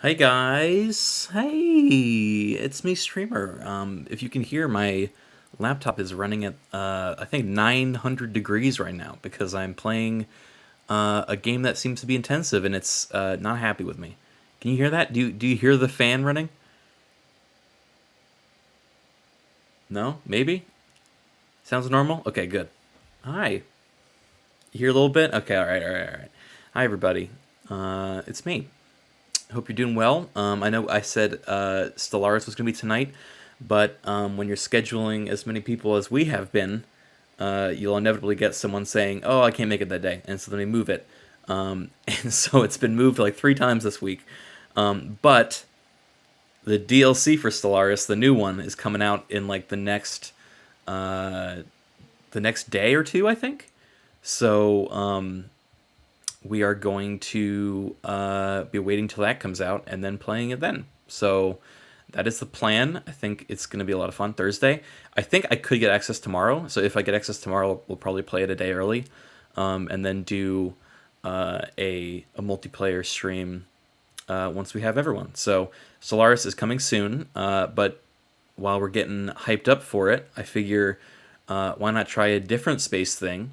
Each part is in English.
Hey guys, hey, it's me, streamer. If you can hear, my laptop is running at I think 900 degrees right now because I'm playing a game that seems to be intensive and it's not happy with me. Can you hear that? Do you hear the fan running? No, maybe. Sounds normal. Okay, good. Hi. You hear a little bit? Okay, all right. Hi everybody. It's me. Hope you're doing well. I know I said Stellaris was going to be tonight, but when you're scheduling as many people as we have been, you'll inevitably get someone saying, "Oh, I can't make it that day," and so then they move it. And so it's been moved like 3 times this week. But the DLC for Stellaris, the new one, is coming out in like the next day or two, I think. So we are going to be waiting till that comes out and then playing it then. So that is the plan. I think it's going to be a lot of fun. Thursday. I think I could get access tomorrow. So if I get access tomorrow, we'll probably play it a day early, and then do a multiplayer stream once we have everyone. So Solaris is coming soon, but while we're getting hyped up for it, I figure why not try a different space thing,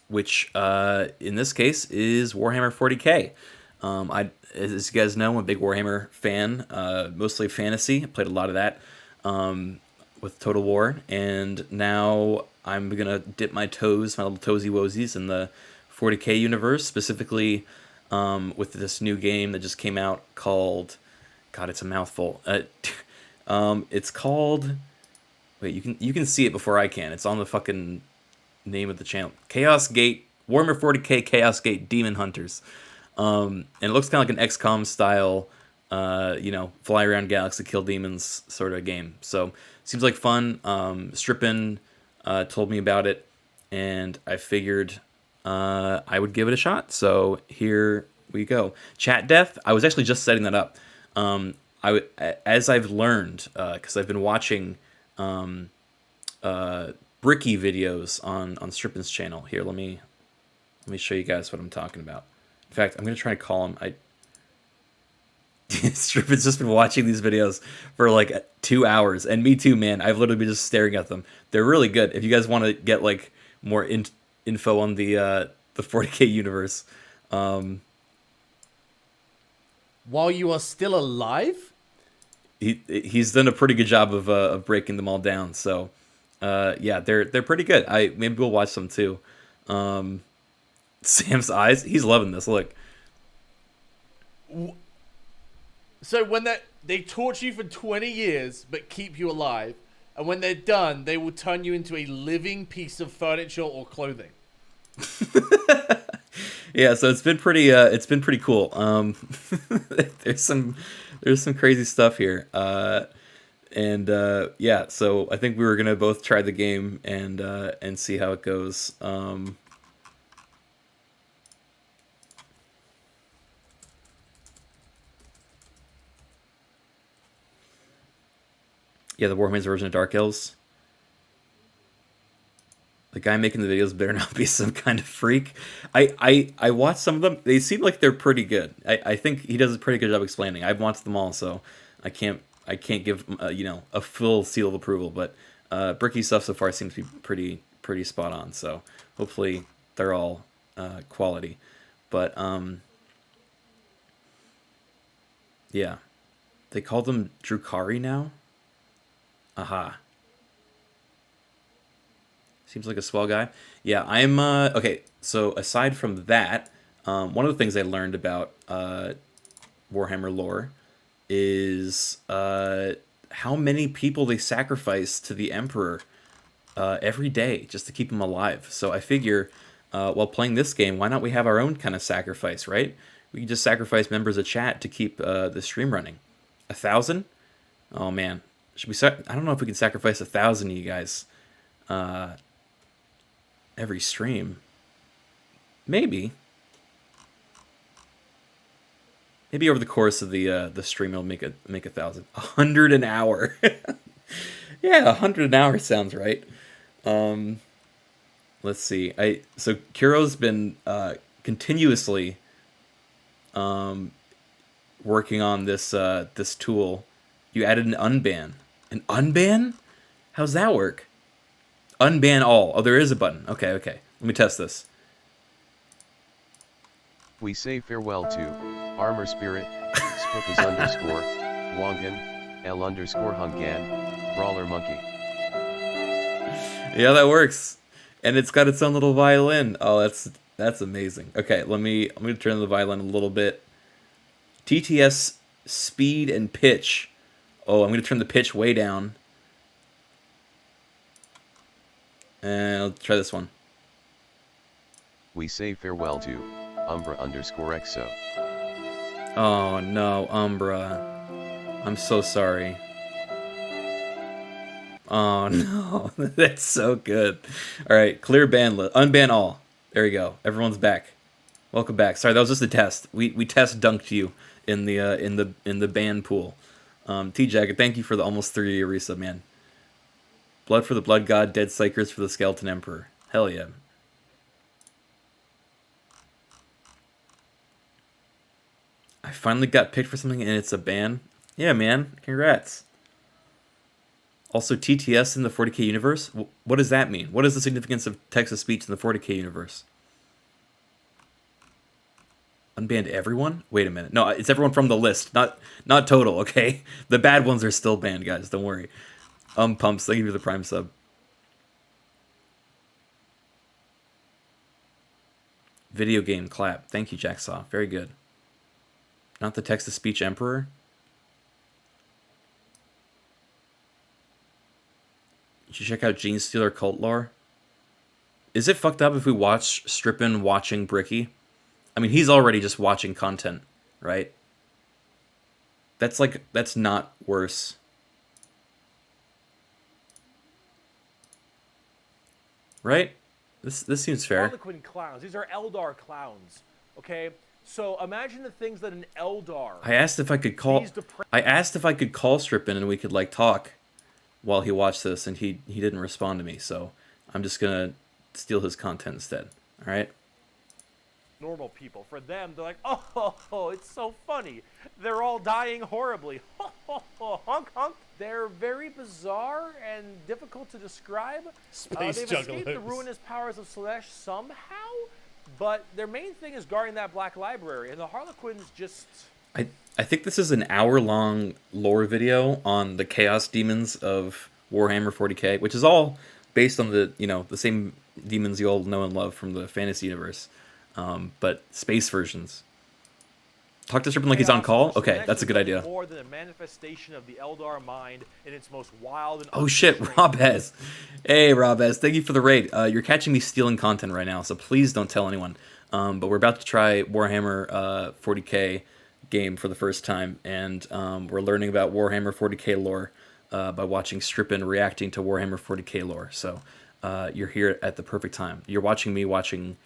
which in this case is Warhammer 40k. As you guys know, I'm a big Warhammer fan, mostly fantasy. I played a lot of that with Total War, and now I'm gonna dip my toes, my little toesy woesies, in the 40k universe, specifically with this new game that just came out called, God, it's a mouthful. It's called. Wait, you can see it before I can. It's on the fucking name of the channel. Chaos Gate, Warhammer 40k Chaos Gate Daemonhunters. And it looks kind of like an XCOM style, fly around galaxy, kill demons sort of game. So seems like fun. Strippin told me about it, and I figured I would give it a shot. So here we go. Chat death. I was actually just setting that up. As I've learned, because I've been watching Bricky videos on Strippin's channel. Here, let me show you guys what I'm talking about. In fact, I'm gonna try to call him. Strippin's just been watching these videos for like 2 hours, and me too, man. I've literally been just staring at them. They're really good. If you guys want to get like more info on the 40k universe, While you are still alive? he's done a pretty good job of breaking them all down. So yeah, they're pretty good. I maybe we'll watch them too. Sam's eyes. He's loving this. Look. So when they torture you for 20 years but keep you alive, and when they're done, they will turn you into a living piece of furniture or clothing. Yeah, so it's been pretty cool. There's some there's some crazy stuff here. And yeah, so I think we were gonna both try the game and see how it goes. Yeah, the Warhammer's version of Dark Elves. The guy making the videos better not be some kind of freak. I watched some of them. They seem like they're pretty good. I think he does a pretty good job explaining. I've watched them all, so I can't give a full seal of approval. But Bricky stuff so far seems to be pretty spot on. So hopefully they're all quality. But yeah, they call them Drukari now. Aha. Seems like a swell guy. Yeah, I'm okay. So aside from that, one of the things I learned about Warhammer lore is how many people they sacrifice to the Emperor every day just to keep him alive. So I figure, while playing this game, why not we have our own kind of sacrifice, right? We can just sacrifice members of chat to keep the stream running. 1,000? Oh man, should we? I don't know if we can sacrifice 1,000 of you guys every stream. Maybe. Maybe over the course of the stream, it'll make 1,000. 100 an hour. Yeah, 100 an hour sounds right. Um, let's see. Kuro's been continuously working on this tool. You added an unban. An unban? How's that work? Unban all. Oh, there is a button. Okay. Let me test this. We say farewell to Armor Spirit, Spookus _ Wangan, L _ Hungan, Brawler Monkey. Yeah, that works. And it's got its own little violin. Oh, that's amazing. Okay, let me turn the violin a little bit. TTS speed and pitch. Oh, I'm going to turn the pitch way down. And I'll try this one. We say farewell to Umbra _ Exo. Oh no, Umbra. I'm so sorry. Oh no, that's so good. All right, clear ban list, unban all. There we go. Everyone's back. Welcome back. Sorry, that was just a test. We test dunked you in the ban pool. T Jacket, thank you for the almost 3-year resub, man. Blood for the Blood God, Dead Psychers for the Skeleton Emperor. Hell yeah. I finally got picked for something and it's a ban. Yeah, man. Congrats. Also, TTS in the 40k universe? What does that mean? What is the significance of text-to-speech in the 40k universe? Unbanned everyone? Wait a minute. No, it's everyone from the list, not total, okay? The bad ones are still banned, guys. Don't worry. Pumps, thank you for the Prime sub. Video game clap. Thank you, Jacksaw. Very good. Not the text-to-speech emperor? You should check out Gene Stealer Cult Lore. Is it fucked up if we watch Strippin watching Bricky? I mean, he's already just watching content, right? That's not worse. Right? This seems fair. Harlequin clowns. These are Eldar clowns. Okay? So imagine the things that an Eldar. I asked if I could call Strippin and we could like talk while he watched this, and he didn't respond to me, so I'm just gonna steal his content instead. All right? Normal people. For them, they're like, oh, it's so funny. They're all dying horribly. Honk, honk. They're very bizarre and difficult to describe. Space they've jugglers. escaped the ruinous powers of Slanesh somehow, but their main thing is guarding that black library, and the Harlequins just... I think this is an hour-long lore video on the Chaos Demons of Warhammer 40k, which is all based on the same demons you all know and love from the fantasy universe, but space versions. Talk to Strippin like he's on call? Okay, that's a good idea. More than a manifestation of the Eldar mind in its most wild and oh shit, Rob Hez. Hey, Rob Hez, thank you for the raid. You're catching me stealing content right now, so please don't tell anyone. But we're about to try Warhammer 40k game for the first time, and we're learning about Warhammer 40k lore by watching Strippin reacting to Warhammer 40k lore. So you're here at the perfect time. You're watching me watching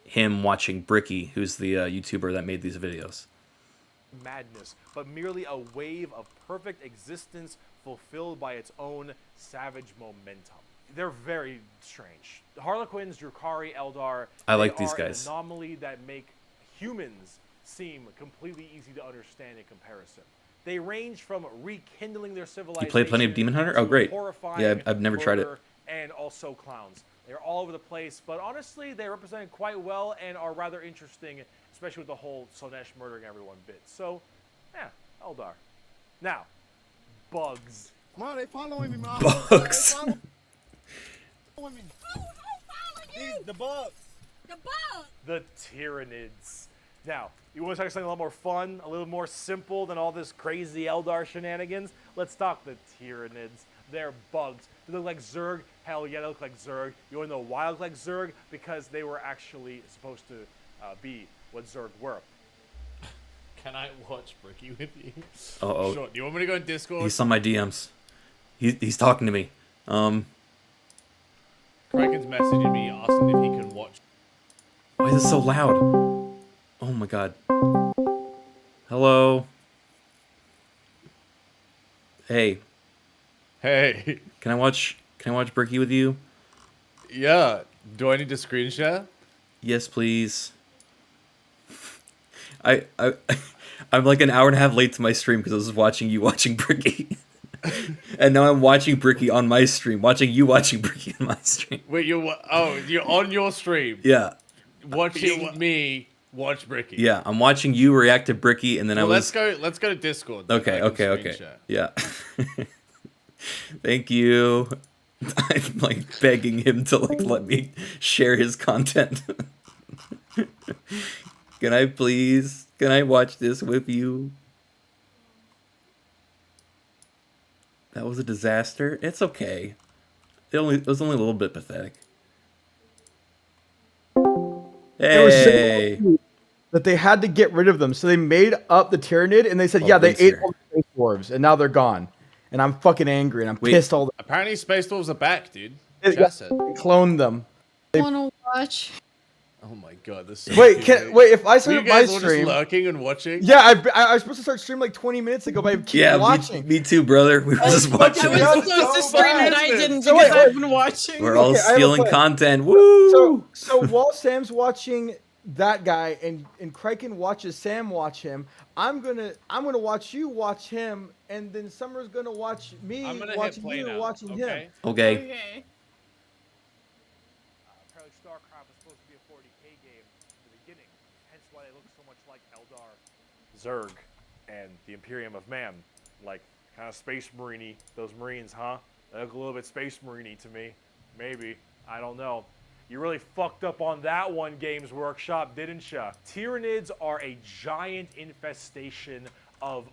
him watching Bricky, who's the YouTuber that made these videos. Madness, but merely a wave of perfect existence fulfilled by its own savage momentum. They're very strange. The Harlequins, Drukhari, Eldar. I like these guys. An anomaly that make humans seem completely easy to understand in comparison. They range from rekindling their civilization. You play plenty of Daemonhunter? Oh, great. Yeah, I've never tried it. And also clowns. They're all over the place, but honestly, they represent quite well and are rather interesting, especially with the whole Slanesh murdering everyone bit. So, yeah, Eldar. Now, bugs. Come on, they following me, man. Bugs. Following me. The bugs. The bugs. The Tyranids. Now, you want to talk something a lot more fun, a little more simple than all this crazy Eldar shenanigans? Let's talk the Tyranids. They're bugs. They look like Zerg. Hell yeah, they look like Zerg. You want to know why they look like Zerg? Because they were actually supposed to be what Zerg were. Can I watch Bricky with you? Uh-oh. Sure. Do you want me to go in Discord? He's on my DMs. He's talking to me. Criken's messaging me asking if he can watch. Why is it so loud? Oh my god. Hello. Hey. Hey. Can I watch Bricky with you? Yeah. Do I need to screen share? Yes, please. I I'm like an hour and a half late to my stream because I was watching you watching Bricky. And now I'm watching Bricky on my stream, watching you watching Bricky on my stream. Wait, you're on your stream Yeah. watching me watch Bricky. Yeah, I'm watching you react to Bricky, and then Well, I was... let's go to Discord. then. Okay, I can okay. screen share. Yeah. Thank you. I'm like begging him to like let me share his content. Can I please? Can I watch this with you? That was a disaster. It's okay. It was only a little bit pathetic. It was Hey. so that they had to get rid of them, so they made up the Tyranid, and they said, Oh, yeah, they please, ate sir. all the space dwarves, and now they're gone. And I'm fucking angry, and I'm Wait. pissed all the Apparently, Space Dwarves are back, dude. Yeah. Jess said. cloned them. Want to watch? Oh my god, this. Is Wait, if I Were start you up my guys all just stream, lurking and watching? yeah, I was supposed to start stream like 20 minutes ago, but I keep Yeah, watching. me too, brother. We were just watching fucking I it. was Yeah, supposed to so stream bad. and I didn't So because wait, I've been watching. We're all Okay, I have a stealing plan. content. Woo! So while Sam's watching that guy and Criken watches Sam watch him, I'm gonna watch you watch him, and then Summer's gonna watch me I'm gonna hit watching play you now. watching him. Okay. Okay. Okay. Apparently StarCraft is supposed to be a 40k game in the beginning, hence why they look so much like Eldar, Zerg, and the Imperium of Man. Like, kind of space marine-y, those Marines, huh? They look a little bit space marine-y to me. Maybe. I don't know. You really fucked up on that one, Games Workshop, didn't ya? Tyranids are a giant infestation of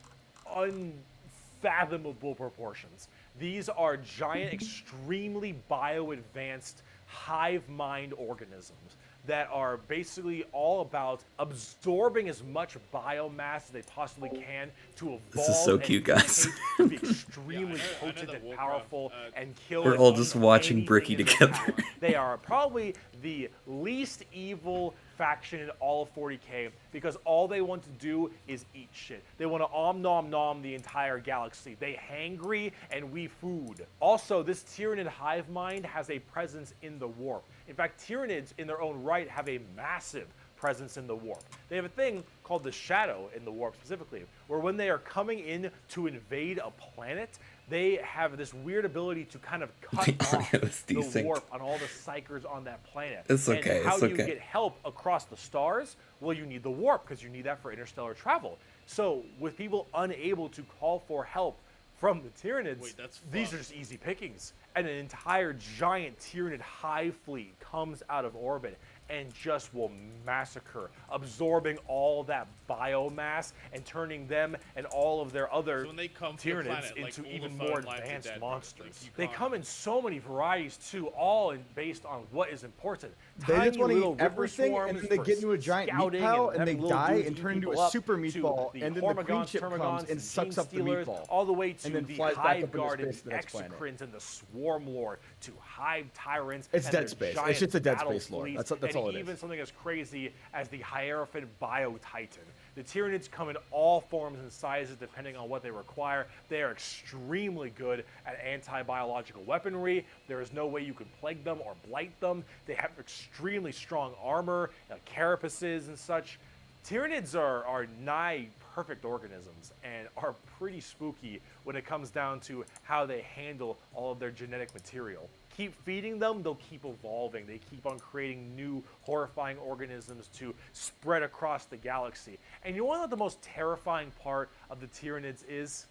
unfathomable proportions. These are giant, extremely bio-advanced hive mind organisms that are basically all about absorbing as much biomass as they possibly can to evolve. This is so and cute, guys. mutate to be extremely I know potent the and Warcraft, powerful and kill. We're all just watching Bricky anything in their together. power. They are probably the least evil faction in all of 40k because all they want to do is eat shit. They want to nom nom the entire galaxy. They hangry and we food. Also, this Tyranid hive mind has a presence in the warp. In fact, Tyranids in their own right have a massive presence in the warp. They have a thing called the shadow in the warp specifically, where when they are coming in to invade a planet, they have this weird ability to kind of cut The off audio is the desynced. warp on all the psychers on that planet. It's And okay, how it's do you okay. get help across the stars? Well, you need the warp because you need that for interstellar travel. So with people unable to call for help from the Tyranids, Wait, that's these are fucked. just easy pickings. And an entire giant Tyranid hive fleet comes out of orbit and just will massacre, absorbing all that biomass and turning them and all of their other So when they come to the Tyranids planet, like, into all the even phone more lines are advanced dead, monsters. like, you They can't- come in so many varieties too, all based on what is important. They Tiny just want to little eat river everything, and swarms then they for get into a giant meat scouting pile, and they having little die dudes and eat turn into people a up, super to meatball, the and then the queen Hormigons, ship comes Termagants, and sucks up the Gene meatball. Stealers, all the way to and then the flies back Hive up into Guard space and to the next planet. Exocrines and the Swarm Lord to Hive Tyrants. It's and Dead their Space. It's giant just a Dead battle Space lore. fleets, That's and all it is. even something as crazy as the Hierophant Bio-Titan. The Tyranids come in all forms and sizes depending on what they require. They are extremely good at anti-biological weaponry. There is no way you could plague them or blight them. They have extremely strong armor, carapaces and such. Tyranids are nigh perfect organisms and are pretty spooky when it comes down to how they handle all of their genetic material. Keep feeding them, they'll keep evolving. They keep on creating new horrifying organisms to spread across the galaxy. And you know what the most terrifying part of the Tyranids is?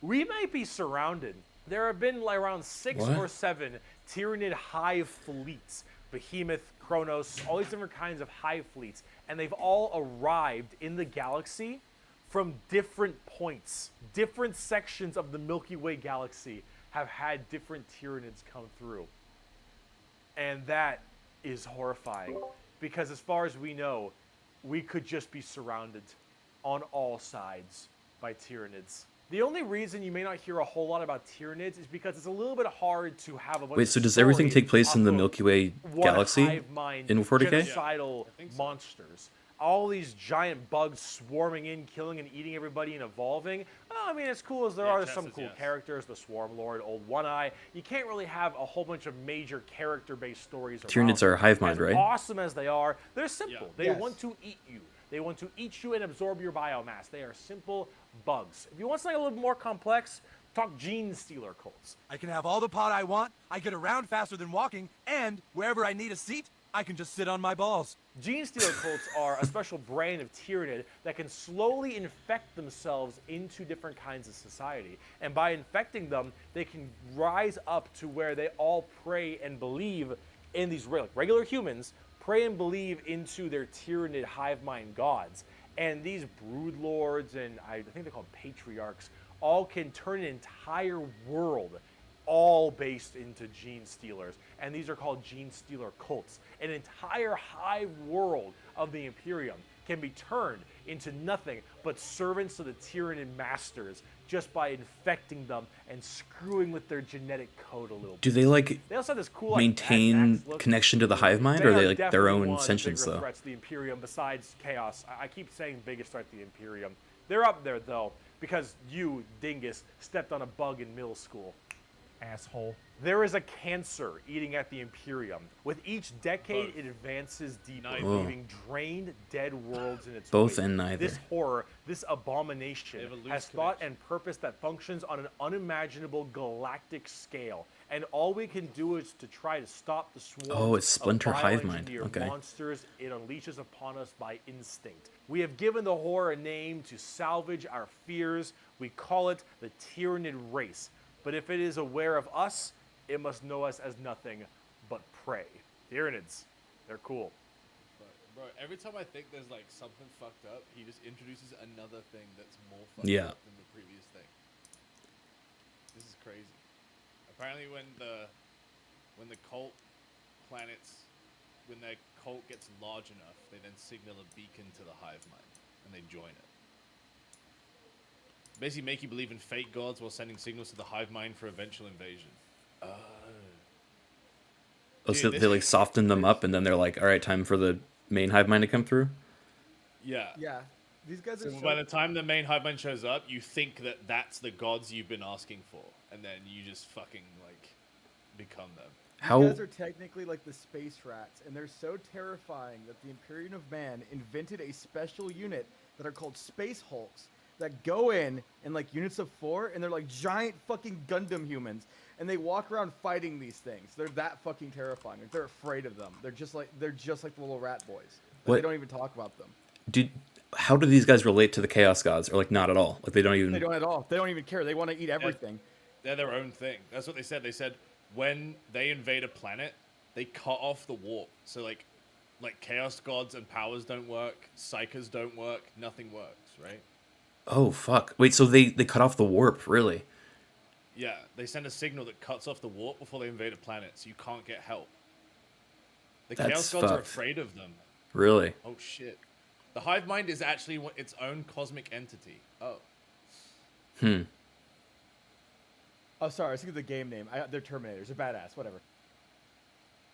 We might be surrounded. There have been like around 6 What? or 7 Tyranid hive fleets. Behemoth, Kronos, all these different kinds of hive fleets. And they've all arrived in the galaxy from different points. Different sections of the Milky Way galaxy have had different Tyranids come through. And that is horrifying. Because as far as we know, we could just be surrounded on all sides by Tyranids. The only reason you may not hear a whole lot about Tyranids is because it's a little bit hard to have a bunch Wait, of so does everything stories take place in off the of Milky Way one galaxy hive mind in 40K? genocidal I think so. monsters. All these giant bugs swarming in, killing and eating everybody and evolving. Oh, I mean, as cool as there Yeah, are Chess some is cool yes. characters, the Swarm Lord, Old One Eye, you can't really have a whole bunch of major character-based stories around Tyranids are them. hive mind, As right? awesome as they are, they're simple. Yeah. They Yes. want to eat you. They want to eat you and absorb your biomass. They are simple bugs. If you want something a little more complex, talk gene stealer cults. I can have all the pot I want, I get around faster than walking, and wherever I need a seat, I can just sit on my balls. Gene stealer cults are a special brand of Tyranid that can slowly infect themselves into different kinds of society. And by infecting them, they can rise up to where they all pray and believe in these regular humans, pray and believe into their Tyranid hive mind gods. And these brood lords and I think they're called patriarchs all can turn an entire world all based into gene stealers. And these are called gene stealer cults. An entire hive world of the Imperium can be turned into nothing but servants to the Tyranid masters just by infecting them and screwing with their genetic code a little bit. Do they like They also have this cool maintain Mad Max look. connection to the hive mind, or are they like their definitely own one of the sentience bigger though? threats to the Imperium besides chaos. I keep saying biggest threat to the Imperium. They're up there though because you, dingus, stepped on a bug in middle school. Asshole. There is a cancer eating at the Imperium. With each decade, it advances deeper, leaving drained, dead worlds in its Both wake. and neither. This horror, this abomination, have a loose has thought and purpose that functions on an unimaginable galactic scale. And all we can do is to try to stop the swarm Oh, it's Splinter of hive mind. bioengineered Okay. monsters it unleashes upon us by instinct. We have given the horror a name to salvage our fears. We call it the Tyranid race. But if it is aware of us, it must know us as nothing but prey. Tyranids, they're cool. Bro, every time I think there's like something fucked up, he just introduces another thing that's more fucked Yeah. up than the previous thing. This is crazy. Apparently when the cult planets, when their cult gets large enough, they then signal a beacon to the hive mind and they join it. Basically make you believe in fake gods while sending signals to the hive mind for eventual invasion. Oh, so Dude, they like soften them up, and then they're like, all right, time for the main hive mind to come through. Yeah. Yeah, these guys are So so by the time the main hive mind shows up, you think that that's the gods you've been asking for, and then you just fucking like become them. How? These guys are technically like the space rats, and they're so terrifying that the Imperium of Man invented a special unit that are called Space Hulks that go in like units of 4, and they're like giant fucking Gundam humans, and they walk around fighting these things. They're that fucking terrifying. Like, they're afraid of them. They're just like the little rat boys. But What- they don't even talk about them. How do these guys relate to the Chaos Gods, or like not at all? Like they don't even. They don't at all. They don't even care. They want to eat everything. They're their own thing. That's what they said. They said when they invade a planet, they cut off the warp. So like chaos gods and powers don't work, psychers don't work, nothing works, right? Oh fuck! Wait, so they cut off the warp, really? Yeah, they send a signal that cuts off the warp before they invade a planet, so you can't get help. The That's chaos gods are fucked. afraid of them. Really? Oh shit. The hive mind is actually its own cosmic entity. Oh. Oh, sorry. I was thinking of the game name. They're Terminators. They're badass. Whatever.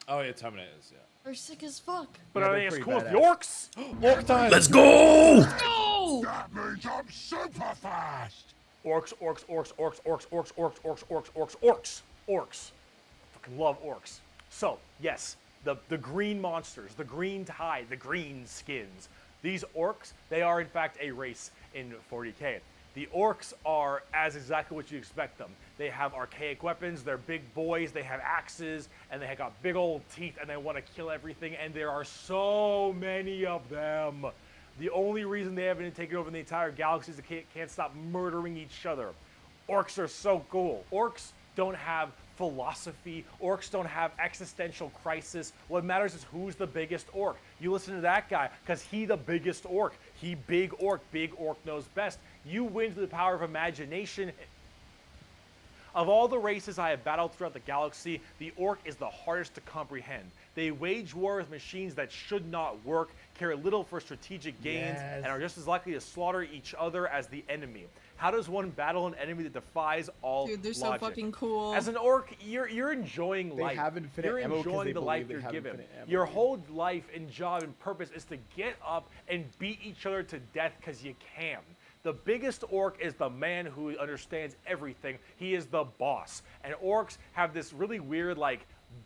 Oh yeah, Terminators, yeah. They're sick as fuck. But Yeah, are they're they as pretty cool as the badass. orcs? Orc time! Let's go! Oh! That means I'm super fast. Orcs, orcs, orcs, orcs, orcs, orcs, orcs, orcs, orcs, orcs, orcs, orcs. Fucking love orcs. So, yes, the green monsters, the green tide, the green skins. These orcs, they are in fact a race in 40k. The orcs are as exactly what you expect them. They have archaic weapons, they're big boys, they have axes, and they have got big old teeth, and they want to kill everything, and there are so many of them. The only reason they haven't taken over the entire galaxy is they can't stop murdering each other. Orcs are so cool. Orcs don't have philosophy. Orcs don't have existential crisis. What matters is who's the biggest orc. You listen to that guy because he the biggest orc. He big orc. Big orc knows best. You win through the power of imagination. Of all the races I have battled throughout the galaxy, the orc is the hardest to comprehend. They wage war with machines that should not work, care little for strategic gains, and are just as likely to slaughter each other as the enemy. How does one battle an enemy that defies all Dude, they're so logic? fucking cool. As an orc, you're enjoying They life. have infinite You're ammo 'cause enjoying they the believe life they you're have given. infinite ammo, Your dude. whole life and job and purpose is to get up and beat each other to death because you can. The biggest orc is the man who understands everything. He is the boss. And orcs have this really weird, like,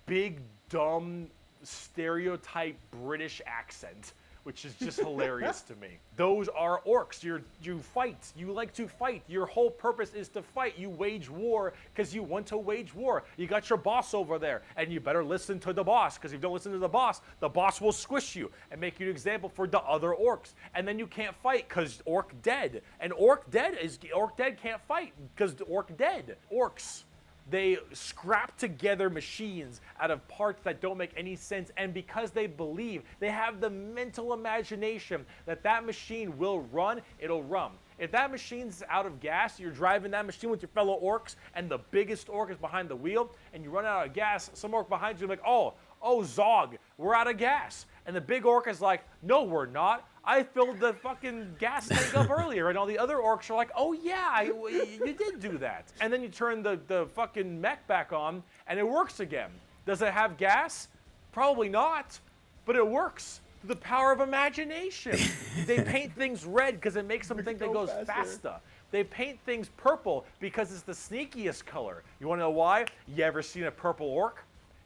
big, dumb, stereotype British accent, which is just hilarious to me. Those are orcs. You fight. You like to fight. Your whole purpose is to fight. You wage war because you want to wage war. You got your boss over there, and you better listen to the boss, because if you don't listen to the boss will squish you and make you an example for the other orcs. And then you can't fight because orc dead. And orc dead can't fight because orc dead. Orcs. They scrap together machines out of parts that don't make any sense, and because they believe, they have the mental imagination that that machine will run, it'll run. If that machine's out of gas, you're driving that machine with your fellow orcs, and the biggest orc is behind the wheel, and you run out of gas, some orc behind you is like, oh, Zog, we're out of gas. And the big orc is like, no, we're not. I filled the fucking gas tank up earlier. And all the other orcs are like, oh yeah, you did do that. And then you turn the fucking mech back on, and it works again. Does it have gas? Probably not, but it works. The power of imagination. They paint things red because it makes them think it goes faster. They paint things purple because it's the sneakiest color. You want to know why? You ever seen a purple orc?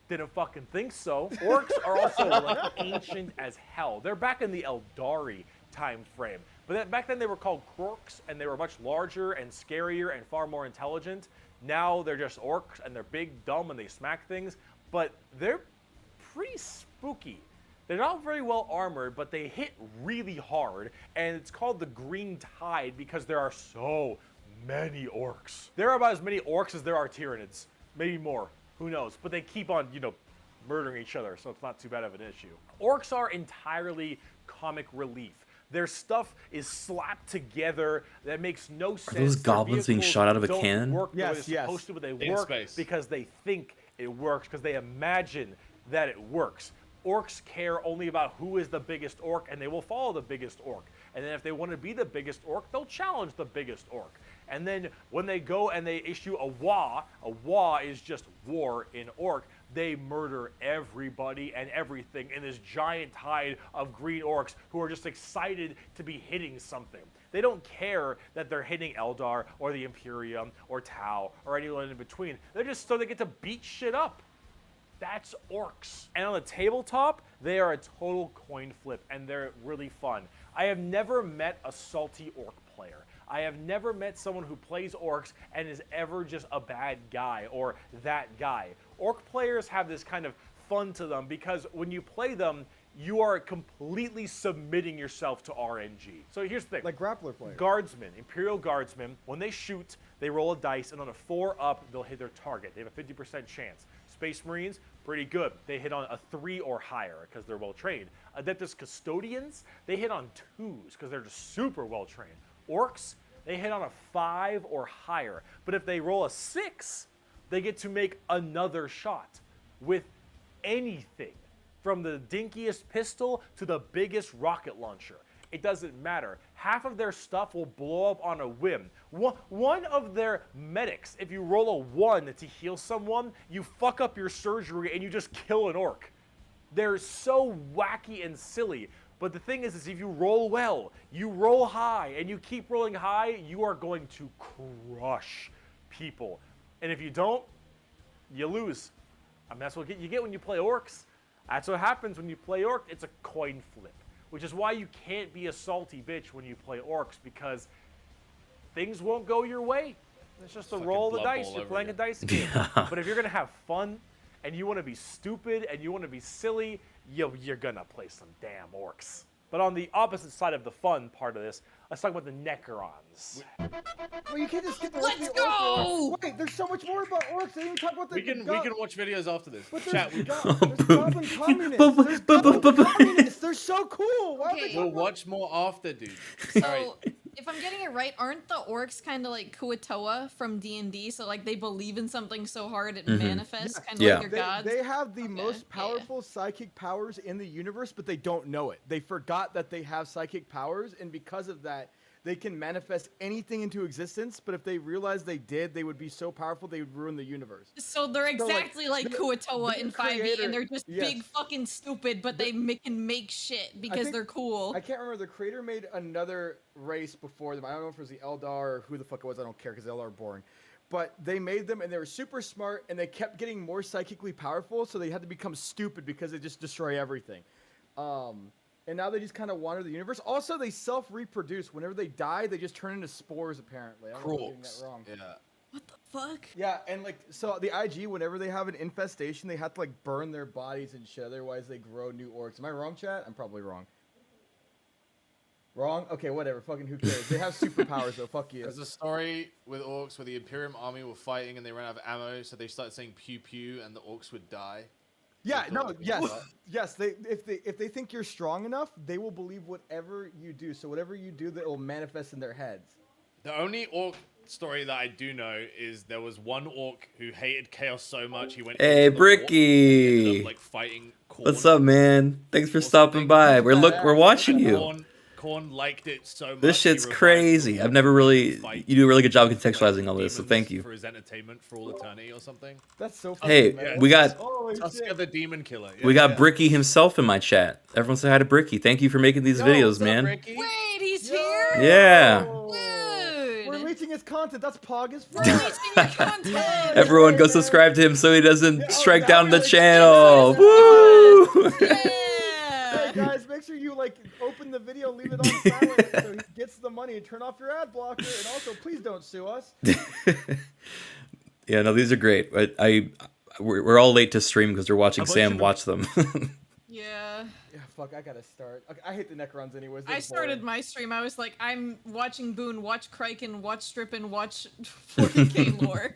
Didn't fucking think so. Orcs are also like ancient as hell. They're back in the Eldari time frame. But back then they were called Krorks, and they were much larger and scarier and far more intelligent. Now they're just orcs, and they're big, dumb, and they smack things. But they're pretty spooky. They're not very well armored, but they hit really hard. And it's called the Green Tide because there are so many orcs. There are about as many orcs as there are Tyranids. Maybe more. Who knows? But they keep on, murdering each other, so it's not too bad of an issue. Orcs are entirely comic relief. Their stuff is slapped together that makes no sense. Are those goblins being shot out of a cannon? Work the way they're supposed to, but they work because they think it works, because they imagine that it works. Orcs care only about who is the biggest orc, and they will follow the biggest orc. And then if they want to be the biggest orc, they'll challenge the biggest orc. And then when they go and they issue a wa is just war in orc, they murder everybody and everything in this giant tide of green orcs who are just excited to be hitting something. They don't care that they're hitting Eldar or the Imperium or Tau or anyone in between. They're just so they get to beat shit up. That's orcs. And on the tabletop, they are a total coin flip, and they're really fun. I have never met a salty orc player. I have never met someone who plays orcs and is ever just a bad guy or that guy. Orc players have this kind of fun to them because when you play them, you are completely submitting yourself to RNG. So here's the thing. Like grappler players. Guardsmen, Imperial Guardsmen, when they shoot, they roll a dice, and on a 4 up, they'll hit their target. They have a 50% chance. Space Marines, pretty good. They hit on a 3 or higher because they're well trained. Adeptus Custodians, they hit on 2s because they're just super well trained. Orcs, they hit on a 5 or higher. But if they roll a 6, they get to make another shot with anything, from the dinkiest pistol to the biggest rocket launcher. It doesn't matter. Half of their stuff will blow up on a whim. One of their medics, if you roll a 1 to heal someone, you fuck up your surgery and you just kill an orc. They're so wacky and silly. But the thing is if you roll well, you roll high, and you keep rolling high, you are going to crush people. And if you don't, you lose. I mean, that's what you get when you play orcs. That's what happens when you play orc. It's a coin flip, which is why you can't be a salty bitch when you play orcs, because things won't go your way. It's just a roll of the dice. You're playing a dice game. But if you're going to have fun and you want to be stupid and you want to be silly, you're going to play some damn orcs. But on the opposite side of the fun part of this, let's talk about the Necrons. Well, you can't just skip the Let's go! Wait, there's so much more about orcs. They didn't talk about the. We can watch videos after this. But Chat. there's goblin communists. There's goblin communists. They're so cool. Why Okay. We'll watch more after, dude. So, Alright. if I'm getting it right, aren't the orcs kind of like Kuatoa from D&D? So like they believe in something so hard it manifests, kind of like their gods? They have the most Yeah. powerful psychic powers in the universe, but they don't know it. They forgot that they have psychic powers, and because of that, they can manifest anything into existence. But if they realized they did, they would be so powerful they would ruin the universe. So they're exactly like Kuatoa in 5e, creator- and they're just yes. big fucking stupid, but they can make shit because think- they're cool. I can't remember. The creator made another race before them. I don't know if it was the Eldar or who the fuck it was. I don't care because Eldar are boring. But they made them, and they were super smart, and they kept getting more psychically powerful, so they had to become stupid because they just destroy everything. And now they just kind of wander the universe. Also, they self-reproduce. Whenever they die, they just turn into spores, apparently. I don't know if I'm getting that wrong. Yeah. What the fuck? Yeah, and like, so the IG, whenever they have an infestation, they have to like burn their bodies and shit. Otherwise, they grow new orcs. Am I wrong, chat? I'm probably wrong. Wrong? Okay, whatever. Fucking who cares? They have superpowers, though. Fuck you. There's a story with orcs where the Imperium army were fighting and they ran out of ammo, so they started saying pew pew and the orcs would die. Yeah, They no, thought it was yes, what? yes. If they think you're strong enough, they will believe whatever you do. So whatever you do, that will manifest in their heads. The only orc story that I do know is there was one orc who hated chaos so much he went. Hey, into the warp and Bricky. ended up, like fighting Khorne. What's up, man? Thanks for Or stopping something. by. We're badass. we're watching you. Khorne liked it so much. This he shit's revived crazy. Khorne I've never to really. fight, You do a really good job like, contextualizing all this, so demons thank you. for his entertainment for all eternity or something. That's so. Hey, fucking metal. we got Holy Tuska shit. the Demon Killer. we Yeah, got yeah. Bricky himself in my chat. Everyone say hi to Bricky. Thank you for making these Yo, videos, what's up, man. Ricky? Wait, he's Yo! here? Yeah. We're Dude. reaching his content. That's pog as We're fuck. reaching your content. Everyone, go man. subscribe to him so he doesn't Yeah, oh, strike now down we the like- channel. Yeah. Woo! Hey Yeah. guys, make sure you like open the video, leave it on silent, so he gets the money, and turn off your ad blocker. And also, please don't sue us. Yeah, no, these are great. We're all late to stream because we're watching How about Sam you- watch them. Yeah. Yeah, fuck, I gotta start. Okay, I hate the Necrons anyways. I they're started boring. my stream. I was like, I'm watching Boone, watch Criken, watch Strippin, watch 40k lore.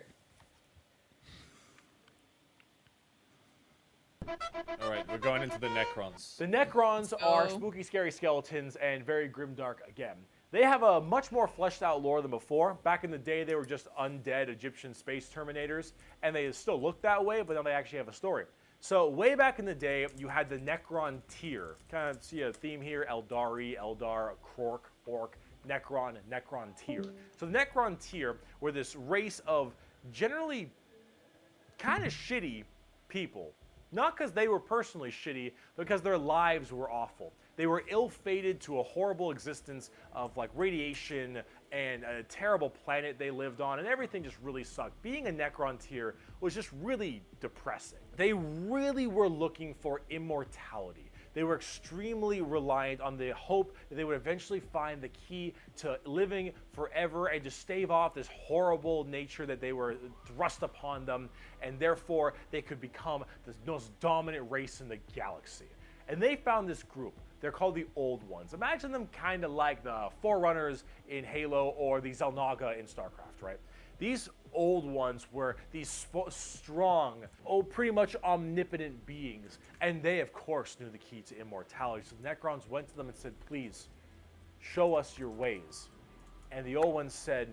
All right, we're going into the Necrons. The Necrons are Oh. spooky, scary skeletons and very grimdark again. They have a much more fleshed out lore than before. Back in the day, they were just undead Egyptian space terminators, and they still look that way, but now they actually have a story. So way back in the day, you had the Necron tier. Kind of see a theme here: Eldari, Eldar, Krork, Orc, Necron, and Necron tier. So the Necron tier were this race of generally kind of shitty people. Not because they were personally shitty, but because their lives were awful. They were ill-fated to a horrible existence of like radiation and a terrible planet they lived on, and everything just really sucked. Being a Necron tier was just really depressing. They really were looking for immortality. They were extremely reliant on the hope that they would eventually find the key to living forever and just stave off this horrible nature that they were thrust upon them, and therefore they could become the most dominant race in the galaxy. And they found this group. They're called the Old Ones. Imagine them kind of like the Forerunners in Halo or the Xel'Naga in StarCraft, right? These Old Ones were these strong, pretty much omnipotent beings, and they, of course, knew the key to immortality. So the Necrons went to them and said, please, show us your ways. And the Old Ones said,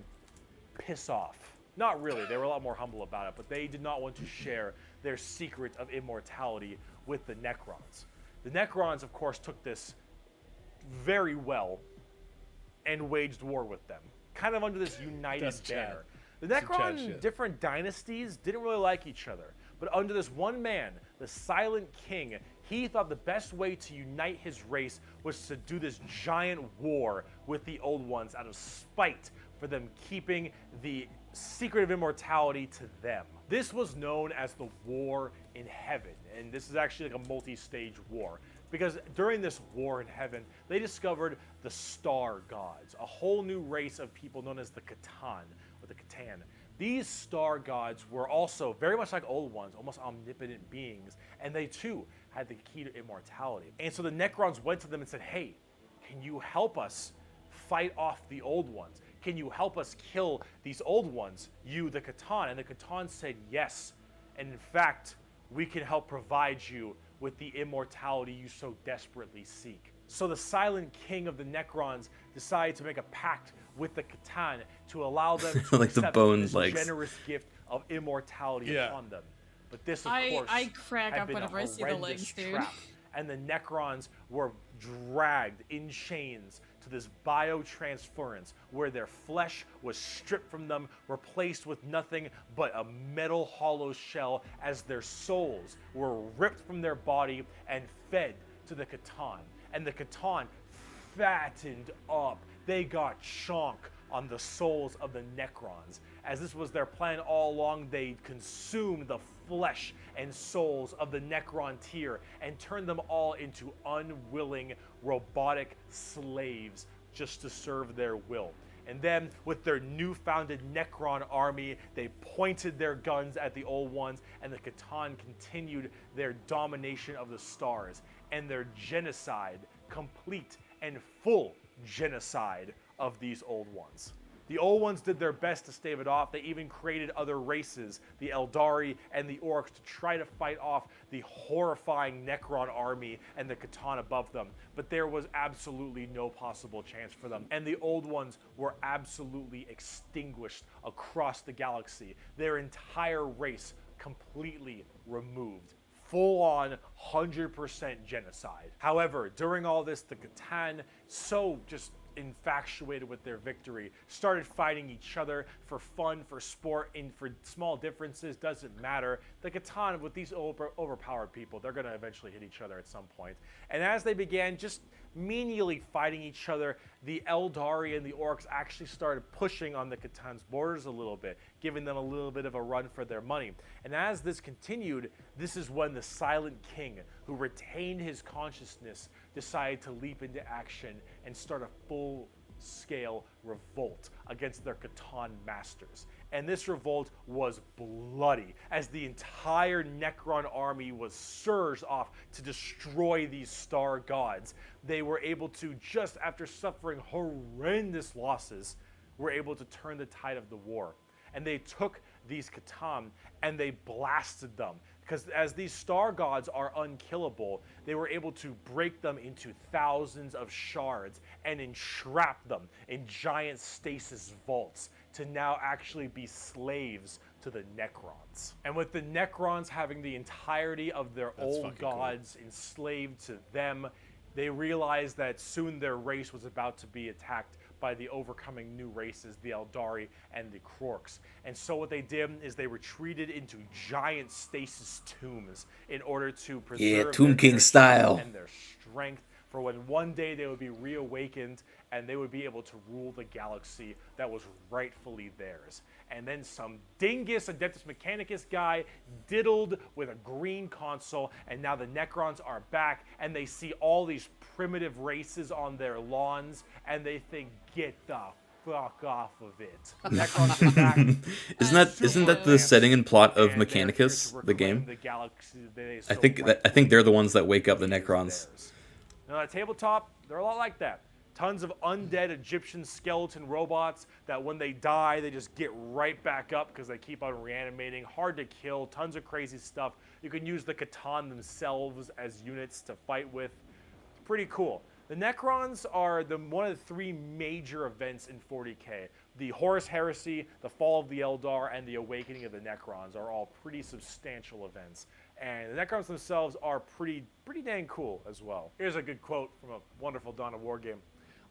piss off. Not really, they were a lot more humble about it, but they did not want to share their secret of immortality with the Necrons. The Necrons, of course, took this very well and waged war with them, kind of under this united That's Chad. banner. The Some Chad Necron shit. different dynasties didn't really like each other, but under this one man, the Silent King, he thought the best way to unite his race was to do this giant war with the Old Ones out of spite for them keeping the secret of immortality to them. This was known as the War in Heaven, and this is actually like a multi-stage war, because during this war in heaven, they discovered the Star Gods, a whole new race of people known as the Catan, or the Catan. These Star Gods were also very much like Old Ones, almost omnipotent beings, and they too had the key to immortality. And so the Necrons went to them and said, hey, can you help us fight off the Old Ones? Can you help us kill these Old Ones, you, the Catan? And the Catan said yes. And in fact, we can help provide you with the immortality you so desperately seek. So the Silent King of the Necrons decided to make a pact with the Catan to allow them to Like the accept bone this legs. generous gift of immortality Yeah. upon them. But this, of I course, crack had up been a whenever I see the horrendous legs, dude. trap. And the Necrons were dragged in chains to this biotransference where their flesh was stripped from them, replaced with nothing but a metal hollow shell, as their souls were ripped from their body and fed to the Catan. And the Catan fattened up. They got chonk on the souls of the Necrons. As this was their plan all along, they consumed the flesh and souls of the Necron tier and turned them all into unwilling robotic slaves just to serve their will. And then, with their new-founded Necron army, they pointed their guns at the old ones, and the Catan continued their domination of the stars and their genocide, complete and full genocide of these old ones. The old ones did their best to stave it off. They even created other races, the Eldari and the Orcs, to try to fight off the horrifying Necron army and the Catan above them. But there was absolutely no possible chance for them. And the old ones were absolutely extinguished across the galaxy. Their entire race completely removed. Full-on 100% genocide. However, during all this, the Catan, so just infatuated with their victory, started fighting each other for fun, for sport, and for small differences, doesn't matter. The Catan, with these overpowered people, they're going to eventually hit each other at some point. And as they began just menially fighting each other, the Eldari and the Orcs actually started pushing on the Catan's borders a little bit, giving them a little bit of a run for their money. And as this continued, this is when the Silent King, who retained his consciousness, decided to leap into action and start a full-scale revolt against their Catan masters. And this revolt was bloody, as the entire Necron army was surged off to destroy these star gods. They were able to, just after suffering horrendous losses, were able to turn the tide of the war. And they took these Catan and they blasted them. Because as these star gods are unkillable, they were able to break them into thousands of shards and entrap them in giant stasis vaults to now actually be slaves to the Necrons. And with the Necrons having the entirety of their old gods enslaved to them, they realized that soon their race was about to be attacked by the overcoming new races, the Eldari and the Krorks. And so what they did is they retreated into giant stasis tombs in order to preserve Tomb King style and their strength for when one day they would be reawakened and they would be able to rule the galaxy that was rightfully theirs. And then some dingus Adeptus Mechanicus guy diddled with a green console, and now the Necrons are back, and they see all these primitive races on their lawns, and they think, get the fuck off of it. Necrons are back. Isn't that the setting and plot of Mechanicus, the game? The galaxy I think they're the ones that wake up the Necrons. Now, at tabletop, they're a lot like that. Tons of undead Egyptian skeleton robots that when they die, they just get right back up because they keep on reanimating. Hard to kill, tons of crazy stuff. You can use the Catan themselves as units to fight with. It's pretty cool. The Necrons are one of the three major events in 40k. The Horus Heresy, the Fall of the Eldar, and the Awakening of the Necrons are all pretty substantial events. And the Necrons themselves are pretty dang cool as well. Here's a good quote from a wonderful Dawn of War game.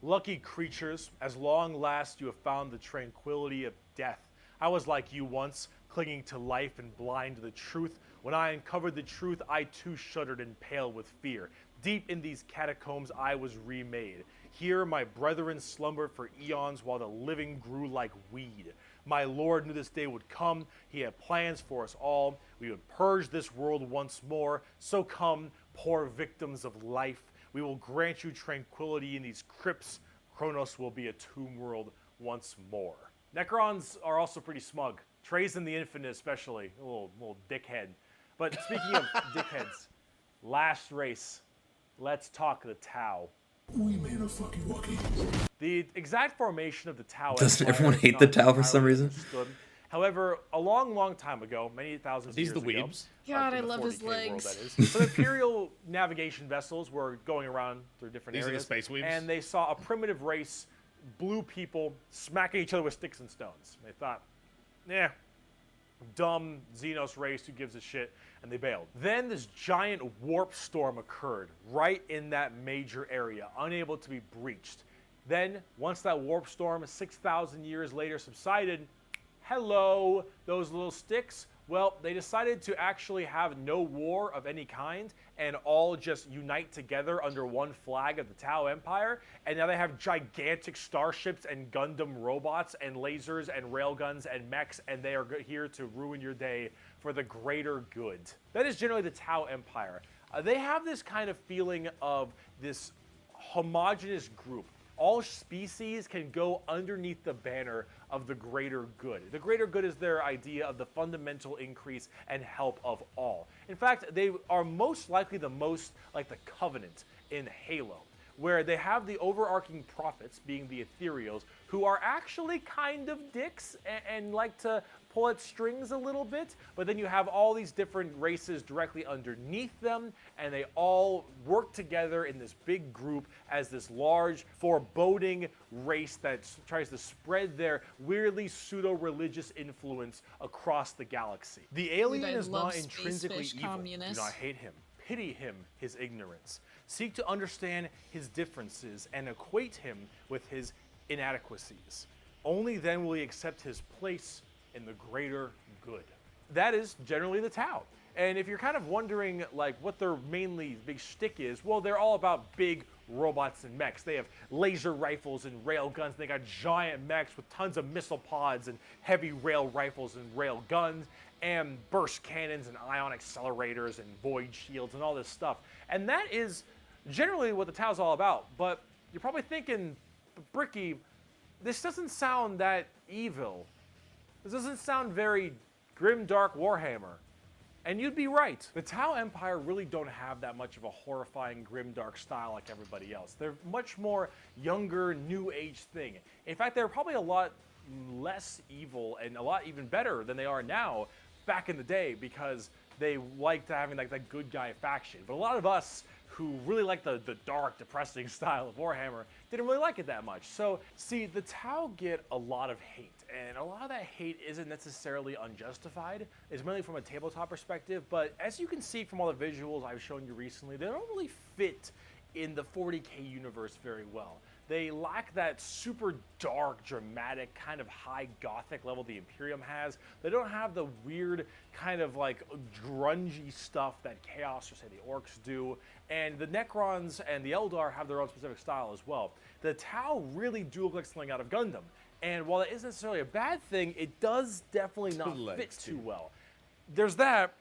Lucky creatures, as long last you have found the tranquility of death. I was like you once, clinging to life and blind to the truth. When I uncovered the truth, I too shuddered and paled with fear. Deep in these catacombs I was remade. Here my brethren slumbered for eons while the living grew like weed. My Lord knew this day would come. He had plans for us all. We would purge this world once more. So come, poor victims of life. We will grant you tranquility in these crypts. Kronos will be a tomb world once more. Necrons are also pretty smug. Trazen the Infinite especially, a little dickhead. But speaking of dickheads, last race, let's talk the Tau. We made a fucking walkie. The exact formation of the Tau. Doesn't everyone hate the Tau for some reason? Understood. However, a long time ago, many thousands of years ago, God, I in the love his 40K world, legs. that is, some Imperial navigation vessels were going around through different These are the areas, space weebs? and they saw a primitive race, blue people, smacking each other with sticks and stones. They thought, dumb Xenos race, who gives a shit, and they bailed. Then this giant warp storm occurred right in that major area, unable to be breached. Then, once that warp storm 6,000 years later subsided, hello, those little sticks. Well, they decided to actually have no war of any kind and all just unite together under one flag of the Tau Empire. And now they have gigantic starships and Gundam robots and lasers and railguns and mechs, and they are here to ruin your day for the greater good. That is generally the Tau Empire. They have this kind of feeling of this homogenous group. All species can go underneath the banner of the greater good. The greater good is their idea of the fundamental increase and help of all. In fact, they are most likely the most like the Covenant in Halo, where they have the overarching prophets, being the ethereals, who are actually kind of dicks and like to pull at strings a little bit, but then you have all these different races directly underneath them, and they all work together in this big group as this large, foreboding race that tries to spread their weirdly pseudo-religious influence across the galaxy. The alien is not intrinsically evil. Do not hate him. Pity him, his ignorance. Seek to understand his differences and equate him with his inadequacies. Only then will he accept his place in the greater good. That is generally the Tau. And if you're kind of wondering like what their mainly big shtick is, well, they're all about big robots and mechs. They have laser rifles and rail guns. They got giant mechs with tons of missile pods and heavy rail rifles and rail guns and burst cannons and ion accelerators and void shields and all this stuff. And that is generally what the Tau's all about. But you're probably thinking, Bricky, this doesn't sound that evil. This doesn't sound very grim, dark Warhammer. And you'd be right. The Tau Empire really don't have that much of a horrifying, grim, dark style like everybody else. They're much more younger, new age thing. In fact, they're probably a lot less evil and a lot even better than they are now back in the day because they liked having like that good guy faction. But a lot of us who really like the dark, depressing style of Warhammer didn't really like it that much. So, see, the Tau get a lot of hate, and a lot of that hate isn't necessarily unjustified. It's mainly from a tabletop perspective, but as you can see from all the visuals I've shown you recently, they don't really fit in the 40k universe very well. They lack that super dark, dramatic, kind of high gothic level the Imperium has. They don't have the weird kind of like grungy stuff that Chaos or say the Orcs do. And the Necrons and the Eldar have their own specific style as well. The Tau really do look like something out of Gundam. And while it isn't necessarily a bad thing, it does definitely not fit too well. There's that.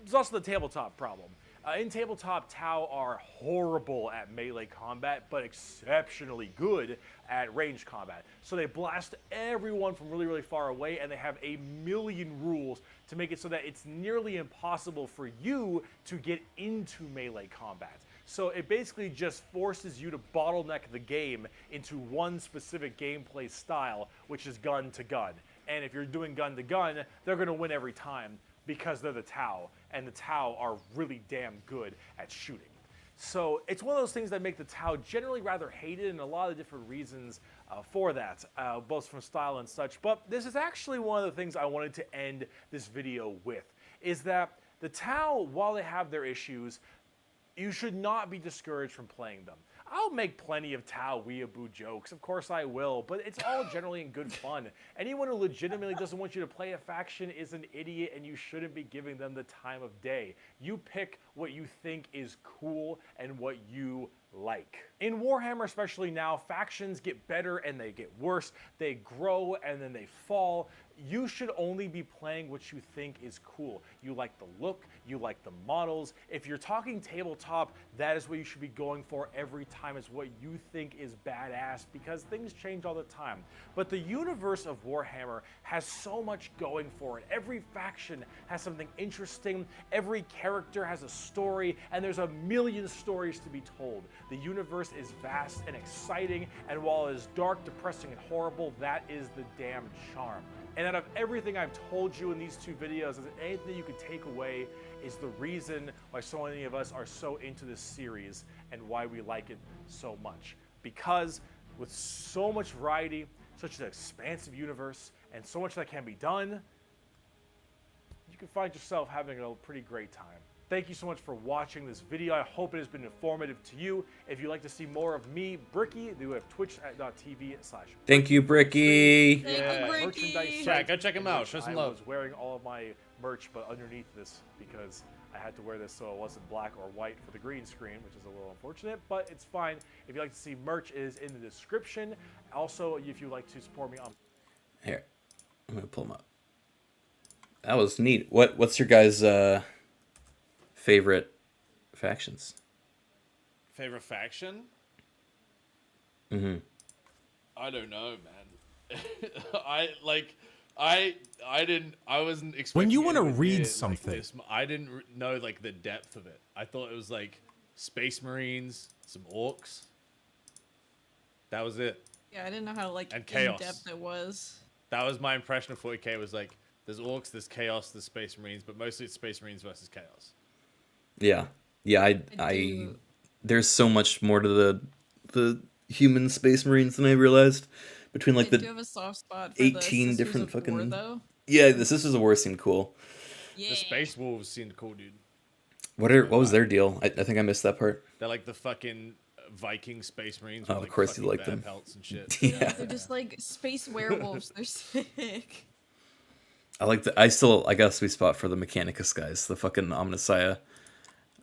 There's also the tabletop problem. In tabletop, Tau are horrible at melee combat, but exceptionally good at range combat. So they blast everyone from really, really far away, and they have a million rules to make it so that it's nearly impossible for you to get into melee combat. So it basically just forces you to bottleneck the game into one specific gameplay style, which is gun to gun. And if you're doing gun to gun, they're going to win every time, because they're the Tau, and the Tau are really damn good at shooting. So it's one of those things that make the Tau generally rather hated, and a lot of different reasons for that, both from style and such. But this is actually one of the things I wanted to end this video with, is that the Tau, while they have their issues, you should not be discouraged from playing them. I'll make plenty of Tau weeaboo jokes, of course I will, but it's all generally in good fun. Anyone who legitimately doesn't want you to play a faction is an idiot, and you shouldn't be giving them the time of day. You pick what you think is cool and what you like. In Warhammer, especially now, factions get better and they get worse. They grow and then they fall. You should only be playing what you think is cool. You like the look, you like the models. If you're talking tabletop, that is what you should be going for every time, is what you think is badass, because things change all the time. But the universe of Warhammer has so much going for it. Every faction has something interesting, every character has a story, and there's a million stories to be told. The universe is vast and exciting, and while it is dark, depressing, and horrible, that is the damn charm. And out of everything I've told you in these two videos, if anything you could take away is the reason why so many of us are so into this series and why we like it so much. Because with so much variety, such an expansive universe, and so much that can be done, you can find yourself having a pretty great time. Thank you so much for watching this video. I hope it has been informative to you. If you'd like to see more of me, Bricky, we have twitch.tv/. Thank you, Bricky. Thank Yeah. you, Merchandise Bricky. Chat, go check him in out. which Show some I love. was wearing all of my merch, but underneath this because I had to wear this so it wasn't black or white for the green screen, which is a little unfortunate, but it's fine. If you'd like to see merch, it is in the description. Also, if you'd like to support me on Here, I'm gonna pull them up. That was neat. What's your guys' favorite factions? Favorite faction? Mm-hmm. I don't know, man. I wasn't expecting. When you wanna wanna read something. I didn't know like the depth of it. I thought it was like Space Marines, some orcs. That was it. Yeah, I didn't know how like And chaos. in depth it was. That was my impression of 40k. Was like there's orcs, there's chaos, there's Space Marines, but mostly it's Space Marines versus chaos. Yeah, I there's so much more to the human Space Marines than I realized. Between like I do the have a soft spot for 18 the Sisters different of War, fucking though. yeah, the Sisters of War seemed cool. Yeah. The Space Wolves seemed cool, dude. What was their deal? I think I missed that part. They're like the fucking Viking Space Marines. Oh, with, of like, course you fucking like bear them. pelts and shit. Yeah. They're just like space werewolves. They're sick. I still got a sweet spot for the Mechanicus guys, the fucking Omnissiah.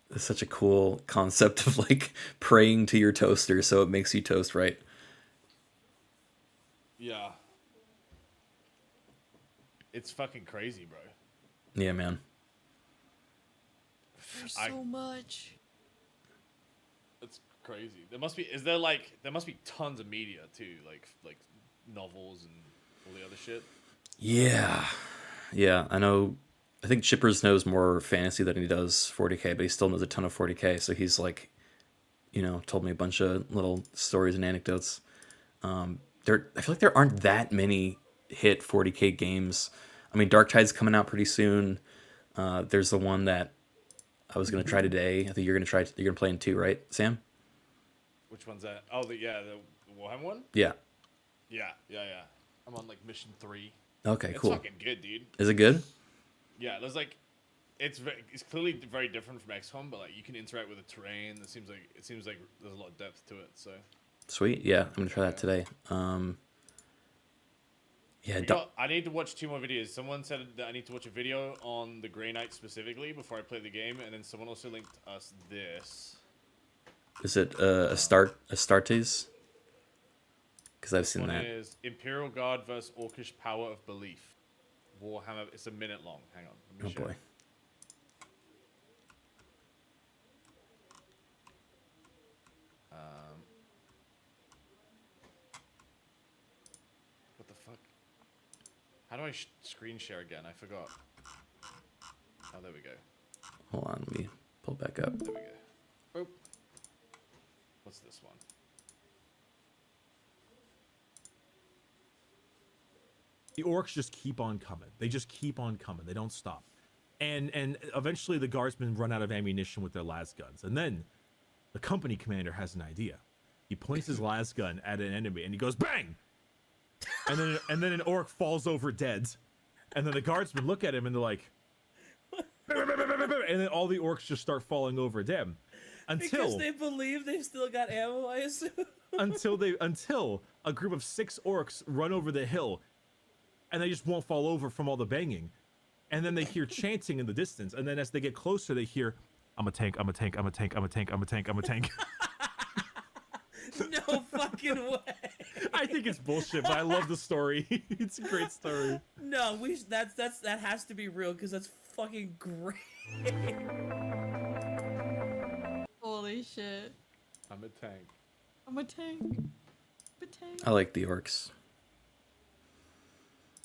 It's such a cool concept of like praying to your toaster so it makes you toast right. Yeah. It's fucking crazy, bro. Yeah, man. There's so much. It's crazy. There must be tons of media too, like novels and all the other shit. Yeah. Yeah, I know. I think Chippers knows more fantasy than he does 40k, but he still knows a ton of 40k. So he's like, told me a bunch of little stories and anecdotes. I feel like there aren't that many hit 40k games. I mean, Dark Tide's coming out pretty soon. There's the one that I was gonna try today. I think you're gonna play in 2, right, Sam? Which one's that? Oh, the Warhammer one. Yeah. Yeah. I'm on like mission 3. Okay, It's cool. fucking good, dude. Is it good? Yeah, there's like, it's clearly very different from XCOM, but like you can interact with the terrain. It seems like there's a lot of depth to it. So Sweet. Yeah, I'm gonna try that today. Yeah. I need to watch 2 more videos. Someone said that I need to watch a video on the Grey Knight specifically before I play the game, and then someone also linked us this. Is it Astartes? Because I've seen One that. is Imperial Guard versus Orcish Power of Belief. Warhammer. It's a minute long. Hang on. Let me Oh show boy. you. What the fuck? How do I screen share again? I forgot. Oh, there we go. Hold on, let me pull it back up. There we go. Boop. What's this one? The orcs just keep on coming. They just keep on coming. They don't stop. And eventually the guardsmen run out of ammunition with their las guns. And then the company commander has an idea. He points his las gun at an enemy and he goes bang! And then an orc falls over dead. And then the guardsmen look at him and they're like and then all the orcs just start falling over them. Because they believe they've still got ammo, I assume. until a group of 6 orcs run over the hill and they just won't fall over from all the banging. And then they hear chanting in the distance. And then as they get closer, they hear, I'm a tank, I'm a tank, I'm a tank, I'm a tank, I'm a tank, I'm a tank. No fucking way. I think it's bullshit, but I love the story. It's a great story. No, that has to be real because that's fucking great. Holy shit. I'm a tank. I'm a tank. I'm a tank. I like the orcs.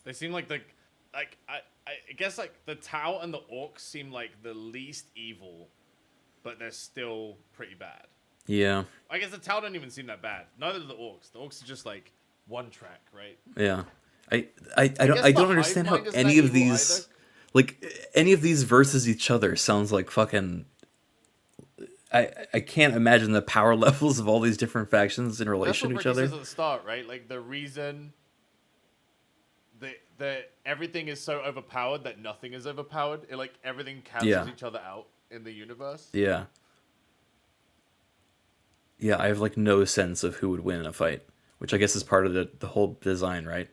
They seem like I guess like the Tau and the Orcs seem like the least evil, but they're still pretty bad. Yeah. I guess the Tau don't even seem that bad. Neither do the Orcs. The Orcs are just like one track, right? Yeah. I don't understand how any of these any of these versus each other sounds like fucking I can't imagine the power levels of all these different factions in relation to each other. Says at the start, right? Like the reason that everything is so overpowered that nothing is overpowered. Everything cancels each other out. in the universe. Yeah. Yeah, I have like no sense of who would win in a fight, which I guess is part of the whole design, right?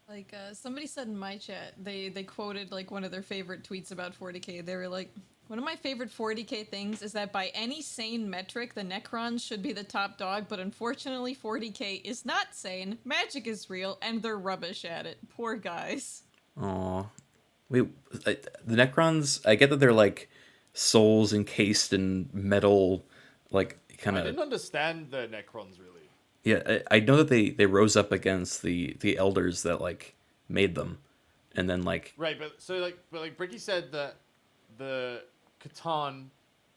Like somebody said in my chat, they quoted like one of their favorite tweets about 40k. They were like, one of my favorite 40k things is that by any sane metric, the Necrons should be the top dog, but unfortunately 40k is not sane, magic is real, and they're rubbish at it. Poor guys. Aw. Wait, the Necrons, I get that they're like souls encased in metal, like kind I of. didn't understand the Necrons really. Yeah, I know that they rose up against the elders that like made them, and then like. Right, but Bricky said that the Catan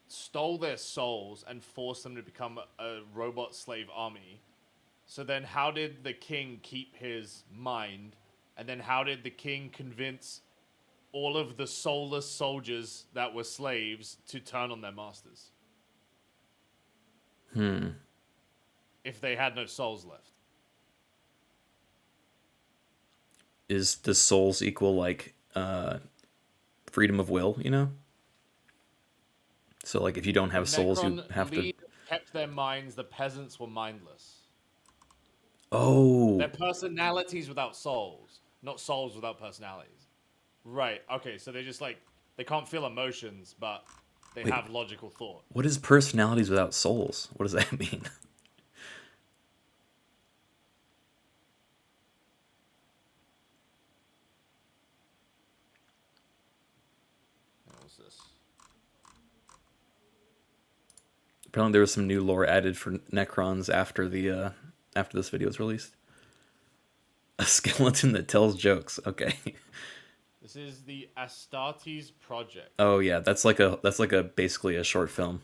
stole their souls and forced them to become a robot slave army. So then, how did the king keep his mind? And then, how did the king convince all of the soulless soldiers that were slaves to turn on their masters? If they had no souls left. Is the souls equal like freedom of will, you know? So like if you don't have souls, you have to. Kept their minds. The peasants were mindless. Oh. Their personalities without souls, not souls without personalities. Right. Okay. So they just like they can't feel emotions, but they Wait. have logical thought. What is personalities without souls? What does that mean? What's this? Apparently there was some new lore added for Necrons after the after this video was released. A skeleton that tells jokes. Okay. This is the Astartes project. Oh yeah, that's like a basically a short film.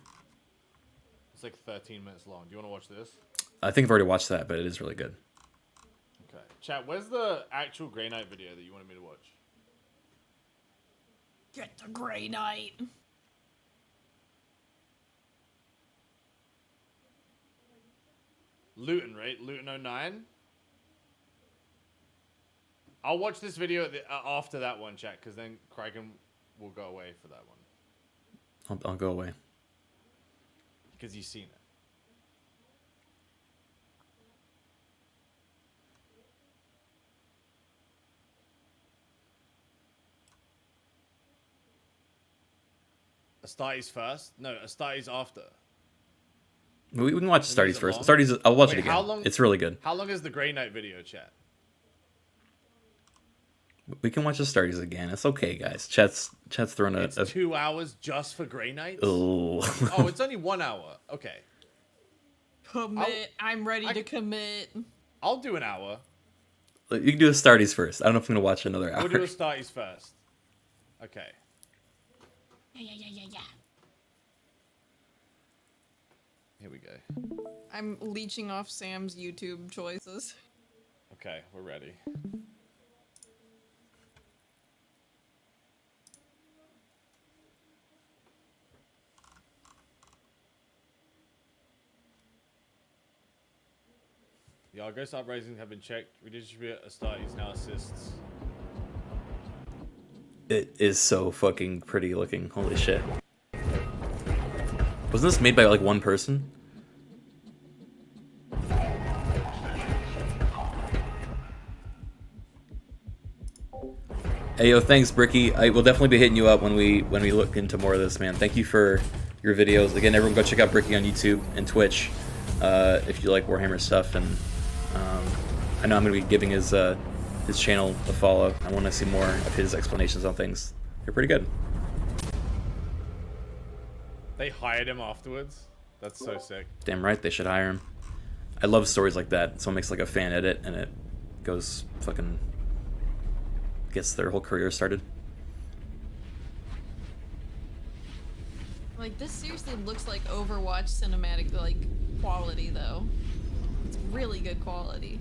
It's like 13 minutes long. Do you want to watch this? I think I've already watched that, but it is really good. Okay. Chat, where's the actual Grey Knight video that you wanted me to watch? Get the Grey Knight. Luton, right? Luton 09? I'll watch this video after that one, chat, because then Criken will go away for that one. I'll go away. Because you've seen it. Astartes first? No, Astartes after. We can watch Is Astartes it first. long? Astartes, I'll watch Wait, it again. how long- It's really good. How long is the Grey Knight video, chat? We can watch Astartes again. It's okay, guys. Chat's throwing It's 2 hours just for Grey Knights? Oh. Oh, it's only 1 hour. Okay. Commit. I'm ready to commit. I'll do an hour. You can do Astartes first. I don't know if I'm gonna watch another hour. We'll do Astartes first. Okay. Yeah. Here we go. I'm leeching off Sam's YouTube choices. Okay, we're ready. The Argos uprisings have been checked. Redistribute Astartes now assists. It is so fucking pretty looking. Holy shit. Wasn't this made by like one person? Hey yo, thanks Bricky. I will definitely be hitting you up when we look into more of this, man. Thank you for your videos. Again, everyone go check out Bricky on YouTube and Twitch if you like Warhammer stuff. And I know I'm gonna be giving his channel a follow. I want to see more of his explanations on things. They're pretty good. They hired him afterwards? That's so sick. Damn right, they should hire him. I love stories like that. Someone makes like a fan edit and it goes fucking gets their whole career started. Like, this seriously looks like Overwatch cinematic, like, quality, though. It's really good quality.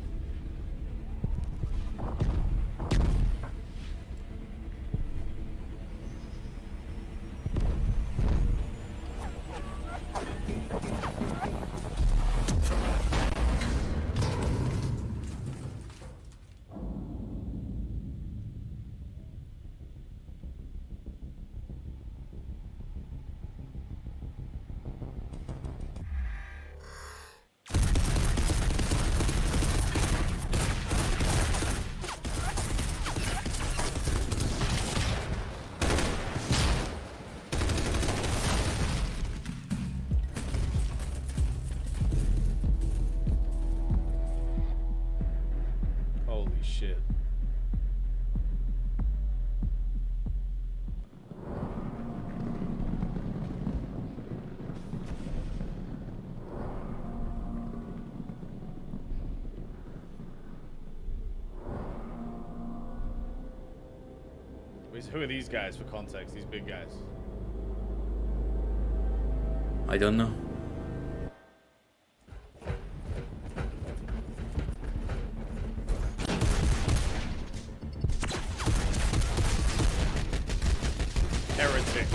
Who are these guys for context? These big guys. I don't know. Heretic.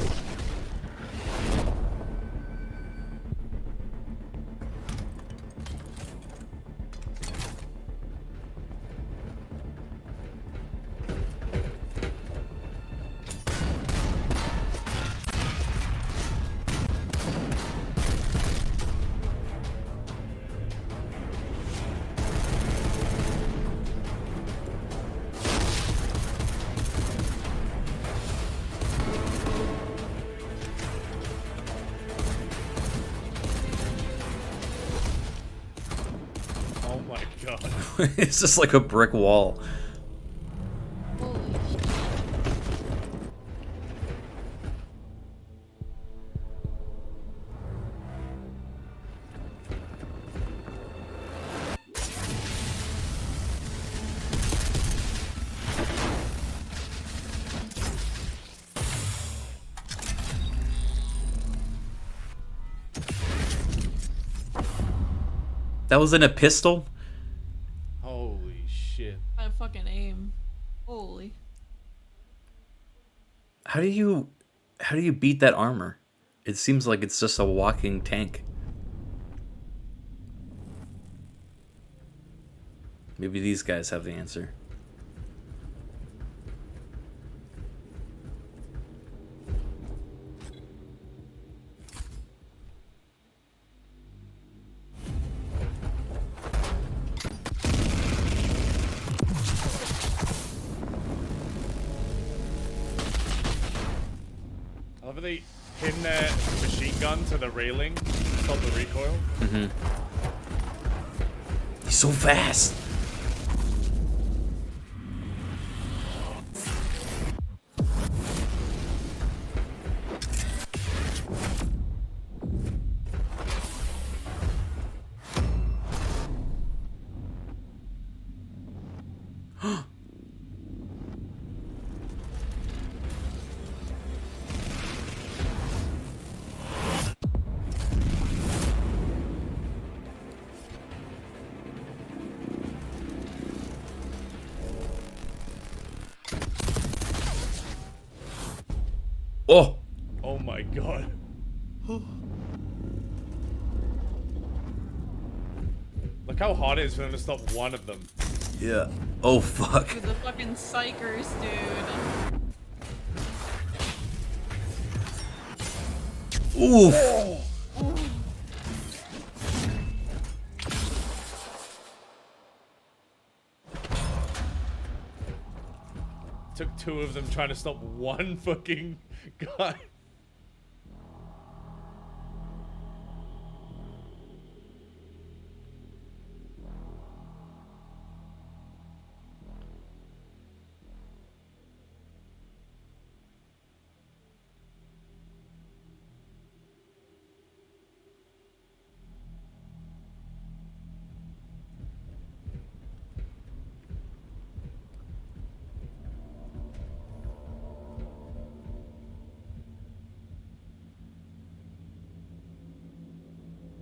Oh my god. It's just like a brick wall. Holy shit. That was in a pistol? Holy shit. I fucking aim. Holy. How do you beat that armor? It seems like it's just a walking tank. Maybe these guys have the answer. I love how they pin their machine gun to the railing to stop the recoil. Mm-hmm. He's so fast. Oh! Oh my god. Look how hard it is for them to stop one of them. Yeah. Oh, fuck. Dude, the fucking psychers, dude. Oof. Took two of them trying to stop one fucking guy.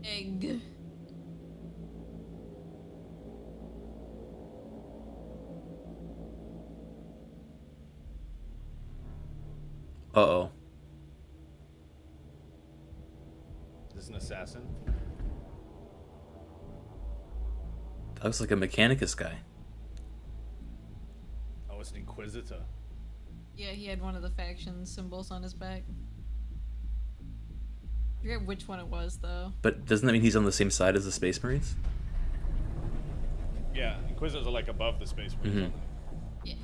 Egg. Uh-oh. Is this an assassin? That looks like a Mechanicus guy. Oh, it's an Inquisitor. Yeah, he had one of the faction symbols on his back. I forget which one it was, though. But doesn't that mean he's on the same side as the Space Marines? Yeah, Inquisitors are like above the Space Marines. Mhm. aren't they? Yeah.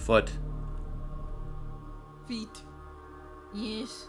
foot. Feet. Yes.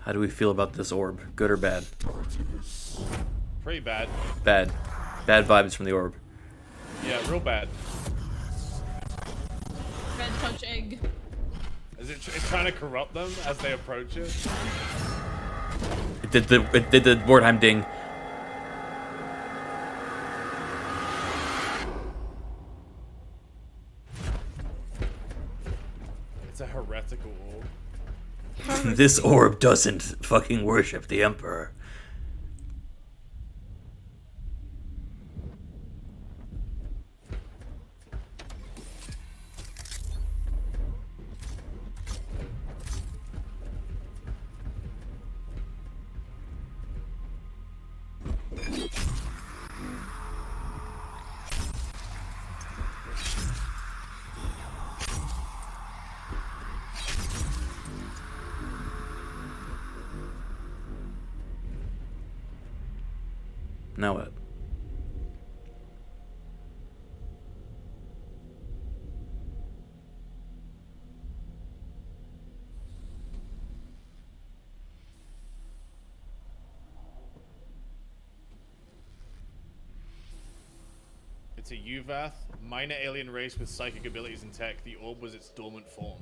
How do we feel about this orb? Good or bad? Pretty bad. Bad. Bad vibes from the orb. Yeah, real bad. Red touch egg. It's trying to corrupt them as they approach it. It did the Warhammer ding. It's a heretical orb. This orb doesn't fucking worship the Emperor. Now what? It's a Uvath, minor alien race with psychic abilities and tech. The orb was its dormant form.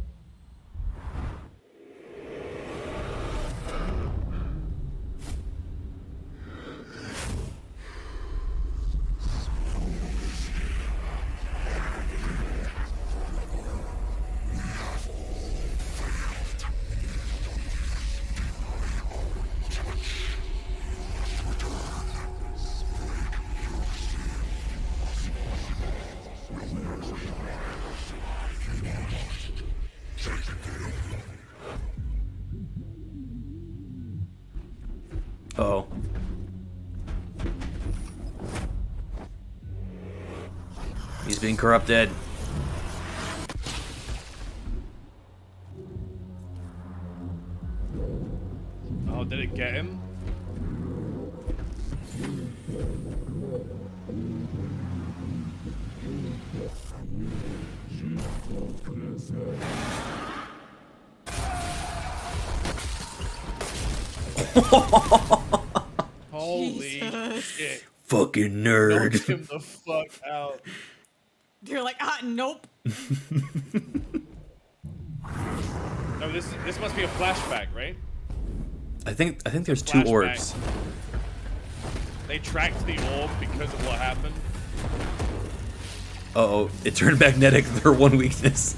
Oh. He's being corrupted. Oh, did it get him? Holy Jesus. shit. Fucking nerd. Knocked him the fuck out. You're like, nope. No, this must be a flashback, right? I think there's two Flashback. orbs. They tracked the orb because of what happened. Uh-oh, it turned magnetic, their one weakness.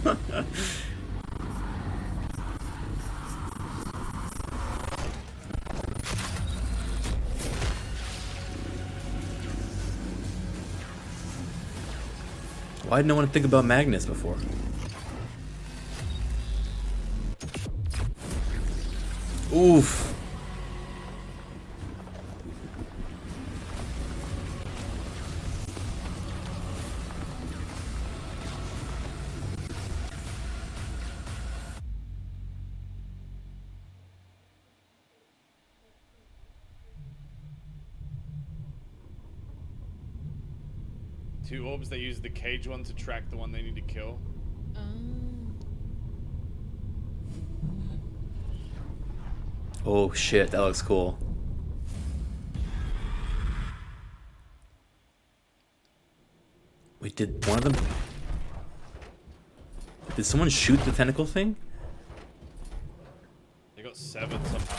Why did no one think about Magnus before? Oof. Two orbs, they use the cage one to track the one they need to kill. Oh shit, that looks cool. Wait, did one of them... Did someone shoot the tentacle thing? They got 7 somehow.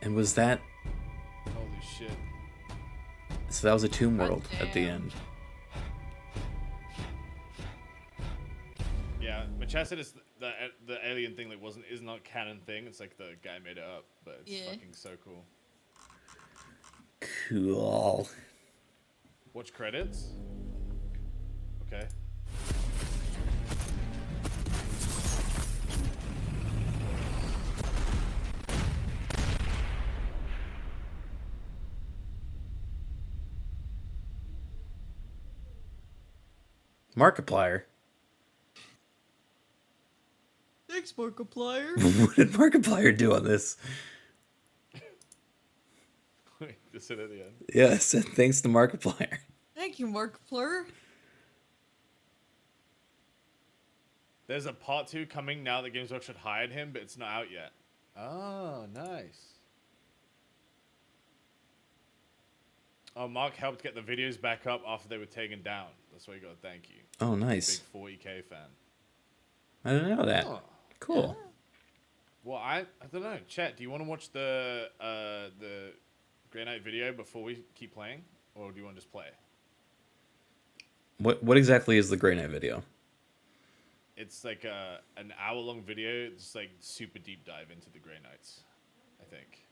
And was that... Holy shit. So that was a tomb world at the damn. end. Yeah, Machad said it's the alien thing that is not a canon thing. It's like the guy made it up, but it's fucking so cool. Cool. Watch credits. Okay. Markiplier. Thanks, Markiplier. What did Markiplier do on this? Wait, just it at the end. Yes, thanks to Markiplier. Thank you, Markiplier. There's a part 2 coming now that Games Workshop hired him, but it's not out yet. Oh, nice. Oh, Mark helped get the videos back up after they were taken down. That's why you got to thank you. Oh, nice. Big 40K fan. I didn't know that. Oh. Cool. Well, I don't know. Chat, do you want to watch the Grey Knight video before we keep playing? Or do you want to just play? What exactly is the Grey Knight video? It's like an hour-long video. It's like super deep dive into the Grey Knights, I think.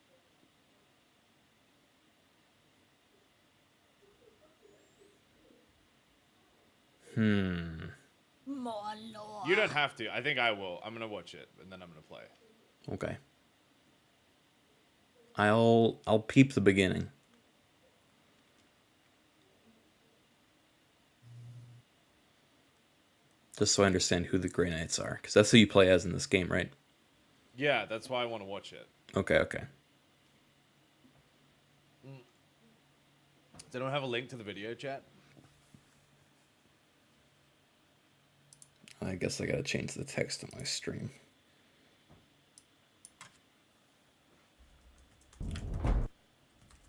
My lord. You don't have to. I think I will. I'm gonna watch it and then I'm gonna play. Okay. I'll peep the beginning. Just so I understand who the Grey Knights are, because that's who you play as in this game, right? Yeah, that's why I want to watch it. Okay, okay. Does anyone have a link to the video, chat? I guess I gotta change the text on my stream.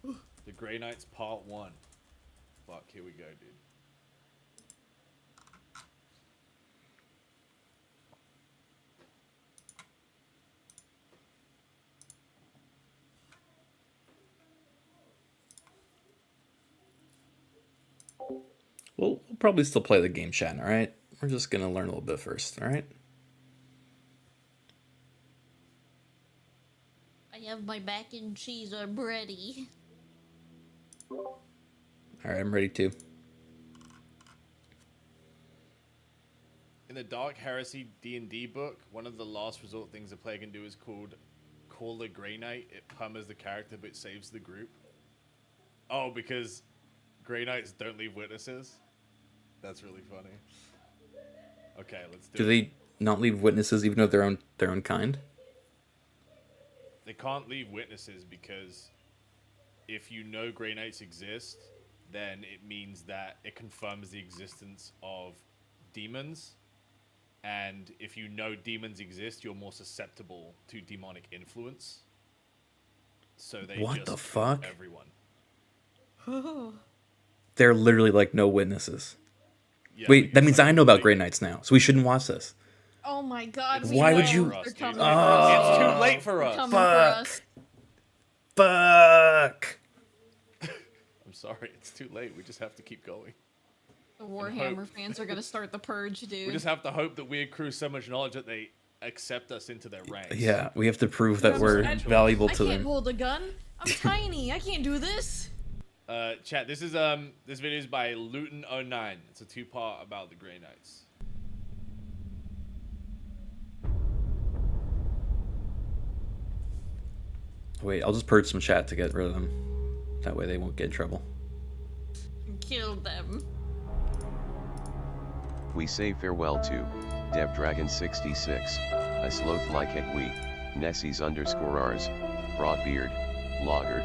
The Grey Knights Part 1. Fuck, here we go, dude. We'll probably still play the game, chat, alright? We're just gonna learn a little bit first, alright? I have my mac and cheese. I'm ready. Alright, I'm ready too. In the Dark Heresy D&D book, one of the last resort things a player can do is called Call the Grey Knight. It pummers the character but saves the group. Oh, because Grey Knights don't leave witnesses? That's really funny. Okay, let's do it. Do they not leave witnesses even though they're their own kind? They can't leave witnesses because if you know Grey Knights exist, then it means that it confirms the existence of demons. And if you know demons exist, you're more susceptible to demonic influence. So they What just the kill fuck? everyone. They're literally like no witnesses. Yeah, Wait, that because, means like, I know about like, Grey Knights now, so we shouldn't watch this. Oh my god. It's we Why would know. you- They're Dude, coming it's for us. too late for us. Coming for Fuck. us. Fuck! I'm sorry, it's too late. We just have to keep going. The Warhammer fans are gonna start the purge, dude. We just have to hope that we accrue so much knowledge that they accept us into their ranks. Yeah, we have to prove that we're I- valuable I to can't them. hold a gun. I'm tiny. I can't do this. Chat, this video is by Luton09. It's a 2-part about the Grey Knights. Wait, I'll just purge some chat to get rid of them. That way they won't get in trouble. Kill them. We say farewell to DevDragon66, a sloth like it we, Nessies _Rs, Broadbeard, Loggard.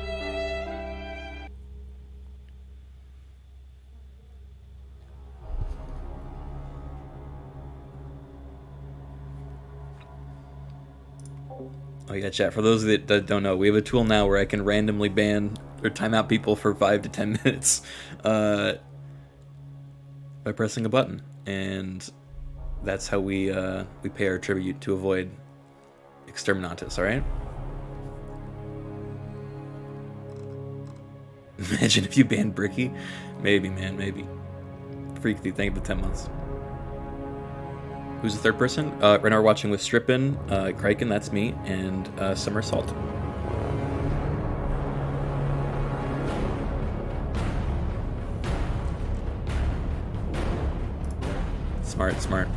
Oh yeah, chat, for those that don't know, we have a tool now where I can randomly ban or time out people for 5 to 10 minutes by pressing a button. And that's how we pay our tribute to avoid Exterminatus, alright? Imagine if you banned Bricky. Maybe, man, maybe. Freaky, thank you for the 10 months. Who's the third person? Right now we're watching with Strippin, Criken, that's me, and Summer Salt. Smart, smart.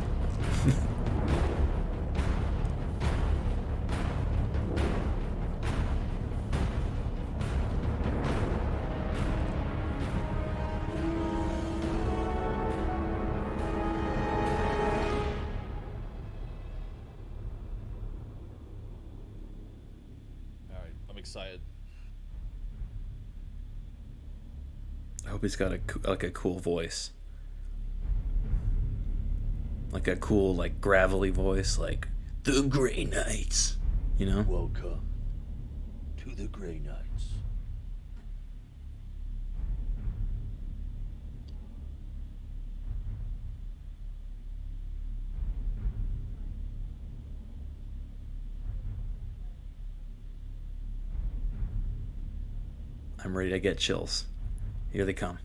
Alright, I'm excited. I hope he's got a cool voice. Like a cool, like, gravelly voice, like, the Grey Knights, you know? Welcome to the Grey Knights. I'm ready to get chills. Here they come.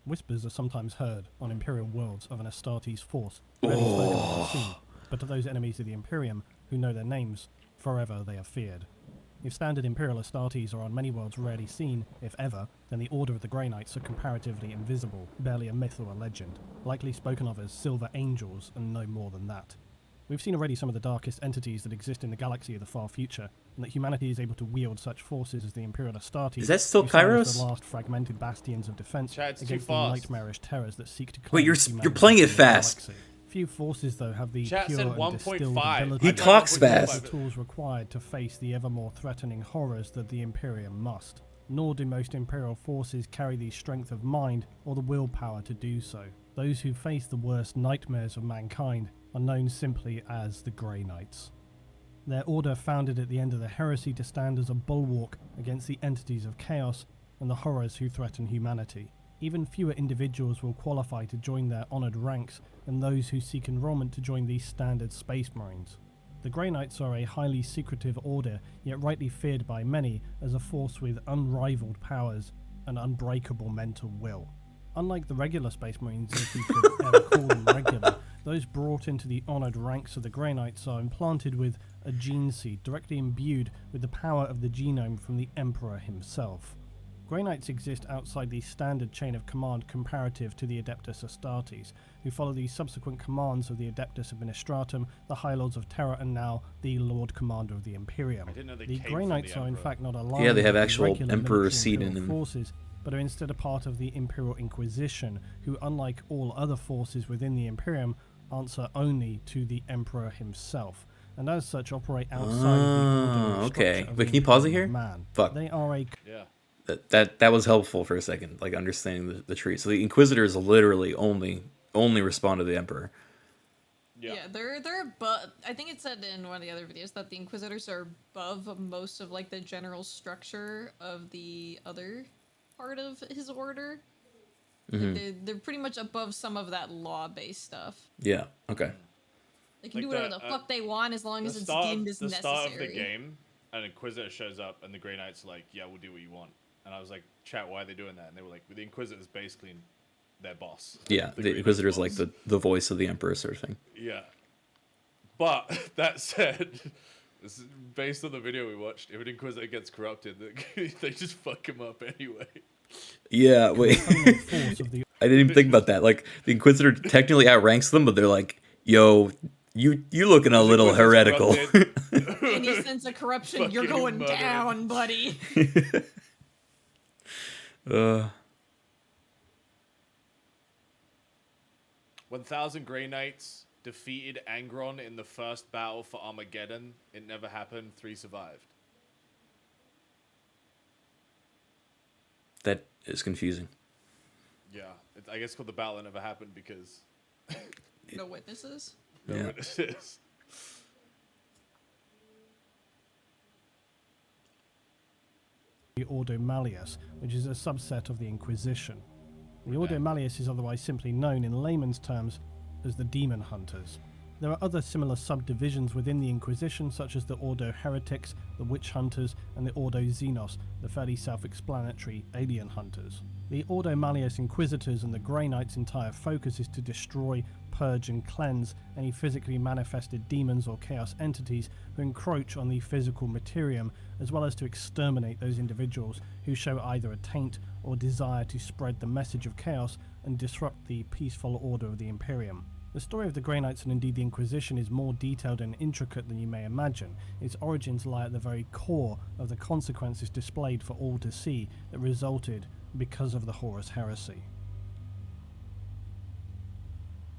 Whispers are sometimes heard on Imperial worlds of an Astartes force, rarely spoken of or seen, but to those enemies of the Imperium who know their names, forever they are feared. If standard Imperial Astartes are on many worlds rarely seen, if ever, then the Order of the Grey Knights are comparatively invisible, barely a myth or a legend, likely spoken of as Silver Angels and no more than that. We've seen already some of the darkest entities that exist in the galaxy of the far future, and that humanity is able to wield such forces as the Imperial Astartes. Is that still who stand as Kairos? the last fragmented bastions of defense Chat, it's too against the fast. nightmarish terrors that seek to Wait, claim you're humanity playing it from the fast. galaxy. Few forces, though, have the Chat pure said and 1.5. distilled ability He I got talks 1.5. fast. the tools required to face the ever more threatening horrors that the Imperium must. Nor do most Imperial forces carry the strength of mind or the willpower to do so. Those who face the worst nightmares of mankind are known simply as the Grey Knights. Their order founded at the end of the heresy to stand as a bulwark against the entities of chaos and the horrors who threaten humanity. Even fewer individuals will qualify to join their honoured ranks than those who seek enrolment to join these standard Space Marines. The Grey Knights are a highly secretive order, yet rightly feared by many as a force with unrivaled powers and unbreakable mental will. Unlike the regular Space Marines, if you could ever call them regular, those brought into the honoured ranks of the Grey Knights are implanted with a gene seed directly imbued with the power of the genome from the Emperor himself. Grey Knights exist outside the standard chain of command comparative to the Adeptus Astartes, who follow the subsequent commands of the Adeptus Administratum, the High Lords of Terror, and now the Lord Commander of the Imperium. I didn't know they The came Grey from Knights the are in Emperor. fact not aligned Yeah, they have with the actual regular Emperor military seed in Imperial them. forces, but are instead a part of the Imperial Inquisition, who, unlike all other forces within the Imperium, answer only to the Emperor himself, and as such operate outside of the ordinary okay. structure of Wait, the can you pause it Imperium here? of Man. Fuck. They are a Yeah. That was helpful for a second, like understanding the tree. So the Inquisitors literally only respond to the Emperor. Yeah. Yeah, they're above. I think it said in one of the other videos that the Inquisitors are above most of like the general structure of the other part of his order. Like, they're pretty much above some of that law-based stuff. Yeah. Okay. They can Like do whatever the, the fuck they want as long as it's start deemed of, as the necessary. start of the game, an Inquisitor shows up, and the Grey Knights are like, "Yeah, we'll do what you want." And I was like, "Chat, why are they doing that?" And they were like, "The Inquisitor's basically their boss." Yeah, the Grey Inquisitor is Knight's like boss. the voice of the Emperor sort of thing. Yeah. But that said, this is based on the video we watched, if an Inquisitor gets corrupted, they just fuck him up anyway. Yeah, wait. force of the I didn't even think about that. Like the Inquisitor technically outranks them, but they're like, "Yo, you looking a little heretical." Any sense of corruption, you're Fucking going murdered. down, buddy. 1,000 Grey Knights defeated Angron in the first battle for Armageddon. It never happened. 3 survived. That is confusing. Yeah. I guess it's called the battle that never happened because No witnesses? no Yeah. witnesses. Ordo Malleus, which is a subset of the Inquisition. The Ordo Malleus is otherwise simply known in layman's terms as the Daemonhunters. There are other similar subdivisions within the Inquisition, such as the Ordo Heretics, the Witch Hunters, and the Ordo Xenos, the fairly self-explanatory Alien Hunters. The Ordo Malleus Inquisitors and the Grey Knights' entire focus is to destroy, purge and cleanse any physically manifested demons or chaos entities who encroach on the physical materium, as well as to exterminate those individuals who show either a taint or desire to spread the message of chaos and disrupt the peaceful order of the Imperium. The story of the Grey Knights and indeed the Inquisition is more detailed and intricate than you may imagine. Its origins lie at the very core of the consequences displayed for all to see that resulted because of the Horus Heresy.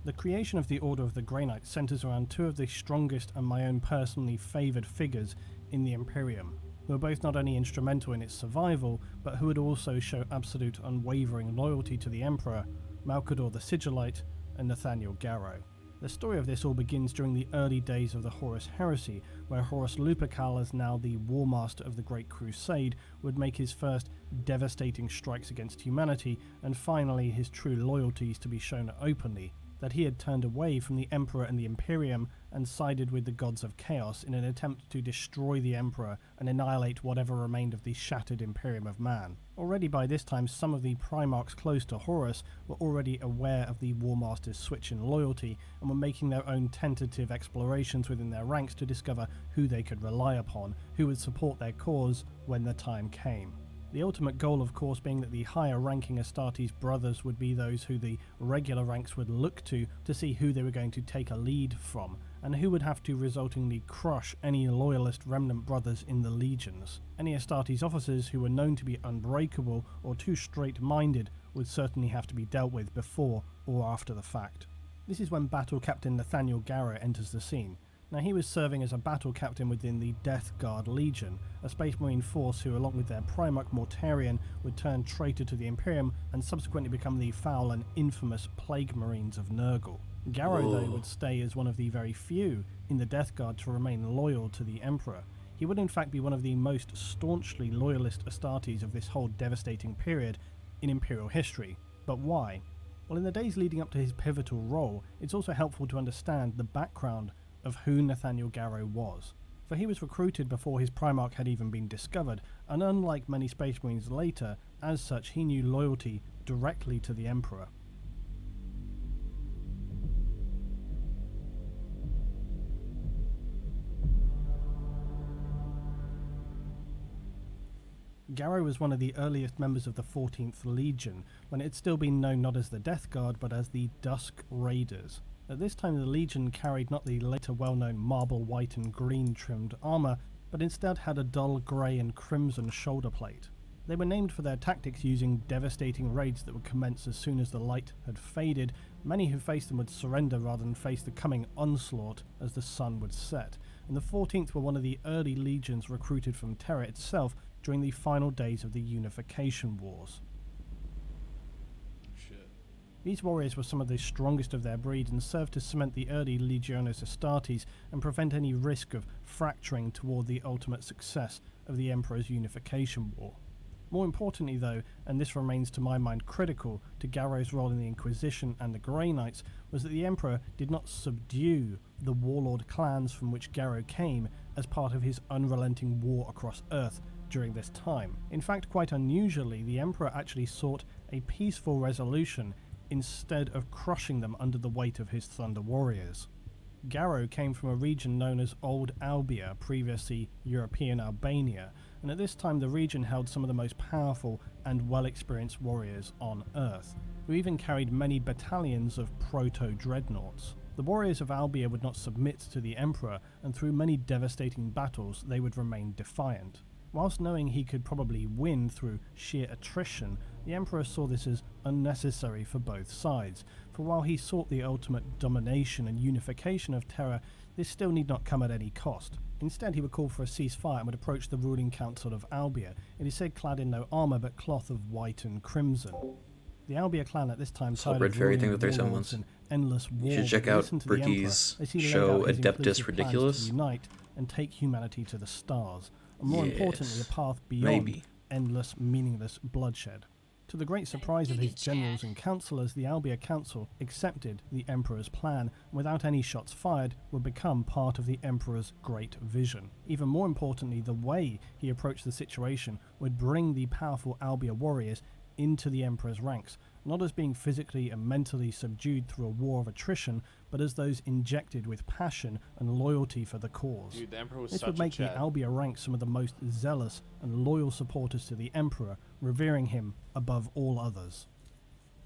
The creation of the Order of the Grey Knights centres around two of the strongest and my own personally favoured figures in the Imperium, who are both not only instrumental in its survival, but who would also show absolute unwavering loyalty to the Emperor, Malcador the Sigillite, and Nathaniel Garrow. The story of this all begins during the early days of the Horus Heresy, where Horus Lupercal, as now the War Master of the Great Crusade, would make his first devastating strikes against humanity, and finally his true loyalties to be shown openly, that he had turned away from the Emperor and the Imperium and sided with the gods of chaos in an attempt to destroy the Emperor and annihilate whatever remained of the shattered Imperium of Man. Already by this time, some of the Primarchs close to Horus were already aware of the War Master's switch in loyalty and were making their own tentative explorations within their ranks to discover who they could rely upon, who would support their cause when the time came. The ultimate goal, of course, being that the higher-ranking Astartes brothers would be those who the regular ranks would look to see who they were going to take a lead from, and who would have to resultingly crush any loyalist remnant brothers in the legions. Any Astartes officers who were known to be unbreakable or too straight-minded would certainly have to be dealt with before or after the fact. This is when Battle Captain Nathaniel Garrow enters the scene. Now, he was serving as a battle captain within the Death Guard Legion, a Space Marine force who, along with their Primarch Mortarion, would turn traitor to the Imperium and subsequently become the foul and infamous Plague Marines of Nurgle. Garrow, though, would stay as one of the very few in the Death Guard to remain loyal to the Emperor. He would in fact be one of the most staunchly loyalist Astartes of this whole devastating period in Imperial history. But why? Well, in the days leading up to his pivotal role, it's also helpful to understand the background of who Nathaniel Garrow was. For he was recruited before his Primarch had even been discovered, and unlike many Space Marines later, as such he knew loyalty directly to the Emperor. Garrow was one of the earliest members of the 14th Legion, when it had still been known not as the Death Guard but as the Dusk Raiders. At this time the Legion carried not the later well-known marble white and green trimmed armour, but instead had a dull grey and crimson shoulder plate. They were named for their tactics, using devastating raids that would commence as soon as the light had faded. Many who faced them would surrender rather than face the coming onslaught as the sun would set, and the 14th were one of the early legions recruited from Terra itself during the final days of the Unification Wars. These warriors were some of the strongest of their breed and served to cement the early Legiones Astartes and prevent any risk of fracturing toward the ultimate success of the Emperor's Unification War. More importantly though, and this remains to my mind critical to Garrow's role in the Inquisition and the Grey Knights, was that the Emperor did not subdue the warlord clans from which Garrow came as part of his unrelenting war across Earth during this time. In fact, quite unusually, the Emperor actually sought a peaceful resolution instead of crushing them under the weight of his Thunder Warriors. Garrow came from a region known as Old Albia, previously European Albania, and at this time the region held some of the most powerful and well-experienced warriors on Earth, who even carried many battalions of proto-dreadnoughts. The warriors of Albia would not submit to the Emperor, and through many devastating battles they would remain defiant. Whilst knowing he could probably win through sheer attrition, the Emperor saw this as unnecessary for both sides, for while he sought the ultimate domination and unification of Terra, this still need not come at any cost. Instead, he would call for a ceasefire and would approach the ruling council of Albia, it is said clad in no armour but cloth of white and crimson. The Albia clan at this time Celebrate fairy thing with their someones. Endless war. You should check out Ricky's show Adeptus Ridiculous. Unite and take humanity to the stars. And more importantly, a path beyond endless, meaningless bloodshed. To the great surprise of his generals and councillors, the Albia Council accepted the Emperor's plan, and without any shots fired, would become part of the Emperor's great vision. Even more importantly, the way he approached the situation would bring the powerful Albia warriors into the Emperor's ranks, not as being physically and mentally subdued through a war of attrition, but as those injected with passion and loyalty for the cause. Dude, the Emperor was This such would a make the Chad. Albia ranks some of the most zealous and loyal supporters to the Emperor, revering him above all others.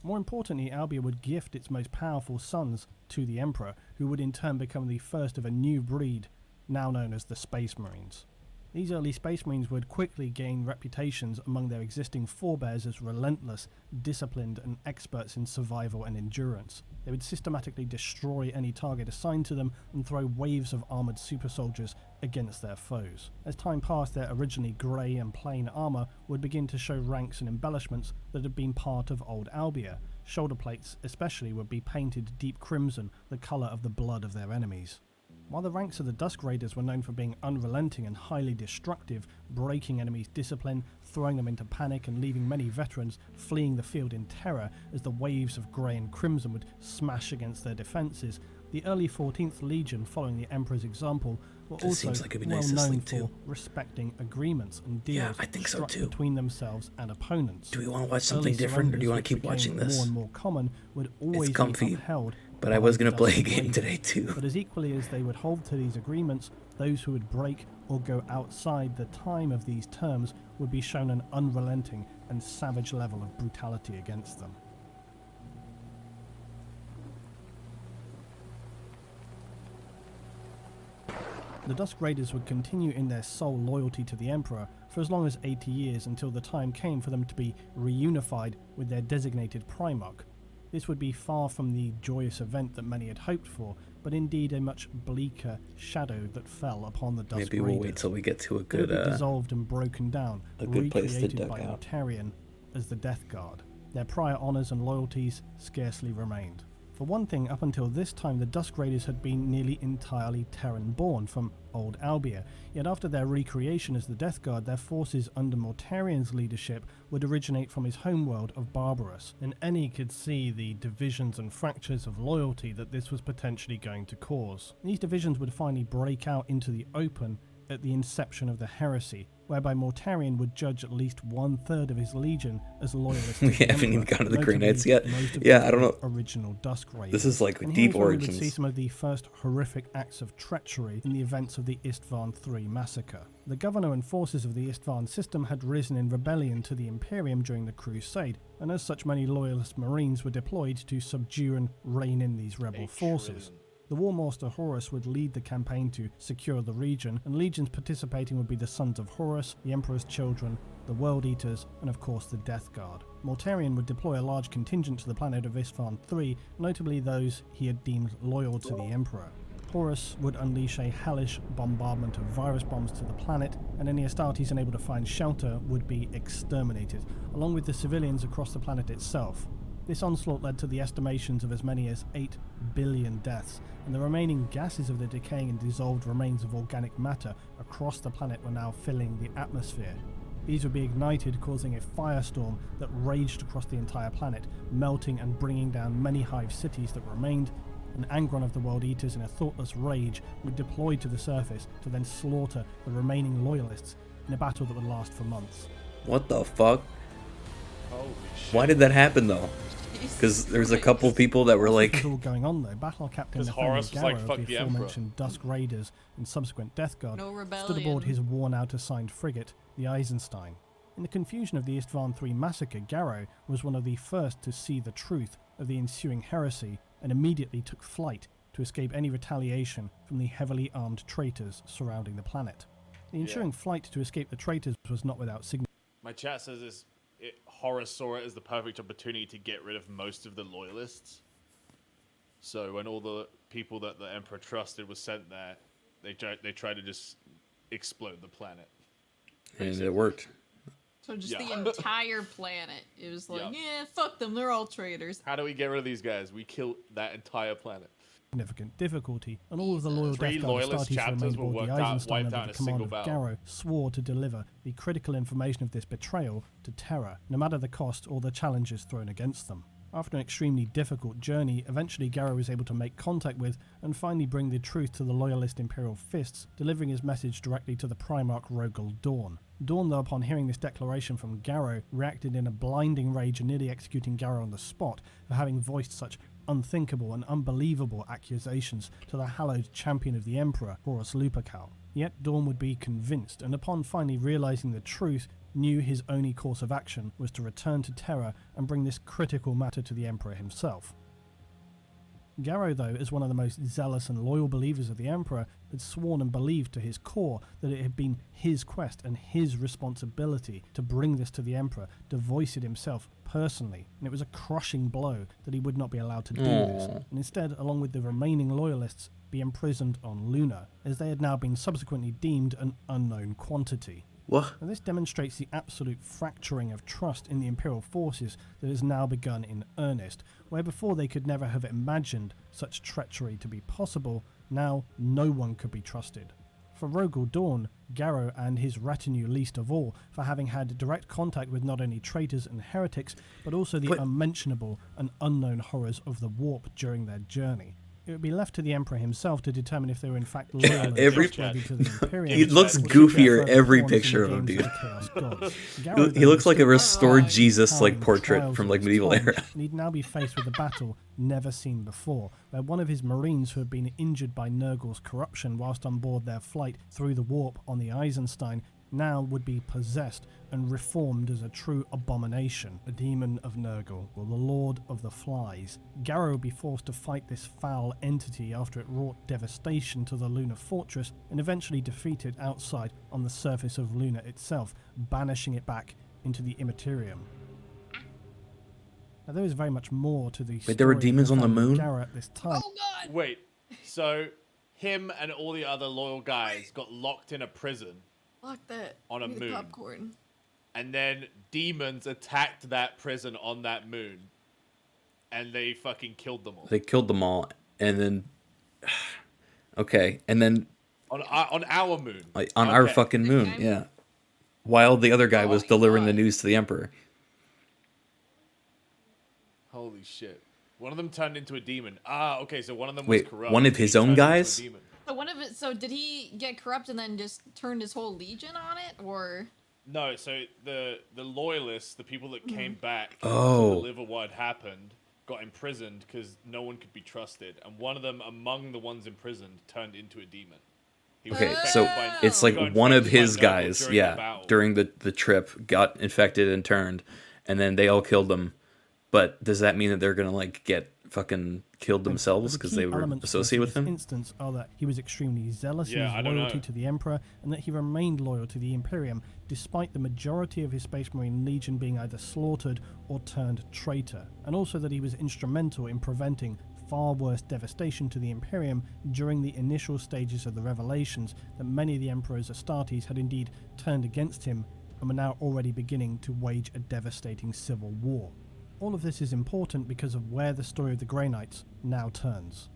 More importantly, Albia would gift its most powerful sons to the Emperor, who would in turn become the first of a new breed, now known as the Space Marines. These early Space Marines would quickly gain reputations among their existing forebears as relentless, disciplined, and experts in survival and endurance. They would systematically destroy any target assigned to them and throw waves of armoured super soldiers against their foes. As time passed, their originally grey and plain armour would begin to show ranks and embellishments that had been part of old Albia. Shoulder plates especially would be painted deep crimson, the colour of the blood of their enemies. While the ranks of the Dusk Raiders were known for being unrelenting and highly destructive, breaking enemies' discipline, throwing them into panic and leaving many veterans fleeing the field in terror as the waves of grey and crimson would smash against their defences, the early 14th Legion, following the Emperor's example, were That also seems like it'd be well nice to known sleep for too. respecting agreements and deals Yeah, I think so struck too. between themselves and opponents. Do we want to watch something Early different, or do you surrenders, want to which keep watching became this? More and more common, would always It's comfy, be upheld but I by was the going to play a Dusk game Raiders. today too. But as equally as they would hold to these agreements, those who would break or go outside the time of these terms would be shown an unrelenting and savage level of brutality against them. The Dusk Raiders would continue in their sole loyalty to the Emperor for as long as 80 years, until the time came for them to be reunified with their designated Primarch. This would be far from the joyous event that many had hoped for, but indeed a much bleaker shadow that fell upon the Dusk Maybe Raiders. we'll wait till we get to a They good would be dissolved and broken down, a good place to recreated duck by out. Mortarion as the Death Guard. Their prior honours and loyalties scarcely remained. For one thing, up until this time, the Dusk Raiders had been nearly entirely Terran-born from old Albia, yet after their recreation as the Death Guard, their forces under Mortarion's leadership would originate from his homeworld of Barbarous, and any could see the divisions and fractures of loyalty that this was potentially going to cause. These divisions would finally break out into the open at the inception of the heresy, whereby Mortarion would judge at least 1/3 of his legion as loyalists. We to the haven't even Emperor, gotten to the Grey notably Knights yet. most of Yeah, them I don't know. Original Dusk Raiders. This is like And deep here's where we would origins. see some of the first horrific acts of treachery in the events of the Istvan III massacre. The governor and forces of the Istvan system had risen in rebellion to the Imperium during the Crusade, and as such many loyalist marines were deployed to subdue and rein in these rebel forces. The War Master Horus would lead the campaign to secure the region, and legions participating would be the Sons of Horus, the Emperor's Children, the World Eaters, and of course the Death Guard. Mortarion would deploy a large contingent to the planet of Istvan III, notably those he had deemed loyal to the Emperor. Horus would unleash a hellish bombardment of virus bombs to the planet, and any Astartes unable to find shelter would be exterminated, along with the civilians across the planet itself. This onslaught led to the estimations of as many as 8 billion deaths, and the remaining gases of the decaying and dissolved remains of organic matter across the planet were now filling the atmosphere. These would be ignited, causing a firestorm that raged across the entire planet, melting and bringing down many hive cities that remained, and Angron of the World Eaters, in a thoughtless rage, would deploy to the surface to then slaughter the remaining loyalists in a battle that would last for months. What the fuck? Holy shit. Why did that happen though? Because there's a couple people that were like, This was all going on though. Battle Captain 'Cause Nathaniel Horus was Garrow like, of "Fuck the the Emperor." aforementioned Dusk Raiders and subsequent Death Guard No stood rebellion. aboard his worn-out assigned frigate, the Eisenstein. In the confusion of the Istvan III massacre, Garrow was one of the first to see the truth of the ensuing heresy and immediately took flight to escape any retaliation from the heavily armed traitors surrounding the planet. The ensuing flight to escape the traitors was not without significance. My chat says Horus saw it as the perfect opportunity to get rid of most of the loyalists. So when all the people that the Emperor trusted were sent there, they tried to just explode the planet. and it worked. So just Yeah. the entire planet. It was like, Yeah. yeah, fuck them. They're all traitors. How do we get rid of these guys? We kill that entire planet. significant difficulty, and all of the loyal Three Death Guard loyalist Astartes who chapters remained were aboard the wiped out Eisenstein under in the a single command of battle. Garrow swore to deliver the critical information of this betrayal to Terra, no matter the cost or the challenges thrown against them. After an extremely difficult journey, eventually Garrow was able to make contact with and finally bring the truth to the loyalist Imperial fists, delivering his message directly to the Primarch Rogel Dawn. Dawn, though, upon hearing this declaration from Garrow, reacted in a blinding rage and nearly executing Garrow on the spot for having voiced such unthinkable and unbelievable accusations to the hallowed champion of the Emperor, Horus Lupercal. Yet Dawn would be convinced, and upon finally realizing the truth, knew his only course of action was to return to Terra and bring this critical matter to the Emperor himself. Garrow, though, as one of the most zealous and loyal believers of the Emperor, had sworn and believed to his core that it had been his quest and his responsibility to bring this to the Emperor, to voice it himself personally, and it was a crushing blow that he would not be allowed to do this, and instead, along with the remaining loyalists, be imprisoned on Luna, as they had now been subsequently deemed an unknown quantity. What? And this demonstrates the absolute fracturing of trust in the Imperial forces that has now begun in earnest, where before they could never have imagined such treachery to be possible, now no one could be trusted. For Rogel Dawn, Garrow and his retinue least of all, for having had direct contact with not only traitors and heretics, but also the unmentionable and unknown horrors of the warp during their journey. It would be left to the Emperor himself to determine if they were in fact loyal and trustworthy to the Imperium. He looks or should goofier be every pawns in picture the of him, games dude. of the Chaos Gods. Garrow, He though, looks like a was restored still Jesus like powering the portrait trials from of like his medieval times, era. and he'd now be faced with a battle never seen before, where one of his Marines who had been injured by Nurgle's corruption whilst on board their flight through the warp on the Eisenstein now would be possessed and reformed as a true abomination, a demon of Nurgle, or the Lord of the Flies. Garrow would be forced to fight this foul entity after it wrought devastation to the Lunar Fortress and eventually defeat it outside on the surface of Luna itself, banishing it back into the Immaterium. Now there is very much more to the story there were of demons on the Nathaniel moon? Garrow at this time. Oh god! Wait, so him and all the other loyal guys got locked in a prison, Fuck that. On a Give me the moon. popcorn. and then demons attacked that prison on that moon, and they fucking killed them all. They killed them all, and then okay, and then On our moon. like, on our Okay. fucking moon, yeah. While the other guy was my delivering the God. news to the Emperor. Holy shit. One of them turned into a demon. Ah, okay, so one of them Wait, was corrupt. one of and he his own turned into a guys? demon. So one of it. So did he get corrupt and then just turned his whole legion on it, or? No, so the loyalists, the people that came back Oh. to deliver what had happened, got imprisoned because no one could be trusted, and one of them, among the ones imprisoned, turned into a demon. He was Okay, infected so by- it's he like got one of infected by his Nurgle guys, during the yeah, battle. during the trip, got infected and turned, and then they all killed him. But does that mean that they're gonna like get fucking killed themselves The because key they were elements for associated with this him? instance are that he was extremely zealous Yeah, I in don't his loyalty know. to the Emperor, and that he remained loyal to the Imperium, despite the majority of his Space Marine Legion being either slaughtered or turned traitor, and also that he was instrumental in preventing far worse devastation to the Imperium during the initial stages of the revelations that many of the Emperor's Astartes had indeed turned against him and were now already beginning to wage a devastating civil war. All of this is important because of where the story of the Grey Knights now turns.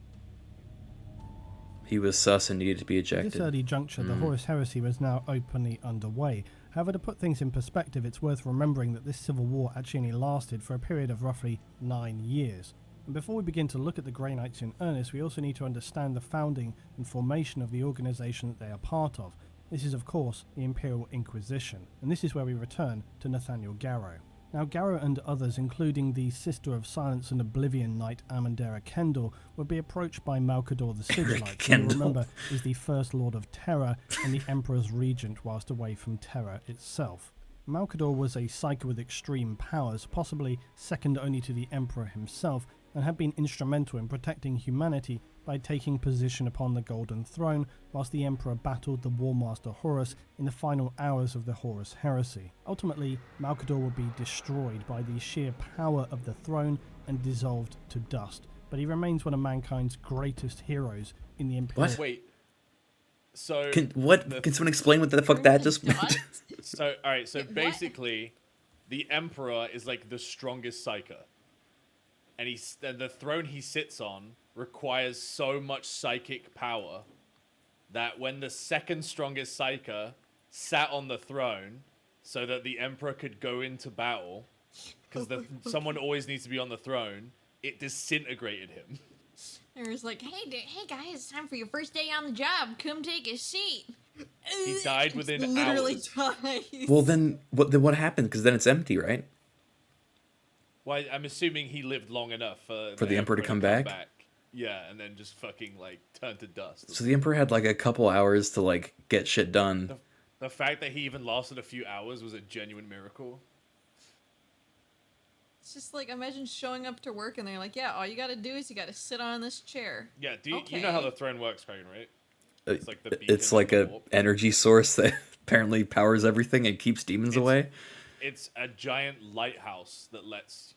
He was sus and needed to be At ejected. this early juncture, the Horus Heresy was now openly underway. However, to put things in perspective, it's worth remembering that this civil war actually only lasted for a period of roughly 9 years. And before we begin to look at the Grey Knights in earnest, we also need to understand the founding and formation of the organisation that they are part of. This is, of course, the Imperial Inquisition, and this is where we return to Nathaniel Garrow. Now, Garrow and others, including the Sister of Silence and Oblivion Knight Amandera Kendall, would be approached by Malkador the Sigillite, who Kendall. you'll remember is the First Lord of Terror and the Emperor's Regent whilst away from Terra itself. Malkador was a psyker with extreme powers, possibly second only to the Emperor himself, and had been instrumental in protecting humanity by taking position upon the Golden Throne whilst the Emperor battled the Warmaster Horus in the final hours of the Horus Heresy. Ultimately, Malkador would be destroyed by the sheer power of the throne and dissolved to dust, but he remains one of mankind's greatest heroes in the Imperial. What? Wait. So Can someone explain what the fuck that just meant? What? So all right, so What? basically, the Emperor is like the strongest psyker, and the throne he sits on requires so much psychic power that when the second strongest psyker sat on the throne so that the Emperor could go into battle, because someone always needs to be on the throne, it disintegrated him. It was like, hey guys, it's time for your first day on the job. Come take a seat. He died within literally hours. dies. Well, then what happened? Because then it's empty, right? Well, I'm assuming he lived long enough for the Emperor to come back? Yeah, and then just fucking like turn to dust. So the Emperor had like a couple hours to like get shit done. The fact that he even lasted a few hours was a genuine miracle. It's just like, imagine showing up to work and they're like, yeah, all you gotta do is you gotta sit on this chair. Yeah, you know how the throne works, Criken, right? It's like a energy source that apparently powers everything and keeps demons away. It's a giant lighthouse that lets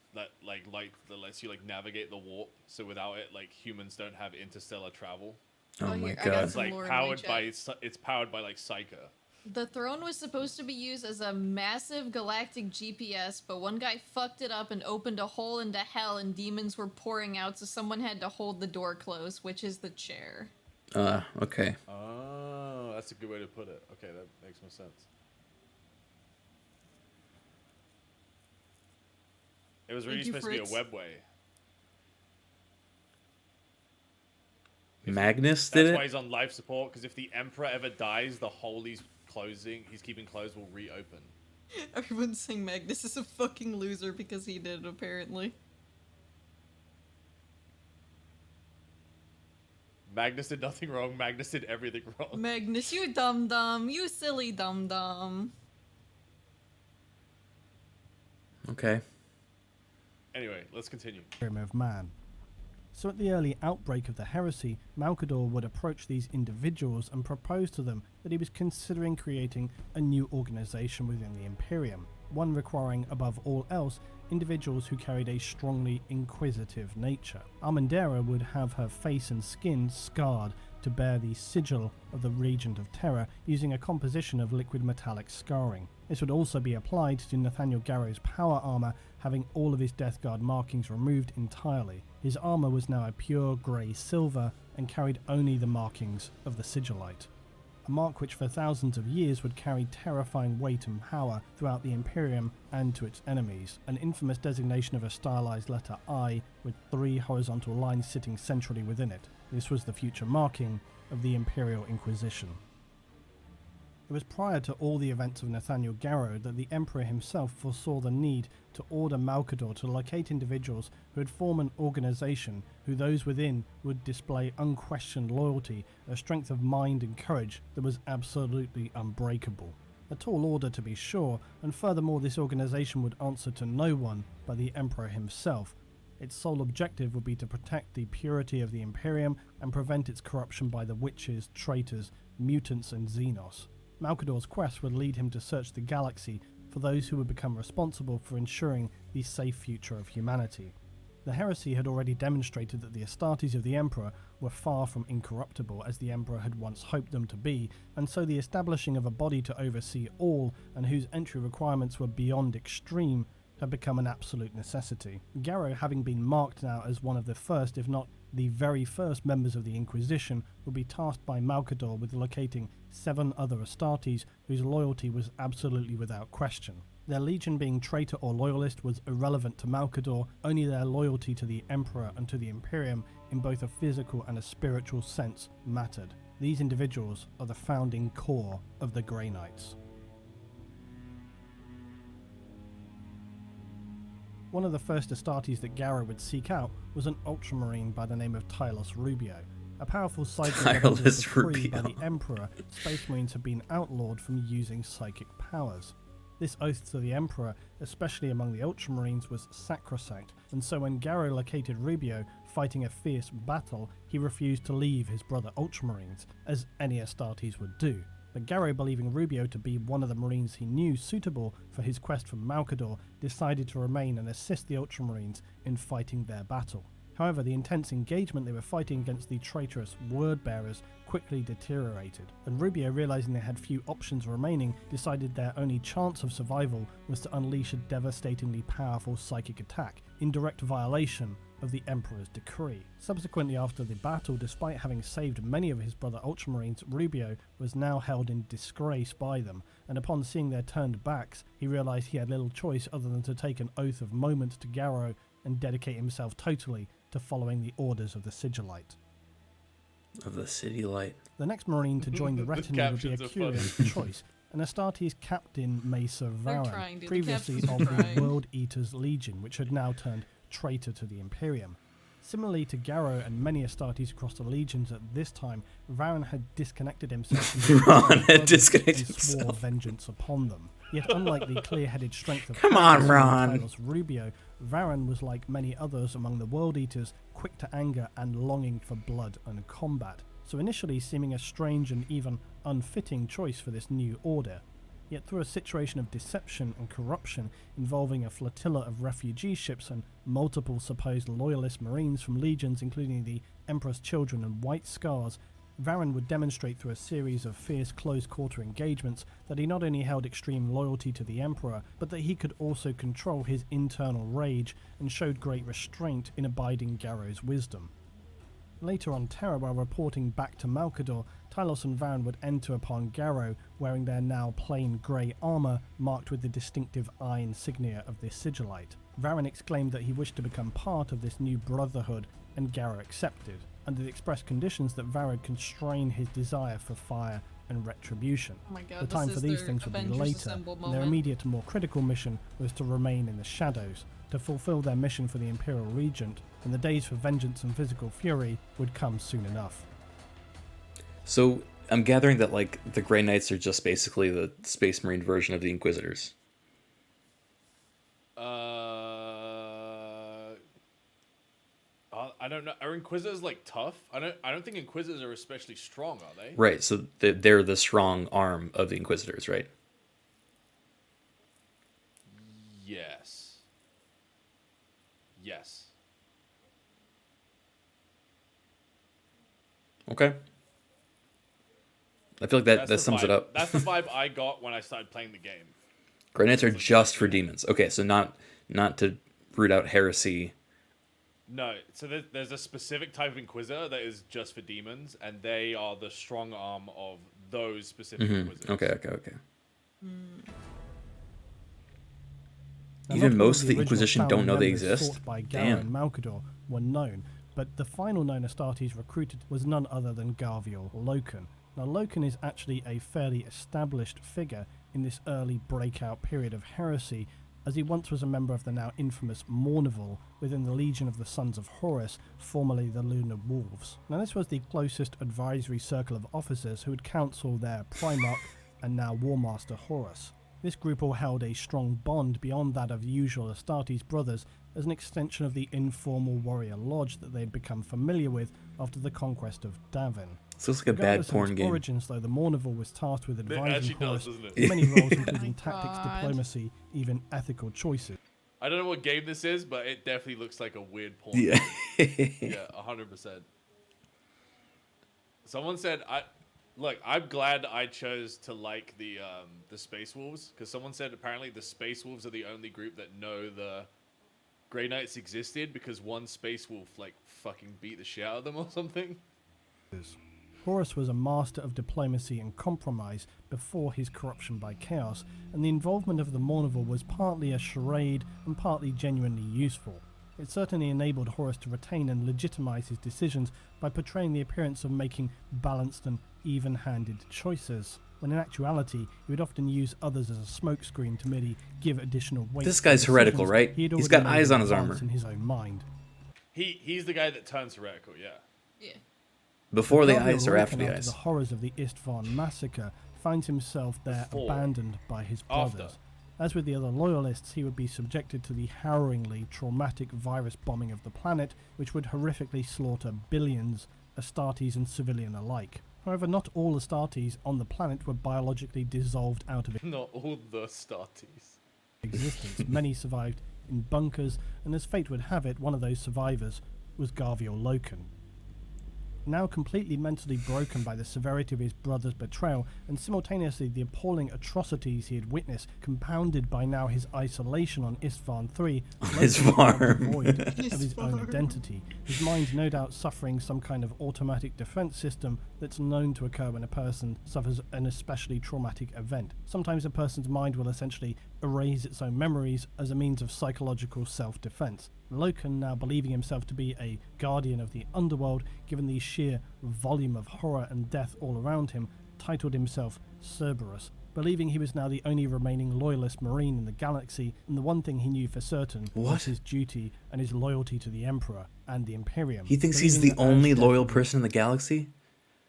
you like navigate the warp. So without it, like humans don't have interstellar travel. Oh my I got god! It's like powered by like Psycho. The throne was supposed to be used as a massive galactic GPS, but one guy fucked it up and opened a hole into hell, and demons were pouring out, so someone had to hold the door closed, which is the chair. Okay. Oh, that's a good way to put it. Okay, that makes more sense. It was really supposed to be a webway. Magnus did it? That's why he's on life support, because if the Emperor ever dies, the hole he's keeping closed will reopen. Everyone's saying Magnus is a fucking loser because he did, apparently. Magnus did nothing wrong. Magnus did everything wrong. Magnus, you dum-dum. You silly dum-dum. Okay. Anyway, let's continue. Of man. So at the early outbreak of the heresy, Malkador would approach these individuals and propose to them that he was considering creating a new organization within the Imperium, one requiring, above all else, individuals who carried a strongly inquisitive nature. Armandera would have her face and skin scarred to bear the sigil of the Regent of Terror using a composition of liquid metallic scarring. This would also be applied to Nathaniel Garrow's power armor, having all of his Death Guard markings removed entirely. His armor was now a pure grey silver and carried only the markings of the sigillite, a mark which for thousands of years would carry terrifying weight and power throughout the Imperium and to its enemies, an infamous designation of a stylized letter I with 3 horizontal lines sitting centrally within it. This was the future marking of the Imperial Inquisition. It was prior to all the events of Nathaniel Garrow that the Emperor himself foresaw the need to order Malkador to locate individuals who would form an organization who those within would display unquestioned loyalty, a strength of mind and courage that was absolutely unbreakable. A tall order to be sure, and furthermore this organization would answer to no one but the Emperor himself. Its sole objective would be to protect the purity of the Imperium and prevent its corruption by the witches, traitors, mutants and Xenos. Malkador's quest would lead him to search the galaxy for those who would become responsible for ensuring the safe future of humanity. The heresy had already demonstrated that the Astartes of the Emperor were far from incorruptible as the Emperor had once hoped them to be, and so the establishing of a body to oversee all and whose entry requirements were beyond extreme had become an absolute necessity. Garrow, having been marked now as one of the first, if not the very first members of the Inquisition, would be tasked by Malkador with locating 7 other Astartes whose loyalty was absolutely without question. Their legion being traitor or loyalist was irrelevant to Malkador, only their loyalty to the Emperor and to the Imperium in both a physical and a spiritual sense mattered. These individuals are the founding core of the Grey Knights. One of the first Astartes that Garrow would seek out was an ultramarine by the name of Tylos Rubio. A powerful psychic by the Emperor, Space Marines had been outlawed from using psychic powers. This oath to the Emperor, especially among the Ultramarines, was sacrosanct, and so when Garrow located Rubio fighting a fierce battle, he refused to leave his brother Ultramarines, as any Astartes would do. But Garrow, believing Rubio to be one of the Marines he knew suitable for his quest from Malkador, decided to remain and assist the Ultramarines in fighting their battle. However, the intense engagement they were fighting against the traitorous word-bearers quickly deteriorated, and Rubio, realizing they had few options remaining, decided their only chance of survival was to unleash a devastatingly powerful psychic attack, in direct violation of the Emperor's decree. Subsequently, after the battle, despite having saved many of his brother Ultramarines, Rubio was now held in disgrace by them, and upon seeing their turned backs, he realized he had little choice other than to take an oath of moment to Garrow and dedicate himself totally to following the orders of the Sigillite. Of the City Light. The next Marine to join the retinue would be a captions are curious choice, and Astartes Captain Mesa They're Varan, trying, dude. The previously captions are of the trying. World Eaters Legion, which had now turned traitor to the Imperium. Similarly to Garrow and many Astartes across the legions at this time, Varan had disconnected himself from Ron had and disconnected swore himself. vengeance upon them. Yet unlike the clear-headed strength of Come on, Atlas and Ron. Tylos Rubio, Varan was like many others among the World Eaters, quick to anger and longing for blood and combat, so initially seeming a strange and even unfitting choice for this new order. Yet through a situation of deception and corruption involving a flotilla of refugee ships and multiple supposed loyalist marines from legions including the Emperor's Children and White Scars, Varan would demonstrate through a series of fierce close-quarter engagements that he not only held extreme loyalty to the Emperor, but that he could also control his internal rage and showed great restraint in abiding Garrow's wisdom. Later on Terra, while reporting back to Malkador, Tylos and Varan would enter upon Garrow wearing their now plain grey armour marked with the distinctive eye insignia of the Sigillite. Varan exclaimed that he wished to become part of this new brotherhood, and Garrow accepted, under the express conditions that Varan constrain his desire for fire and retribution. Oh my god, The time this for is these their things would be Avengers later, Assemble and their moment. immediate and more critical mission was to remain in the shadows, to fulfill their mission for the Imperial Regent, and the days for vengeance and physical fury would come soon enough. So I'm gathering that like the Grey Knights are just basically the Space Marine version of the Inquisitors. I don't know. Are Inquisitors like tough? I don't think Inquisitors are especially strong, are they? Right, so they're the strong arm of the Inquisitors, right? Yes. Yes. Okay. I feel like that the sums it vibe. up. That's the vibe I got when I started playing the game. Grey Knights are just for demons. Okay, so not to root out heresy. No, so there's a specific type of Inquisitor that is just for demons, and they are the strong arm of those specific Inquisitors. Okay. Now, Even not all most of the original Inquisition founding don't know they members exist? sought by Garrow Damn. and Malkador were known, but the final known Astartes recruited was none other than Garviel Loken. Now, Loken is actually a fairly established figure in this early breakout period of heresy, as he once was a member of the now infamous Mournival within the Legion of the Sons of Horus, formerly the Lunar Wolves. Now, this was the closest advisory circle of officers who would counsel their Primarch and now War Master Horus. This group all held a strong bond beyond that of the usual Astartes brothers as an extension of the informal warrior lodge that they had become familiar with after the conquest of Davin. This looks like a bad Regardless of porn its game. origins, though, the Mournival was tasked with advising actually Horus does, doesn't it? in many roles, including Oh my tactics, God. diplomacy, even ethical choices. I don't know what game this is, but it definitely looks like a weird porn. Yeah. Yeah, 100%. Someone said, I'm glad I chose to like the Space Wolves, because someone said apparently the Space Wolves are the only group that know the Grey Knights existed because one Space Wolf fucking beat the shit out of them or something. Horus was a master of diplomacy and compromise before his corruption by chaos, and the involvement of the Mournival was partly a charade and partly genuinely useful. It certainly enabled Horus to retain and legitimize his decisions by portraying the appearance of making balanced and even-handed choices, when in actuality he would often use others as a smokescreen to merely give additional weight. This to guy's decisions heretical, right? he had He's already got made eyes in on his advance armor. in his own mind. He's the guy that turns heretical, yeah. Yeah. Before the Gabriel eyes or after Loken, the after eyes? the horrors of the Istvan massacre, finds himself there Before. abandoned by his After. brothers. As with the other loyalists, he would be subjected to the harrowingly traumatic virus bombing of the planet, which would horrifically slaughter billions, Astartes and civilian alike. However, not all Astartes on the planet were biologically dissolved out of Not all the Astartes. existence. Many survived in bunkers, and as fate would have it, one of those survivors was Garviel Loken. Now completely mentally broken by the severity of his brother's betrayal and simultaneously the appalling atrocities he had witnessed, compounded by now his isolation on Istvan III, His Loken was farm. devoid of his own identity, his mind no doubt suffering some kind of automatic defense system that's known to occur when a person suffers an especially traumatic event. Sometimes a person's mind will essentially erase its own memories as a means of psychological self-defense. Loken, now believing himself to be a guardian of the underworld, given the sheer volume of horror and death all around him, titled himself Cerberus, believing he was now the only remaining loyalist marine in the galaxy, and the one thing he knew for certain was his duty and his loyalty to the Emperor and the Imperium. He thinks he's the only loyal person in the galaxy?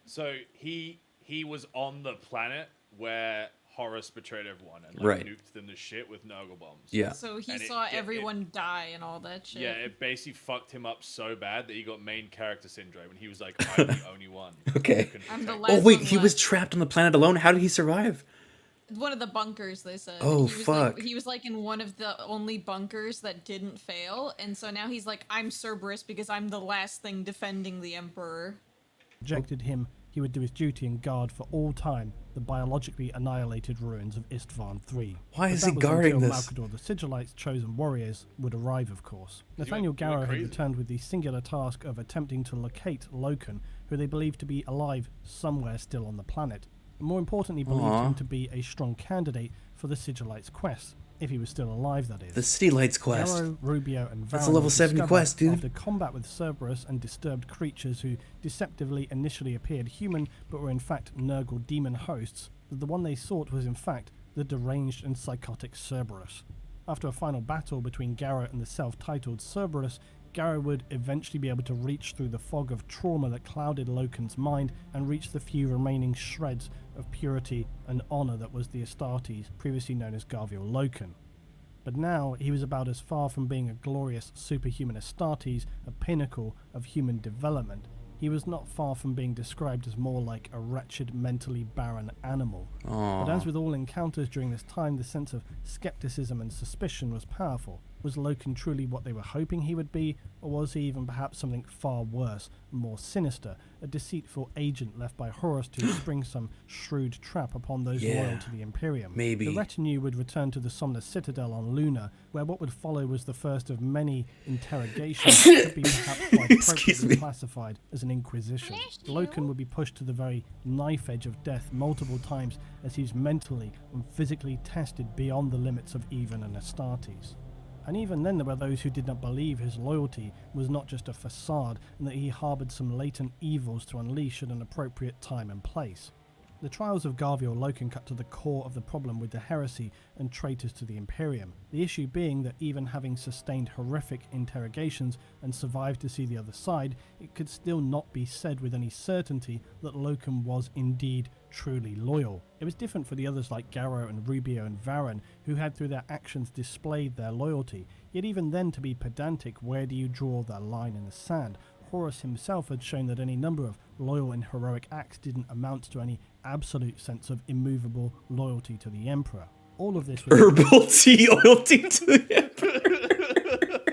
So he was on the planet where Horus betrayed everyone and Right. nuked them to shit with Nurgle bombs. Yeah. So he And saw everyone die and all that shit. Yeah, it basically fucked him up so bad that he got main character syndrome, and he was like, "I'm the only one." Okay. I'm the Oh last wait, one he was left. trapped on the planet alone? How did he survive? One of the bunkers, they said. Oh, he was fuck. Like, he was like in one of the only bunkers that didn't fail, and so now he's like, I'm Cerberus because I'm the last thing defending the Emperor. Rejected him, he would do his duty and guard for all time the biologically annihilated ruins of Istvan III. Why But is that he was guarding until this? Malkador the Sigilite's chosen warriors would arrive, of course. Nathaniel went Garrow had crazy. returned with the singular task of attempting to locate Loken, who they believed to be alive somewhere still on the planet. And more importantly, believed Aw. him to be a strong candidate for the Sigilite's quest, if he was still alive, that is. The City Lights quest. Garrow, Rubio, and That's a Varan level were 70 discovered quest, dude. After combat with Cerberus and disturbed creatures who deceptively initially appeared human but were in fact Nurgle demon hosts, that the one they sought was in fact the deranged and psychotic Cerberus. After a final battle between Garrow and the self-titled Cerberus, Garrow would eventually be able to reach through the fog of trauma that clouded Loken's mind and reach the few remaining shreds of purity and honor that was the Astartes, previously known as Garviel Loken. But now he was about as far from being a glorious superhuman Astartes, a pinnacle of human development. He was not far from being described as more like a wretched, mentally barren animal. But as with all encounters during this time, the sense of skepticism and suspicion was powerful. Was Loken truly what they were hoping he would be, or was he even perhaps something far worse, more sinister, a deceitful agent left by Horus to spring some shrewd trap upon those loyal to the Imperium? Maybe. The retinue would return to the Somnus Citadel on Luna, where what would follow was the first of many interrogations that could be perhaps quite appropriately classified as an inquisition. Loken would be pushed to the very knife edge of death multiple times as he was mentally and physically tested beyond the limits of even an Astartes. And even then there were those who did not believe his loyalty was not just a facade and that he harboured some latent evils to unleash at an appropriate time and place. The trials of Garviel Loken cut to the core of the problem with the heresy and traitors to the Imperium, the issue being that even having sustained horrific interrogations and survived to see the other side, it could still not be said with any certainty that Loken was indeed truly loyal. It was different for the others like Garrow and Rubio and Varan, who had through their actions displayed their loyalty, yet even then, to be pedantic, where do you draw that line in the sand? Horus himself had shown that any number of loyal and heroic acts didn't amount to any absolute sense of immovable loyalty to the Emperor. All of this was Herbal tea loyalty to the Emperor.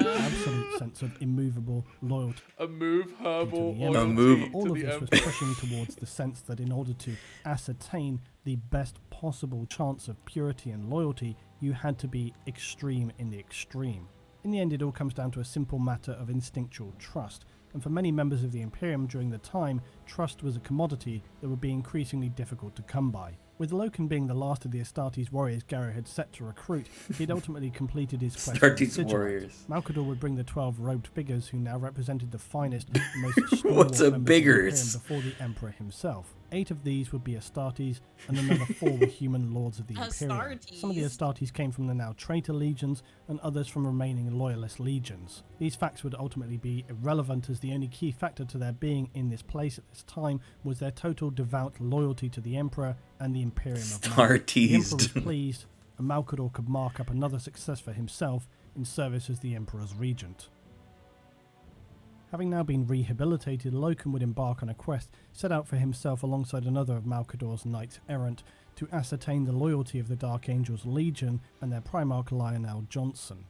absolute sense of immovable loyalty A move herbal to the Emperor. A move- All to of the this was Emperor. pushing towards the sense that in order to ascertain the best possible chance of purity and loyalty, you had to be extreme in the extreme. In the end, it all comes down to a simple matter of instinctual trust, and for many members of the Imperium during the time, trust was a commodity that would be increasingly difficult to come by. With Loken being the last of the Astartes warriors Garrow had set to recruit, he had ultimately completed his quest for the Astartes Sigilite. warriors. Malkador would bring the 12 robed biggers who now represented the finest and most stalwart What's a members of the biggers? Imperium before the Emperor himself. 8 of these would be Astartes, and another 4 were human lords of the Imperium. Astartes. Some of the Astartes came from the now traitor legions, and others from remaining loyalist legions. These facts would ultimately be irrelevant, as the only key factor to their being in this place at this time was their total devout loyalty to the Emperor and the Imperium of Man. Star The Emperor was teased. pleased, and Malkador could mark up another success for himself in service as the Emperor's regent. Having now been rehabilitated, Loken would embark on a quest set out for himself alongside another of Malkador's knights errant to ascertain the loyalty of the Dark Angels Legion and their Primarch Lionel Johnson.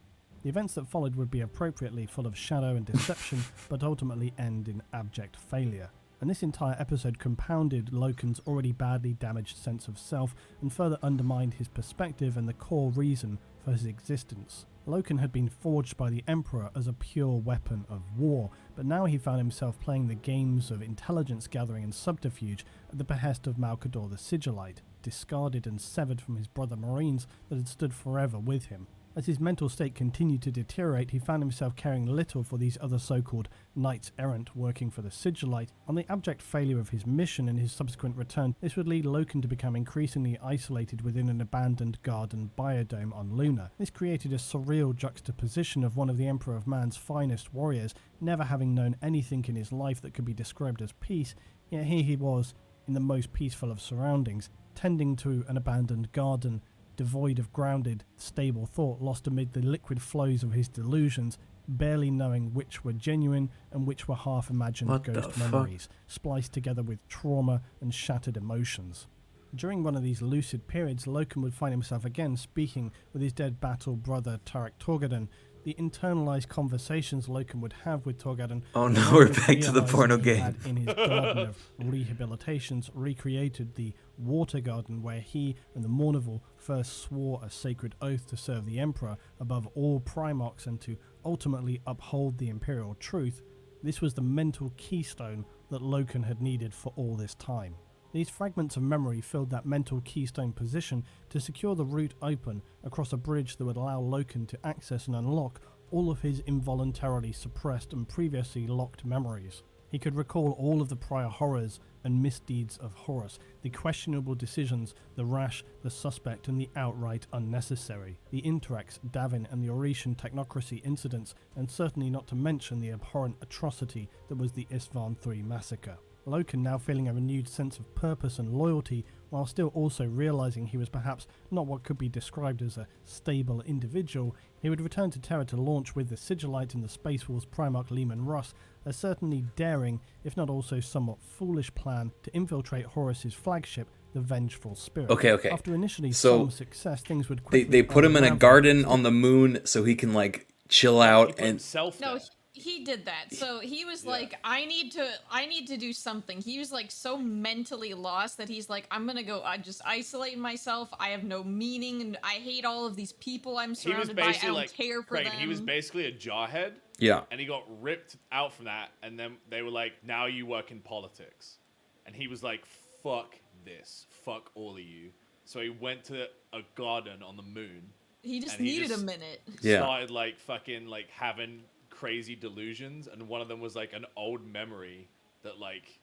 The events that followed would be appropriately full of shadow and deception, but ultimately end in abject failure. And this entire episode compounded Loken's already badly damaged sense of self and further undermined his perspective and the core reason for his existence. Loken had been forged by the Emperor as a pure weapon of war, but now he found himself playing the games of intelligence gathering and subterfuge at the behest of Malkador the Sigillite, discarded and severed from his brother Marines that had stood forever with him. As his mental state continued to deteriorate, he found himself caring little for these other so-called knights errant working for the Sigillite. On the abject failure of his mission and his subsequent return, this would lead Loken to become increasingly isolated within an abandoned garden biodome on Luna. This created a surreal juxtaposition of one of the Emperor of Man's finest warriors, never having known anything in his life that could be described as peace, yet here he was, in the most peaceful of surroundings, tending to an abandoned garden, devoid of grounded, stable thought, lost amid the liquid flows of his delusions, barely knowing which were genuine and which were half-imagined ghost memories, spliced together with trauma and shattered emotions. During one of these lucid periods, Loken would find himself again speaking with his dead battle brother Tarak Torgadan. The internalized conversations Loken would have with Torgadan. Oh no, we're back to the porno game. Had in his garden of rehabilitations recreated the water garden where he and the Mournival first swore a sacred oath to serve the Emperor above all Primarchs and to ultimately uphold the Imperial truth. This was the mental keystone that Loken had needed for all this time. These fragments of memory filled that mental keystone position to secure the route open across a bridge that would allow Loken to access and unlock all of his involuntarily suppressed and previously locked memories. He could recall all of the prior horrors and misdeeds of Horus, the questionable decisions, the rash, the suspect, and the outright unnecessary, the Interax, Davin, and the Oretian technocracy incidents, and certainly not to mention the abhorrent atrocity that was the Isstvan III massacre. Loken, now feeling a renewed sense of purpose and loyalty, while still also realizing he was perhaps not what could be described as a stable individual, he would return to Terra to launch with the Sigillite and the Space Wolves Primarch Leman Russ a certainly daring, if not also somewhat foolish plan to infiltrate Horus's flagship, the Vengeful Spirit. Okay. After initially So some success, things would quickly... They put him in a unravel. garden on the moon so he can, like, chill out and... himself No, there. he did that. So he was like, I need to do something. He was like so mentally lost that he's like, I'm gonna go just isolate myself. I have no meaning and I hate all of these people I'm He was surrounded by. I basically don't like, care for Criken, them. he was basically a jarhead. Yeah. And he got ripped out from that, and then they were like, now you work in politics. And he was like, fuck this. Fuck all of you. So he went to a garden on the moon. He just and he needed just a minute. Yeah. Started like fucking like having crazy delusions, and one of them was like an old memory that like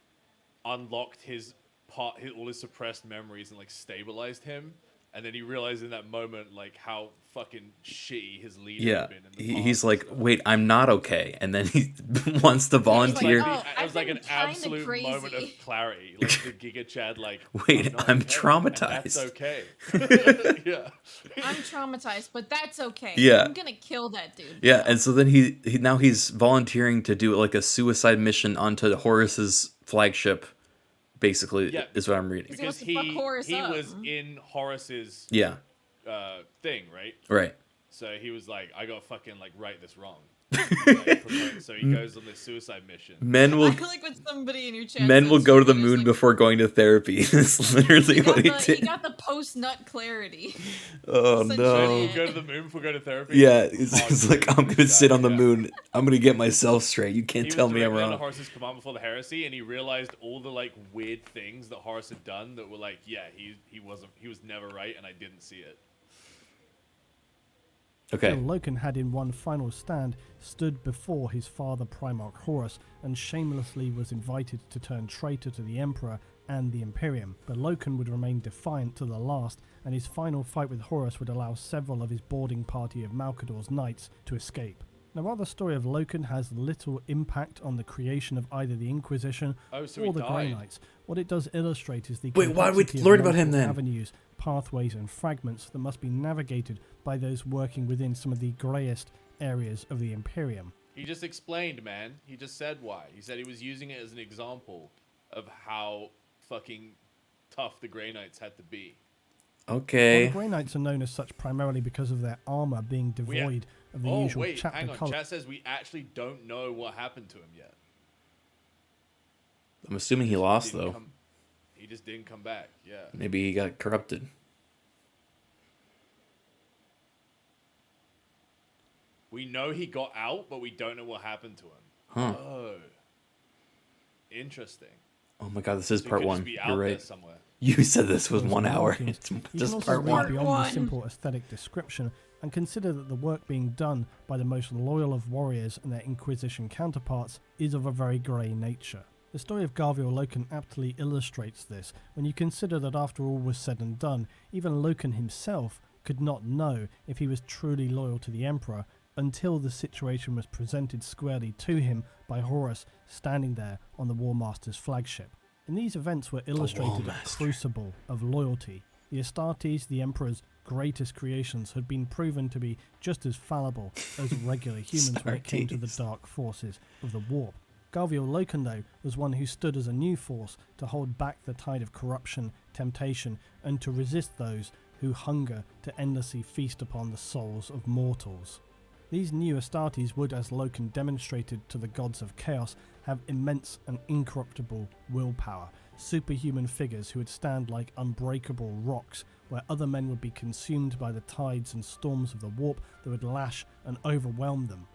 unlocked all his suppressed memories and like stabilized him. And then he realized in that moment like how fucking shitty his leader had been in the past. He's like, wait, I'm not okay, and then he wants to volunteer. It was like an absolute moment of clarity, like the Giga Chad, like, wait, not I'm okay, traumatized. and that's okay. Yeah. I'm traumatized, but that's okay. Yeah. I'm gonna kill that dude. Yeah, and so then he's volunteering to do like a suicide mission onto Horus's flagship. Basically, is what I'm reading. Because he was in Horus's thing, right? Right. So he was like, I gotta fucking like right this wrong. So he goes on this suicide mission. Men will I like when somebody in your chat men will says go to the shit, moon before going to therapy. That's literally what he did. He got the post-nut clarity. Oh Men no! will go to the moon before going to therapy. Yeah, it's like I'm gonna sit on the moon. I'm gonna get myself straight. You can't tell me I'm wrong. He was Horus's command before the heresy, and he realized all the like weird things that Horus had done that were like, yeah, he was never right, and I didn't see it. Okay. Loken had in one final stand stood before his father Primarch Horus and shamelessly was invited to turn traitor to the Emperor and the Imperium, but Loken would remain defiant to the last, and his final fight with Horus would allow several of his boarding party of Malkador's knights to escape. Now, while the story of Loken has little impact on the creation of either the Inquisition or the Grey Knights, what it does illustrate is the why did we complexity of learn about him multiple then? avenues, pathways, and fragments that must be navigated by those working within some of the greyest areas of the Imperium. He just explained, man. He just said why. He said he was using it as an example of how fucking tough the Grey Knights had to be. While Okay. the Grey Knights are known as such primarily because of their armor being devoid of the Oh usual wait, chapter hang on. color. Chat says we actually don't know what happened to him yet. I'm assuming he lost, Didn't though. come- He just didn't come back. Yeah. Maybe he got corrupted. We know he got out, but we don't know what happened to him. Huh. Oh. Interesting. Oh my god, this is So he part could just one. be out You're there right. somewhere. You said this was Those 1 hour. markings. It's You can just also part read one. beyond One. the simple aesthetic description and consider that the work being done by the most loyal of warriors and their Inquisition counterparts is of a very grey nature. The story of Garviel Loken aptly illustrates this when you consider that after all was said and done, even Loken himself could not know if he was truly loyal to the Emperor until the situation was presented squarely to him by Horus standing there on the War Master's flagship. And these events were illustrated a crucible of loyalty. The Astartes, the Emperor's greatest creations, had been proven to be just as fallible as regular humans when it came to the dark forces of the warp. Garviel Loken, though, was one who stood as a new force to hold back the tide of corruption, temptation, and to resist those who hunger to endlessly feast upon the souls of mortals. These new Astartes would, as Loken demonstrated to the gods of chaos, have immense and incorruptible willpower, superhuman figures who would stand like unbreakable rocks, where other men would be consumed by the tides and storms of the warp that would lash and overwhelm them.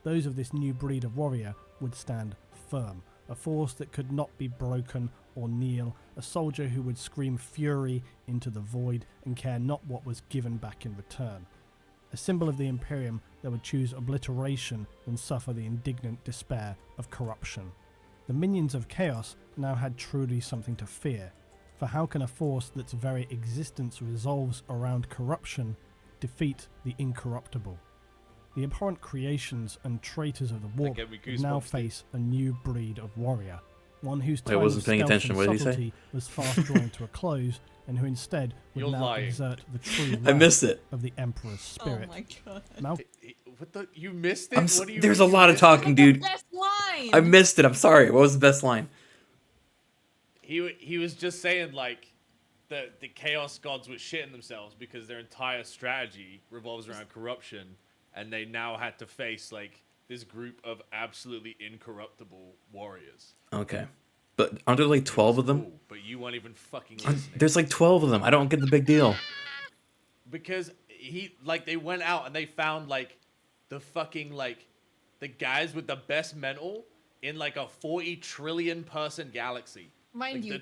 Those of this new breed of warrior would stand firm, a force that could not be broken or kneel, a soldier who would scream fury into the void and care not what was given back in return. A symbol of the Imperium that would choose obliteration than suffer the indignant despair of corruption. The minions of chaos now had truly something to fear, for how can a force that's very existence resolves around corruption defeat the incorruptible? The abhorrent creations and traitors of the warp gave me would now goosebumps, dude. face a new breed of warrior, one whose Wait, I time wasn't of paying stealth attention. and What did he say? subtlety was fast drawing to a close, and who instead would You're now lying. exert the true I wrath missed it. of the Emperor's spirit. Oh my god. What the? You missed it? What do you There's mean a you lot of missed it? talking, dude. Best line. I missed it. I'm sorry. What was the best line? He was just saying like the chaos gods were shitting themselves because their entire strategy revolves around corruption, and they now had to face like this group of absolutely incorruptible warriors. Okay. But aren't there like 12 of them? Cool, but you weren't even fucking listening. There's like 12 of them. I don't get the big deal. Because they went out and they found like the fucking like the guys with the best mental in like a 40 trillion person galaxy. Mind Like, you,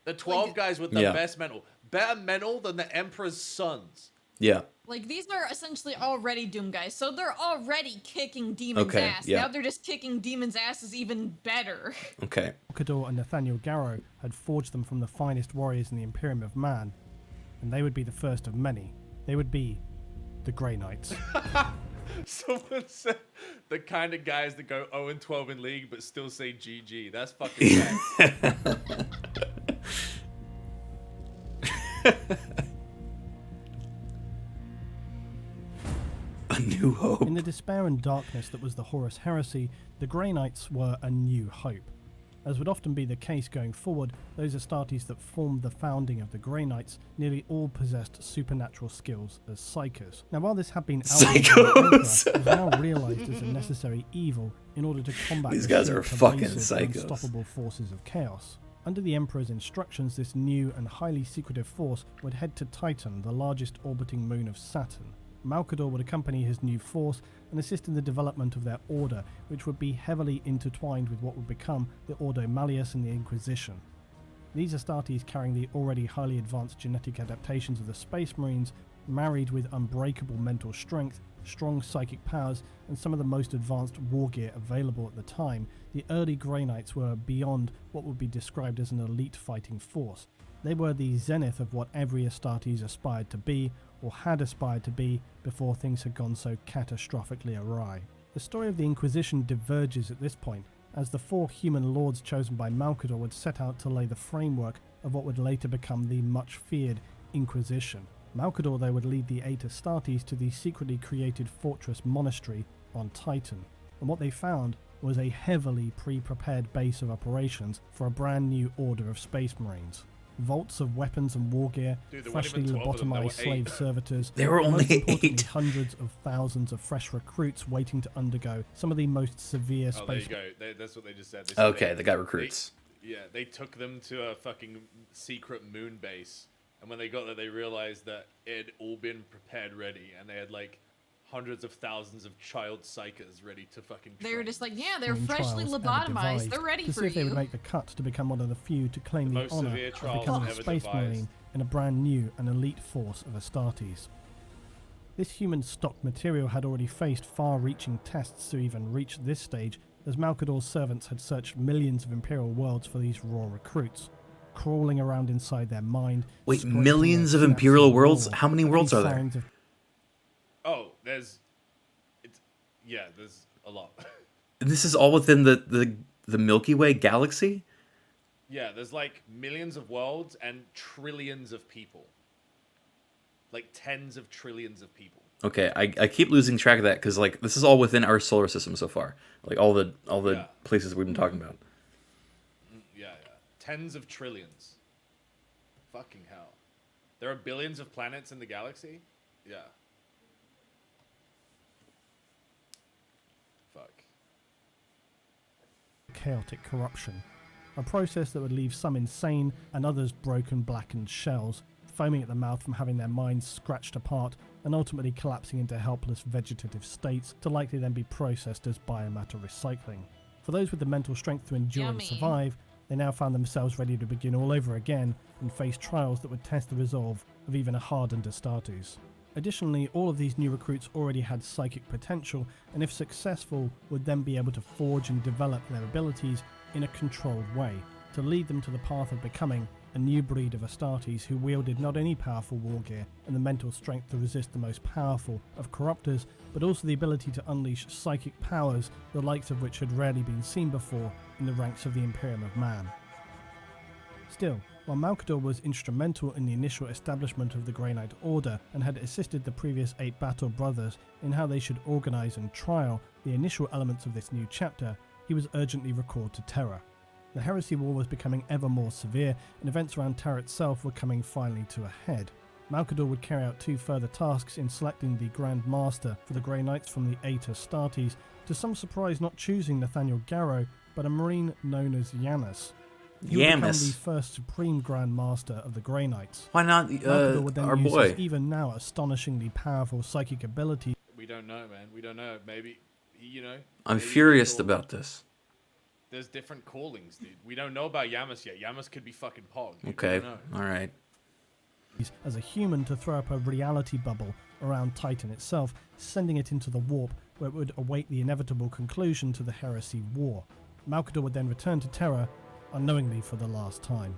the 12 like- guys with the Yeah. best mental, better mental than the Emperor's sons. Yeah. like these are essentially already Doom guys, so they're already kicking demons' Okay, ass. yeah. Now they're just kicking demons' asses even better. Okay. Malcador and Nathaniel Garrow had forged them from the finest warriors in the Imperium of Man, and they would be the first of many. They would be the Grey Knights. Someone said the kind of guys that go 0-12 in league but still say GG. That's fucking facts. A new hope. In the despair and darkness that was the Horus heresy, the Grey Knights were a new hope. As would often be the case going forward, those Astartes that formed the founding of the Grey Knights nearly all possessed supernatural skills as psychos. Now, while this had been outlawed by the Emperor, Psychos. it was now realised as a necessary evil in order to combat These the guys sheer are fucking pervasive and psychos. unstoppable forces of chaos. Under the Emperor's instructions, this new and highly secretive force would head to Titan, the largest orbiting moon of Saturn. Malcador would accompany his new force and assist in the development of their order, which would be heavily intertwined with what would become the Ordo Malleus and the Inquisition. These Astartes, carrying the already highly advanced genetic adaptations of the Space Marines, married with unbreakable mental strength, strong psychic powers, and some of the most advanced war gear available at the time, the early Grey Knights were beyond what would be described as an elite fighting force. They were the zenith of what every Astartes aspired to be, or had aspired to be, before things had gone so catastrophically awry. The story of the Inquisition diverges at this point, as the four human lords chosen by Malcador would set out to lay the framework of what would later become the much-feared Inquisition. Malcador, though, would lead the 8 Astartes to the secretly created fortress monastery on Titan, and what they found was a heavily pre-prepared base of operations for a brand new order of Space Marines. vaults of weapons and war gear, Dude, there weren't freshly even 12 of them, there lobotomized were slave 8. servitors, There were and most only importantly, 8. hundreds of thousands of fresh recruits waiting to undergo some of the most severe Oh, there you space. go. That's what they just said. They said Okay, they got recruits. They took them to a fucking secret moon base, and when they got there, they realized that it had all been prepared ready, and they had like hundreds of thousands of child psychers ready to fucking. They were train. just like, yeah, they're Human freshly trials ever lobotomized. devised They're ready to for see if they would you. make the cut to become one of the few to claim The the, most honor severe of trials becoming a ever space devised. marine in a brand new and elite force of Astartes. This human stock material had already faced far-reaching tests to even reach this stage, as Malkador's servants had searched millions of Imperial worlds for these raw recruits, crawling around inside their mind. Wait, scraping millions their of synapses Imperial and worlds? more How many for worlds any are there? signs of Oh, there's a lot. This is all within the Milky Way galaxy? Yeah, there's like millions of worlds and trillions of people. Like tens of trillions of people. Okay, I keep losing track of that because like this is all within our solar system so far. Like all the Yeah. places we've been talking about. Yeah. Tens of trillions. Fucking hell. There are billions of planets in the galaxy? Yeah. Fuck. chaotic corruption, a process that would leave some insane and others broken, blackened shells, foaming at the mouth from having their minds scratched apart and ultimately collapsing into helpless vegetative states to likely then be processed as biomatter recycling. For those with the mental strength to endure and Yummy. survive, they now found themselves ready to begin all over again and face trials that would test the resolve of even a hardened Astartes. Additionally, all of these new recruits already had psychic potential, and if successful, would then be able to forge and develop their abilities in a controlled way, to lead them to the path of becoming a new breed of Astartes who wielded not only powerful war gear and the mental strength to resist the most powerful of corruptors, but also the ability to unleash psychic powers, the likes of which had rarely been seen before in the ranks of the Imperium of Man. Still, while Malkador was instrumental in the initial establishment of the Grey Knight Order and had assisted the previous 8 Battle Brothers in how they should organise and trial the initial elements of this new chapter, he was urgently recalled to Terra. The Heresy War was becoming ever more severe, and events around Terra itself were coming finally to a head. Malkador would carry out 2 further tasks in selecting the Grand Master for the Grey Knights from the 8 Astartes, to some surprise not choosing Nathaniel Garrow, but a Marine known as Janus. He would become the Yamis. first Supreme Grand Master of the Grey Knights. Why not Malkador would then our use boy? his even now astonishingly powerful psychic ability We don't know, man. We don't know. Maybe, I'm maybe furious people- about this. There's different callings, dude. We don't know about Yamas yet. Yamas could be fucking Pog. Dude. We Okay, don't know. all right. as a human to throw up a reality bubble around Titan itself, sending it into the warp where it would await the inevitable conclusion to the Heresy War. Malkador would then return to Terra, unknowingly for the last time.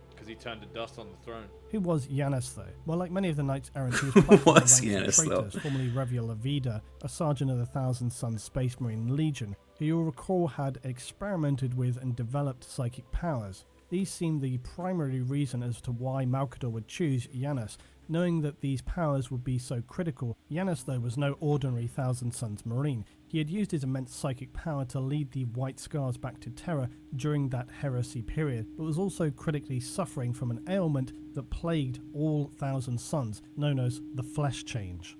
Because he turned to dust on the throne. Who was Janus, though? Well, like many of the Knights Errant, he was plucked from the Was ranks of Janus, though? traitors, formerly Reviel Avida, a sergeant of the Thousand Sons Space Marine Legion, who you'll recall had experimented with and developed psychic powers. These seemed the primary reason as to why Malkador would choose Janus, knowing that these powers would be so critical. Janus, though, was no ordinary Thousand Sons Marine. He had used his immense psychic power to lead the White Scars back to Terra during that heresy period, but was also critically suffering from an ailment that plagued all Thousand Sons, known as the Flesh Change.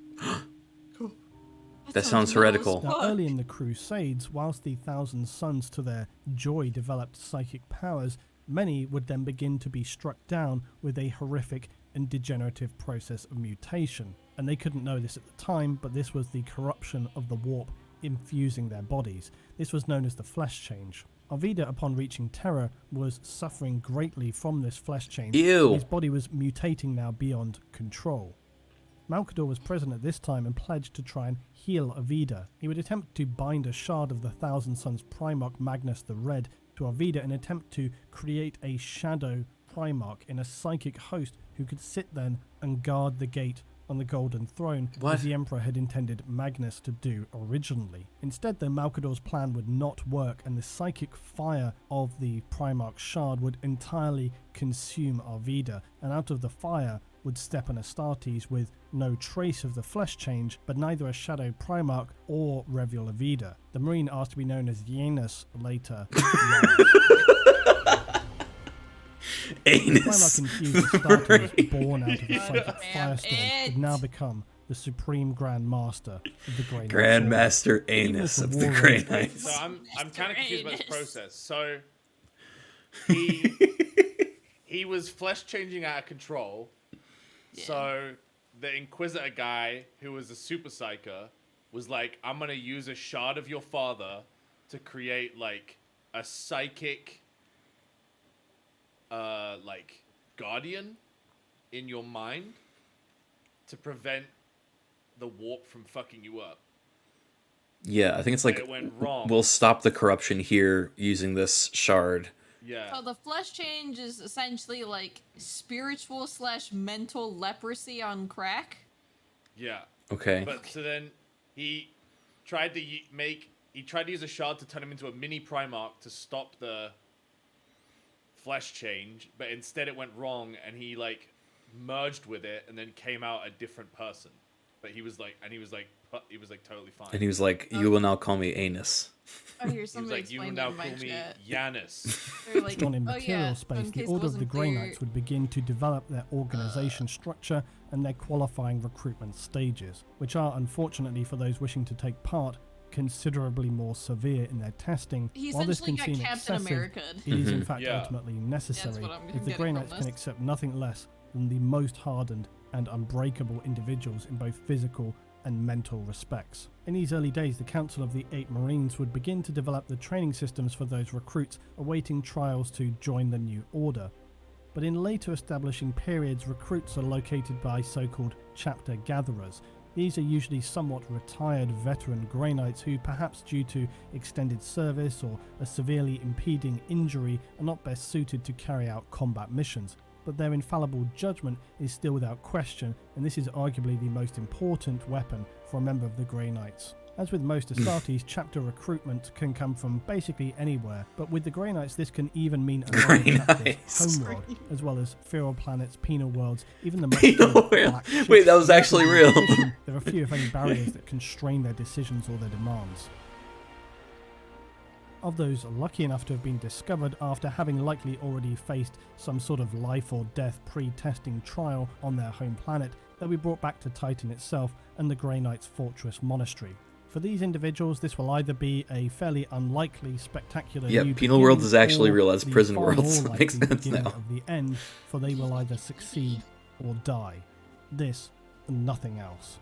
That sounds heretical. Now, early in the Crusades, whilst the Thousand Sons to their joy developed psychic powers, many would then begin to be struck down with a horrific and degenerative process of mutation. And they couldn't know this at the time, but this was the corruption of the warp infusing their bodies. This was known as the Flesh Change. Arvida, upon reaching Terra, was suffering greatly from this flesh change. Ew. His body was mutating now beyond control. Malkador was present at this time and pledged to try and heal Arvida. He would attempt to bind a shard of the Thousand Sons Primarch Magnus the Red to Arvida in an attempt to create a shadow Primarch in a psychic host who could sit then and guard the gate on the Golden Throne, What? as the Emperor had intended Magnus to do originally. Instead, though, Malkador's plan would not work, and the psychic fire of the Primarch Shard would entirely consume Arvida, and out of the fire would step an Astartes with no trace of the flesh change, but neither a Shadow Primarch or Reviel Arvida. The Marine asked to be known as Janus later. Anus. infused Astartes Right. born out of a psychic Damn firestorm would it. now become the supreme Grand Master of the Grey Knights. Grandmaster Even Anus if of the the war Grey rages- Knights. So I'm kind of confused about this Anus. process. So he he was flesh changing out of control. So the Inquisitor guy, who was a super psyker, was like, I'm gonna use a shard of your father to create like a psychic like guardian in your mind to prevent the warp from fucking you up. Yeah, I think it's But like it went wrong. we'll stop the corruption here using this shard. Yeah. So the flesh change is essentially like spiritual / mental leprosy on crack. Yeah. Okay. But so then he tried to use a shard to turn him into a mini Primarch to stop the flesh change, but instead it went wrong and he like merged with it and then came out a different person. But he was like totally fine. And he was like, "You will now call me Anus." Oh, here, He was somebody like, you will explained now it in my call me chat. Yanis. They're like, On in oh, material yeah, space, in the case it Order of the wasn't Grey clear. Knights would begin to develop their organization structure and their qualifying recruitment stages, which are, unfortunately for those wishing to take part, considerably more severe in their testing. He While this essentially can got seem Captain excessive, America'd. it is in Mhm. fact Yeah. ultimately necessary what I'm if the getting Grey from Knights can this. accept nothing less than the most hardened and unbreakable individuals in both physical and mental respects. In these early days, the Council of the Eight Marines would begin to develop the training systems for those recruits awaiting trials to join the new order. But in later establishing periods, recruits are located by so-called chapter gatherers. These are usually somewhat retired veteran Grey Knights who, perhaps due to extended service or a severely impeding injury, are not best suited to carry out combat missions. But their infallible judgment is still without question, and this is arguably the most important weapon for a member of the Grey Knights. As with most Astartes, chapter recruitment can come from basically anywhere, but with the Grey Knights this can even mean another Grey chapter's Knights. homeworld, as well as feral planets, penal worlds, even the Penal much world. black Wait, ships. that was actually In real. addition, there are few if any barriers that constrain their decisions or their demands. Of those lucky enough to have been discovered after having likely already faced some sort of life or death pre-testing trial on their home planet, they'll be brought back to Titan itself and the Grey Knights Fortress Monastery. For these individuals, this will either be a fairly unlikely, spectacular Yep, new Penal Worlds beginning is actually or real, that's the Prison far Worlds, more so it likely makes sense beginning now. of the end, for they will either succeed or die. This and nothing else.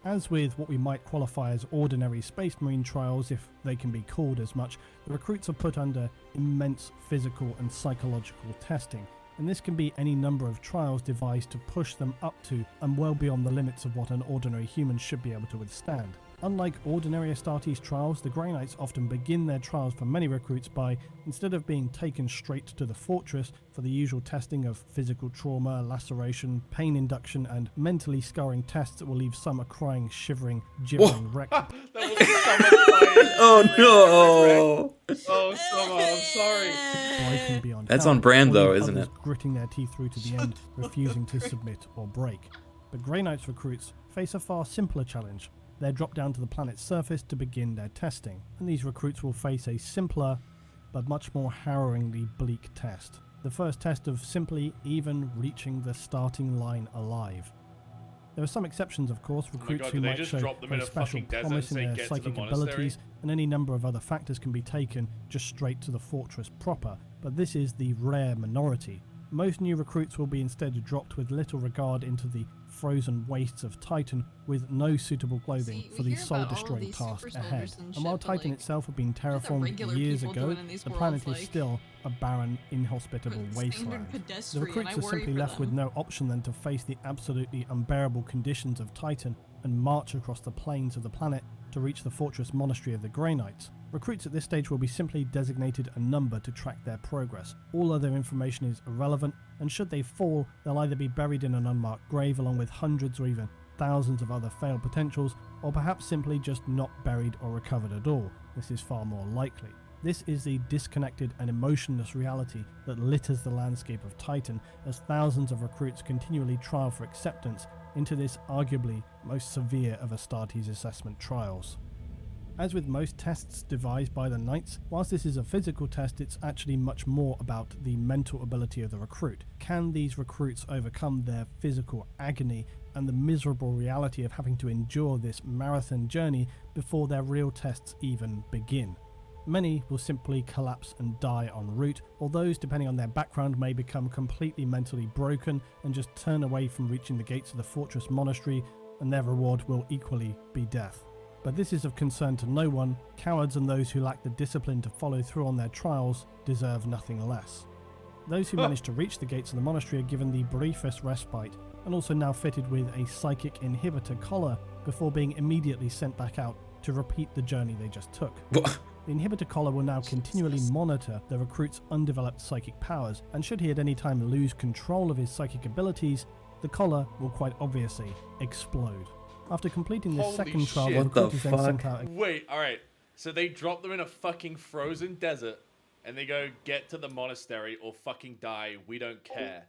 As with what we might qualify as ordinary Space Marine trials, if they can be called as much, the recruits are put under immense physical and psychological testing, and this can be any number of trials devised to push them up to and well beyond the limits of what an ordinary human should be able to withstand. Unlike ordinary Astartes trials, the Grey Knights often begin their trials for many recruits by, instead of being taken straight to the fortress for the usual testing of physical trauma, laceration, pain induction, and mentally scarring tests that will leave some a crying, shivering, gibbering wreck. That was so much fire. Oh no! Oh, Summer, I'm sorry. Breaking beyond That's help, on brand, or though, leave isn't others it? Gritting their teeth through to the end, refusing to submit or break. But Grey Knights recruits face a far simpler challenge. They're dropped down to the planet's surface to begin their testing, and these recruits will face a simpler, but much more harrowingly bleak test. The first test of simply even reaching the starting line alive. There are some exceptions, of course, recruits God, who did they might just show drop them in a a special fucking desert and promise in say, their "Get to the psychic monastery"? abilities, and any number of other factors can be taken just straight to the fortress proper, but this is the rare minority. Most new recruits will be instead dropped with little regard into the frozen wastes of Titan with no suitable clothing See, we for the hear about all of soul-destroying these task super ahead. soldiers and And shit, while but, Titan like, itself had been what the terraformed regular years people ago, doing in these the worlds, planet is like, still a barren, inhospitable standard wasteland. The pedestrian, recruits I are worry simply for left with them. no option than to face the absolutely unbearable conditions of Titan and march across the plains of the planet to reach the fortress monastery of the Grey Knights. Recruits at this stage will be simply designated a number to track their progress. All other information is irrelevant, and should they fall, they'll either be buried in an unmarked grave along with hundreds or even thousands of other failed potentials, or perhaps simply just not buried or recovered at all. This is far more likely. This is the disconnected and emotionless reality that litters the landscape of Titan as thousands of recruits continually trial for acceptance into this arguably most severe of Astartes assessment trials. As with most tests devised by the Knights, whilst this is a physical test, it's actually much more about the mental ability of the recruit. Can these recruits overcome their physical agony and the miserable reality of having to endure this marathon journey before their real tests even begin? Many will simply collapse and die en route, or those, depending on their background, may become completely mentally broken and just turn away from reaching the gates of the fortress monastery, and their reward will equally be death. But this is of concern to no one. Cowards and those who lack the discipline to follow through on their trials deserve nothing less. Those who manage to reach the gates of the monastery are given the briefest respite, and also now fitted with a psychic inhibitor collar before being immediately sent back out to repeat the journey they just took. The inhibitor collar will now continually monitor the recruit's undeveloped psychic powers, and should he at any time lose control of his psychic abilities, the collar will quite obviously explode. After completing this Holy second trial, shit. the What the recruit is then sent fuck? out. Wait, alright. So they drop them in a fucking frozen desert and they go, get to the monastery or fucking die, we don't care.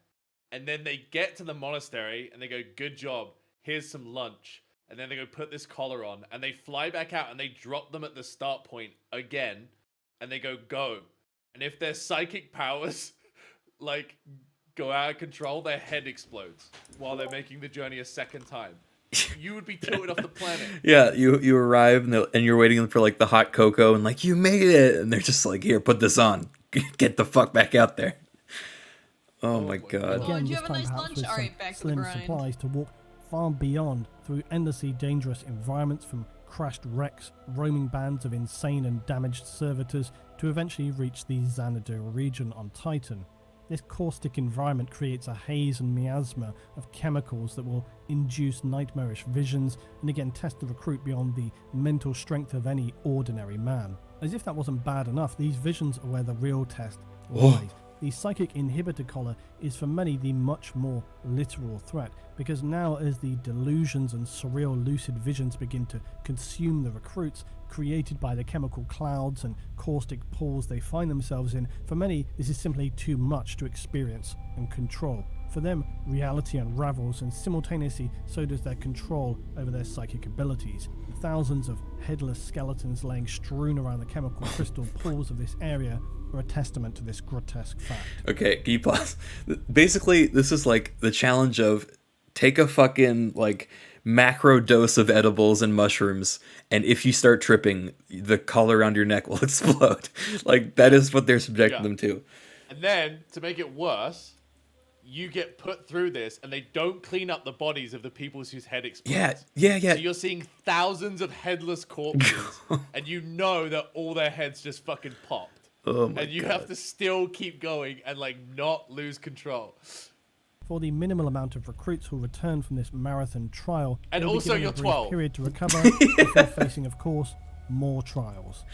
And then they get to the monastery and they go, good job, here's some lunch. And then they go put this collar on and they fly back out and they drop them at the start point again and they go. And if their psychic powers like go out of control, their head explodes while they're making the journey a second time. You would be tilted off the planet. Yeah, you arrive and you're waiting for like the hot cocoa and like, you made it, and they're just like, here, put this on, get the fuck back out there. Oh my god. Oh, Again, did you this have a time nice perhaps lunch? with some Alright, back to the slim grind. supplies to walk far beyond through endlessly dangerous environments, from crashed wrecks, roaming bands of insane and damaged servitors, to eventually reach the Xanadu region on Titan. This caustic environment creates a haze and miasma of chemicals that will induce nightmarish visions and again test the recruit beyond the mental strength of any ordinary man. As if that wasn't bad enough, these visions are where the real test lies. The psychic inhibitor collar is for many the much more literal threat, because now as the delusions and surreal lucid visions begin to consume the recruits, created by the chemical clouds and caustic pools they find themselves in, for many this is simply too much to experience and control. For them, reality unravels, and simultaneously so does their control over their psychic abilities. Thousands of headless skeletons laying strewn around the chemical crystal pools of this area are a testament to this grotesque fact. Okay, can you pause? Basically, this is like the challenge of take a fucking like macro dose of edibles and mushrooms, and if you start tripping, the collar around your neck will explode. Like, that is what they're subjecting them to. And then, to make it worse, you get put through this and they don't clean up the bodies of the people whose head explodes. Yeah. So you're seeing thousands of headless corpses and you know that all their heads just fucking popped. Oh my and you God. have to still keep going and like not lose control. For the minimal amount of recruits who return from this marathon trial, And they'll be also given you're a brief 12. period to recover before facing, of course, more trials.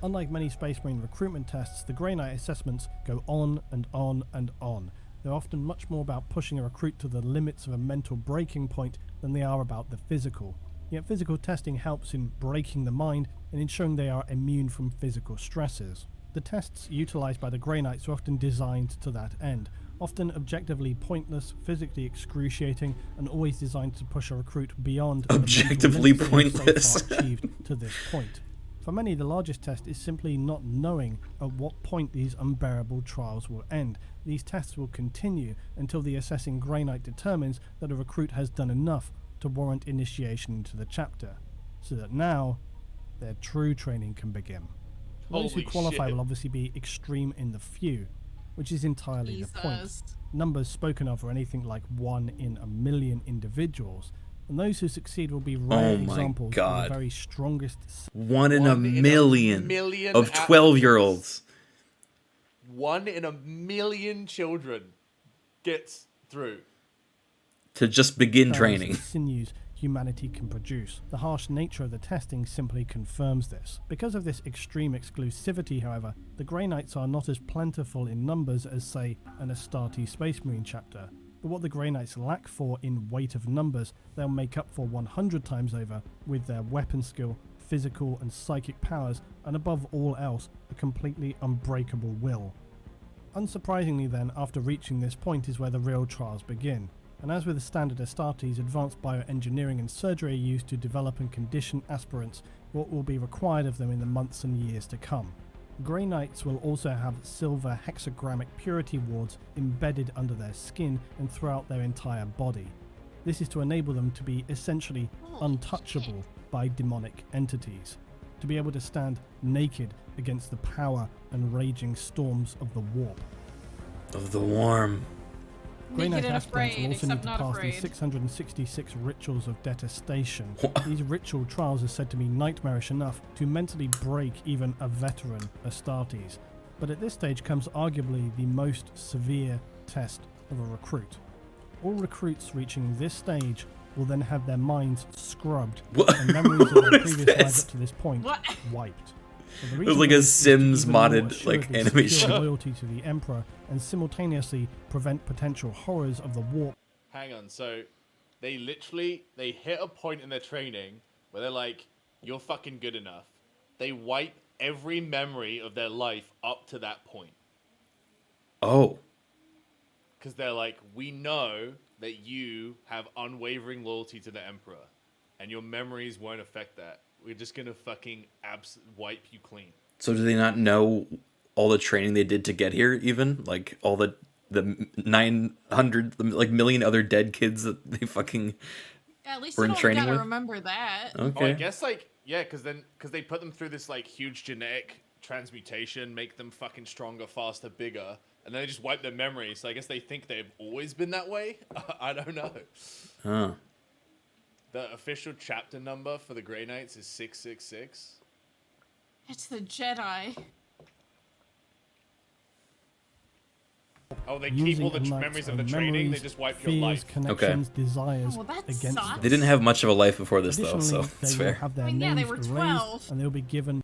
Unlike many Space Marine recruitment tests, the Grey Knight assessments go on and on and on. They're often much more about pushing a recruit to the limits of a mental breaking point than they are about the physical. Yet physical testing helps in breaking the mind and ensuring they are immune from physical stresses. The tests utilised by the Grey Knights are often designed to that end, often objectively pointless, physically excruciating, and always designed to push a recruit beyond the mental Objectively limits they have pointless. so far achieved to this point. For many, the largest test is simply not knowing at what point these unbearable trials will end. These tests will continue until the assessing Grey Knight determines that a recruit has done enough to warrant initiation into the chapter, so that now their true training can begin. Those who Holy qualify shit. will obviously be extreme in the few, which is entirely the point. Jesus. Numbers spoken of are anything like 1 in a million individuals, and those who succeed will be rare Oh my examples God. of the very strongest. 1 in a One in a million million of 12-year-olds. 1 in a million children gets through. To just begin powers training. and sinews humanity can produce. The harsh nature of the testing simply confirms this. Because of this extreme exclusivity, however, the Grey Knights are not as plentiful in numbers as, say, an Astarte Space Marine chapter. But what the Grey Knights lack for in weight of numbers, they'll make up for 100 times over with their weapon skill, physical and psychic powers, and above all else, a completely unbreakable will. Unsurprisingly then, after reaching this point is where the real trials begin. And as with the standard Astartes, advanced bioengineering and surgery are used to develop and condition aspirants what will be required of them in the months and years to come. Grey Knights will also have silver hexagrammic purity wards embedded under their skin and throughout their entire body. This is to enable them to be essentially untouchable by demonic entities, to be able to stand naked against the power and raging storms of the warp. Of the warm. Grey Knight Naked and aspirants will afraid, also need except to not pass the afraid. 666 rituals of detestation. These ritual trials are said to be nightmarish enough to mentally break even a veteran Astartes, but at this stage comes arguably the most severe test of a recruit. All recruits reaching this stage will then have their minds scrubbed and memories of their What is previous this? lives up to this point What? wiped. But the It was reason like for a this is to Sims even more modded, like, assuredly animation. secure loyalty to the Emperor and simultaneously prevent potential horrors of the warp. Hang on, so they hit a point in their training where they're like, you're fucking good enough. They wipe every memory of their life up to that point. Oh. Because they're like, we know that you have unwavering loyalty to the Emperor, and your memories won't affect that. We're just gonna fucking wipe you clean. So do they not know all the training they did to get here, even? Like, all the 900, like, million other dead kids that they fucking At least were you in don't training gotta with? remember that. Oh, I Okay. guess, like, yeah, because they put them through this, like, huge genetic transmutation, make them fucking stronger, faster, bigger, and then they just wipe their memories. So I guess they think they've always been that way? I don't know. Huh. The official chapter number for the Grey Knights is 666. It's the Jedi. Oh, they Using keep all the a knight's memories of the own training, they memories, just wipe fears, your life. connections, desires Oh, that against sucks. them. They didn't have much of a life before this, though, so Additionally, it's they will fair. have their I mean, yeah, they names were erased 12. and they'll be given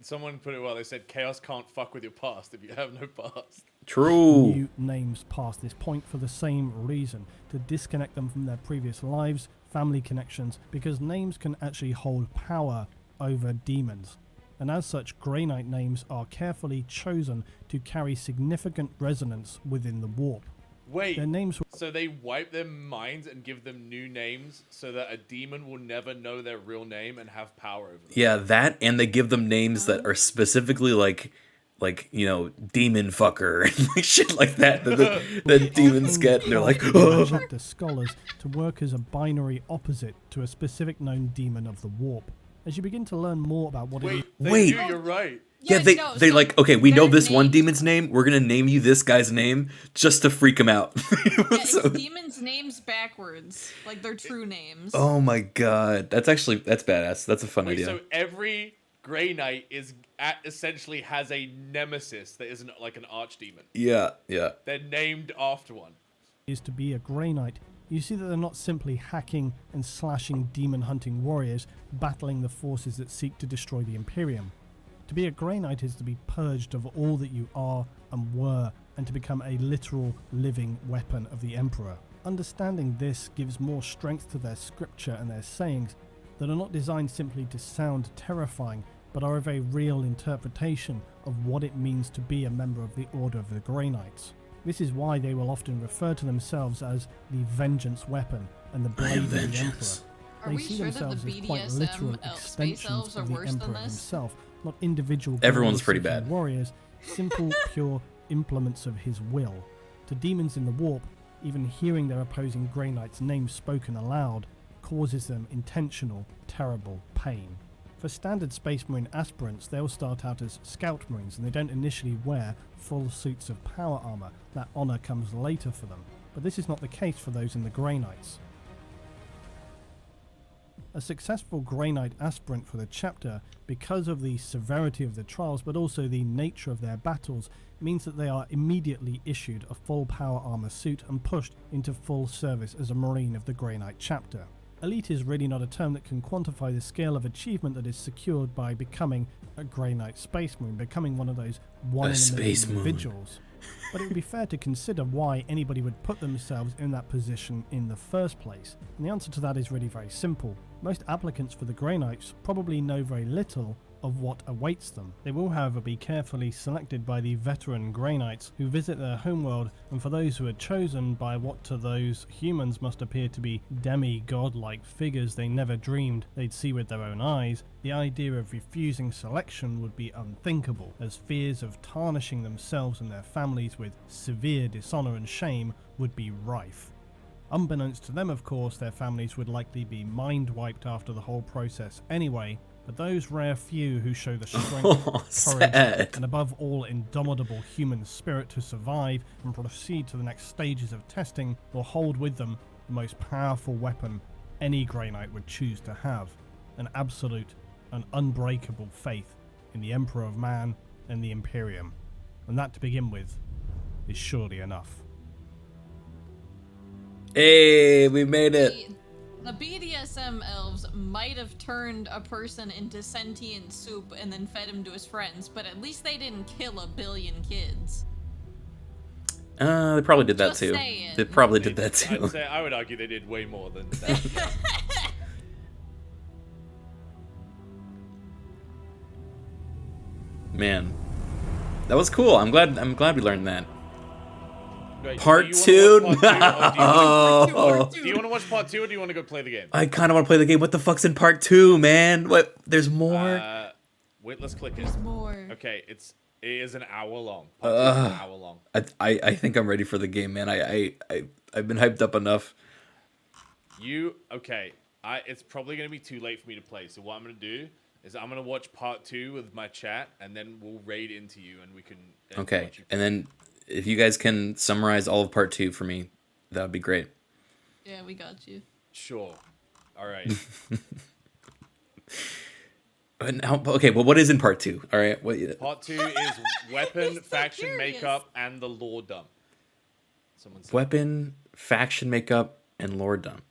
Someone put it well, they said chaos can't fuck with your past if you have no past. True. new names past this point for the same reason, to disconnect them from their previous lives, family connections, because names can actually hold power over demons. And as such, Grey Knight names are carefully chosen to carry significant resonance within the warp. Wait, Their names were so they wipe their minds and give them new names so that a demon will never know their real name and have power over them? Yeah, that, and they give them names that are specifically like, you know, demon fucker and like shit like that that demons get. And they're like, oh. the scholars to work as a binary opposite to a specific known demon of the warp. As you begin to learn more about what it is, Wait, they Wait. do, you're right. Yeah, Yeah, they no, they so like, okay, we know their this one names- demon's name. We're gonna name you this guy's name just to freak him out. Yeah, it's So- demons' names backwards, like their true names. oh my god, that's badass. That's a fun Wait, idea. so every Grey Knight essentially has a nemesis that isn't like an archdemon. Yeah. They're named after one. is to be a Grey Knight, you see that they're not simply hacking and slashing demon hunting warriors battling the forces that seek to destroy the Imperium. To be a Grey Knight is to be purged of all that you are and were, and to become a literal living weapon of the Emperor. Understanding this gives more strength to their scripture and their sayings that are not designed simply to sound terrifying, but are a very real interpretation of what it means to be a member of the Order of the Grey Knights. This is why they will often refer to themselves as the vengeance weapon and the blade of the Emperor. vengeance. Are They we see sure that themselves the as quite literal BDSM space extensions elves are of the worse Emperor than this? himself, not individual Everyone's pretty glory-seeking bad. warriors, simple, pure implements of his will. To demons in the warp, even hearing their opposing Grey Knight's name spoken aloud causes them intentional, terrible pain. For standard Space Marine aspirants, they'll start out as Scout Marines and they don't initially wear full suits of power armor. That honor comes later for them. But this is not the case for those in the Grey Knights. A successful Grey Knight aspirant for the chapter, because of the severity of the trials but also the nature of their battles, means that they are immediately issued a full power armor suit and pushed into full service as a Marine of the Grey Knight chapter. Elite is really not a term that can quantify the scale of achievement that is secured by becoming a Grey Knight Space Marine, becoming one of those one in a million Space Marine. individuals. But it would be fair to consider why anybody would put themselves in that position in the first place. And the answer to that is really very simple. Most applicants for the Grey Knights probably know very little of what awaits them. They will, however, be carefully selected by the veteran Grey Knights who visit their homeworld, and for those who are chosen by what to those humans must appear to be demi-god-like figures they never dreamed they'd see with their own eyes, the idea of refusing selection would be unthinkable, as fears of tarnishing themselves and their families with severe dishonour and shame would be rife. Unbeknownst to them, of course, their families would likely be mind-wiped after the whole process anyway, but those rare few who show the strength, courage, sad. and above all indomitable human spirit to survive and proceed to the next stages of testing will hold with them the most powerful weapon any Grey Knight would choose to have, an absolute and unbreakable faith in the Emperor of Man and the Imperium. And that, to begin with, is surely enough. Hey, we made it. The BDSM elves might have turned a person into sentient soup and then fed him to his friends, but at least they didn't kill a billion kids. They probably did that Just too. saying. They probably did that too. I would argue they did way more than that. Man, that was cool. I'm glad we learned that. Wait, Part do you two? wanna watch part two, No. do you want to watch part 2 or do you want to go play the game? I kind of want to play the game. What the fuck's in part 2, man? What? There's more? Wait, let's click it. There's more. Okay, it is an hour long. Part 2 is an hour long. I think I'm ready for the game, man. I've been hyped up enough. Okay? It's probably gonna be too late for me to play. So what I'm gonna do is I'm gonna watch part 2 with my chat, and then we'll raid into you, and we can. Okay, and then if you guys can summarize all of part 2 for me, that would be great. Yeah, we got you. Sure. All right. Okay, well, what is in part 2? All right, Part 2 is weapon, so faction, curious. makeup, and the lore dump. Someone said. Weapon, faction makeup, and lore dump.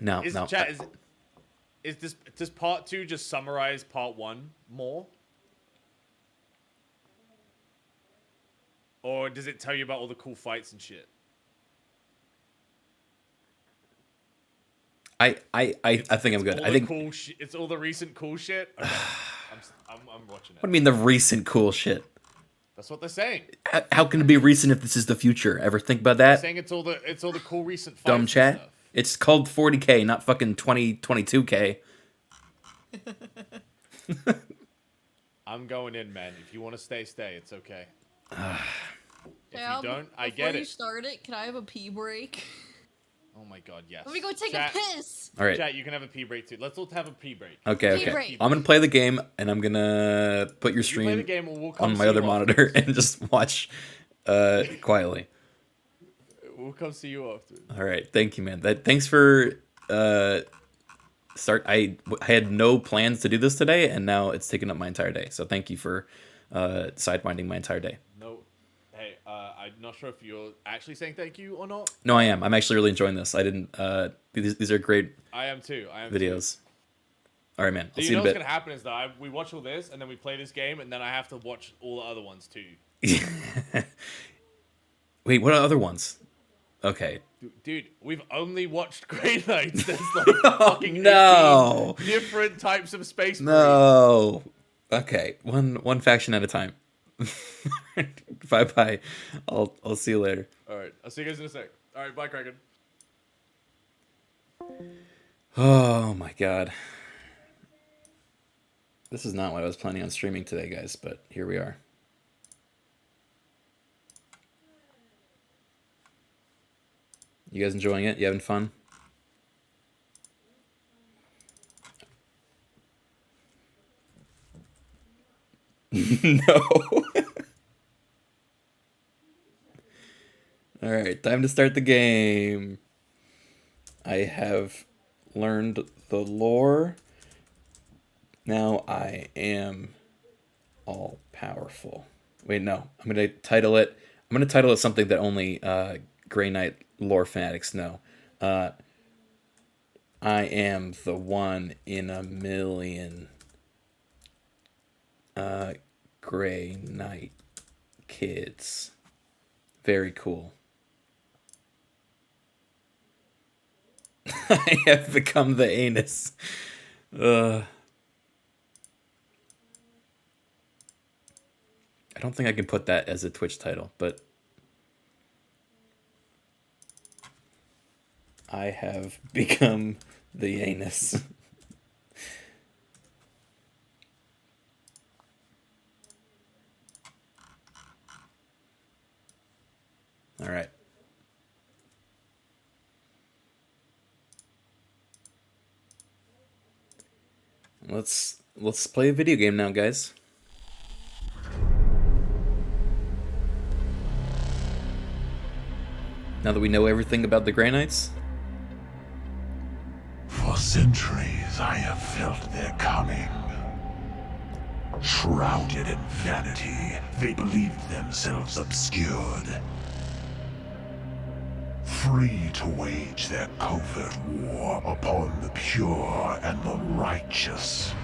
No. Chat, does part 2 just summarize part 1 more? Or does it tell you about all the cool fights and shit? I think I'm good. I think. It's all the recent cool shit. Okay. I'm watching it. What do you mean the recent cool shit? That's what they're saying. How can it be recent if this is the future? Ever think about They're that? saying it's all the cool recent fights. Dumb and chat. stuff. It's called 40K, not fucking 2022K. I'm going in, man. If you want to stay. It's okay. If Cal, you don't, I get Before you it. start it, can I have a pee break? Oh my god, yes. Let me go take Chat, a piss. All right. Chat, you can have a pee break too. Let's all have a pee break. Okay. Pee break. I'm gonna play the game, and I'm gonna put your You play the stream game, and we'll come on my see other you monitor afterwards. and just watch quietly. We'll come see you after. All right. Thank you, man. Thanks for start. I had no plans to do this today, and now it's taken up my entire day. So thank you for sidewinding my entire day. No, hey, I'm not sure if you're actually saying thank you or not. No, I am. I'm actually really enjoying this. I didn't. These are great I am too. videos. All right, man. I'll You see you know in a what's bit. gonna happen is that we watch all this, and then we play this game, and then I have to watch all the other ones too. Wait, what are other ones? Okay. Dude, we've only watched Grey Knights. There's like fucking no. 18 different types of space marines. No. Okay, one faction at a time. Bye. I'll see you later. All right, I'll see you guys in a sec. All right, bye, Criken. Oh my god. This is not what I was planning on streaming today, guys, but here we are. You guys enjoying it? You having fun? No. All right, time to start the game. I have learned the lore. Now I am all powerful. Wait, no. I'm gonna title it something that only Grey Knight lore fanatics know. I am the one in a million. Grey Knight kids. Very cool. I have become the anus. I don't think I can put that as a Twitch title, but I have become the anus. All right. Let's play a video game now, guys. Now that we know everything about the Grey Knights. For centuries I have felt their coming. Shrouded in vanity, they believed themselves obscured. Free to wage their covert war upon the pure and the righteous.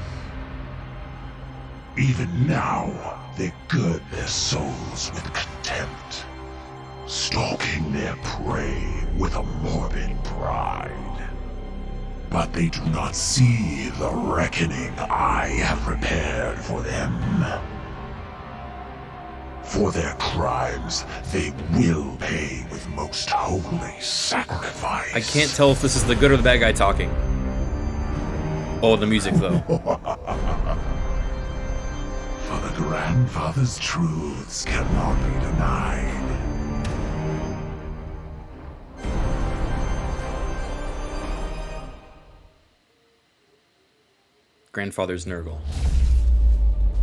Even now, they gird their souls with contempt, stalking their prey with a morbid pride. But they do not see the reckoning I have prepared for them. For their crimes, they will pay with most holy sacrifice. I can't tell if this is the good or the bad guy talking. Oh, the music, though. For the grandfather's truths cannot be denied. Grandfather's Nurgle.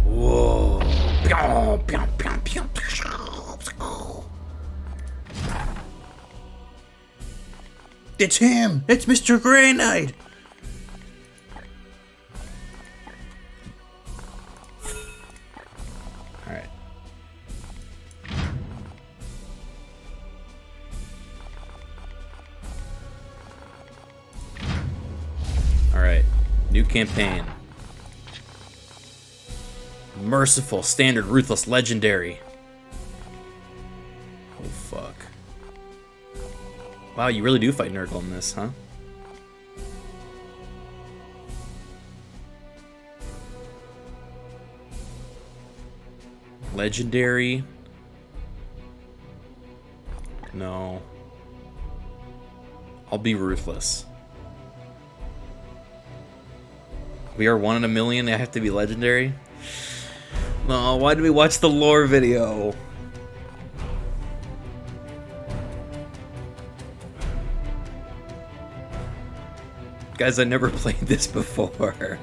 Whoa. It's him! It's Mr. Grey Knight! Alright. Alright. New campaign. Merciful, standard, ruthless, legendary. Oh, fuck. Wow, you really do fight Nurgle in this, huh? Legendary. No. I'll be ruthless. We are 1 in a million. I have to be legendary. No, why did we watch the lore video? Guys, I never played this before.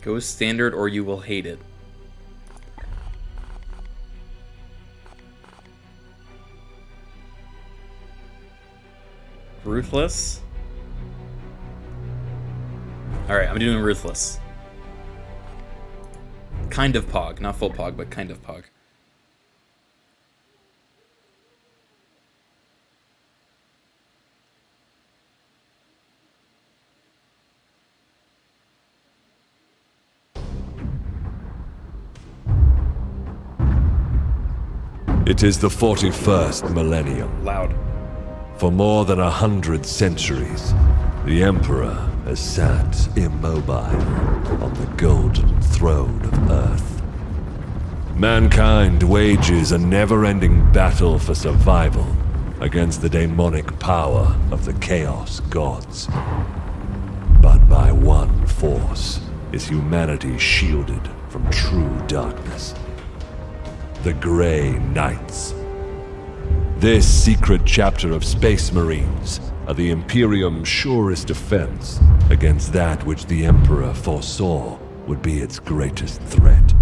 Go standard or you will hate it. Ruthless? Alright, I'm doing Ruthless. Kind of Pog. Not full Pog, but kind of Pog. It is the 41st millennium. Loud. For more than 100 centuries, the Emperor has sat immobile on the golden throne of Earth. Mankind wages a never-ending battle for survival against the demonic power of the Chaos Gods. But by one force is humanity shielded from true darkness. The Grey Knights. This secret chapter of Space Marines are the Imperium's surest defense against that which the Emperor foresaw would be its greatest threat.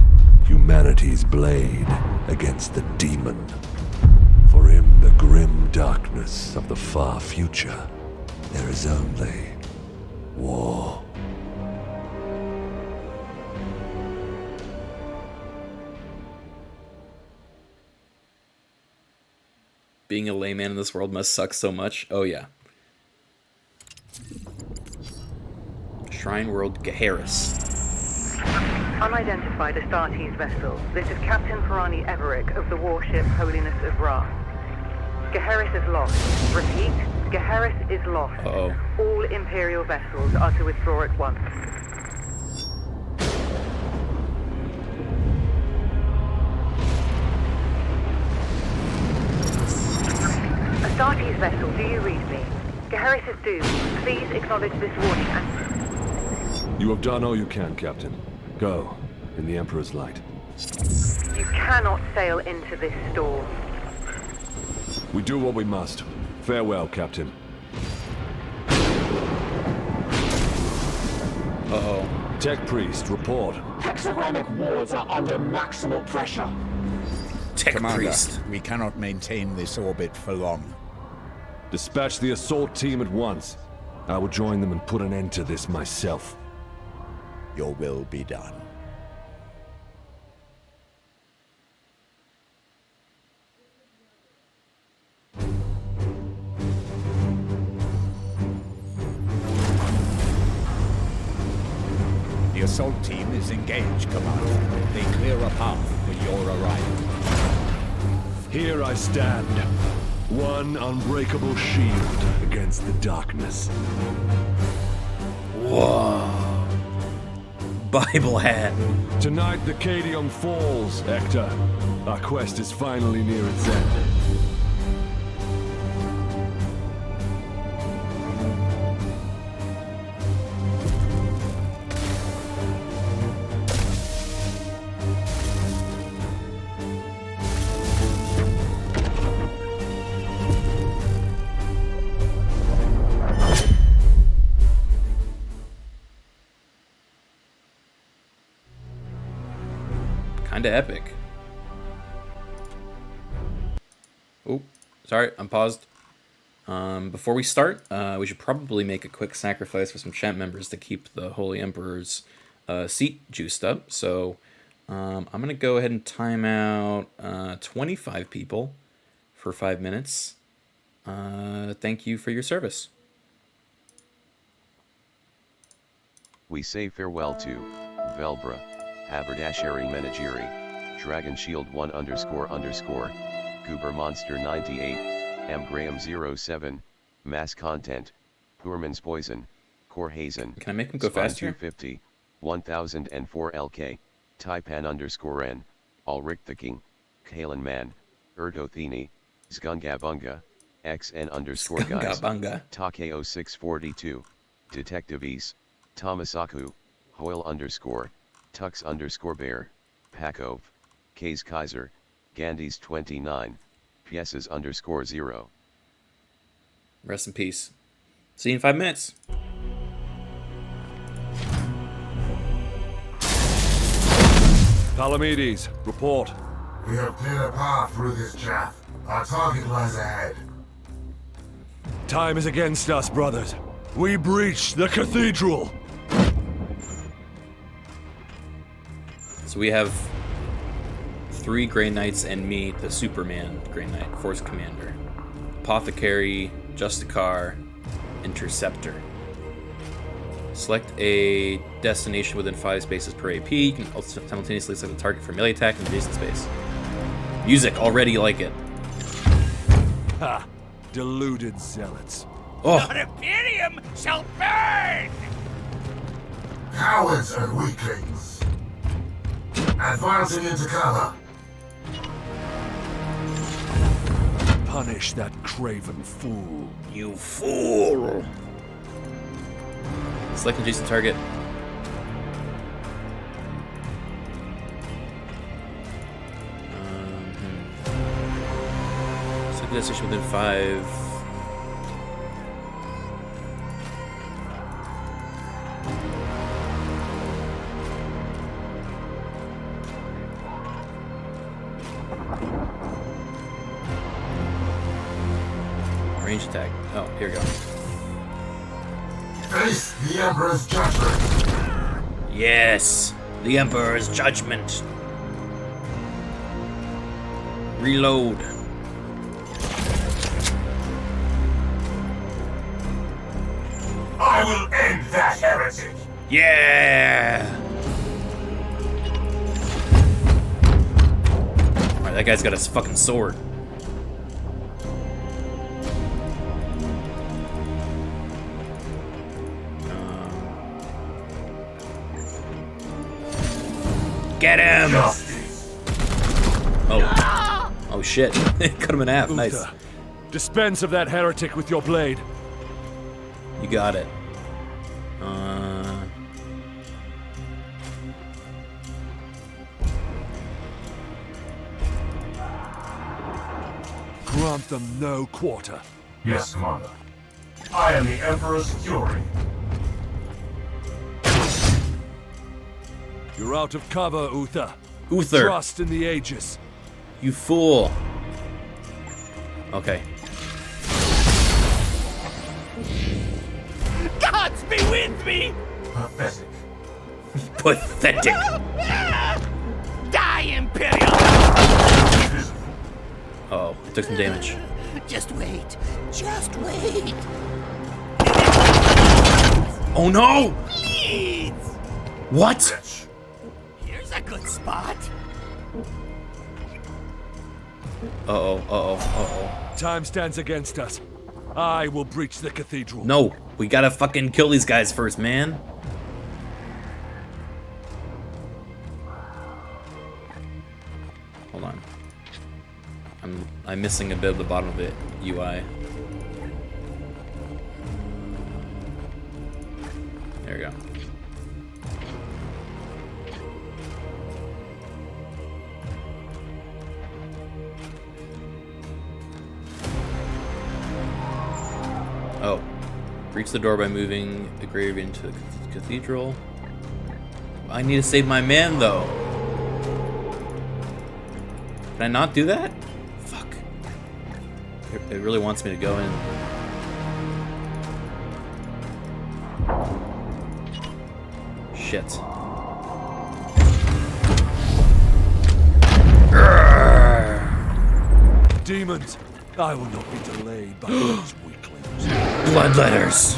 Humanity's blade against the demon. For in the grim darkness of the far future, there is only war. Being a layman in this world must suck so much. Oh, yeah. Shrine World Gaheris. Unidentified Astartes vessel. This is Captain Pirani Everick of the warship Holiness of Ra. Gaheris is lost. Repeat, Gaheris is lost. Uh-oh. All Imperial vessels are to withdraw at once. Astartes vessel, do you read me? Gaheris is doomed. Please acknowledge this warning and... You have done all you can, Captain. Go, in the Emperor's light. You cannot sail into this storm. We do what we must. Farewell, Captain. Uh-oh. Tech Priest, report. Hexagrammic wards are under maximal pressure. Tech Commander, Priest. we cannot maintain this orbit for long. Dispatch the assault team at once. I will join them and put an end to this myself. Your will be done. The assault team is engaged, Commander. They clear a path for your arrival. Here I stand. One unbreakable shield against the darkness. Whoa. Bible hat. Tonight the Cadium falls, Hector. Our quest is finally near its end. Kinda epic. Oh, sorry, I'm paused. Before we start, we should probably make a quick sacrifice for some champ members to keep the Holy Emperor's seat juiced up. So I'm going to go ahead and time out 25 people for 5 minutes. Thank you for your service. We say farewell to Velbra, Haberdashery Menageri, Dragon Shield 1 __, Goober Monster 98, M Graham 07, Mass Content, Poorman's Poison, Corhazen. Can I make them go Spine faster? 250, 1004 LK, Taipan _N, Ulrich the King, Kalen Man, Erdothini, Zgungabunga, XN _ guys, Zgungabunga. Takeo 642, Detective Ease, Tomasaku, Hoyle _ Tux _ Bear, Pakov, K's Kaiser, Gandhi's 29, Pieces _ 0. Rest in peace. See you in 5 minutes. Palamedes, report. We have cleared a path through this chaff. Our target lies ahead. Time is against us, brothers. We breach the cathedral. So we have 3 Grey Knights and me, the Superman Grey Knight, Force Commander. Apothecary, Justicar, Interceptor. Select a destination within 5 spaces per AP. You can also simultaneously select the target for melee attack in adjacent space. Music, already like it. Ha! Deluded zealots. Oh, The Imperium shall burn! Cowards and weaklings. Advancing into cover. Punish that craven fool. you fool! Select adjacent target. Select destination within 5. Range attack. Oh, here we go. Face the Emperor's judgment. Yes! The Emperor's judgment. Reload. I will end that heretic. Yeah! Alright, that guy's got his fucking sword. Get him! Oh. Oh shit. Cut him in half. Nice. Uther, dispense of that heretic with your blade. You got it. Grant them no quarter. Yes, Commander. I am the Emperor's Fury. You're out of cover, Uther. Uther. Trust in the Aegis. You fool. Okay. Gods be with me! Pathetic. Pathetic. Die, Imperial! Oh, I took some damage. Just wait. Just wait. Oh no! Please! What? Here's a good spot. Uh-oh, uh-oh, uh-oh. Time stands against us. I will breach the cathedral. No, we gotta fucking kill these guys first, man. Hold on. I'm missing a bit of the bottom of the UI. There we go. Oh. Breach the door by moving the grave into the cathedral. I need to save my man, though. Can I not do that? Fuck. It really wants me to go in. Shit. Demons, I will not be delayed by these weaklings. Bloodletters.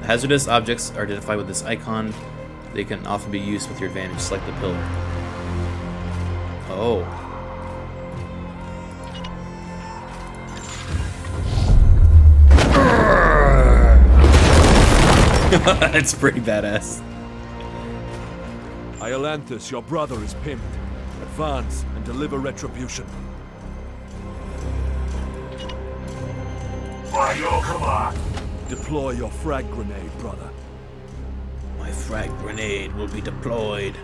Hazardous objects are identified with this icon. They can often be used with your advantage. Select the pillar. Oh. It's pretty badass. Iolanthus, your brother, is pinned. Advance and deliver retribution. By your command. Deploy your frag grenade, brother. My frag grenade will be deployed.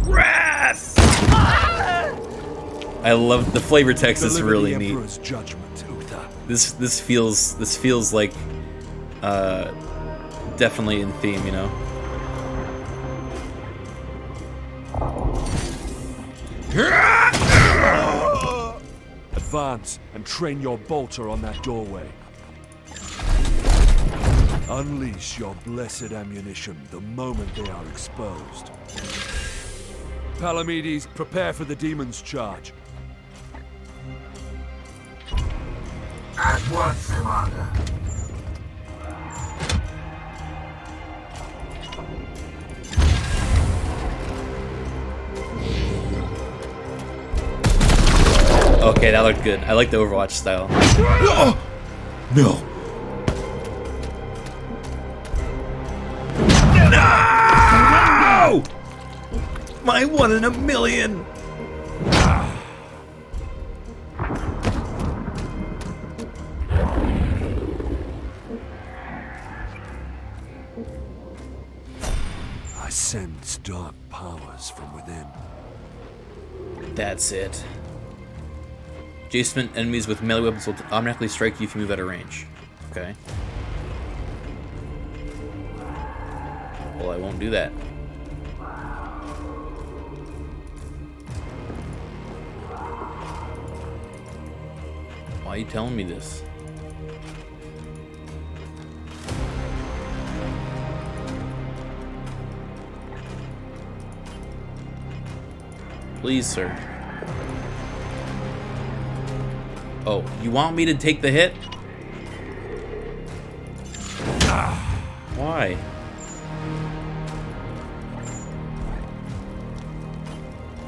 Wrath! I love the flavor text. Is really neat. Judgment, Uther. This feels like definitely in theme, you know. Advance and train your bolter on that doorway. Unleash your blessed ammunition the moment they are exposed. Palamedes, prepare for the demon's charge. At once, Commander. Okay, that looked good. I like the Overwatch style. Oh! No. No! My 1 in a million. I sense dark powers from within. That's it. Adjacent enemies with melee weapons will automatically strike you if you move out of range. Okay. Well, I won't do that. Why are you telling me this? Please, sir. Oh, you want me to take the hit? Why?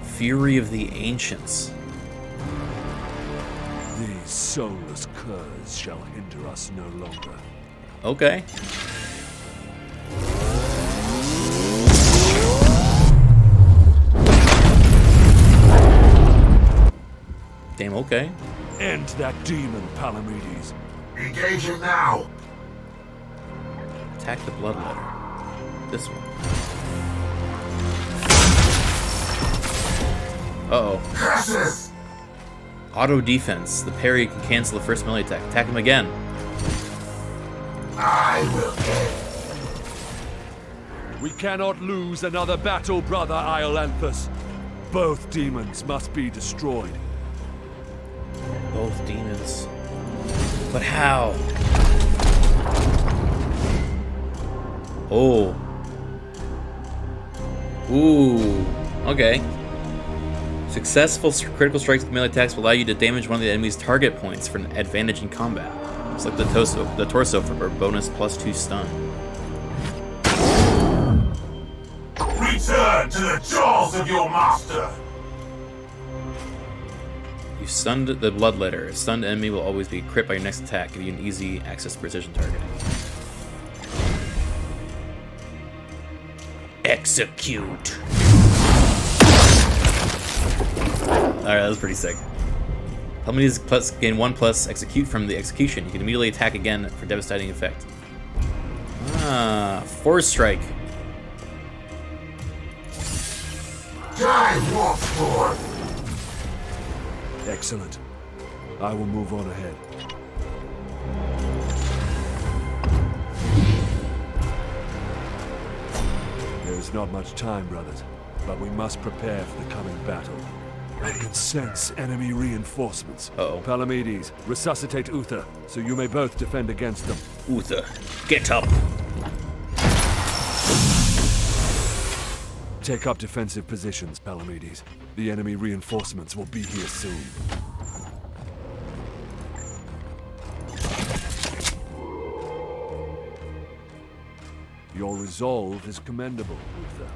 Fury of the Ancients. These soulless curs shall hinder us no longer. Okay. Damn, okay. End that demon, Palamedes. Engage him now. Attack the Bloodletter. This one. Uh-oh. Curses! Auto defense. The parry can cancel the first melee attack. Attack him again. I will end. We cannot lose another battle, brother Iolanthus. Both demons must be destroyed. Both demons. But how? Oh. Ooh. Okay. Successful critical strikes with melee attacks will allow you to damage one of the enemy's target points for an advantage in combat. It's like the torso for bonus +2 stun. Return to the jaws of your master. You stunned the Bloodletter. A stunned enemy will always be crit by your next attack, giving you an easy access to precision targeting. Execute. Alright, that was pretty sick. Palamedes plus gain 1+ execute from the execution. You can immediately attack again for devastating effect. Ah, Force Strike. Die, Wolfsborn! Excellent. I will move on ahead. There is not much time, brothers, but we must prepare for the coming battle. I can sense enemy reinforcements. Uh-oh. Palamedes, resuscitate Uther, so you may both defend against them. Uther, get up. Take up defensive positions, Palamedes. The enemy reinforcements will be here soon. Your resolve is commendable, Uther.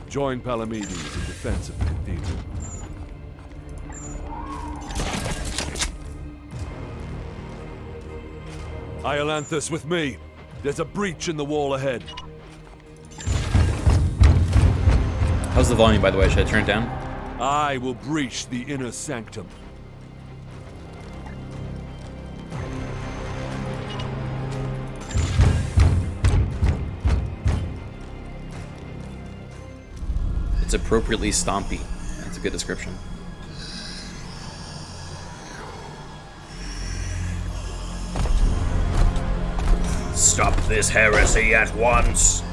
Join Palamedes in defense of the cathedral. Iolanthus, with me. There's a breach in the wall ahead. How's the volume, by the way? Should I turn it down? I will breach the inner sanctum. It's appropriately stompy. That's a good description. Stop this heresy at once!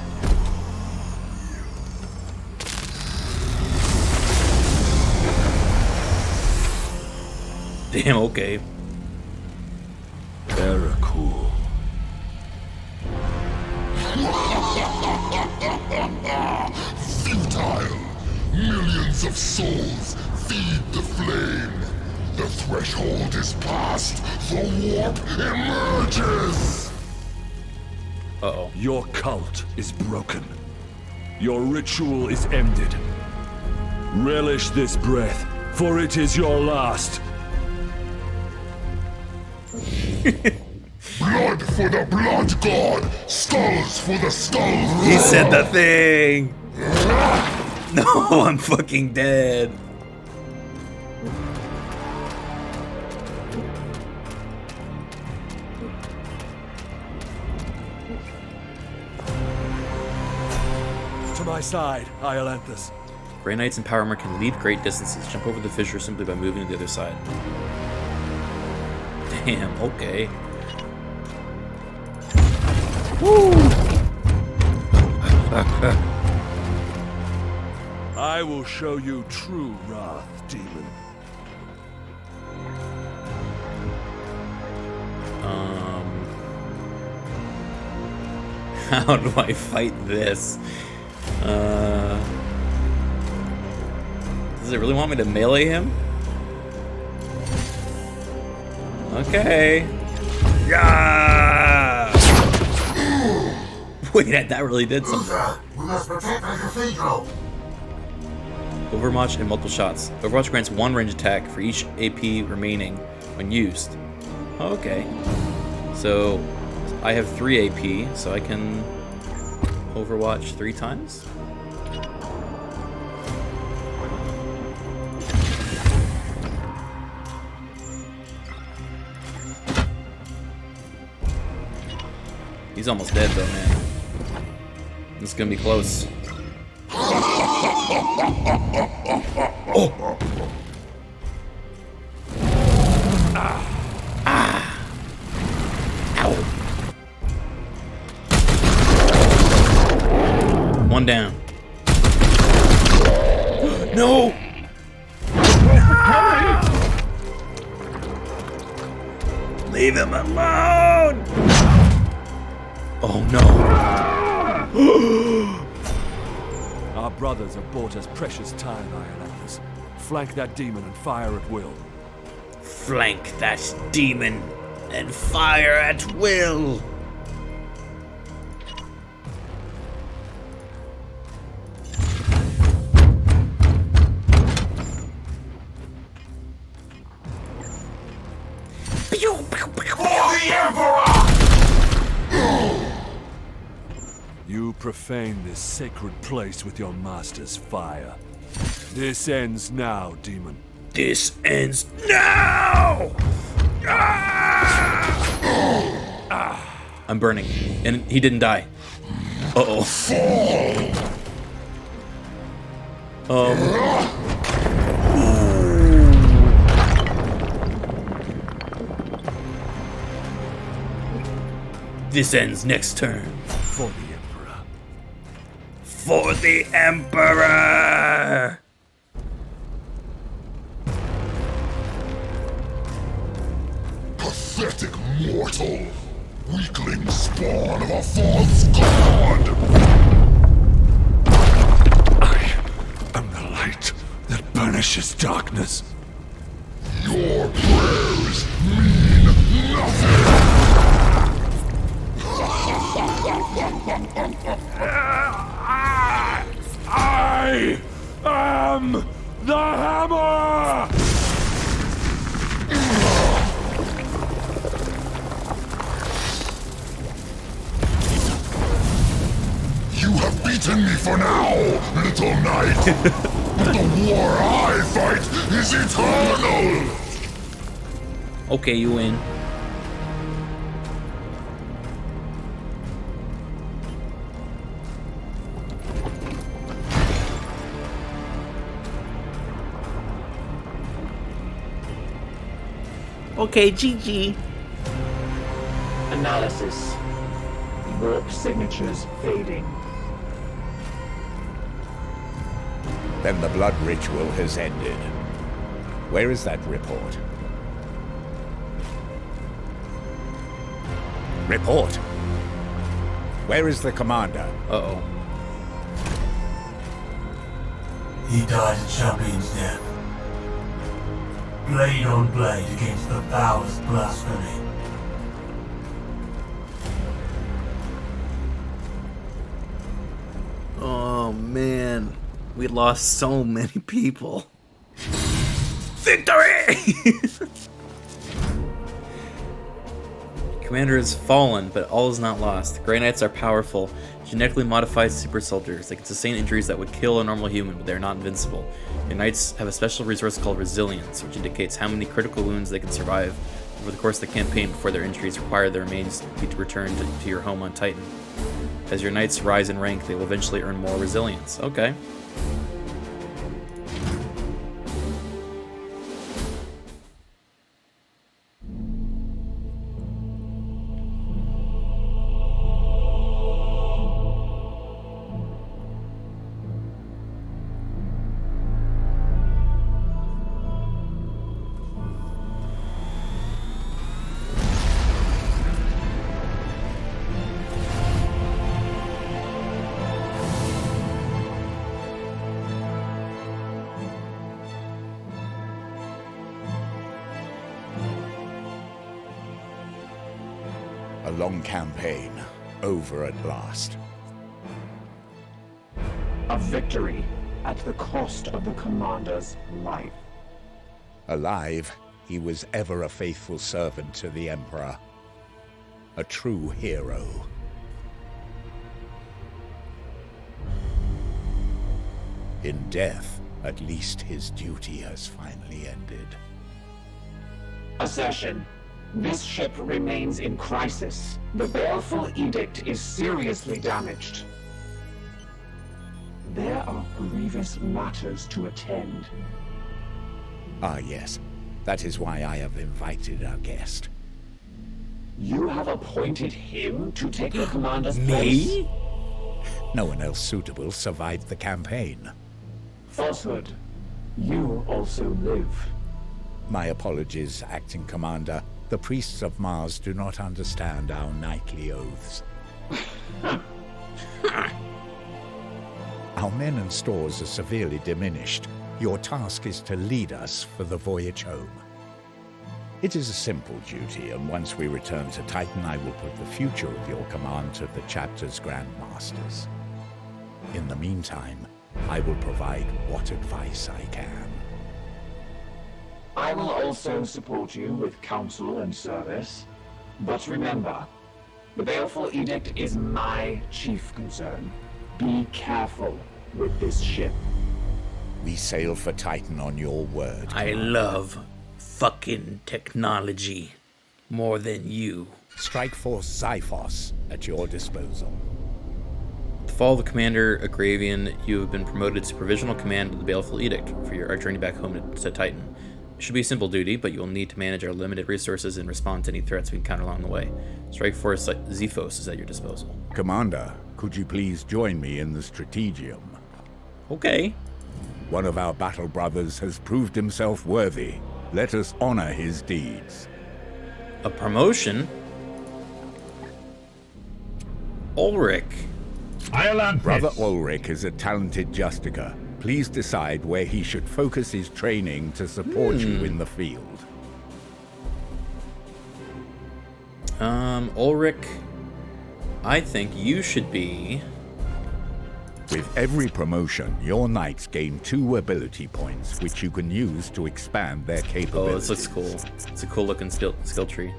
Damn, okay. Very cool. Futile! Millions of souls feed the flame. The threshold is passed. The warp emerges! Uh-oh. Your cult is broken. Your ritual is ended. Relish this breath, for it is your last. Blood for the blood god! Skulls for the skull god! He said the thing! No, I'm fucking dead. To my side, Iolanthus. Grey Knights and Power Armor can leap great distances. Jump over the fissure simply by moving to the other side. Damn, okay. Woo! I will show you true wrath, demon. How do I fight this? Does it really want me to melee him? Okay. Yeah. Wait, that really did something. We must protect the cathedral. Overwatch and multiple shots. Overwatch grants 1 range attack for each AP remaining when used. Okay. So I have 3 AP, so I can Overwatch 3 times? He's almost dead though, man. This is gonna be close. Oh! Ow! One down. No! Leave him alone! Oh no. Our brothers have bought us precious time, Iron Atlas. Flank that demon and fire at will. Flank that demon and fire at will. For the Emperor! You profane this sacred place with your master's fire. This ends now, demon. This ends now! I'm burning, and he didn't die. Uh-oh. This ends next turn. For the Emperor. For the Emperor! Pathetic mortal! Weakling spawn of a false god! I am the light that banishes darkness. Your prayers mean nothing! I am the hammer! You have beaten me for now, little knight! But the war I fight is eternal! Okay, you win. Okay, GG. Analysis. Work signatures fading. Then the blood ritual has ended. Where is that report? Report! Where is the commander? Uh-oh. He died a champion's death. Blade on blade against the foulest blasphemy. Oh man, we lost so many people. Victory! Commander has fallen, but all is not lost. Grey Knights are powerful, genetically modified super soldiers. They can sustain injuries that would kill a normal human, but they're not invincible. Your Knights have a special resource called Resilience, which indicates how many critical wounds they can survive over the course of the campaign before their injuries require their remains to be returned to your home on Titan. As your Knights rise in rank, they will eventually earn more resilience. Okay. A long campaign, over at last. A victory at the cost of the commander's life. Alive, he was ever a faithful servant to the Emperor. A true hero. In death, at least his duty has finally ended. Assertion. This ship remains in crisis. The Baleful Edict is seriously damaged. There are grievous matters to attend. Ah, yes. That is why I have invited our guest. You have appointed him to take the commander's place? Me? No one else suitable survived the campaign. Falsehood. You also live. My apologies, Acting Commander. The priests of Mars do not understand our knightly oaths. Our men and stores are severely diminished. Your task is to lead us for the voyage home. It is a simple duty, and once we return to Titan, I will put the future of your command to the chapter's Grand Masters. In the meantime, I will provide what advice I can. I will also support you with counsel and service. But remember, the Baleful Edict is my chief concern. Be careful with this ship. We sail for Titan on your word. I love fucking technology more than you. Strike Force Xiphos at your disposal. With the fall of the Commander Agravian, you have been promoted to Provisional Command of the Baleful Edict for your journey back home to Titan. It should be a simple duty, but you will need to manage our limited resources and respond to any threats we encounter along the way. Strike Force Xiphos is at your disposal. Commander, could you please join me in the Strategium? Okay. One of our battle brothers has proved himself worthy. Let us honor his deeds. A promotion? Ulrich. Brother Ulrich is a talented Justica. Please decide where he should focus his training to support you in the field. Ulrich, I think you should be... With every promotion, your knights gain 2 ability points, which you can use to expand their capabilities. Oh, this looks cool. It's a cool looking skill tree.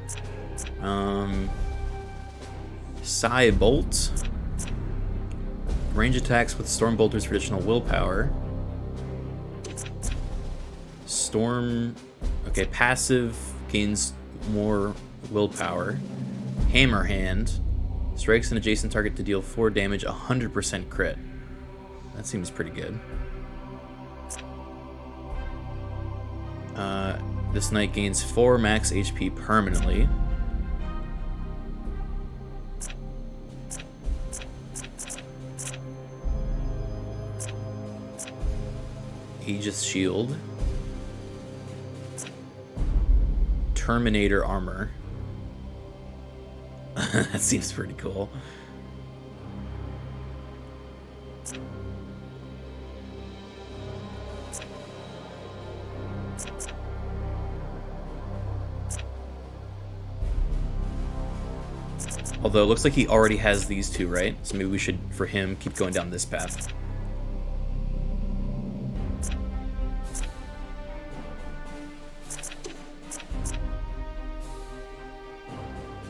Psy Bolt. Range attacks with Storm Bolter's traditional willpower. Storm... Okay, passive gains more willpower. Hammer Hand. Strikes an adjacent target to deal 4 damage, 100% crit. That seems pretty good. This knight gains 4 max HP permanently. Aegis Shield. Terminator Armor. That seems pretty cool. Although it looks like he already has these 2, right? So maybe we should, for him, keep going down this path.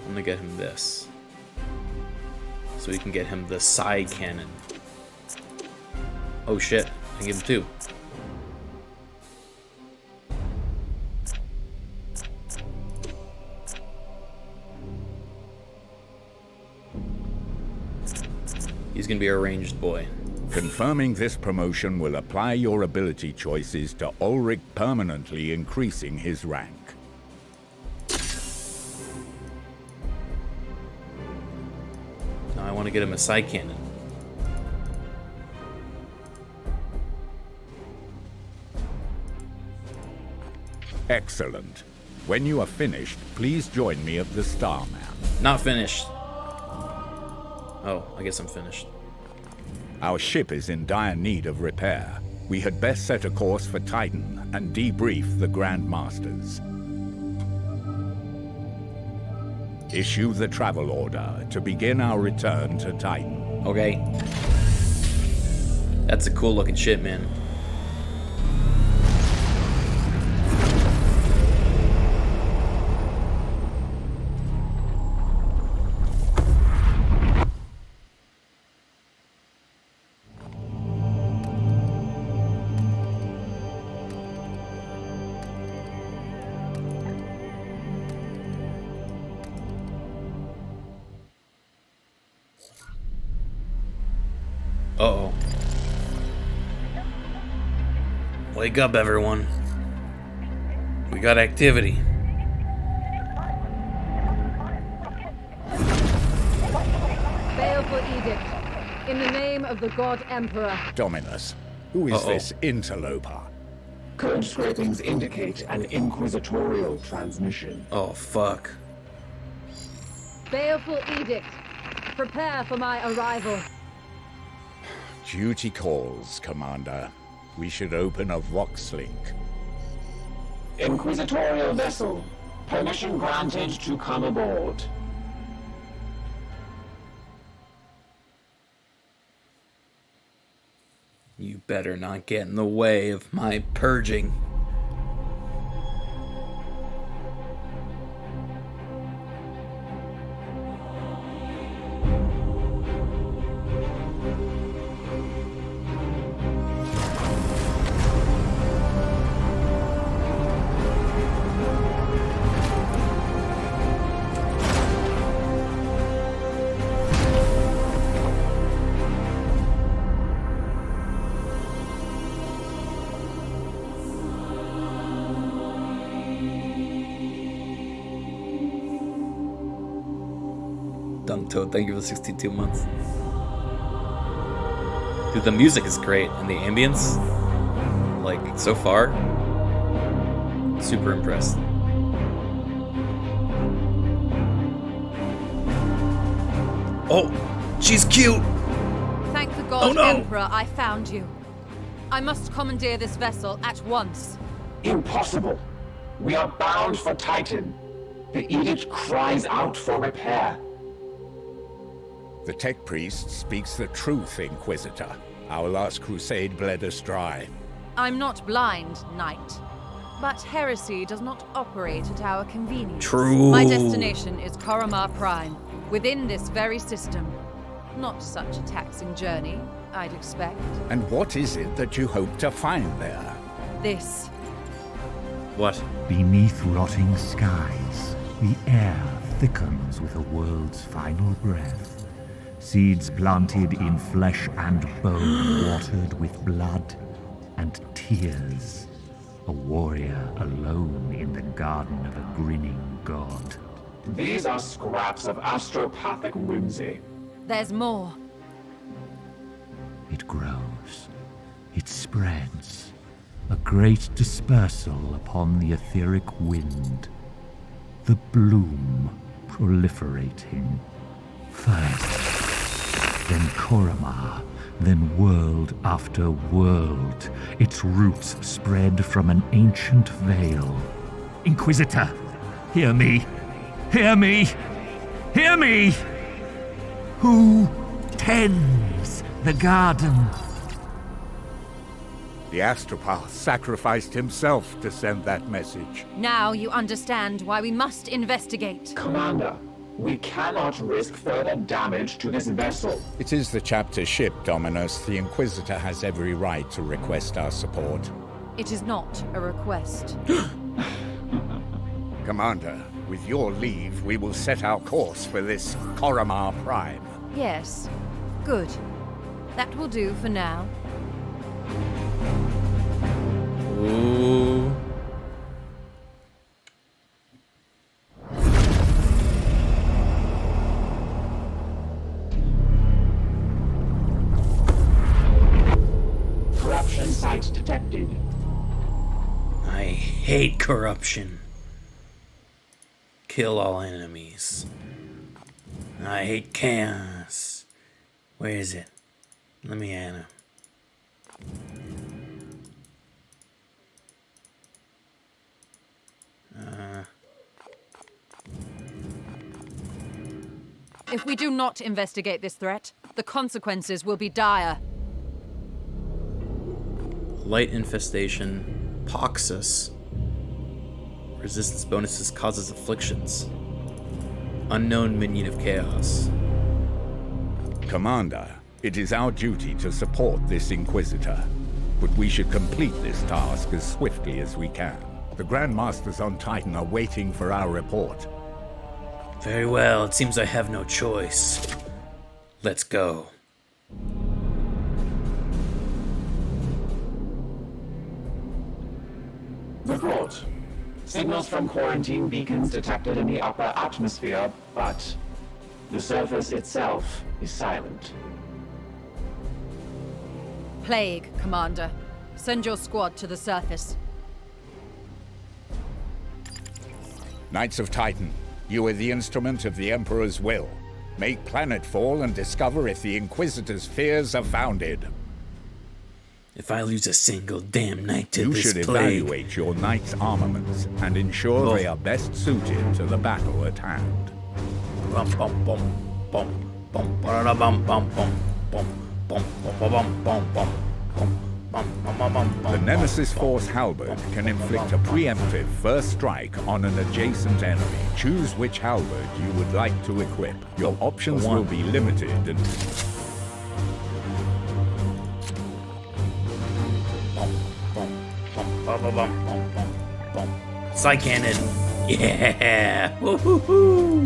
I'm gonna get him this. So we can get him the Psy Cannon. Oh shit, I give him 2. He's gonna be our ranged boy. Confirming this promotion will apply your ability choices to Ulrich, permanently increasing his rank. Now I want to get him a Psy Cannon. Excellent. When you are finished, please join me at the Starman. Not finished. Oh, I guess I'm finished. Our ship is in dire need of repair. We had best set a course for Titan and debrief the Grand Masters. Issue the travel order to begin our return to Titan. Okay. That's a cool looking ship, man. Uh-oh. Wake up, everyone. We got activity. Baleful edict. In the name of the God Emperor. Dominus, who is this interloper? Code scrapings indicate an inquisitorial transmission. Oh, fuck. Baleful edict. Prepare for my arrival. Duty calls, Commander. We should open a Vox link. Inquisitorial vessel. Permission granted to come aboard. You better not get in the way of my purging. Toad, thank you for 62 months. Dude, the music is great, and the ambience, like, so far, super impressed. Oh, she's cute! Thank the God Oh, no. Emperor I found you. I must commandeer this vessel at once. Impossible. We are bound for Titan. The edict cries out for repair. The tech priest speaks the truth, Inquisitor. Our last crusade bled us dry. I'm not blind, Knight. But heresy does not operate at our convenience. True. My destination is Koromar Prime, within this very system. Not such a taxing journey, I'd expect. And what is it that you hope to find there? This. What? Beneath rotting skies, the air thickens with a world's final breath. Seeds planted in flesh and bone, watered with blood and tears. A warrior alone in the garden of a grinning god. These are scraps of astropathic whimsy. There's more. It grows. It spreads. A great dispersal upon the etheric wind. The bloom proliferating. First, then Koromar, then world after world, its roots spread from an ancient veil. Inquisitor, hear me! Hear me! Hear me! Who tends the garden? The astropath sacrificed himself to send that message. Now you understand why we must investigate. Commander, we cannot risk further damage to this vessel. It is the chapter's ship, Dominus. The Inquisitor has every right to request our support. It is not a request. Commander, with your leave, we will set our course for this Koromar Prime. Yes. Good. That will do for now. Ooh. Corruption site detected. I hate corruption. Kill all enemies. I hate chaos. Where is it? Let me at him. If we do not investigate this threat, the consequences will be dire. Light infestation, Poxus. Resistance bonuses causes afflictions. Unknown minion of chaos. Commander, it is our duty to support this Inquisitor, but we should complete this task as swiftly as we can. The Grand Masters on Titan are waiting for our report. Very well, it seems I have no choice. Let's go. Report. Signals from quarantine beacons detected in the upper atmosphere, but the surface itself is silent. Plague, Commander. Send your squad to the surface. Knights of Titan, you are the instrument of the Emperor's will. Make planetfall and discover if the Inquisitor's fears are founded. If I lose a single damn knight to You this should plague... evaluate your knight's armaments and ensure they are best suited to the battle at hand. Bum bum bum bum bum ba bum bum bum bum bum bum bum bum bum. The Nemesis Force Halberd can inflict a preemptive first strike on an adjacent enemy. Choose which halberd you would like to equip. Your options will be limited and... Psy cannon. Yeah. Woo-hoo-hoo.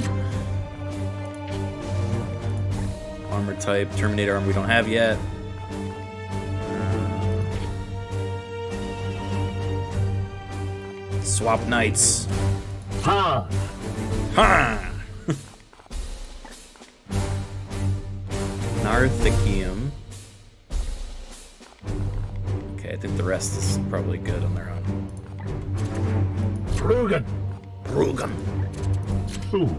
Armor type, Terminator armor we don't have yet. Swap knights. Ha! Ha! Narthicium. Okay, I think the rest is probably good on their own. Rugen. Rugen. Ooh.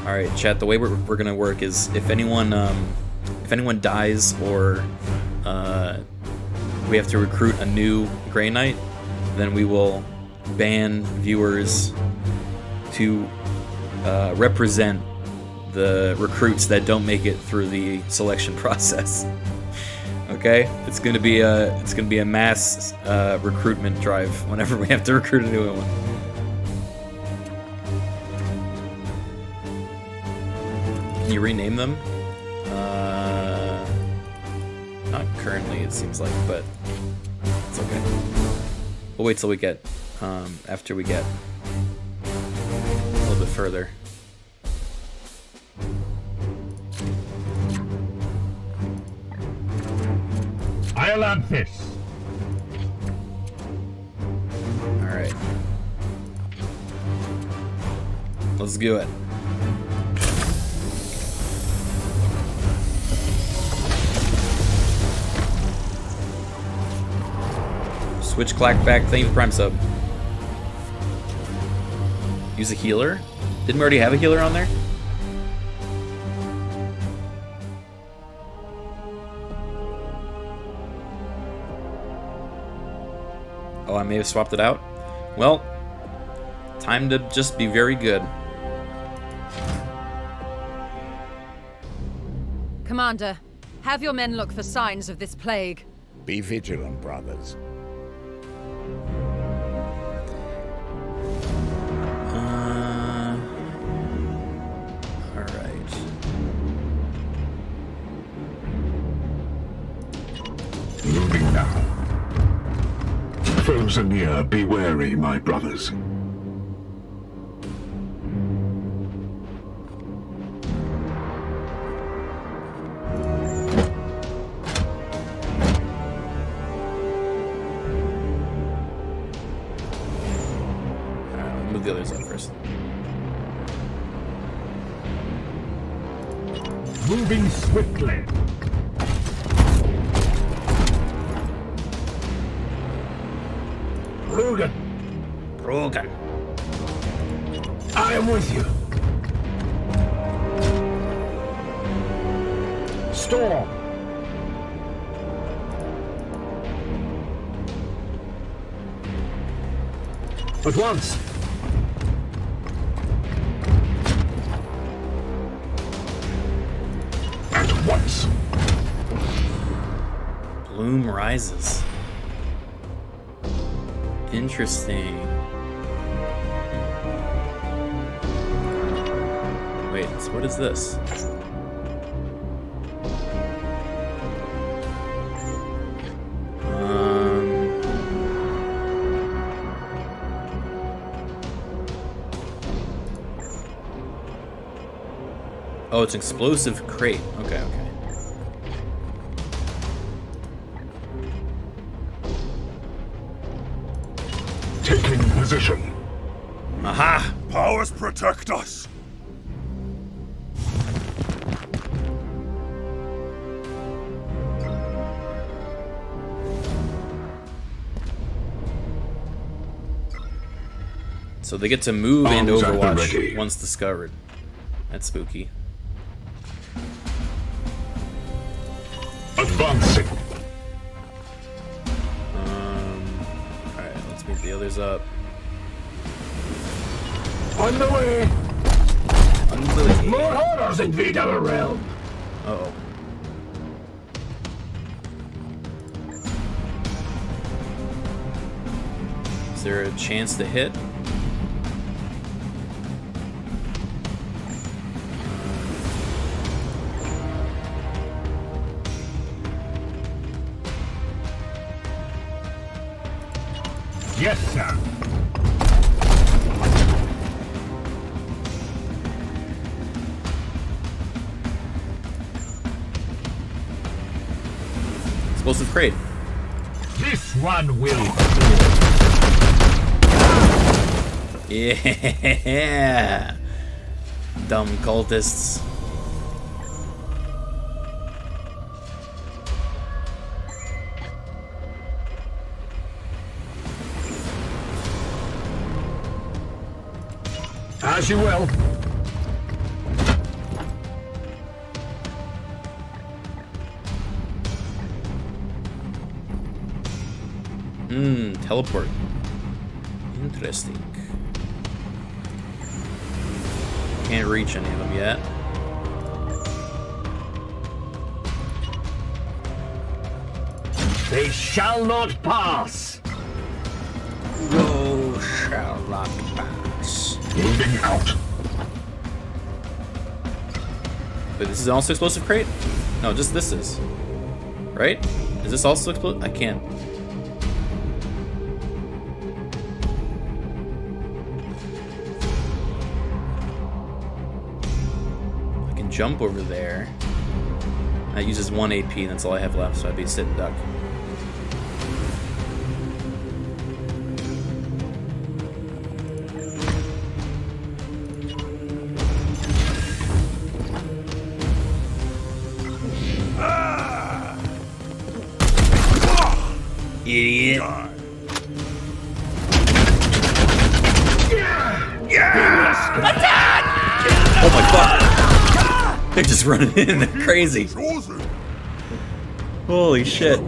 All right, chat. The way we're gonna work is if anyone dies or we have to recruit a new Grey Knight, then we will ban viewers to represent the recruits that don't make it through the selection process. Okay, it's gonna be a mass recruitment drive whenever we have to recruit a new one. Can you rename them? Not currently, it seems like, but it's okay. We'll wait till we get after we get a little bit further. Iolanthus. All right, let's do it. Switch clack back, thank you for Prime sub. Use a healer? Didn't we already have a healer on there? Oh, I may have swapped it out? Well, time to just be very good. Commander, have your men look for signs of this plague. Be vigilant, brothers. Moving now. Foes are near, be wary, my brothers. Move the others up first. Moving swiftly. Rugen. Rugen. I am with you. Storm. At once. once. Bloom rises. Interesting. Wait, so what is this? Oh, it's an explosive crate. Okay, okay. Taking position. Aha! Powers protect us. So they get to move into Arms at the Overwatch ready. once discovered. That's spooky. Advancing. Alright, let's meet the others up. On the way. On the way. More horrors invade our realm. Uh-oh. Is there a chance to hit? Yes, sir. Explosive crate. This one will. Yeah. Dumb cultists. As you will. Teleport. Interesting. Can't reach any of them yet. They shall not pass. No shall not pass. Moving out. Wait, this is also explosive crate? No, just this is. Right? Is this also explosive? I can't. I can jump over there. That uses 1 AP, and that's all I have left, so I'd be sit and duck. Idiot. Oh my fuck! They're just running in, they're crazy. Holy shit.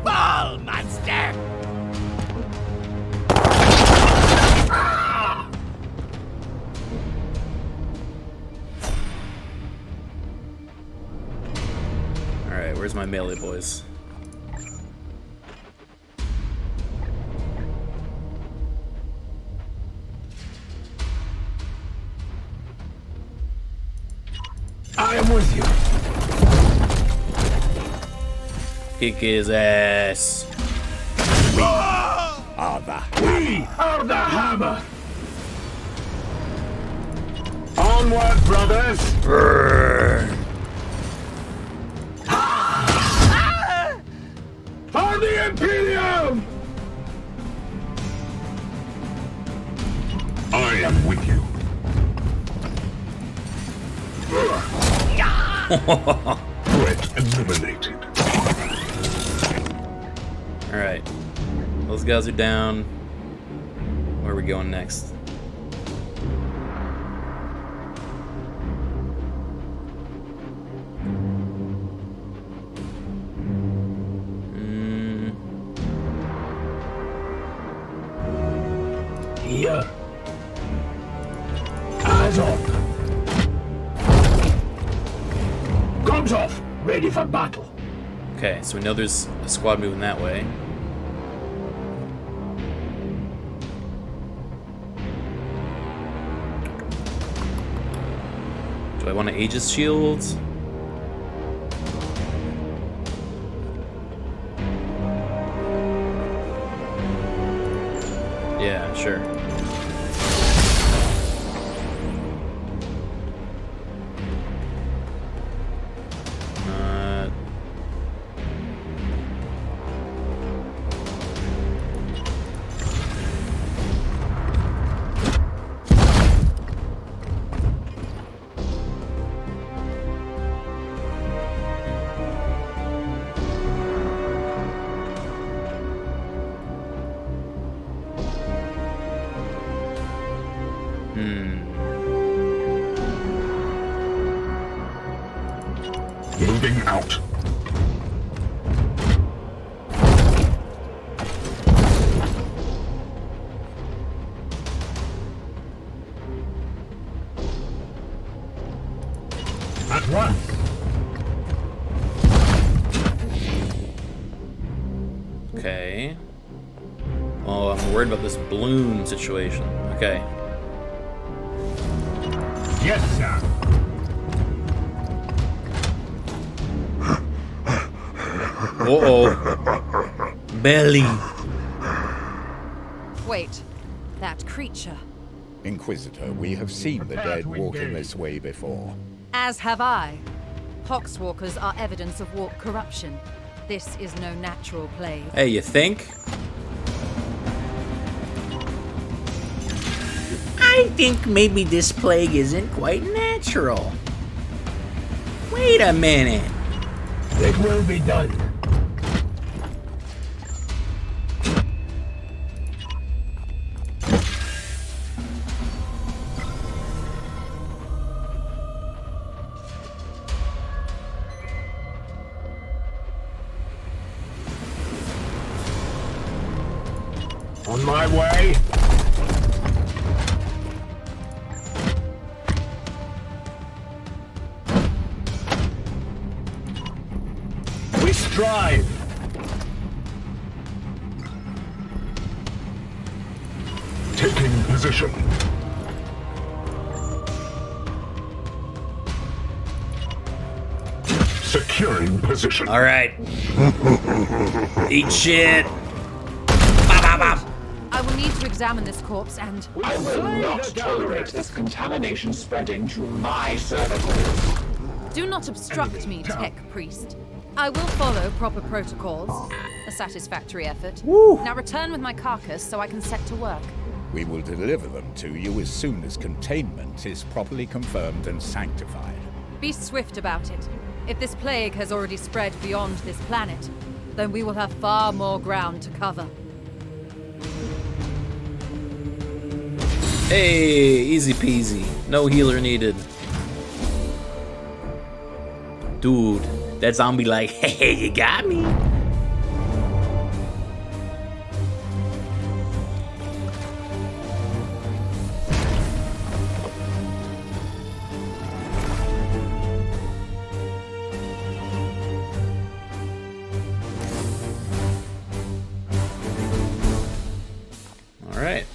Ball, monster! Alright, where's my melee boys? I am with you. Kick his ass. We are the hammer. Onward, brothers. For the Imperium! I am with you. Threat eliminated. Alright. Those guys are down. Where are we going next? Here. Eyes on. Arms off! Ready for battle. Okay, so we know there's a squad moving that way. Do I want to Aegis shields? Yeah, sure. Moving out. At one. Okay. Oh, I'm worried about this bloom situation. Okay. Yes, sir. Uh-oh. Belly. Wait, that creature. Inquisitor, we have seen the dead walking this way before. As have I. Poxwalkers are evidence of warp corruption. This is no natural plague. Hey, you think? I think maybe this plague isn't quite natural. Wait a minute. It will be done. On my way. We strive. Taking position. Securing position. All right. Eat shit. I will need to examine this corpse and... I will not tolerate this contamination spreading to my cervicals. Do not obstruct me, tech priest. I will follow proper protocols. A satisfactory effort. Now return with my carcass so I can set to work. We will deliver them to you as soon as containment is properly confirmed and sanctified. Be swift about it. If this plague has already spread beyond this planet, then we will have far more ground to cover. Hey, easy peasy. No healer needed. Dude, that zombie like, hey, you got me? Alright.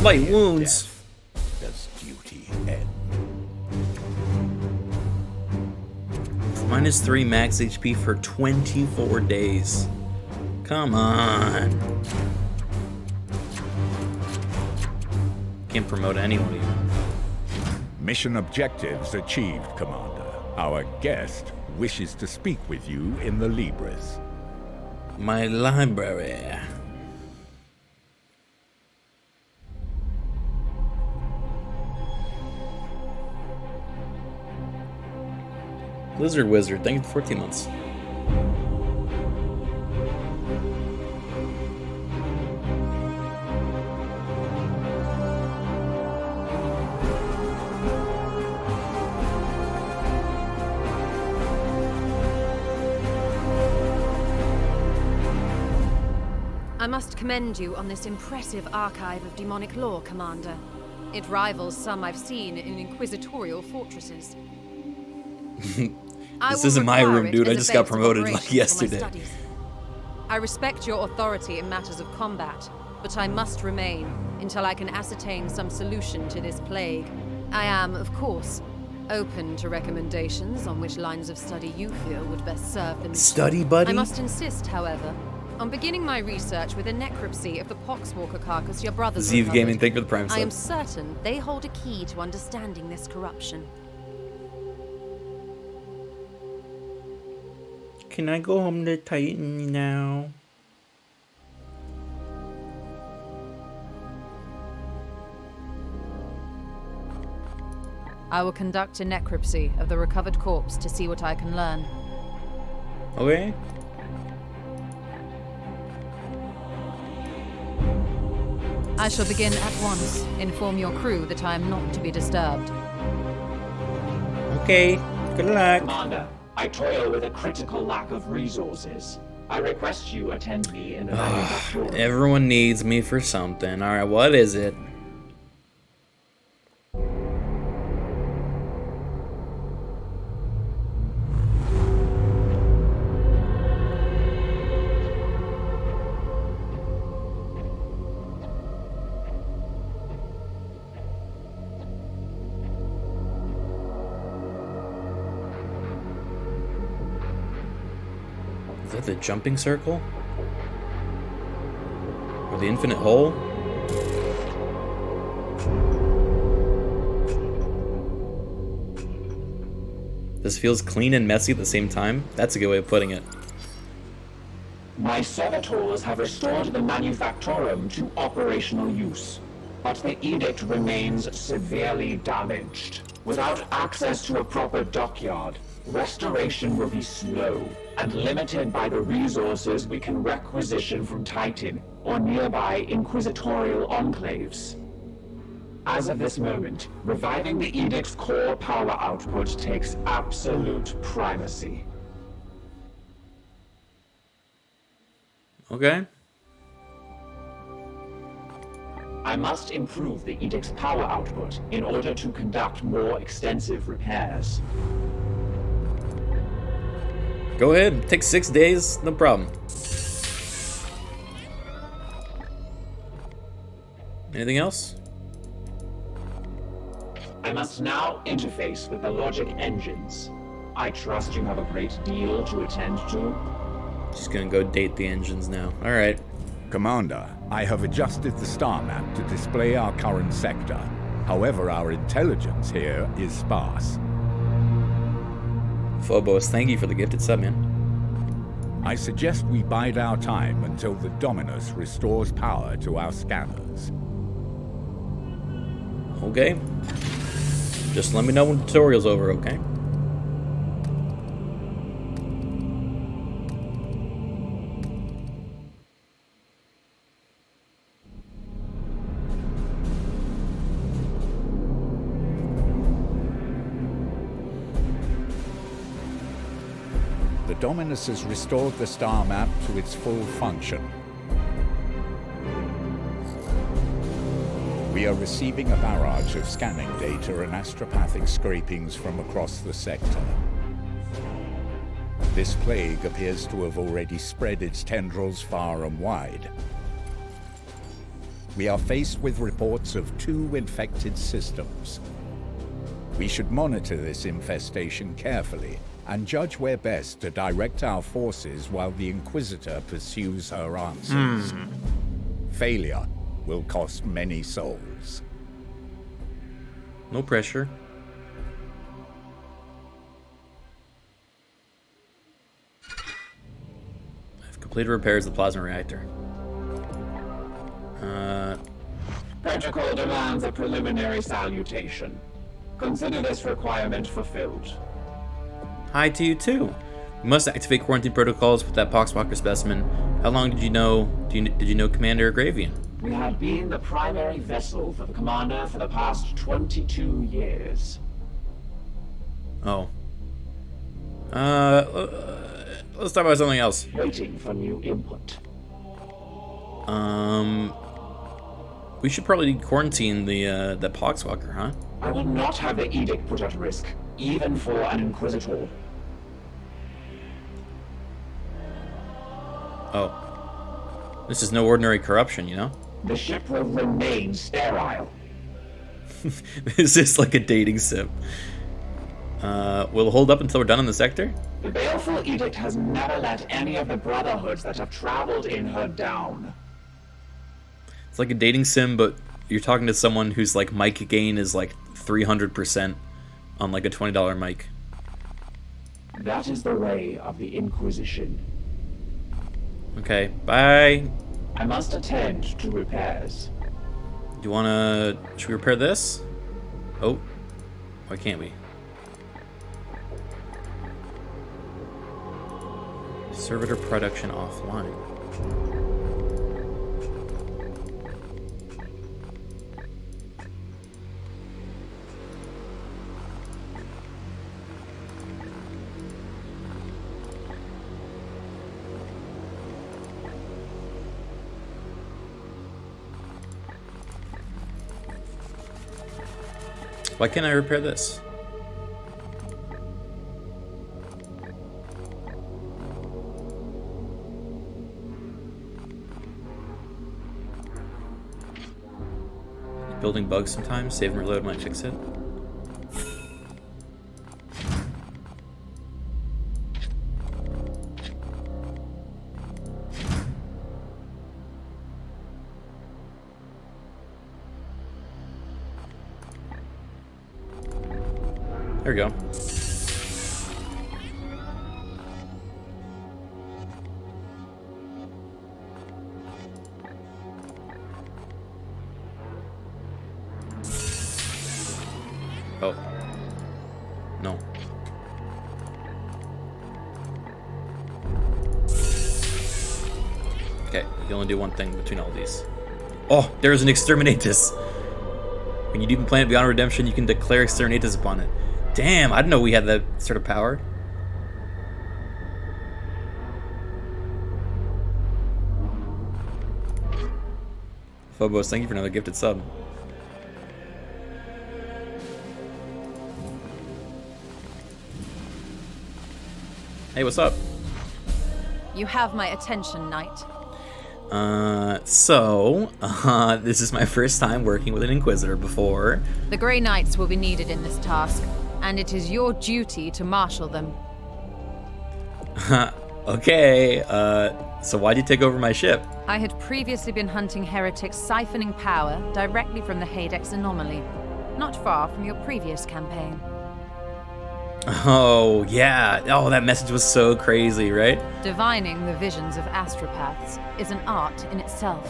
Light wounds. Does duty end? -3 max HP for 24 days. Come on. Can't promote anybody. Mission objectives achieved, Commander. Our guest wishes to speak with you in the Libris. My library. Lizard Wizard, thank you for 14 months. I must commend you on this impressive archive of demonic lore, Commander. It rivals some I've seen in inquisitorial fortresses. This isn't my room, dude. I just got promoted like yesterday. I respect your authority in matters of combat, but I must remain until I can ascertain some solution to this plague. I am, of course, open to recommendations on which lines of study you feel would best serve the mission. Study, buddy? I must insist, however, on beginning my research with a necropsy of the poxwalker carcass your brothers Zeev recovered. Gaming, thank you for the prime I am sub. certain they hold a key to understanding this corruption. Can I go home to Titan now? I will conduct a necropsy of the recovered corpse to see what I can learn. Okay. I shall begin at once. Inform your crew that I am not to be disturbed. Okay. Good luck. Commander, I toil with a critical lack of resources. I request you attend me in the manufacturing. Everyone needs me for something. Alright, what is it? Is that the jumping circle? Or the infinite hole? This feels clean and messy at the same time? That's a good way of putting it. My servitors have restored the manufactorum to operational use, but the edict remains severely damaged. Without access to a proper dockyard, restoration will be slow and limited by the resources we can requisition from Titan or nearby inquisitorial enclaves. As of this moment, reviving the edict's core power output takes absolute primacy. Okay. I must improve the edict's power output in order to conduct more extensive repairs. Go ahead. Take 6 days. No problem. Anything else? I must now interface with the logic engines. I trust you have a great deal to attend to. Just gonna go date the engines now. Alright. Commander, I have adjusted the star map to display our current sector. However, our intelligence here is sparse. Phobos, thank you for the gifted sub, man. I suggest we bide our time until the Dominus restores power to our scanners. Okay. Just let me know when the tutorial's over, okay? The Dominus has restored the star map to its full function. We are receiving a barrage of scanning data and astropathic scrapings from across the sector. This plague appears to have already spread its tendrils far and wide. We are faced with reports of 2 infected systems. We should monitor this infestation carefully and judge where best to direct our forces while the Inquisitor pursues her answers. Failure will cost many souls. No pressure. I've completed repairs of the plasma reactor. Protocol demands a preliminary salutation. Consider this requirement fulfilled. Hi to you too. We must activate quarantine protocols with that poxwalker specimen. How long did you know? Did you know Commander Gravian? We have been the primary vessel for the Commander for the past 22 years. Oh. Let's talk about something else. Waiting for new input. We should probably quarantine the Poxwalker, huh? I will not have the edict put at risk, even for an Inquisitor. Oh. This is no ordinary corruption, you know? The ship will remain sterile. Is this like a dating sim? We'll hold up until we're done in the sector? The baleful edict has never let any of the brotherhoods that have traveled in her down. It's like a dating sim, but you're talking to someone whose like mic gain is like 300% on like a $20 mic. That is the way of the Inquisition. Okay, bye. I must attend to repairs. Do you wanna... Should we repair this? Oh. Why can't we? Servitor production offline. Why can't I repair this? Building bugs sometimes, save and reload might fix it. There we go. Oh. No. Okay, you only do one thing between all these. Oh, there's an Exterminatus! When you deepen planet beyond redemption, you can declare Exterminatus upon it. Damn, I didn't know we had that sort of power. Phobos, thank you for another gifted sub. Hey, what's up? You have my attention, Knight. This is my first time working with an Inquisitor before. The Grey Knights will be needed in this task, and it is your duty to marshal them. Okay, so why'd you take over my ship? I had previously been hunting heretics siphoning power directly from the Hadex anomaly, not far from your previous campaign. Oh, yeah. Oh, that message was so crazy, right? Divining the visions of astropaths is an art in itself.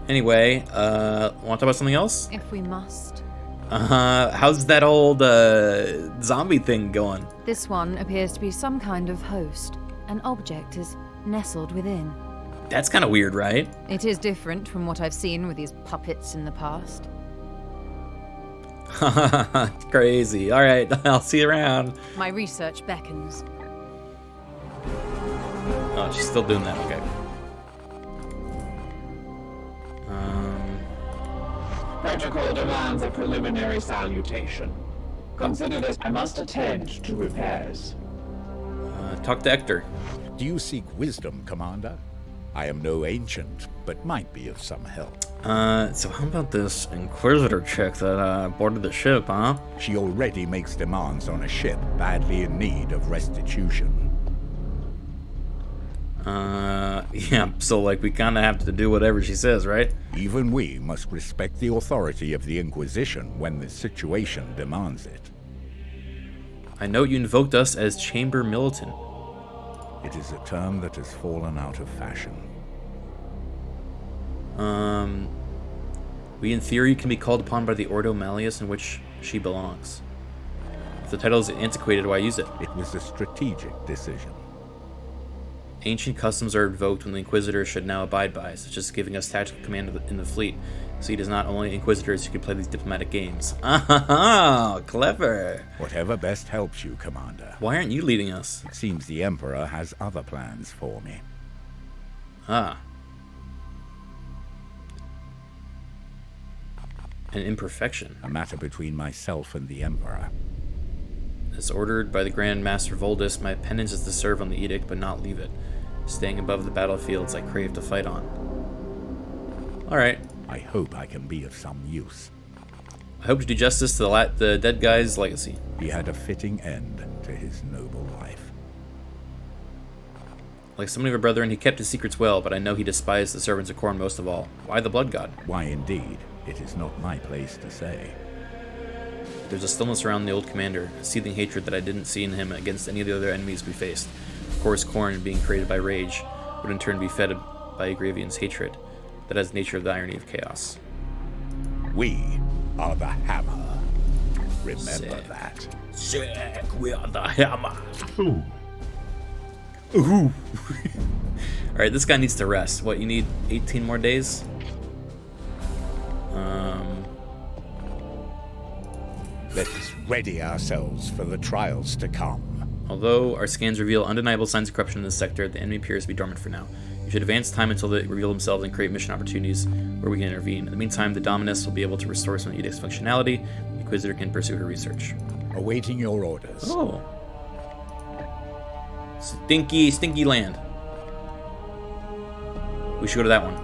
Anyway, wanna talk about something else? If we must. How's that old, zombie thing going? This one appears to be some kind of host. An object is nestled within. That's kind of weird, right? It is different from what I've seen with these puppets in the past. Crazy. Alright, I'll see you around. My research beckons. Oh, she's still doing that, okay. Protocol demands a preliminary salutation. Consider this. I must attend to repairs. Talk to Hector. Do you seek wisdom, Commander? I am no ancient, but might be of some help. So how about this Inquisitor chick that boarded the ship, huh? She already makes demands on a ship badly in need of restitution. Yeah, so like we kinda have to do whatever she says, right? Even we must respect the authority of the Inquisition when the situation demands it. I know you invoked us as Chamber Militant. It is a term that has fallen out of fashion. We in theory can be called upon by the Ordo Malleus in which she belongs. If the title is antiquated, why use it? It was a strategic decision. Ancient customs are invoked when the Inquisitor should now abide by, such as giving us tactical command in the fleet. So it is not only Inquisitors who can play these diplomatic games. Ah, clever. Whatever best helps you, Commander. Why aren't you leading us? It seems the Emperor has other plans for me. Ah. An imperfection. A matter between myself and the Emperor. As ordered by the Grand Master Voldus, my penance is to serve on the edict but not leave it, staying above the battlefields I crave to fight on. Alright. I hope I can be of some use. I hope to do justice to the dead guy's legacy. He had a fitting end to his noble life. Like so many of our brethren, he kept his secrets well, but I know he despised the servants of Khorne most of all. Why the Blood God? Why indeed, it is not my place to say. There's a stillness around the old commander, a seething hatred that I didn't see in him against any of the other enemies we faced. Of course, Khorne, being created by rage, would in turn be fed by Agravian's hatred. That has the nature of the irony of chaos. We are the Hammer. Remember Sick. that. Sick, we are the Hammer. Ooh. Ooh. Alright, this guy needs to rest. What, you need 18 more days? Let us ready ourselves for the trials to come. Although our scans reveal undeniable signs of corruption in this sector, the enemy appears to be dormant for now. You should advance time until they reveal themselves and create mission opportunities where we can intervene. In the meantime, the Dominus will be able to restore some of the Edict's functionality. The Inquisitor can pursue her research. Awaiting your orders. Oh. Stinky, stinky land. We should go to that one.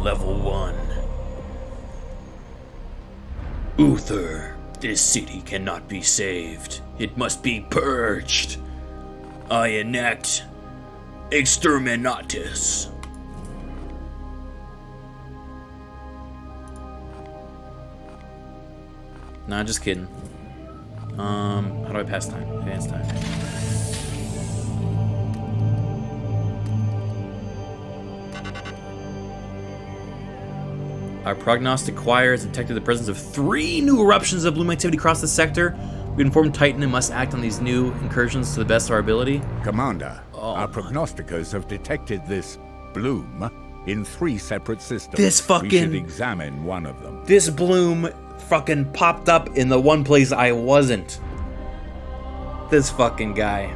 Level 1. Uther, this city cannot be saved. It must be purged. I enact Exterminatus. Nah, just kidding. How do I pass time? Advance time. Our prognostic choir has detected the presence of 3 new eruptions of bloom activity across the sector. We informed Titan and must act on these new incursions to the best of our ability. Commander, our prognosticators have detected this bloom in 3 separate systems. This fucking... We should examine one of them. This bloom fucking popped up in the one place I wasn't. This fucking guy.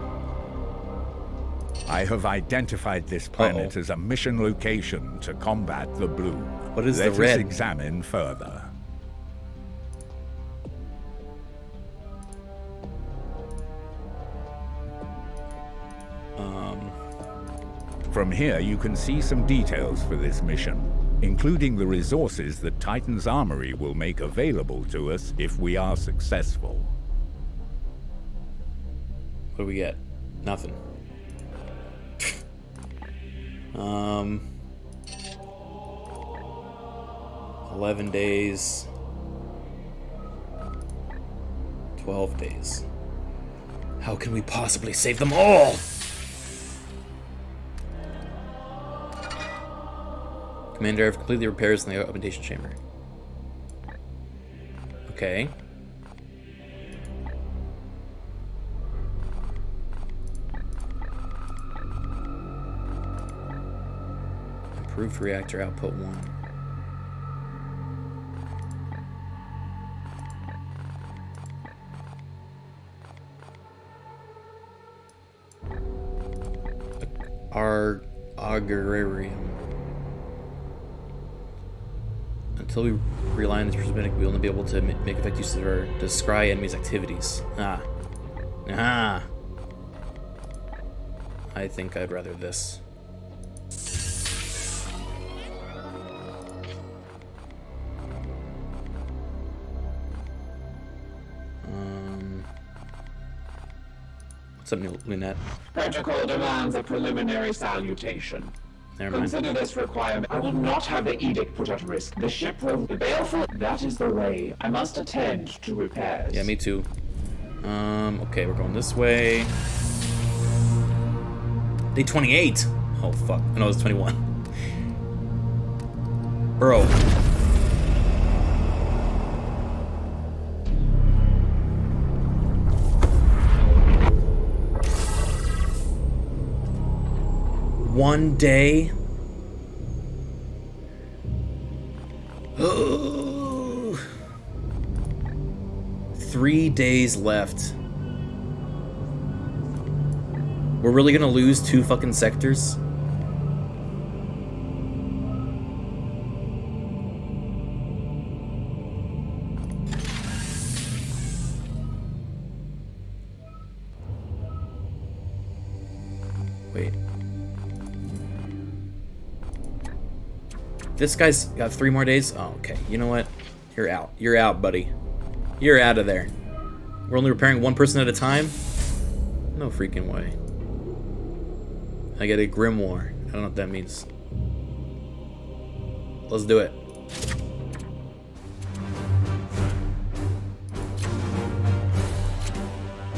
I have identified this planet as a mission location to combat the bloom. What is Let the red? us examine further. From here, you can see some details for this mission, including the resources that Titan's Armory will make available to us if we are successful. What do we get? Nothing. 11 days. 12 days. How can we possibly save them all? Commander, I've completed the repairs in the augmentation chamber. Okay. Improved reactor output 1. Our agrarium. Until we realign this prismatic, we will only be able to make effective use of our to scry enemies' activities. I think I'd rather this. What's up, Lunette? Protocol demands a preliminary salutation. Never mind. Consider this requirement. I will not have the edict put at risk. The ship will be baleful. That is the way. I must attend to repairs. Yeah, me too. Okay, we're going this way. Day 28. Oh fuck. No, it's 21. Bro. 1 day. 3 days left. We're really gonna lose 2 fucking sectors? Wait. This guy's got 3 more days? Oh, okay. You know what? You're out. You're out, buddy. You're out of there. We're only repairing 1 person at a time? No freaking way. I get a grimoire. I don't know what that means. Let's do it.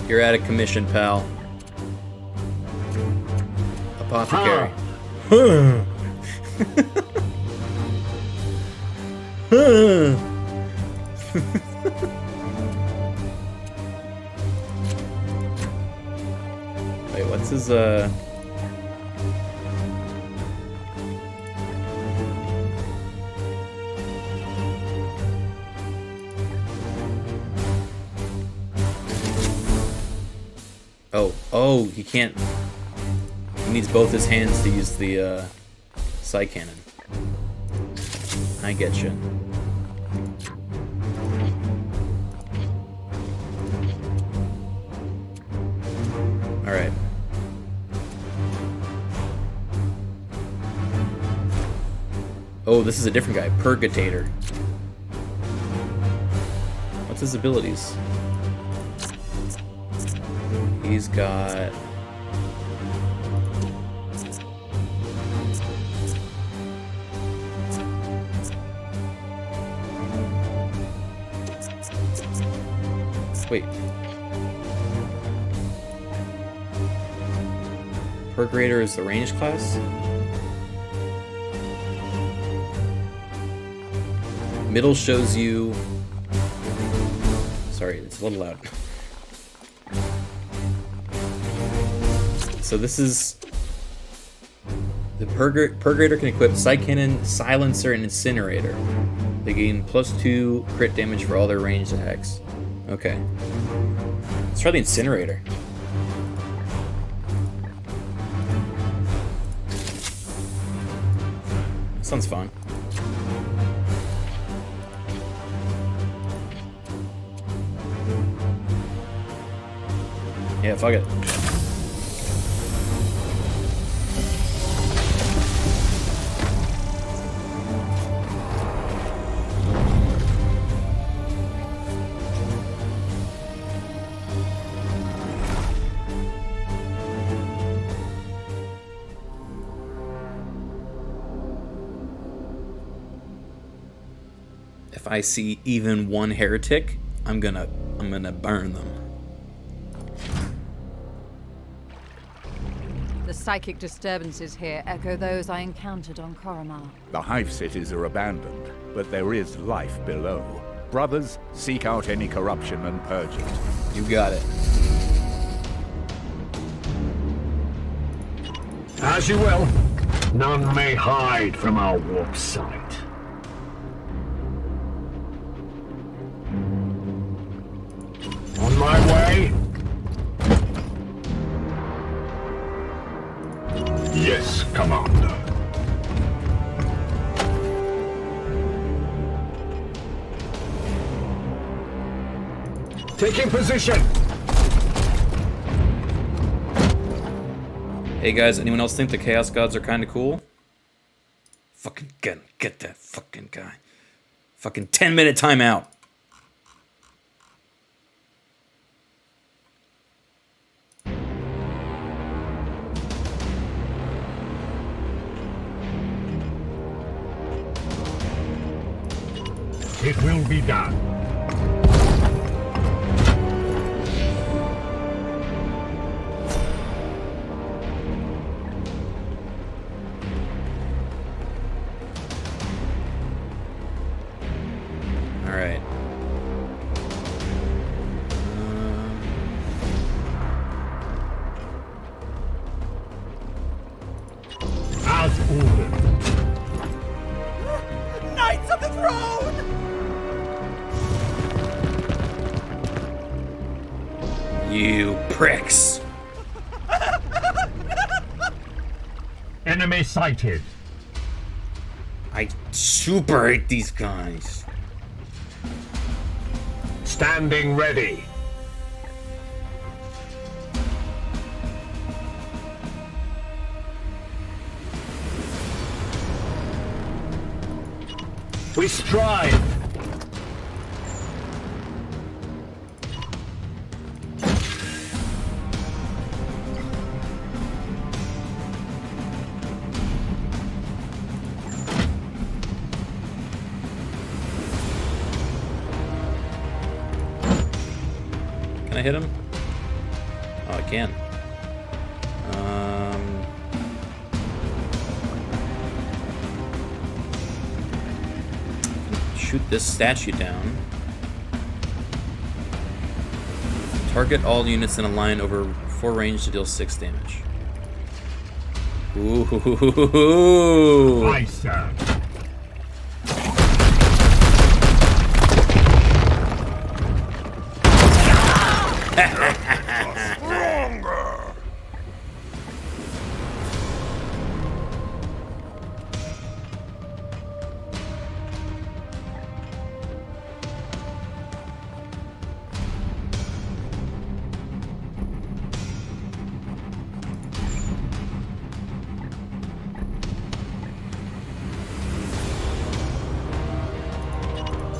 You're out of commission, pal. Apothecary. Huh. Wait, what's his Oh, he can't. He needs both his hands to use the side cannon. I get you. All right. Oh, this is a different guy, Purgatator. What's his abilities? He's got... Wait. Purgator is the range class? Middle shows you... Sorry, it's a little loud. So this is... The Purgator can equip Side Cannon, Silencer, and Incinerator. They gain +2 crit damage for all their ranged attacks. Okay. Let's try the Incinerator. Sounds fun. Yeah, fuck it. If I see even one heretic, I'm gonna burn them. The psychic disturbances here echo those I encountered on Koromar. The hive cities are abandoned, but there is life below. Brothers, seek out any corruption and purge it. You got it. As you will. None may hide from our warp sight. On my way? Yes, Commander. Taking position. Hey guys, anyone else think the Chaos Gods are kind of cool? Fucking get that fucking guy. Fucking 10-minute timeout. It will be done. All right. You pricks. Enemy sighted. I super hate these guys. Standing ready. We strive. Can I hit him? Oh, I can. Shoot this statue down. Target all units in a line over 4 range to deal 6 damage. Ooh. Aye, sir.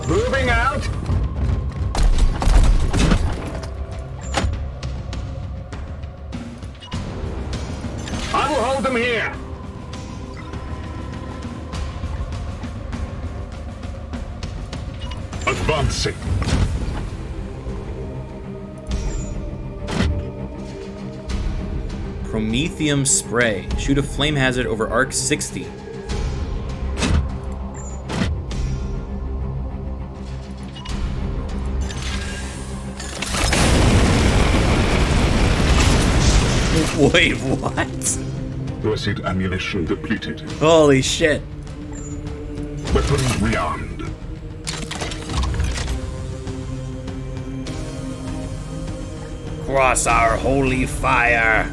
Moving out. I will hold them here. Advancing. Promethium spray. Shoot a flame hazard over arc 60. Wait, what? Blessed ammunition depleted. Holy shit. Weapons rearmed. Cross our holy fire.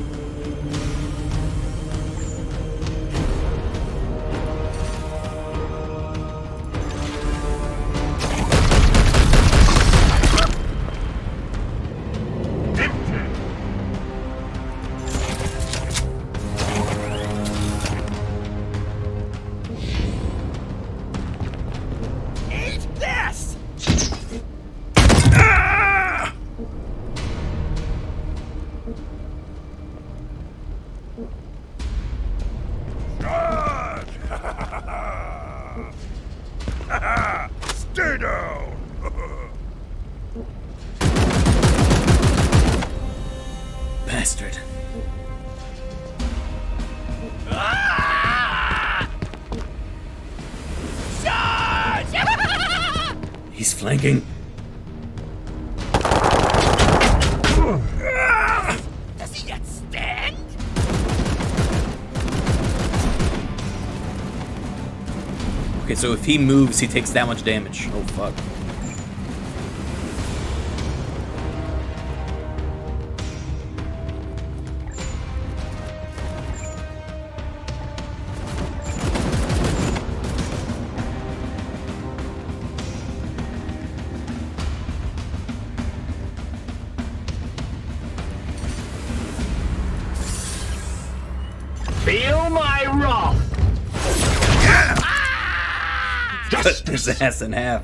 Stay down! Bastard. He's flanking. Does he yet stand? Okay, so if he moves, he takes that much damage. Oh, fuck. Feel my wrath. Cut his ass in half.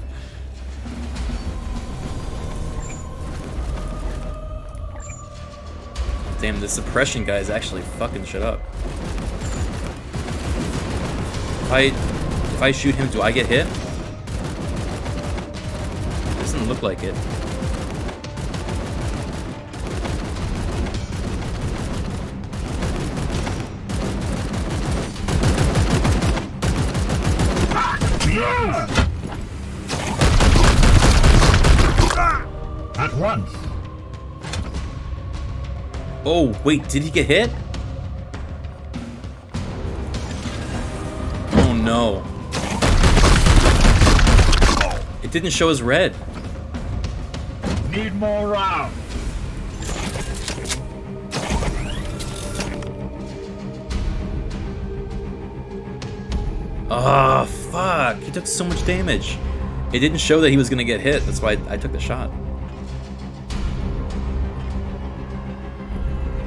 Damn, the suppression guy is actually fucking shit up. If I shoot him, do I get hit? Doesn't look like it. At once. Oh, wait, did he get hit? Oh no. It didn't show as red. Need more rounds. Oh, fuck. He took so much damage. It didn't show that he was going to get hit. That's why I took the shot.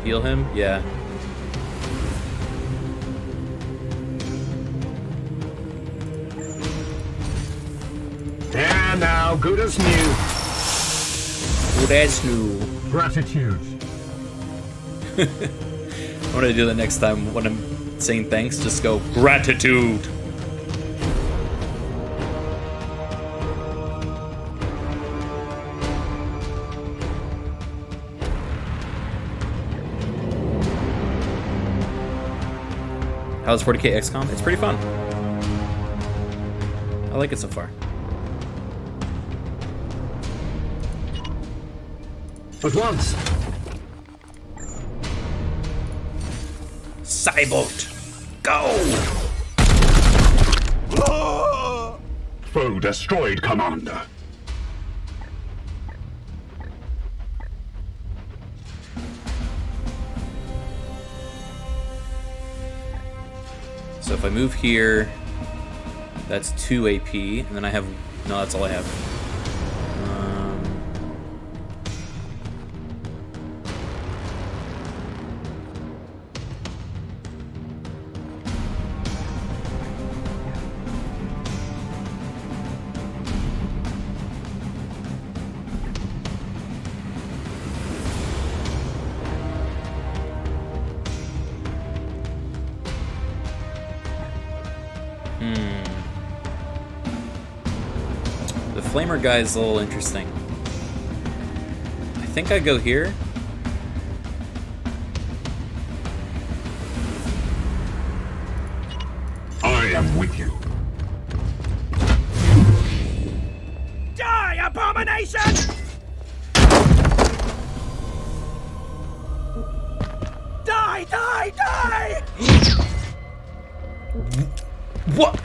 Heal him? Yeah. And now, good as new. Good as new. Gratitude. I'm gonna do that next time when I'm saying thanks. Just go, gratitude. How's 40k XCOM? It's pretty fun. I like it so far. At once. Cybolt, go! Foe destroyed, Commander. So if I move here, that's 2 AP, and then I have... No, that's all I have. The Flamer guy is a little interesting. I think I go here. I am with you. Die, abomination! Die, die, die! What?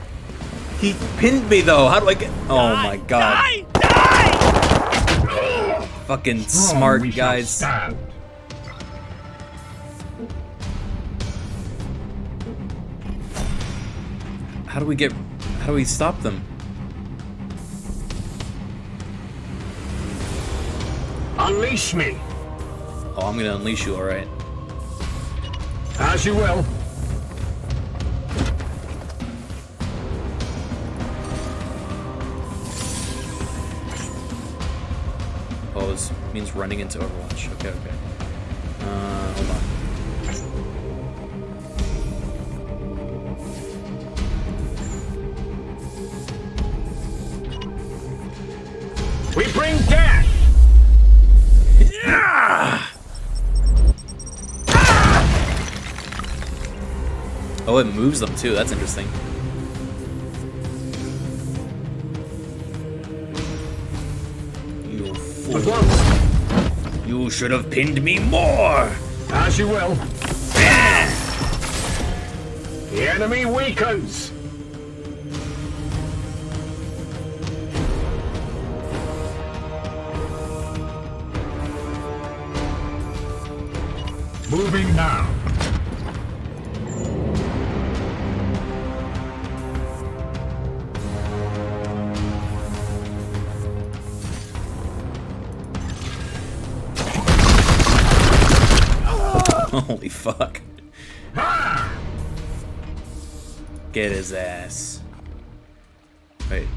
He pinned me though. How do I get? Oh my god. Die, die! Fucking smart guys. How do we stop them? Unleash me. Oh, I'm gonna unleash you, alright. As you will. Oh, this means running into Overwatch. Okay, okay. Hold on. We bring death! Oh, it moves them too. That's interesting. You fool. You should have pinned me more! As you will. The enemy weakens! Moving now. Holy fuck. Get his ass. Wait.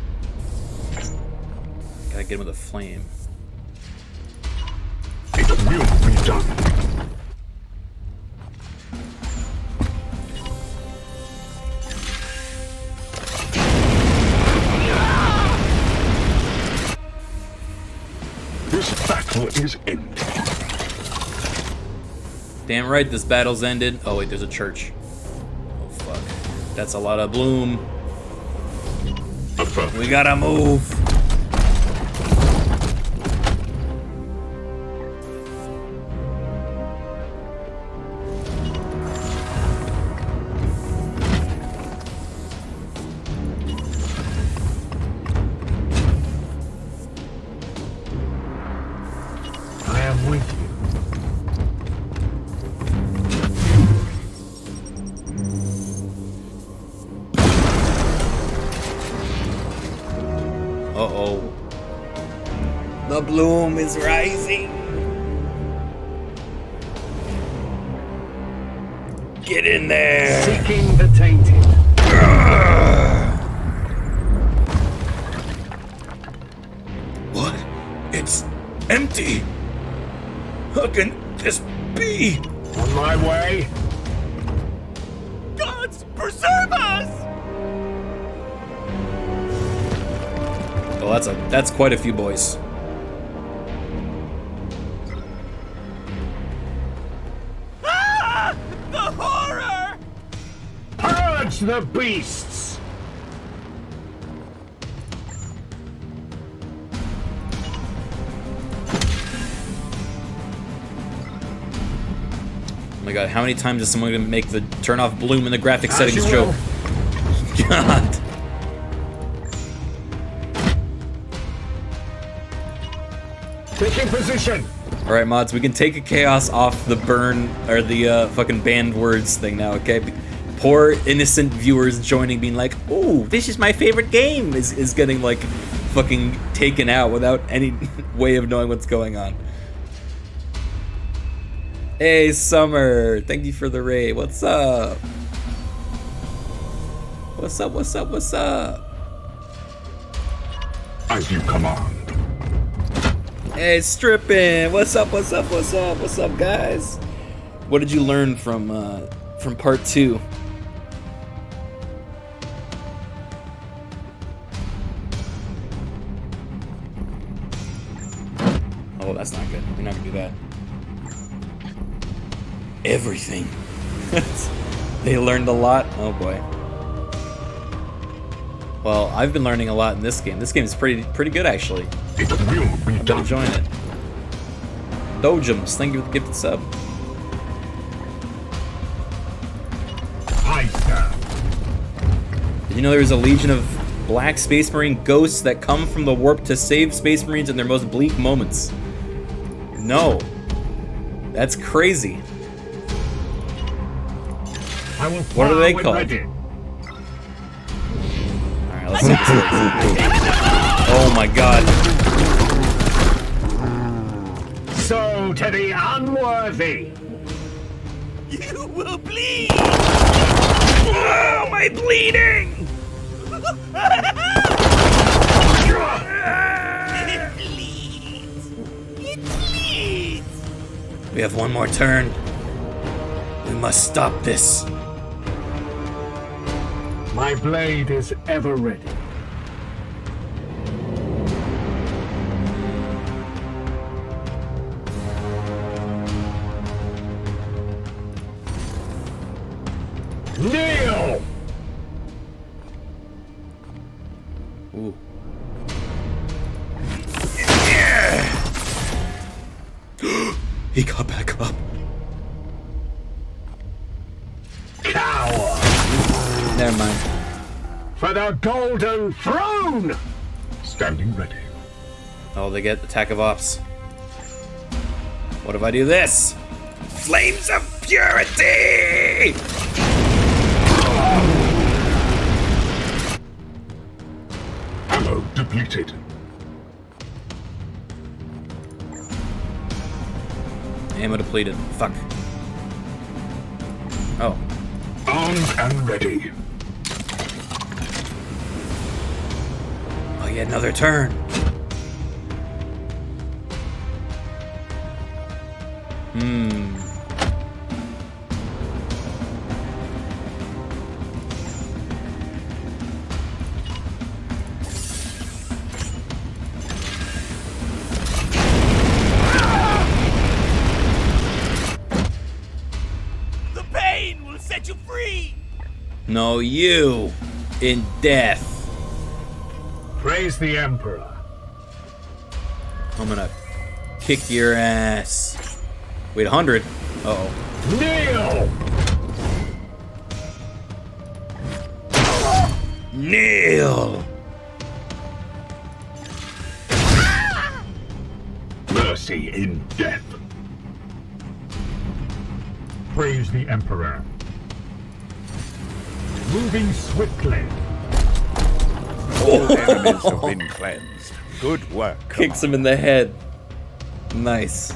Gotta get him with a flame. It will be done. This battle is ended. Damn right, this battle's ended. Oh wait, there's a church. Oh fuck. That's a lot of bloom. We gotta move. I am with you. bloom is rising. Get in there. Seeking the tainted. What? It's empty. How can this be? On my way. Gods, preserve us! Well, that's quite a few boys. Ah! The horror! Purge the beasts! Oh my god, how many times is someone gonna make the turn off bloom in the graphic settings joke? God. Taking position. Alright, mods, we can take a chaos off the burn, or the fucking banned words thing now, okay? Poor innocent viewers joining being like, oh, this is my favorite game, is getting like fucking taken out without any way of knowing what's going on. Hey, Summer, thank you for the raid. What's up? What's up, what's up, what's up? As you command. Hey, Strippin', what's up, what's up, what's up, what's up, guys? What did you learn from part 2? Oh, that's not good. We're not gonna do that. Everything. They learned a lot. Oh boy. Well, I've been learning a lot in this game. This game is pretty good actually. It will be I'm gonna join it. Dojums, thank you for the gifted sub. Did you know there's a legion of black Space Marine ghosts that come from the warp to save Space Marines in their most bleak moments? No. That's crazy. I will What are they called? ready. Alright, let's see this. Oh my god. So to the unworthy. You will bleed! Oh, my bleeding! It bleeds! It bleeds! We have one more turn. We must stop this. My blade is ever ready. Kneel! Ooh. He got back up. Cower! Never mind. For the golden throne! Standing ready. Oh, they get attack of ops. What if I do this? Flames of purity! Ammo depleted. Ammo depleted. Fuck. Oh. Armed and ready. Oh, yeah, another turn. The pain will set you free! No, you. In death. Praise the Emperor. I'm gonna kick your ass. Wait, 100? Uh-oh. Kneel! Kneel! Mercy in death. Praise the Emperor. Moving swiftly. All enemies have been cleansed. Good work. Kicks him in the head. Nice.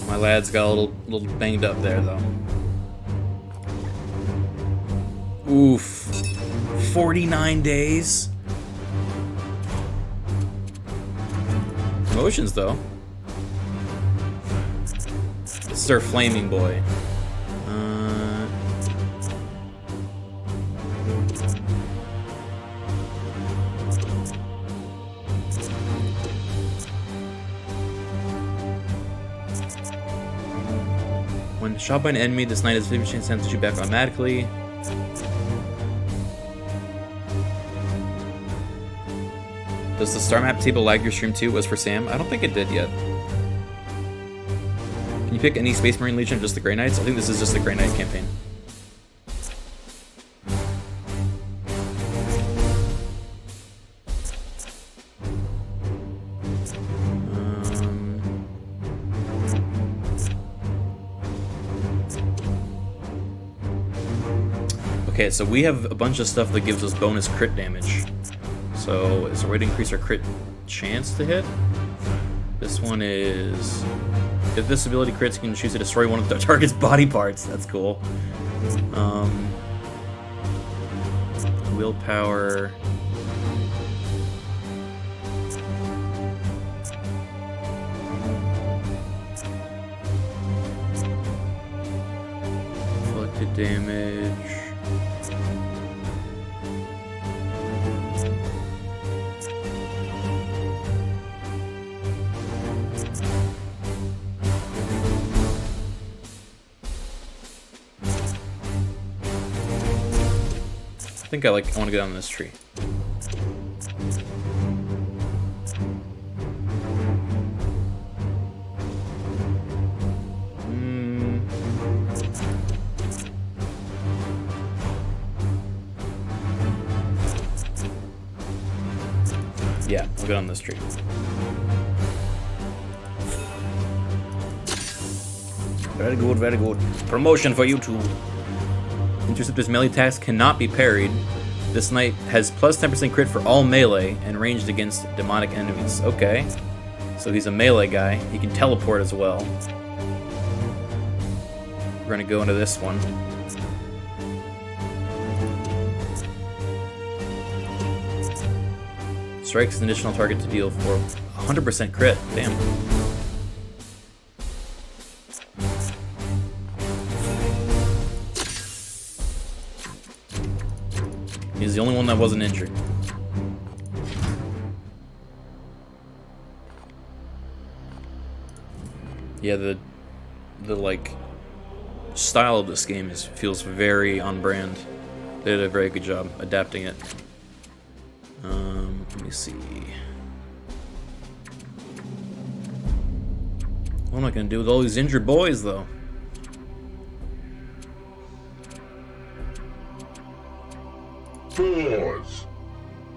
My lad's got a little banged up there, though. Oof. 49 days? Promotions, though. This is our flaming boy. When shot by an enemy, this knight has 50% chance to shoot back automatically. Does the star map table lag your stream too? Was for Sam? I don't think it did yet. Can you pick any Space Marine Legion or just the Grey Knights? I think this is just the Grey Knight campaign. Okay, so we have a bunch of stuff that gives us bonus crit damage. So, is there a way to increase our crit chance to hit? This one is... If this ability crits, you can choose to destroy one of the target's body parts. That's cool. Willpower... Inflicted damage... I think I want to go down this tree. Yeah, we'll go down this tree. Very good, very good. Promotion for you two. Interceptor's melee attacks cannot be parried. This knight has plus 10% crit for all melee and ranged against demonic enemies. Okay. So he's a melee guy. He can teleport as well. We're gonna go into this one. Strikes an additional target to deal for 100% crit. Damn. He's the only one that wasn't injured. Yeah, the like style of this game feels very on brand. They did a very good job adapting it. Let me see. What am I gonna do with all these injured boys, though?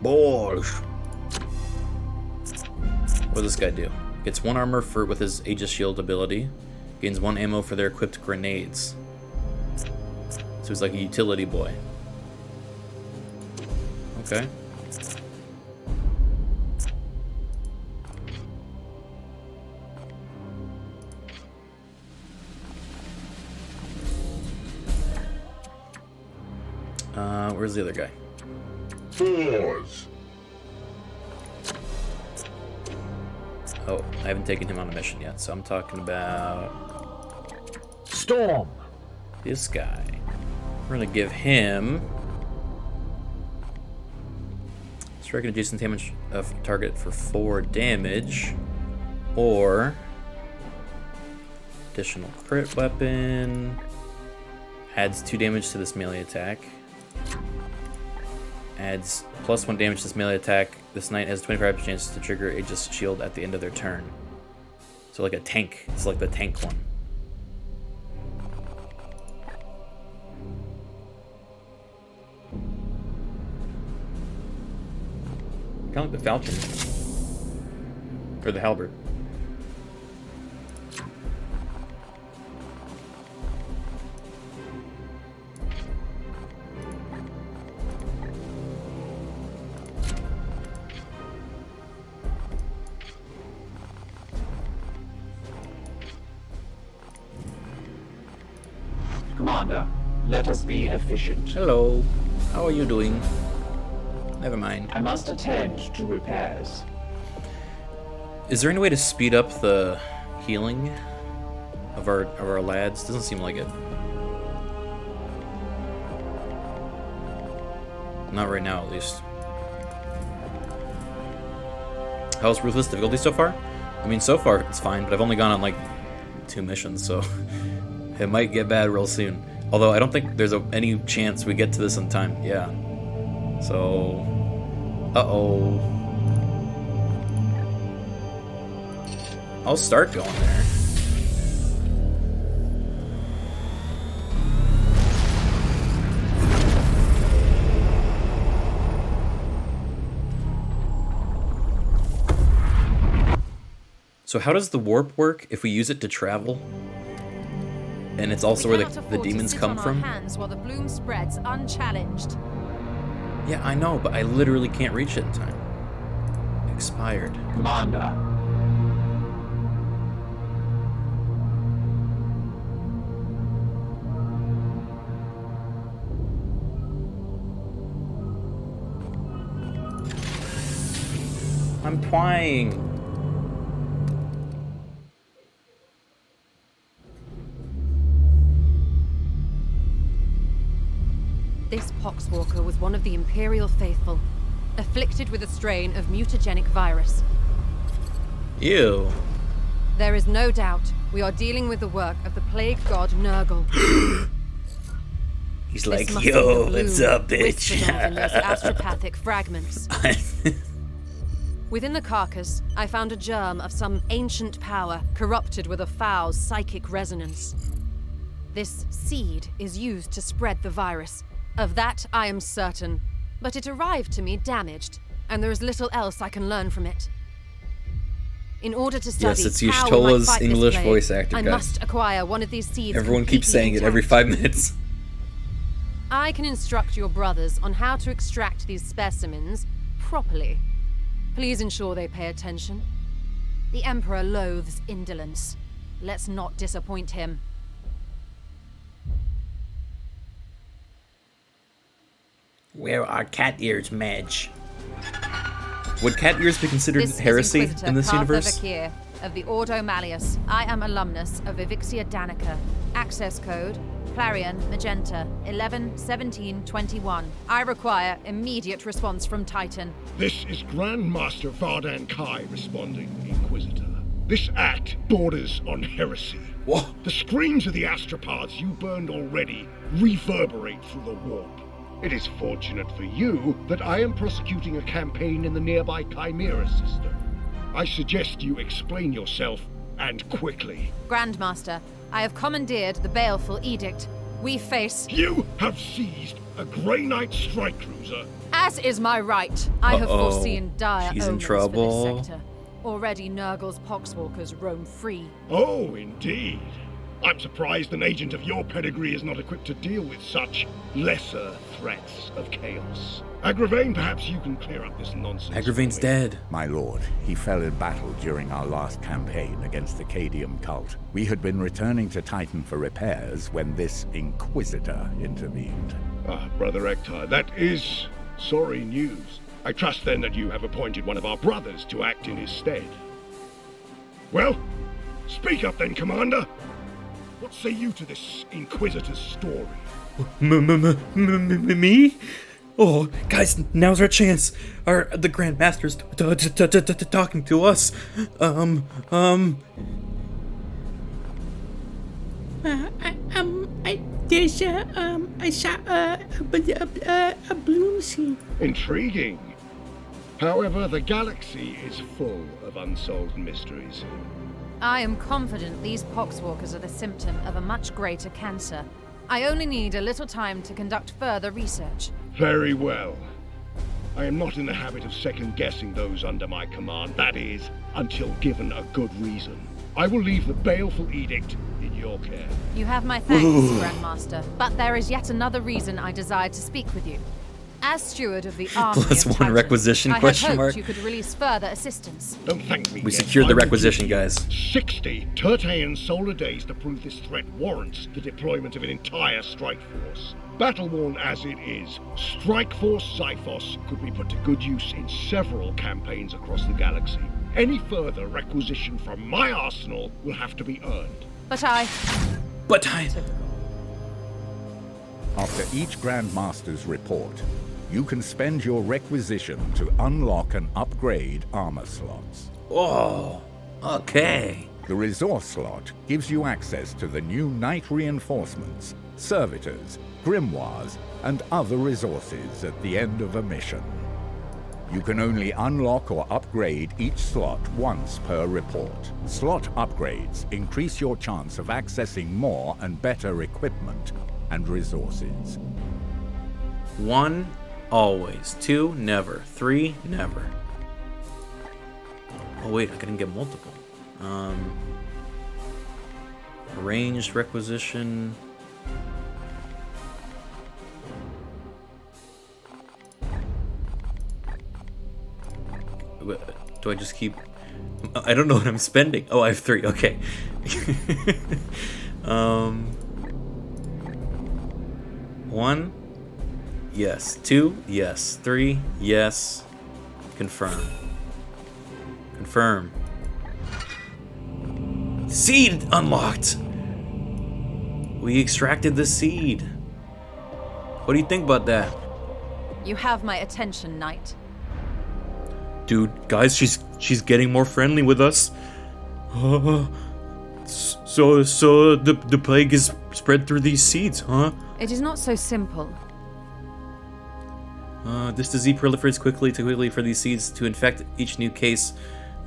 Balls. What does this guy do? Gets 1 armor with his Aegis Shield ability. Gains 1 ammo for their equipped grenades. So he's like a utility boy. Okay. Where's the other guy? Oh, I haven't taken him on a mission yet, so I'm talking about... Storm! This guy. We're gonna give him... Strike an adjacent damage of target for 4 damage. Or... Additional crit weapon. Adds 2 damage to this melee attack. Adds plus 1 damage to this melee attack. This knight has a 25% chance to trigger Aegis Shield at the end of their turn. So like a tank. It's like the tank one. Kind of like the falchion. Or the halberd. Commander, let us be efficient. Hello. How are you doing? Never mind. I must attend to repairs. Is there any way to speed up the healing of our lads? Doesn't seem like it. Not right now, at least. How's Ruthless difficulty so far? I mean, so far it's fine, but I've only gone on like 2 missions, so it might get bad real soon. Although I don't think there's any chance we get to this in time. Yeah. So, uh-oh. I'll start going there. So how does the warp work if we use it to travel? And it's also where the demons come from? Hands while the bloom spreads unchallenged. Yeah, I know, but I literally can't reach it in time. Expired. Commander. I'm trying. This Poxwalker was one of the Imperial faithful, afflicted with a strain of mutagenic virus. Ew. There is no doubt we are dealing with the work of the plague god Nurgle. He's This like, must be yo, the what's bloom up, bitch? whispered of in those astropathic fragments. Within the carcass, I found a germ of some ancient power corrupted with a foul psychic resonance. This seed is used to spread the virus. Of that, I am certain. But it arrived to me damaged, and there is little else I can learn from it. In order to study Yes, it's how we might Y'shtola's fight this English plague, voice actor, I guys. must acquire one of these seeds. Everyone keeps completely saying it every intact. 5 minutes. I can instruct your brothers on how to extract these specimens properly. Please ensure they pay attention. The Emperor loathes indolence. Let's not disappoint him. Where are cat ears, Madge? Would cat ears be considered This heresy is Inquisitor in this Cartha universe? Vakir of the Ordo Malleus. I am alumnus of Evixia Danica. Access code Clarion Magenta 111721. I require immediate response from Titan. This is Grandmaster Vardan Kai responding, Inquisitor. This act borders on heresy. What? The screams of the astropods you burned already reverberate through the warp. It is fortunate for you that I am prosecuting a campaign in the nearby Chimera system. I suggest you explain yourself, and quickly. Grandmaster, I have commandeered the baleful edict. We face... You have seized a Grey Knight strike cruiser. As is my right, I have Uh-oh. foreseen dire She's in omens trouble. for this sector. Already Nurgle's poxwalkers roam free. Oh, indeed. I'm surprised an agent of your pedigree is not equipped to deal with such lesser threats of chaos. Agravain, perhaps you can clear up this nonsense. Agravain's dead. My lord, he fell in battle during our last campaign against the Cadium cult. We had been returning to Titan for repairs when this Inquisitor intervened. Ah, Brother Ektar, that is sorry news. I trust then that you have appointed one of our brothers to act in his stead. Well, speak up then, Commander. What say you to this Inquisitor's story? Me? Oh, guys, now's our chance. The Grandmaster's talking to us. There's I saw a bloom seed. Intriguing. However, the galaxy is full of unsolved mysteries. I am confident these poxwalkers are the symptom of a much greater cancer. I only need a little time to conduct further research. Very well. I am not in the habit of second-guessing those under my command, that is, until given a good reason. I will leave the baleful edict in your care. You have my thanks, Grandmaster, but there is yet another reason I desire to speak with you. As steward of the army Plus of one Titan, requisition, I had question hoped mark. you could release further assistance. Don't thank me We yet. secured the I will requisition, give you guys. 60 Tertean solar days to prove this threat warrants the deployment of an entire strike force. Battle-worn as it is, Strike Force Xiphos could be put to good use in several campaigns across the galaxy. Any further requisition from my arsenal will have to be earned. But I... After each Grandmaster's report, you can spend your requisition to unlock and upgrade armor slots. Oh, okay. The resource slot gives you access to the new Knight reinforcements, servitors, grimoires, and other resources at the end of a mission. You can only unlock or upgrade each slot once per report. Slot upgrades increase your chance of accessing more and better equipment and resources. 1, always. 2, never. 3, never. Oh wait, I couldn't get multiple. Ranged requisition. Do I just keep... I don't know what I'm spending. Oh, I have 3. Okay. 1. Yes. 2. Yes. 3. Yes. Confirm. Confirm. Seed unlocked! We extracted the seed. What do you think about that? You have my attention, Knight. Dude, guys, she's getting more friendly with us. So the plague is spread through these seeds, huh? It is not so simple. This disease proliferates quickly for these seeds to infect each new case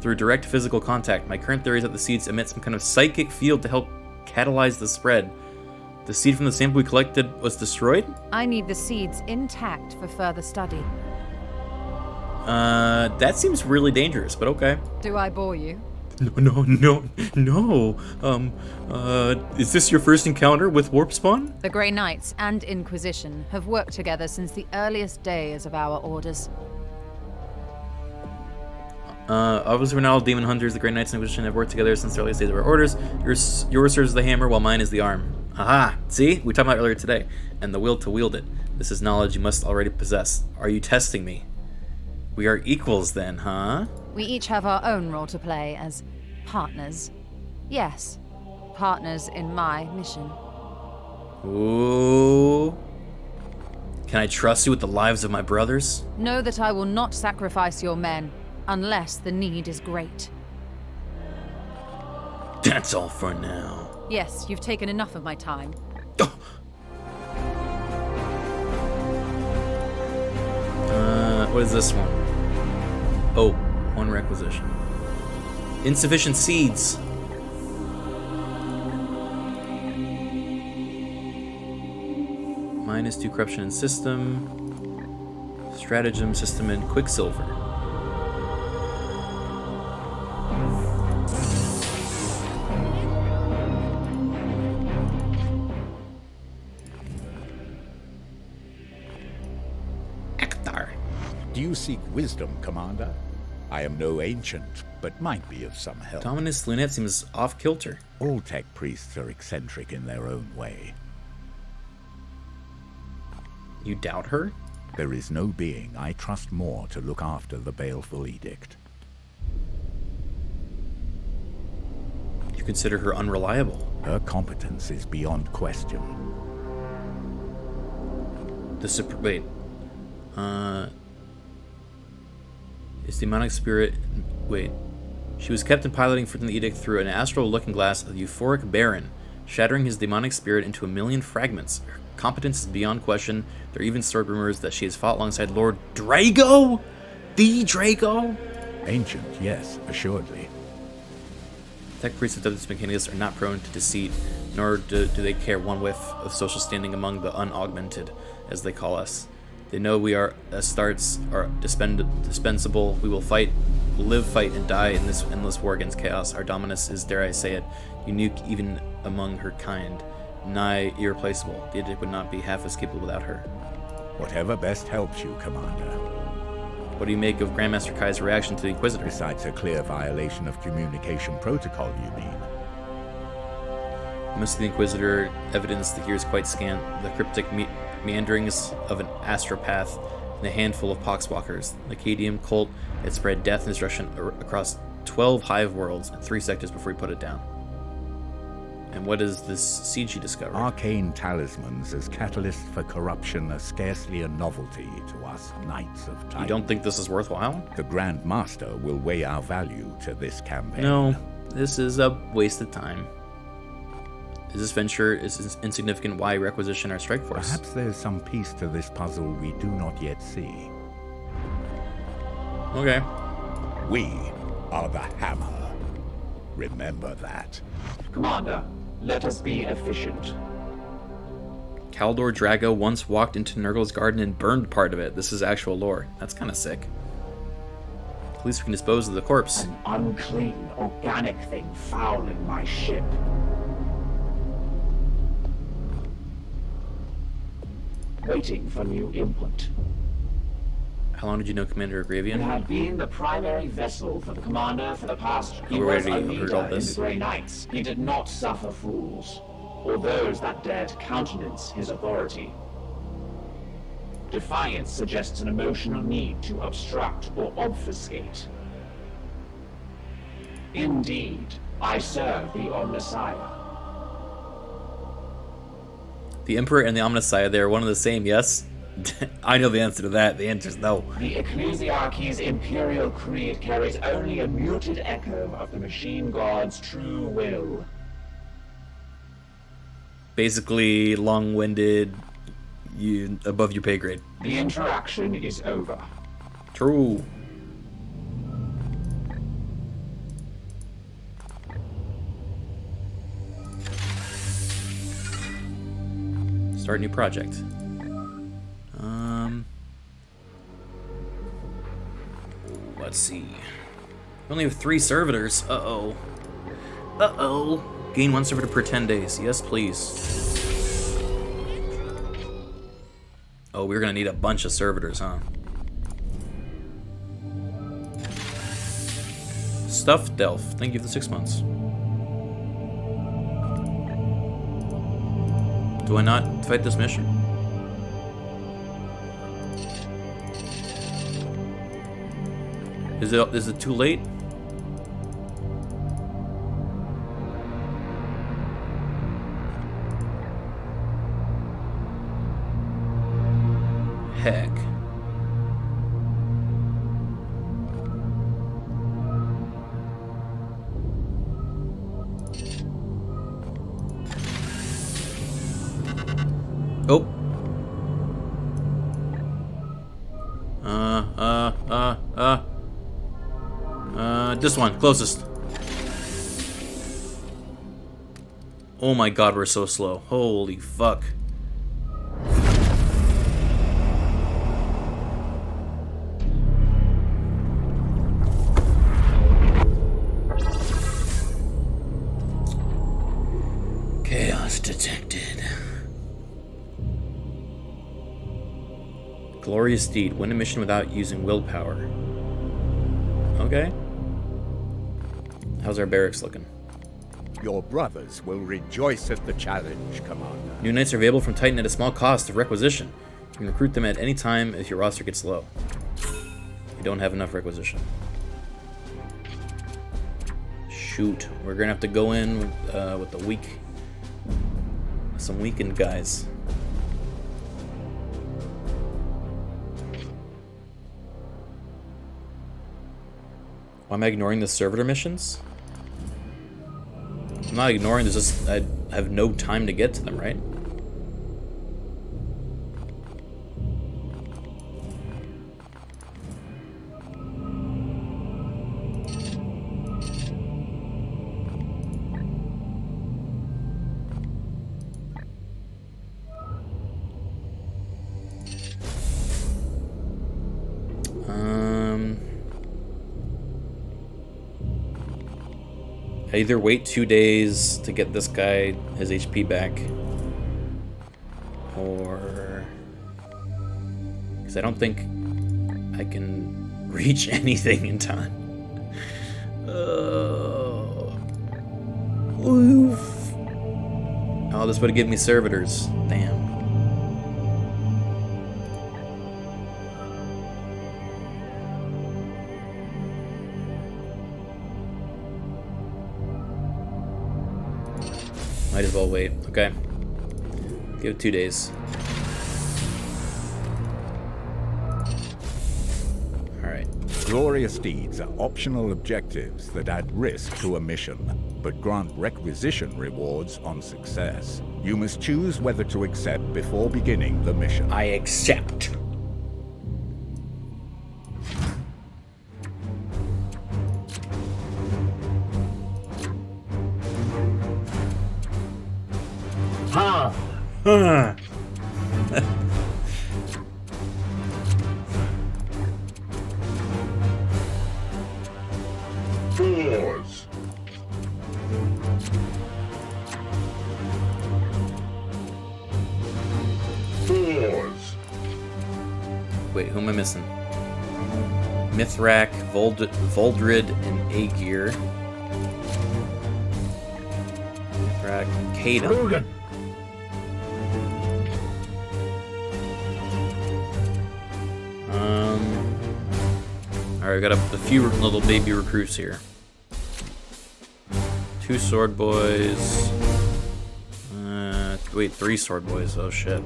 through direct physical contact. My current theory is that the seeds emit some kind of psychic field to help catalyze the spread. The seed from the sample we collected was destroyed? I need the seeds intact for further study. That seems really dangerous, but okay. Do I bore you? No. Is this your first encounter with Warp Spawn? The Grey Knights and Inquisition have worked together since the earliest days of our orders. Obviously we're not all Daemonhunters. The Grey Knights and Inquisition have worked together since the earliest days of our orders. Yours serves as the hammer, while mine is the arm. Aha! See? We talked about it earlier today. And the will to wield it. This is knowledge you must already possess. Are you testing me? We are equals then, huh? We each have our own role to play as partners. Yes, partners in my mission. Ooh. Can I trust you with the lives of my brothers? Know that I will not sacrifice your men unless the need is great. That's all for now. Yes, you've taken enough of my time. What is this one? Oh, 1 requisition. Insufficient seeds. -2 corruption in system. Stratagem system and Quicksilver. Do you seek wisdom, Commander? I am no ancient, but might be of some help. Dominus Lunette seems off-kilter. All tech priests are eccentric in their own way. You doubt her? There is no being I trust more to look after the baleful edict. You consider her unreliable? Her competence is beyond question. Wait. His demonic spirit... Wait. She was kept in piloting from the edict through an astral looking glass of the euphoric Baron, shattering his demonic spirit into 1,000,000 fragments. Her competence is beyond question. There are even stirred rumors that she has fought alongside Lord Drago? The Drago? Ancient, yes, assuredly. Tech priests of Douglas Mechanius are not prone to deceit, nor do they care one whiff of social standing among the unaugmented, as they call us. They know we are Astartes are dispensable. We will fight, live, fight, and die in this endless war against chaos. Our dominus is, dare I say it, unique even among her kind, nigh irreplaceable. The Edict would not be half as capable without her. Whatever best helps you, Commander. What do you make of Grandmaster Kai's reaction to the Inquisitor? Besides a clear violation of communication protocol, you mean? Most of the Inquisitor evidence that here is quite scant. The cryptic meanderings of an astropath and a handful of poxwalkers. The Acadium cult had spread death and destruction across 12 hive worlds and 3 sectors before he put it down. And what is this seed she discovered? Arcane talismans as catalysts for corruption are scarcely a novelty to us Knights of Titan. You don't think this is worthwhile? The Grand Master will weigh our value to this campaign. No, this is a waste of time. Is this venture is insignificant? Why requisition our strike force? Perhaps there's some piece to this puzzle we do not yet see. Okay. We are the Hammer. Remember that. Commander, let us be efficient. Kaldor Drago once walked into Nurgle's garden and burned part of it. This is actual lore. That's kind of sick. At least we can dispose of the corpse. An unclean, organic thing fouling my ship. Waiting for new input. How long did you know Commander Agravian? It had been the primary vessel for the commander for the past. He You was already a heard leader all in this. the Grey Knights. He did not suffer fools, or those that dared countenance his authority. Defiance suggests an emotional need to obstruct or obfuscate. Indeed, I serve the Omnissiah. The Emperor and the Omnissiah, they are one and the same, yes? I know the answer to that. The answer is no. The Ecclesiarchy's imperial creed carries only a muted echo of the machine god's true will. Basically, long-winded, you above your pay grade. The interaction is over. True. Start a new project. Let's see. We only have 3 servitors. Uh-oh. Uh-oh. Gain 1 servitor per 10 days. Yes, please. Oh, we're gonna need a bunch of servitors, huh? Stuffed Delph. Thank you for the 6 months. Do I not fight this mission? Is it too late? Heck. Oh. This one, closest. Oh my god, we're so slow. Holy fuck. Chaos detected. Glorious deed. Win a mission without using willpower. Okay. How's our barracks looking? Your brothers will rejoice at the challenge, Commander. New knights are available from Titan at a small cost of requisition. You can recruit them at any time if your roster gets low. You don't have enough requisition. Shoot, we're gonna have to go in with the some weakened guys. Why am I ignoring the servitor missions? I'm not ignoring, there's just, I have no time to get to them, right? I either wait 2 days to get this guy his HP back, or because I don't think I can reach anything in time. Oof. Oh, this would have given me servitors. Damn. Might as well wait. Okay. Give it 2 days. Alright. Glorious deeds are optional objectives that add risk to a mission, but grant requisition rewards on success. You must choose whether to accept before beginning the mission. I accept. Ha! Huh. Pause. Pause. Wait, who am I missing? Mithrak, Voldrid, and Aegir. Mithrak, Caden. Alright, we got a few little baby recruits here. 2 sword boys. Wait, 3 sword boys. Oh shit.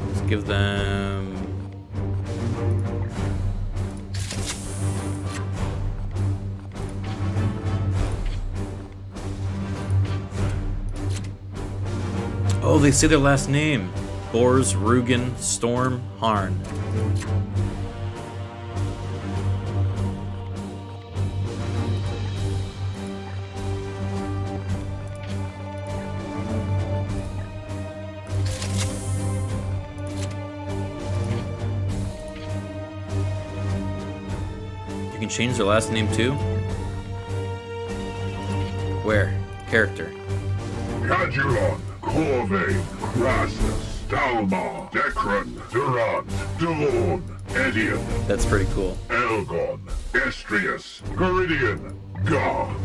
Let's give them. Oh, they say their last name. Bors, Rugen, Storm, Harn. You can change their last name too? Where? Character. Cadulon, Corvain, Crassus, Dalmar, Necron, Durant, Delorn, Edion. That's pretty cool. Elgon, Estrius, Geridian, Gar.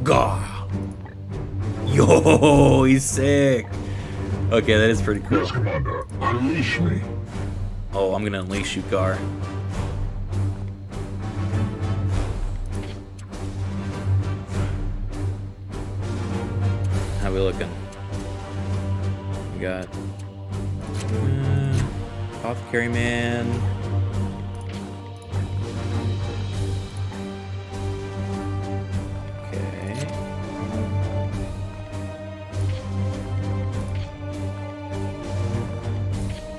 Gar. Yo, he's sick. Okay, that is pretty cool. Yes, Commander. Unleash me. Oh, I'm gonna unleash you, Gar. How we looking? We got Apothecary Man. Okay.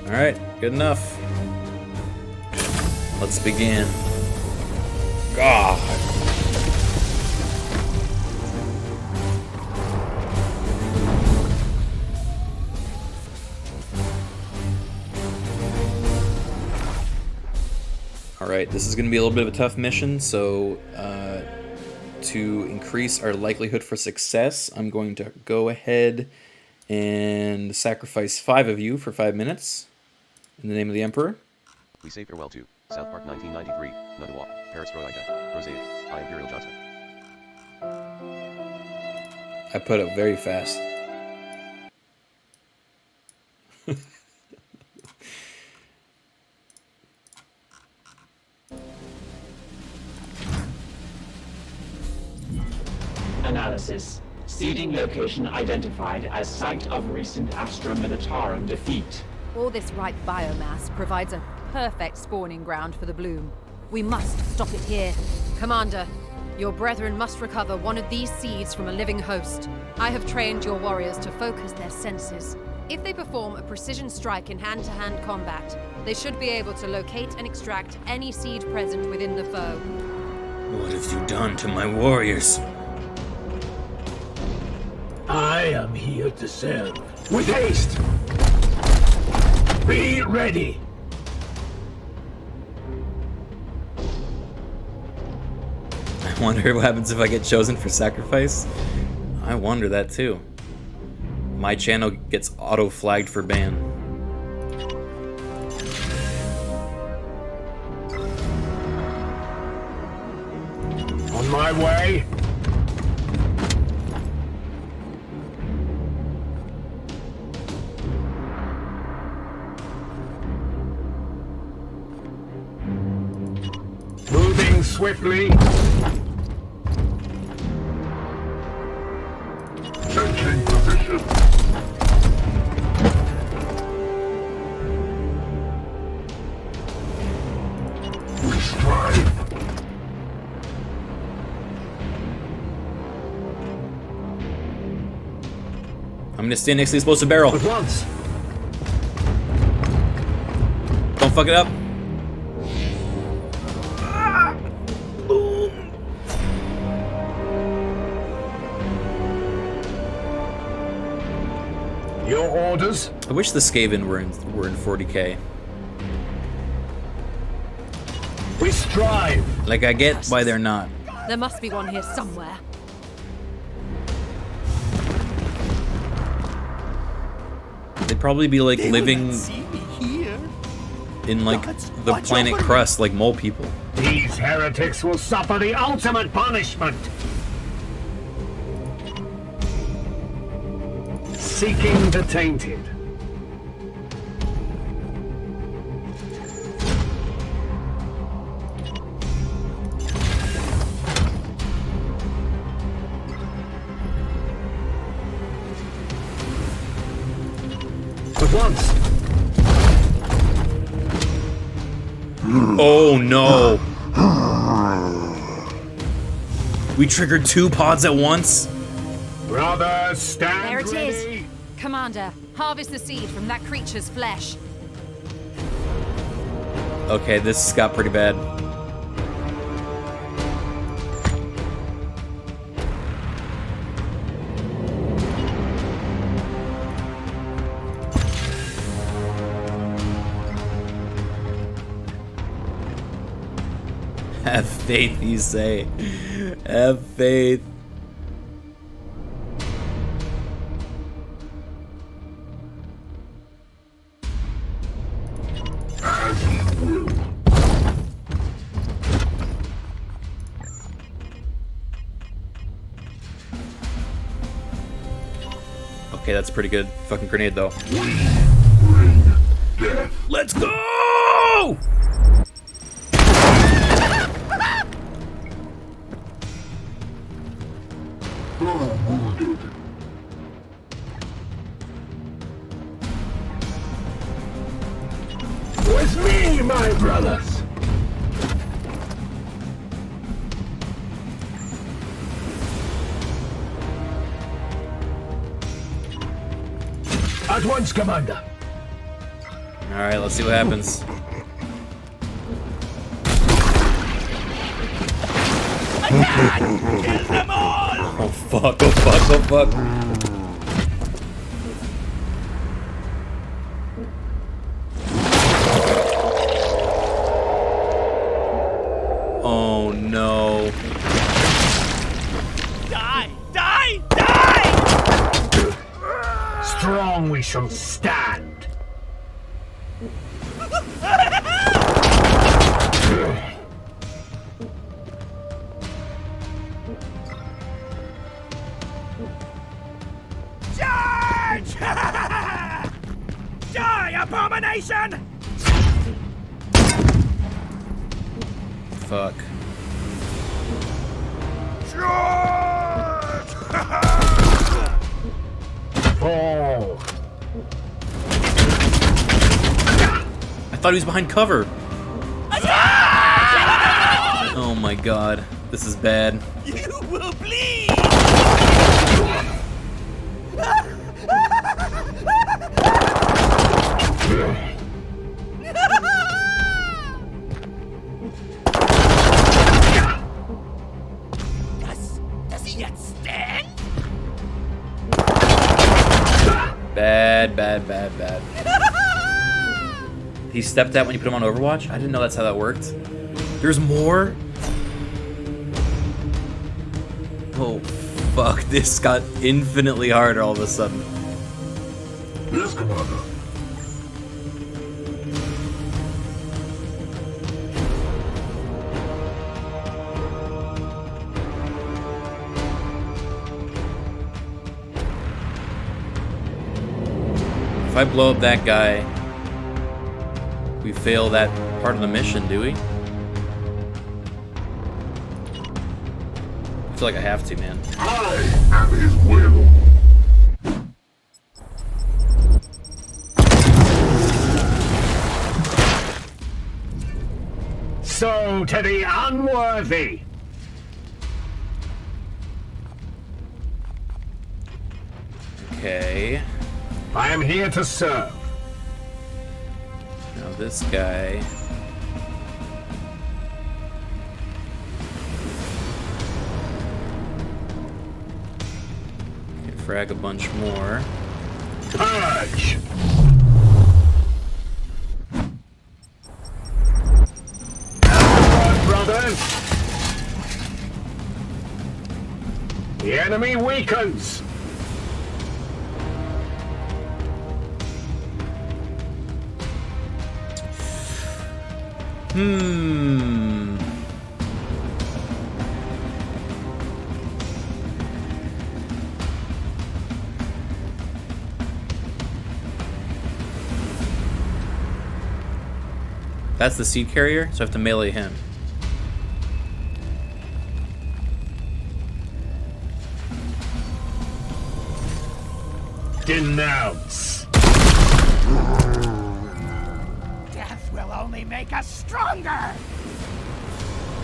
Alright, good enough. Let's begin. God. Alright, this is going to be a little bit of a tough mission, so to increase our likelihood for success, I'm going to go ahead and sacrifice 5 of you for 5 minutes in the name of the Emperor. We say farewell to South Park 1993, Nudawa, Perestroika, Prosaic, I Imperial Johnson. I put up very fast. Analysis. Seeding location identified as site of recent Astra Militarum defeat. All this ripe biomass provides a perfect spawning ground for the bloom. We must stop it here. Commander, your brethren must recover one of these seeds from a living host. I have trained your warriors to focus their senses. If they perform a precision strike in hand-to-hand combat, they should be able to locate and extract any seed present within the foe. What have you done to my warriors? I am here to serve. With haste! Be ready! Wonder what happens if I get chosen for sacrifice. I wonder that too. My channel gets auto-flagged for ban. On my way. Moving swiftly. Changing position. We strive. I'm gonna stand next to the explosive barrel. At once. Don't fuck it up. Your orders? I wish the Skaven were in 40k. We strive. Like, I get why they're not. There must be one here somewhere. They'd probably be like living in like the planet crust, like mole people. These heretics will suffer the ultimate punishment. Seeking the tainted. At once. Oh no. We triggered 2 pods at once? Brothers, stand There it is. ready. Commander, harvest the seed from that creature's flesh. Okay, this got pretty bad. Have faith, you say. Have faith. Okay, that's pretty good. Fucking grenade, though. Let's go! With me, my brothers. At once, Commander. Alright, let's see what happens. Kill them all! Oh fuck, oh fuck, oh fuck. Oh no. Die! Die! Die! Strong we shall stand. Charge! Die, abomination! Fuck. Charge! Fall. I thought he was behind cover. Oh my god. This is bad. You will bleed! Does he yet stand? Bad, bad, bad, bad. He stepped out when you put him on Overwatch? I didn't know that's how that worked. There's more? Oh, fuck. This got infinitely harder all of a sudden. Yes, Commander. If I blow up that guy, we fail that part of the mission, do we? I feel like I have to, man. I am his will. So to the unworthy. Okay. I am here to serve. Now this guy. Can frag a bunch more. Purge. Brothers. The enemy weakens. That's the seed carrier, so I have to melee him. Denounce. Death will only make us stronger.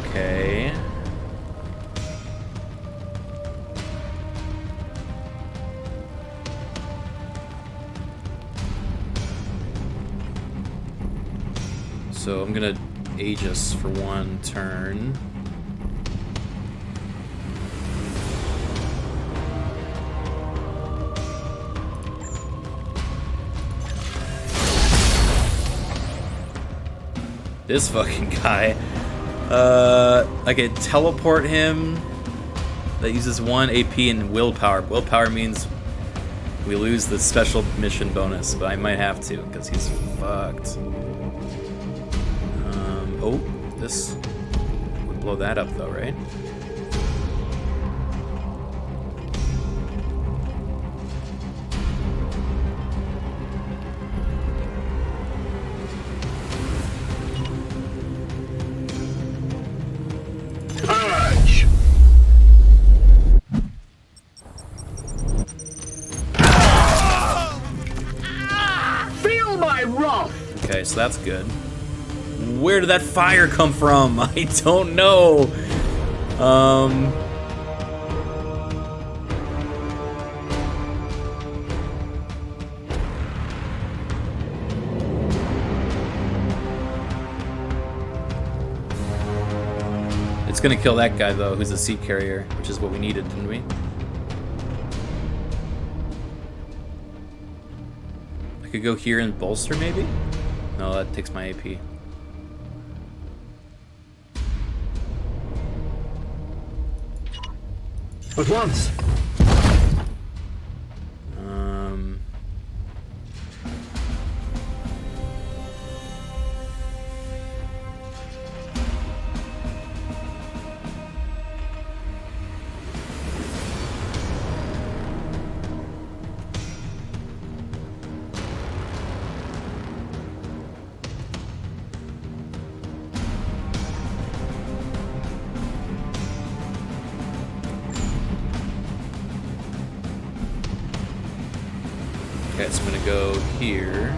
Okay. So I'm gonna Aegis for one turn. This fucking guy. I can teleport him. That uses 1 AP and willpower. Willpower means we lose the special mission bonus, but I might have to because he's fucked. Oh, this would blow that up though, right? Purge. Feel my wrath. Okay, so that's good. Where did that fire come from? I don't know. It's gonna kill that guy though, who's a seat carrier, which is what we needed, didn't we? I could go here and bolster maybe? No, that takes my AP. At once. Okay, so I'm gonna go here.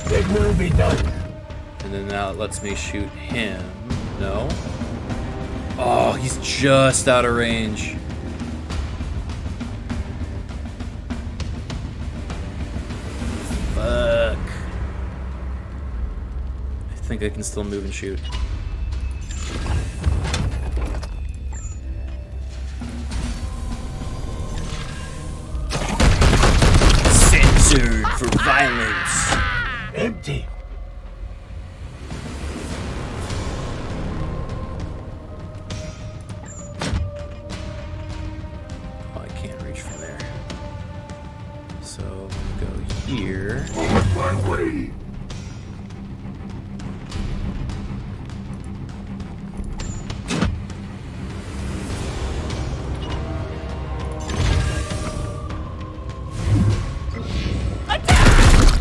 It will be done. And then now it lets me shoot him. No? Oh, he's just out of range. Fuck. I think I can still move and shoot. Censored for violence. Empty. here. My way.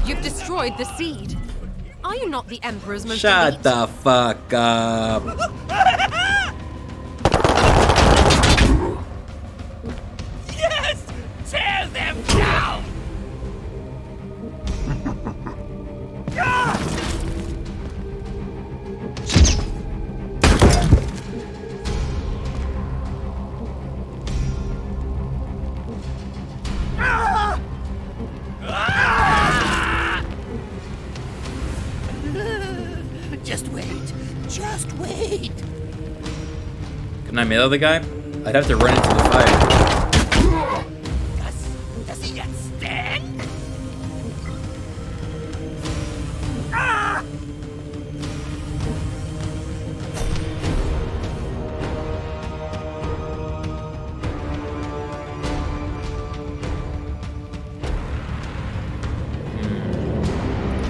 You've destroyed the seed. Are you not the Emperor's most Shut elite? the fuck up. Yes! Tear them down! Just wait. Just wait. Can I melee the guy? I'd have to run into the fire. Does he yet stand? Ah!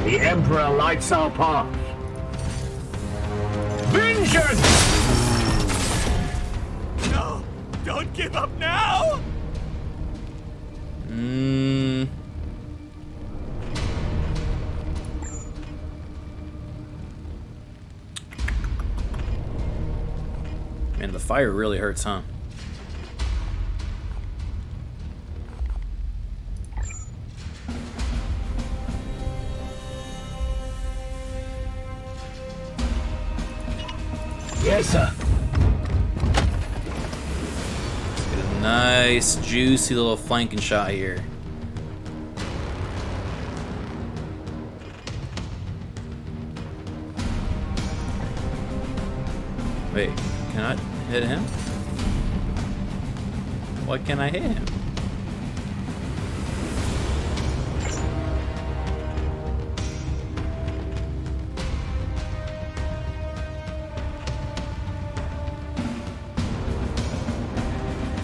The Emperor lights our path. Vengeance! No! Don't give up now! Mm. Man, the fire really hurts, huh? Yes, sir. Get a nice, juicy little flanking shot here. Wait, can I hit him? Why can't I hit him?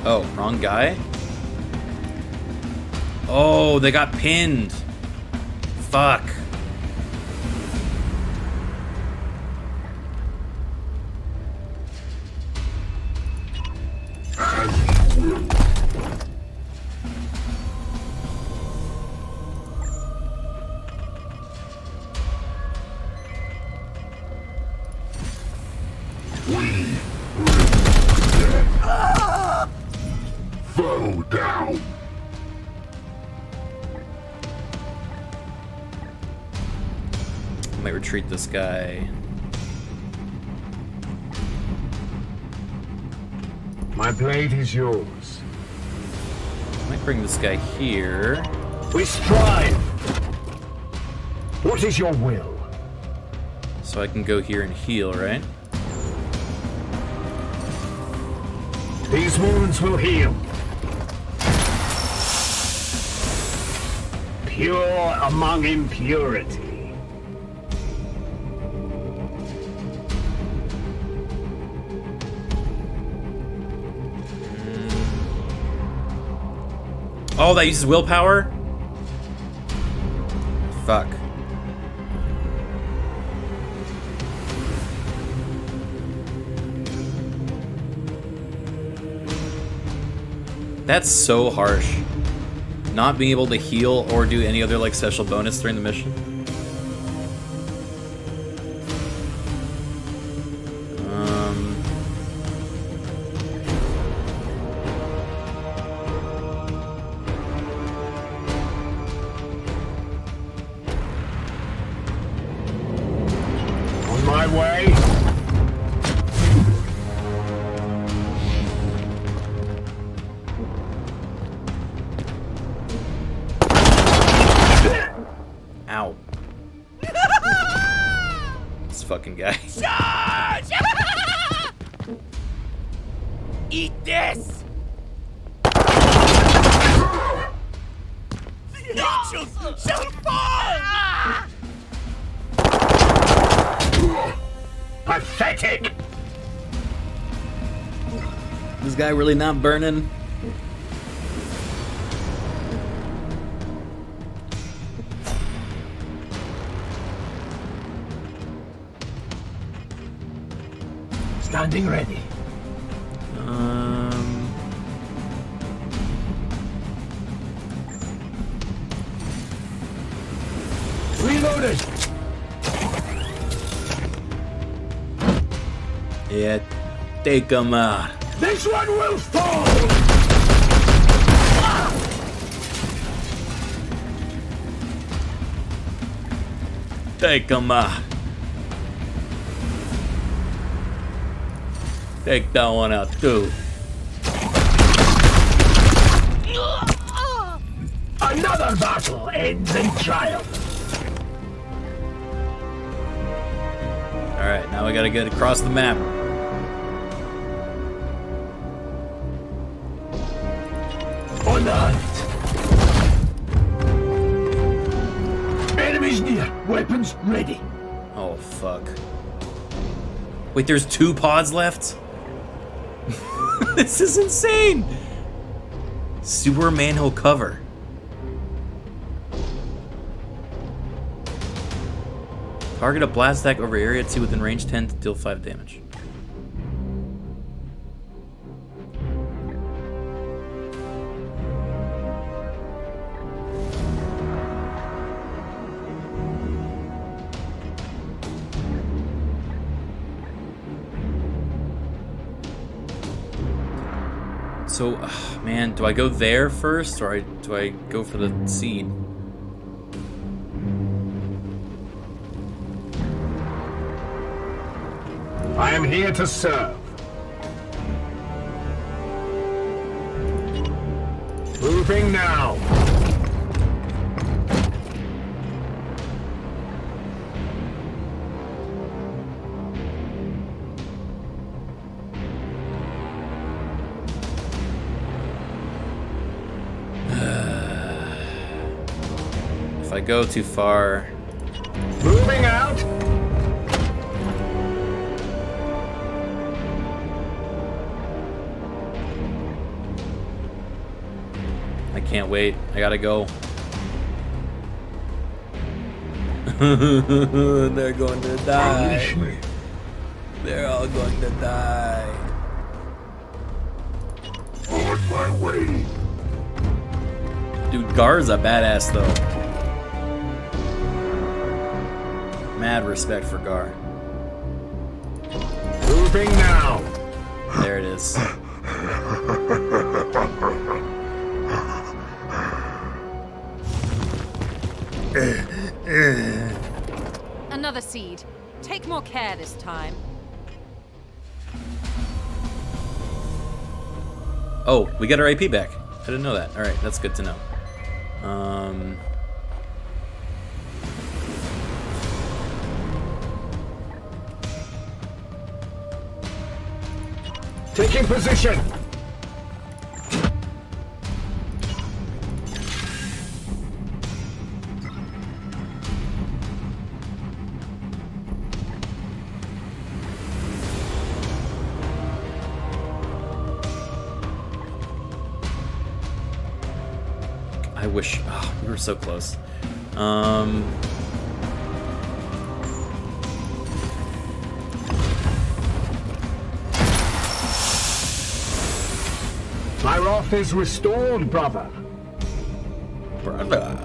Oh, wrong guy? Oh, they got pinned. Fuck. Foe down. I might retreat this guy. My blade is yours. Might bring this guy here. We strive. What is your will? So I can go here and heal, right? These wounds will heal. Pure among impurity. Oh, that uses willpower? Fuck. That's so harsh. Not being able to heal or do any other like special bonus during the mission. On my way. Ow. This fucking guy. Charge! Eat this! The angels shall fall! Pathetic! This guy really not burning? Standing ready. Reloaded. Yeah, take him out. This one will fall. Take him out. Take that one out too. Another battle ends in triumph. Alright, now we gotta get across the map. On the hunt. Enemies near. Weapons ready. Oh, fuck. Wait, there's 2 pods left? This is insane! Sewer manhole cover. Target a blast attack over area 2 within range 10 to deal 5 damage. So, man, do I go there first, or do I go for the seed? I am here to serve. Moving now. If I go too far... Moving out. I can't wait. I gotta go. They're going to die. They're all going to die. On my way. Dude, Gar's a badass though. Mad respect for Gar. Moving now. There it is. Another seed. Take more care this time. Oh, we got our AP back. I didn't know that. All right, that's good to know. Taking position. I wish. Oh, we were so close. My wrath is restored, brother. Brother.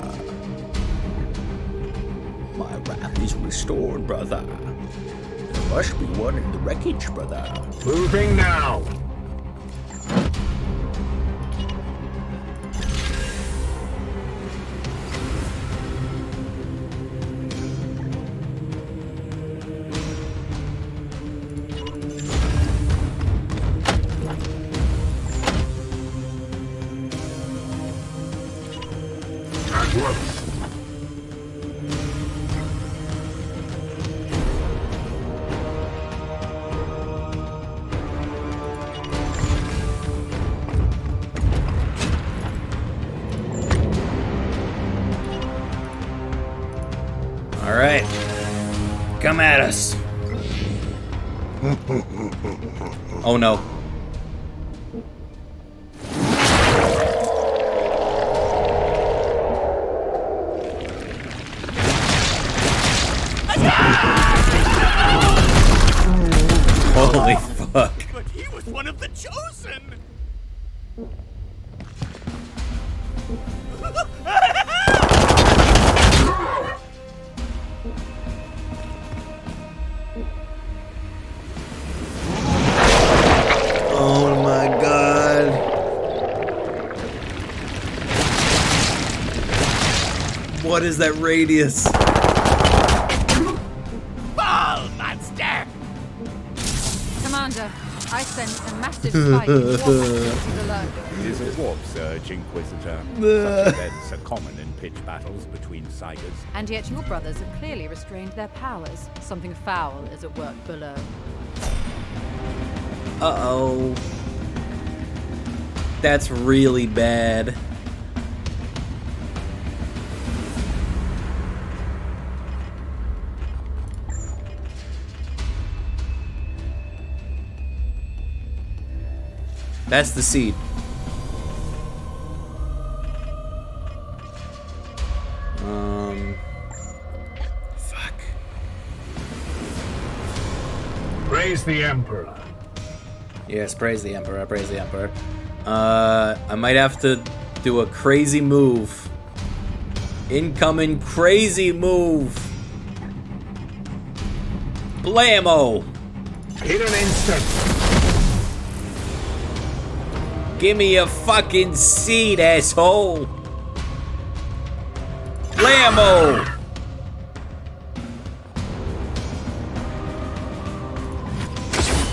My wrath is restored, brother. There must be one in the wreckage, brother. Moving now. All right, come at us. Oh no. Holy fuck. But he was one of the chosen! Oh my god. What is that radius? Ball monster! Commander, I sense a massive spike in war activity below. It is a warp surge, Inquisitor. Such events are common in pitch battles between Cygers. And yet your brothers have clearly restrained their powers. Something foul is at work below. Uh-oh. That's really bad. That's the seed. Fuck. Praise the Emperor. Yes, praise the Emperor, praise the Emperor. I might have to do a crazy move. Incoming crazy move. Blammo! In an instant. Give me a fucking seed, asshole! Blammo!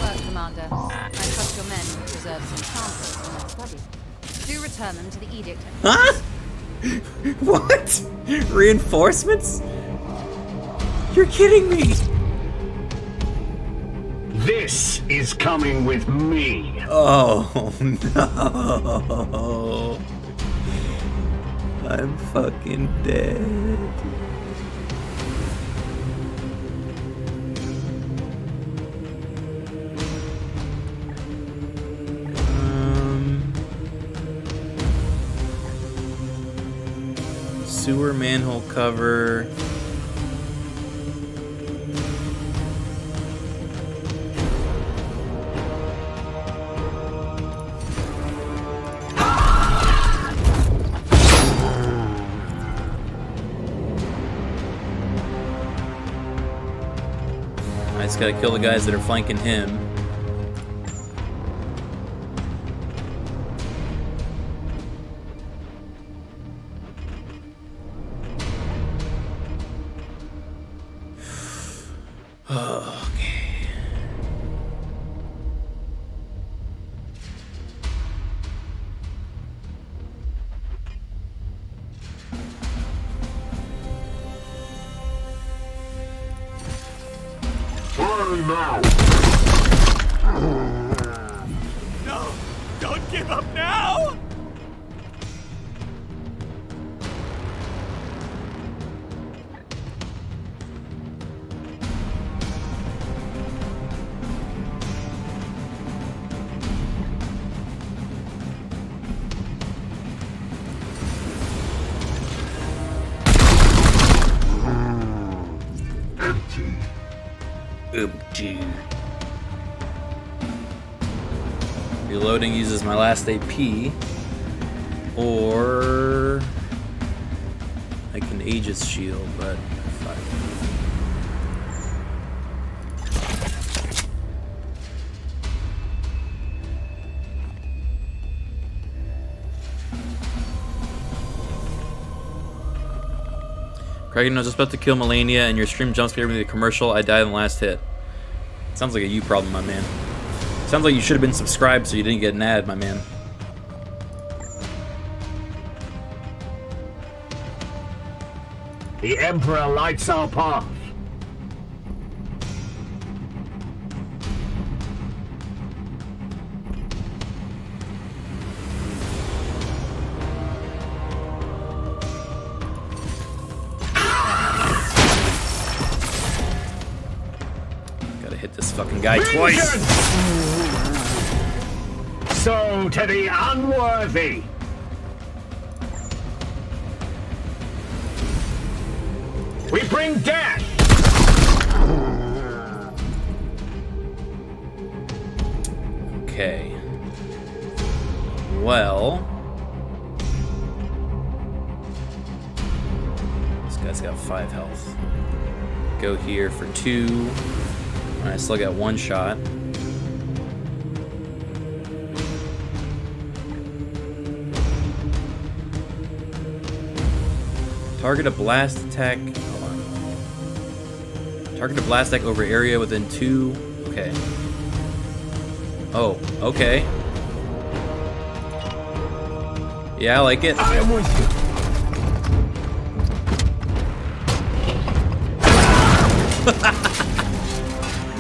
Work, Commander. I trust your men will preserve some samples from their study. Do return them to the edict. Huh? What? Reinforcements? You're kidding me! This is coming with me. Oh no! I'm fucking dead. Sewer manhole cover. I just gotta kill the guys that are flanking him. No! Don't give up now! Empty. Reloading uses my last AP, or I can Aegis shield, but fuck. Criken, I was just about to kill Melania, and your stream jump scared me to the commercial. I died in the last hit. Sounds like a you problem, my man. Sounds like you should have been subscribed so you didn't get an ad, my man. The Emperor lights our path. Gotta hit this fucking guy twice. So to the unworthy. We bring death. Okay. Well, this guy's got 5 health. Go here for 2. I still got 1 shot. Target a blast attack. Hold on. Target a blast attack over area within 2. Okay. Oh, okay. Yeah, I like it. I am with you.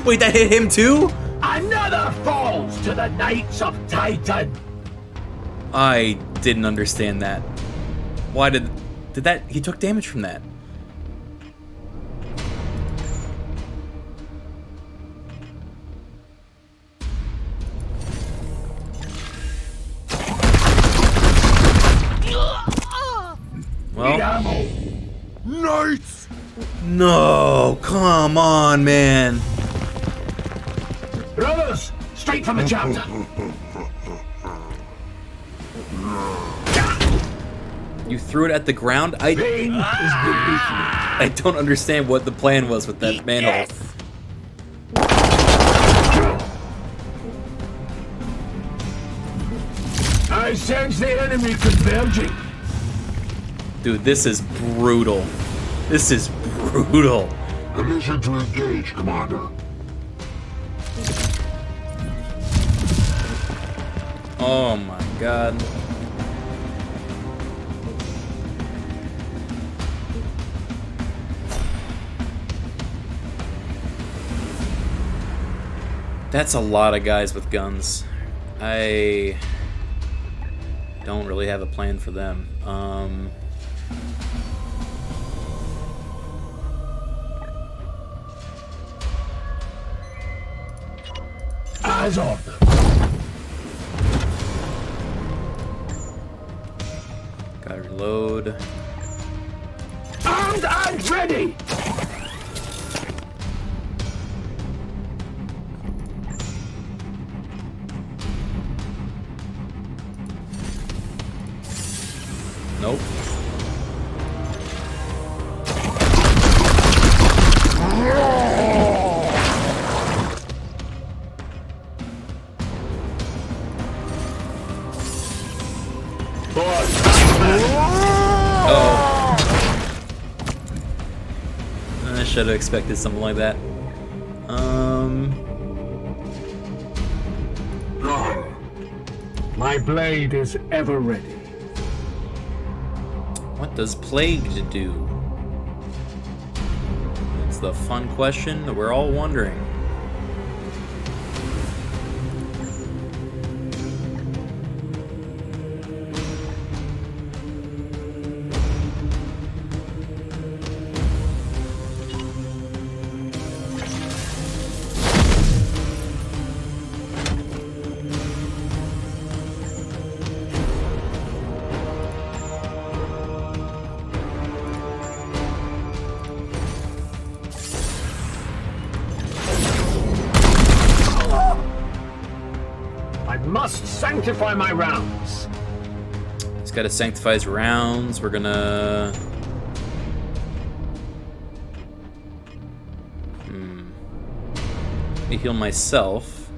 Wait, that hit him too? Another falls to the Knights of Titan. I didn't understand that. Why did that? He took damage from that. Well, Knights. no, come on, man. Brothers, straight from the chapter. You threw it at the ground? I don't understand what the plan was with that manhole. I sense the enemy converging. Dude, this is brutal. This is brutal. Permission to engage, Commander. Oh my god. That's a lot of guys with guns. I don't really have a plan for them. Eyes on. Gotta reload. Armed and ready. Nope. Oh. I should have expected something like that. My blade is ever ready. What does plague do? It's the fun question that we're all wondering. Must sanctify my rounds. He's got to sanctify his rounds. We're gonna... Let me heal myself.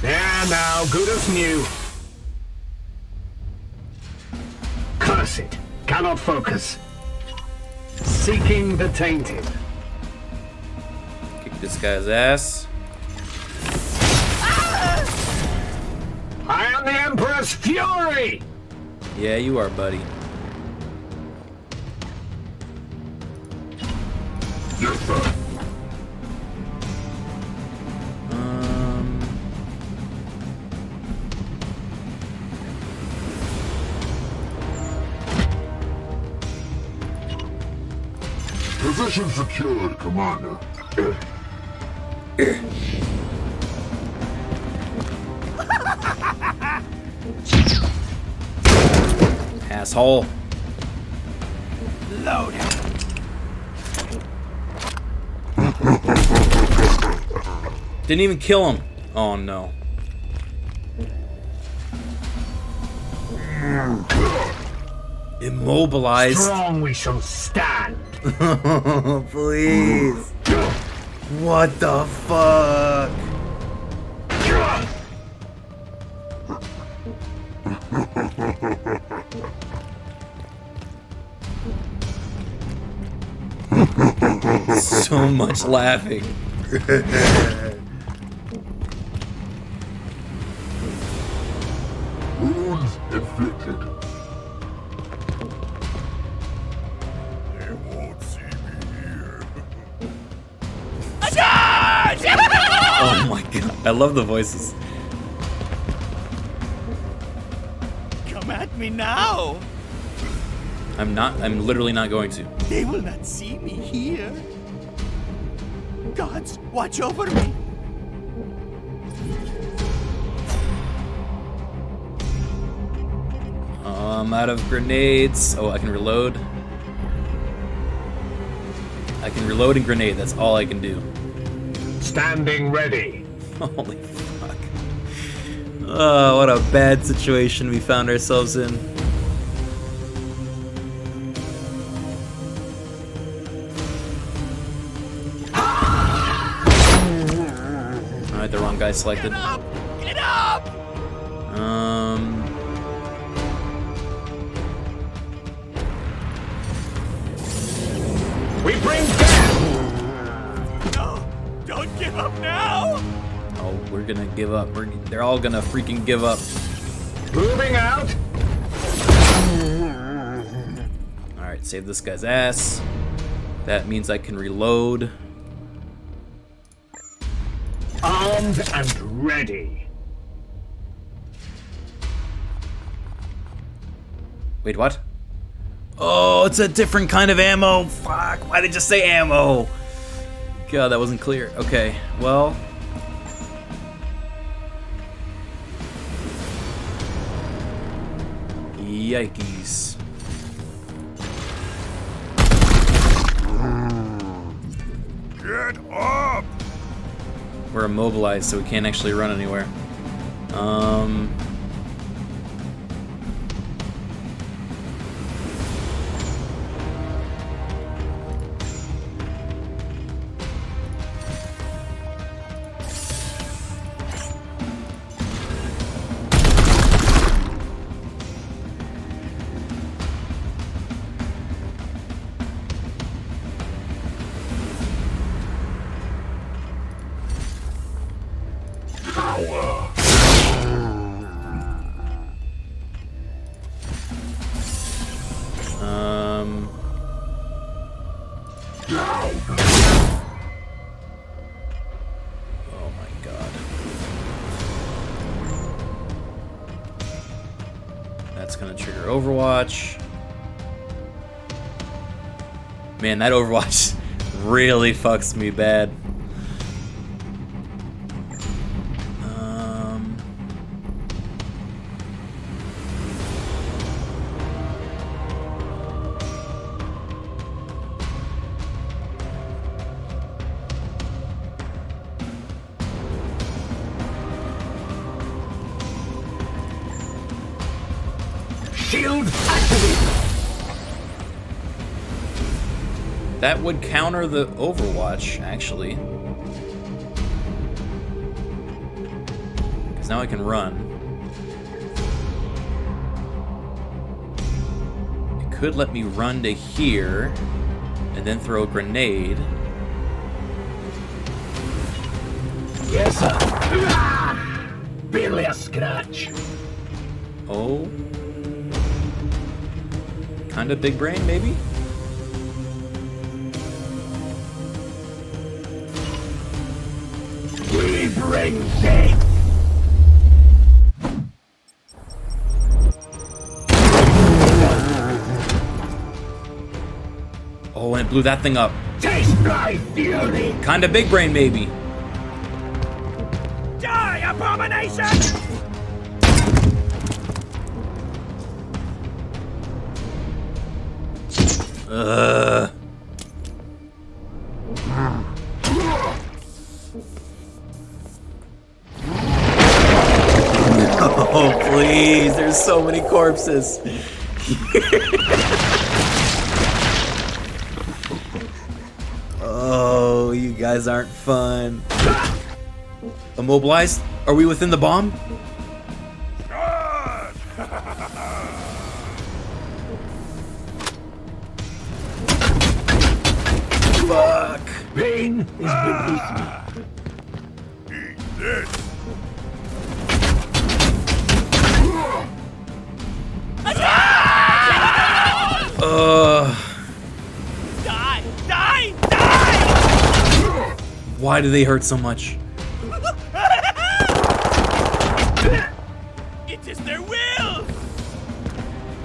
There now, good as new. Curse it. Cannot focus. Seeking the tainted. Kick this guy's ass. I am the Emperor's fury! Yeah, you are, buddy. Yes, sir. Position secured, Commander. Asshole. Load. Didn't even kill him. Oh no. Immobilized. Strong we shall stand. Please. What the fuck? So much laughing. Wounds inflicted. Oh my god. I love the voices. Come at me now. I'm literally not going to. They will not see me here. Gods, watch over me. I'm out of grenades. Oh, I can reload. I can reload and grenade. That's all I can do. Standing ready. Holy fuck. Oh, what a bad situation we found ourselves in. Alright, the wrong guy selected. Get up! We bring death! No! Don't give up now! Oh, we're gonna give up. They're all gonna freaking give up. Moving out! Alright, save this guy's ass. That means I can reload. Armed and ready. Wait, what? Oh, it's a different kind of ammo. Fuck, why'd they just say ammo? God, that wasn't clear. Okay, well. Yikes. Get up! We're immobilized, so we can't actually run anywhere. That's gonna trigger Overwatch. Man, that Overwatch really fucks me bad. Shield activated. That would counter the Overwatch, actually. Because now I can run. It could let me run to here, and then throw a grenade. Yes, sir. Barely a scratch. Oh. Kinda big brain, maybe? We bring death. Oh, and it blew that thing up. Taste my fury. Kinda big brain, maybe. Die, abomination! so many corpses. Oh, you guys aren't fun. Immobilized? Are we within the bomb? Fuck. Pain is beneath me. Eat this. Die! Die! Die! Why do they hurt so much? It is their will!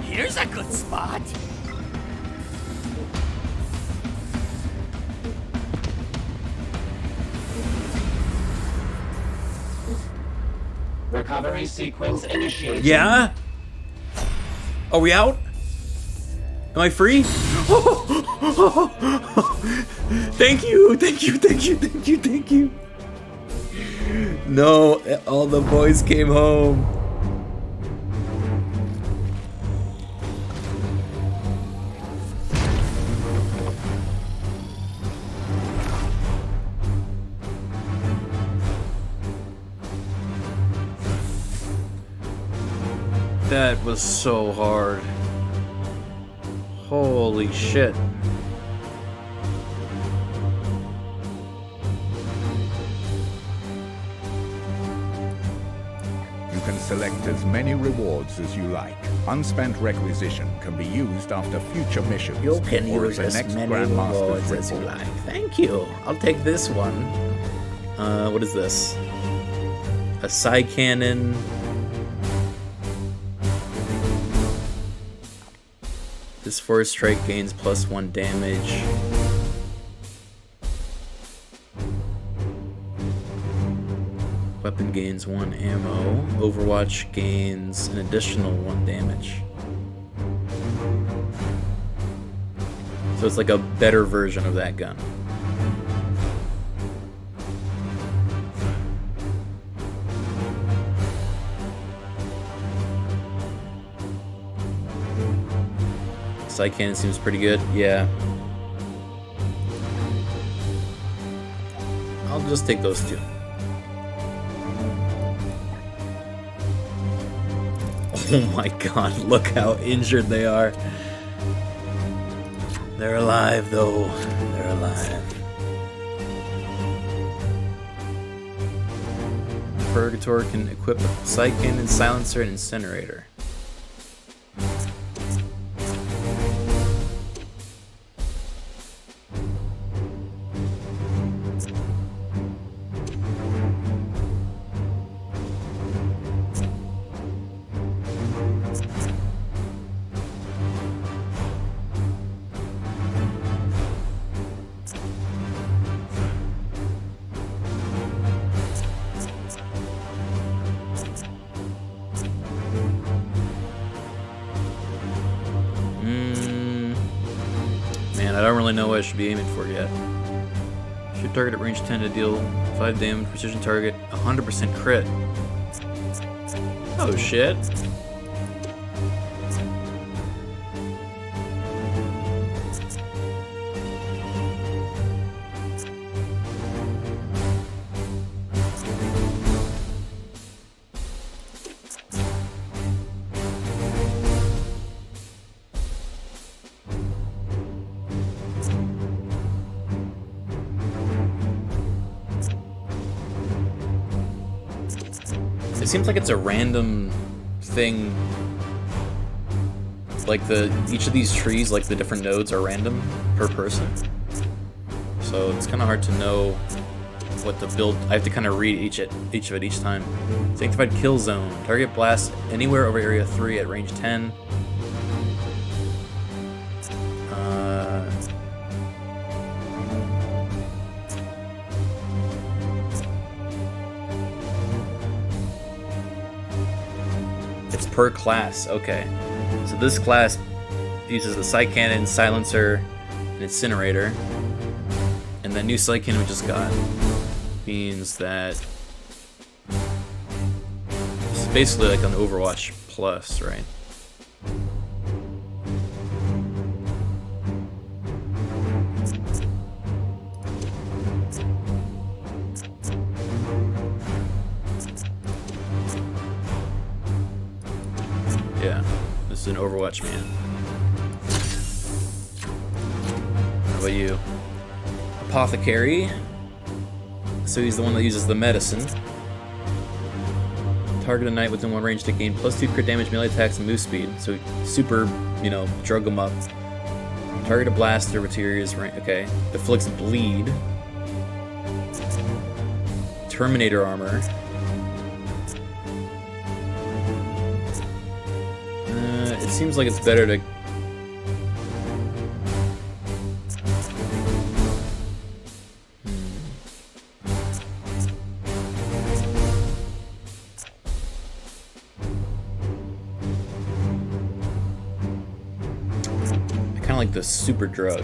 Here's a good spot. Recovery sequence initiated. Yeah? Are we out? Am I free? Thank you, thank you, thank you, thank you, thank you. No, all the boys came home. That was so hard. Holy shit. You can select as many rewards as you like. Unspent requisition can be used after future missions. You can or use the as next many Grandmaster's rewards as you report. like. Thank you. I'll take this one. What is this? A side cannon. This force strike gains +1 damage. Weapon gains 1 ammo. Overwatch gains an additional 1 damage. So it's like a better version of that gun. Side cannon seems pretty good. Yeah. I'll just take those two. Oh my god, look how injured they are. They're alive though. They're alive. Purgator can equip a side cannon, silencer, and incinerator. Man, I don't really know what I should be aiming for yet. Shoot target at range 10 to deal 5 damage, precision target, 100% crit. Oh shit. It seems like it's a random thing. Like each of these trees, like the different nodes are random per person. So it's kind of hard to know what to build. I have to kind of read each of it each time. Sanctified kill zone. Target blast anywhere over area 3 at range 10. It's per class. Okay. So this class uses the sight cannon, silencer, and incinerator. And the new sight cannon we just got means that it's basically like an Overwatch plus, right? Yeah, this is an Overwatch man. How about you? Apothecary. So he's the one that uses the medicine. Target a knight within one range to gain +2 crit damage, melee attacks, and move speed. So super, you know, drug him up. Target a blaster with Tyranids range. Okay. Afflicts bleed. Terminator armor. It seems like it's better to. Like the super drug.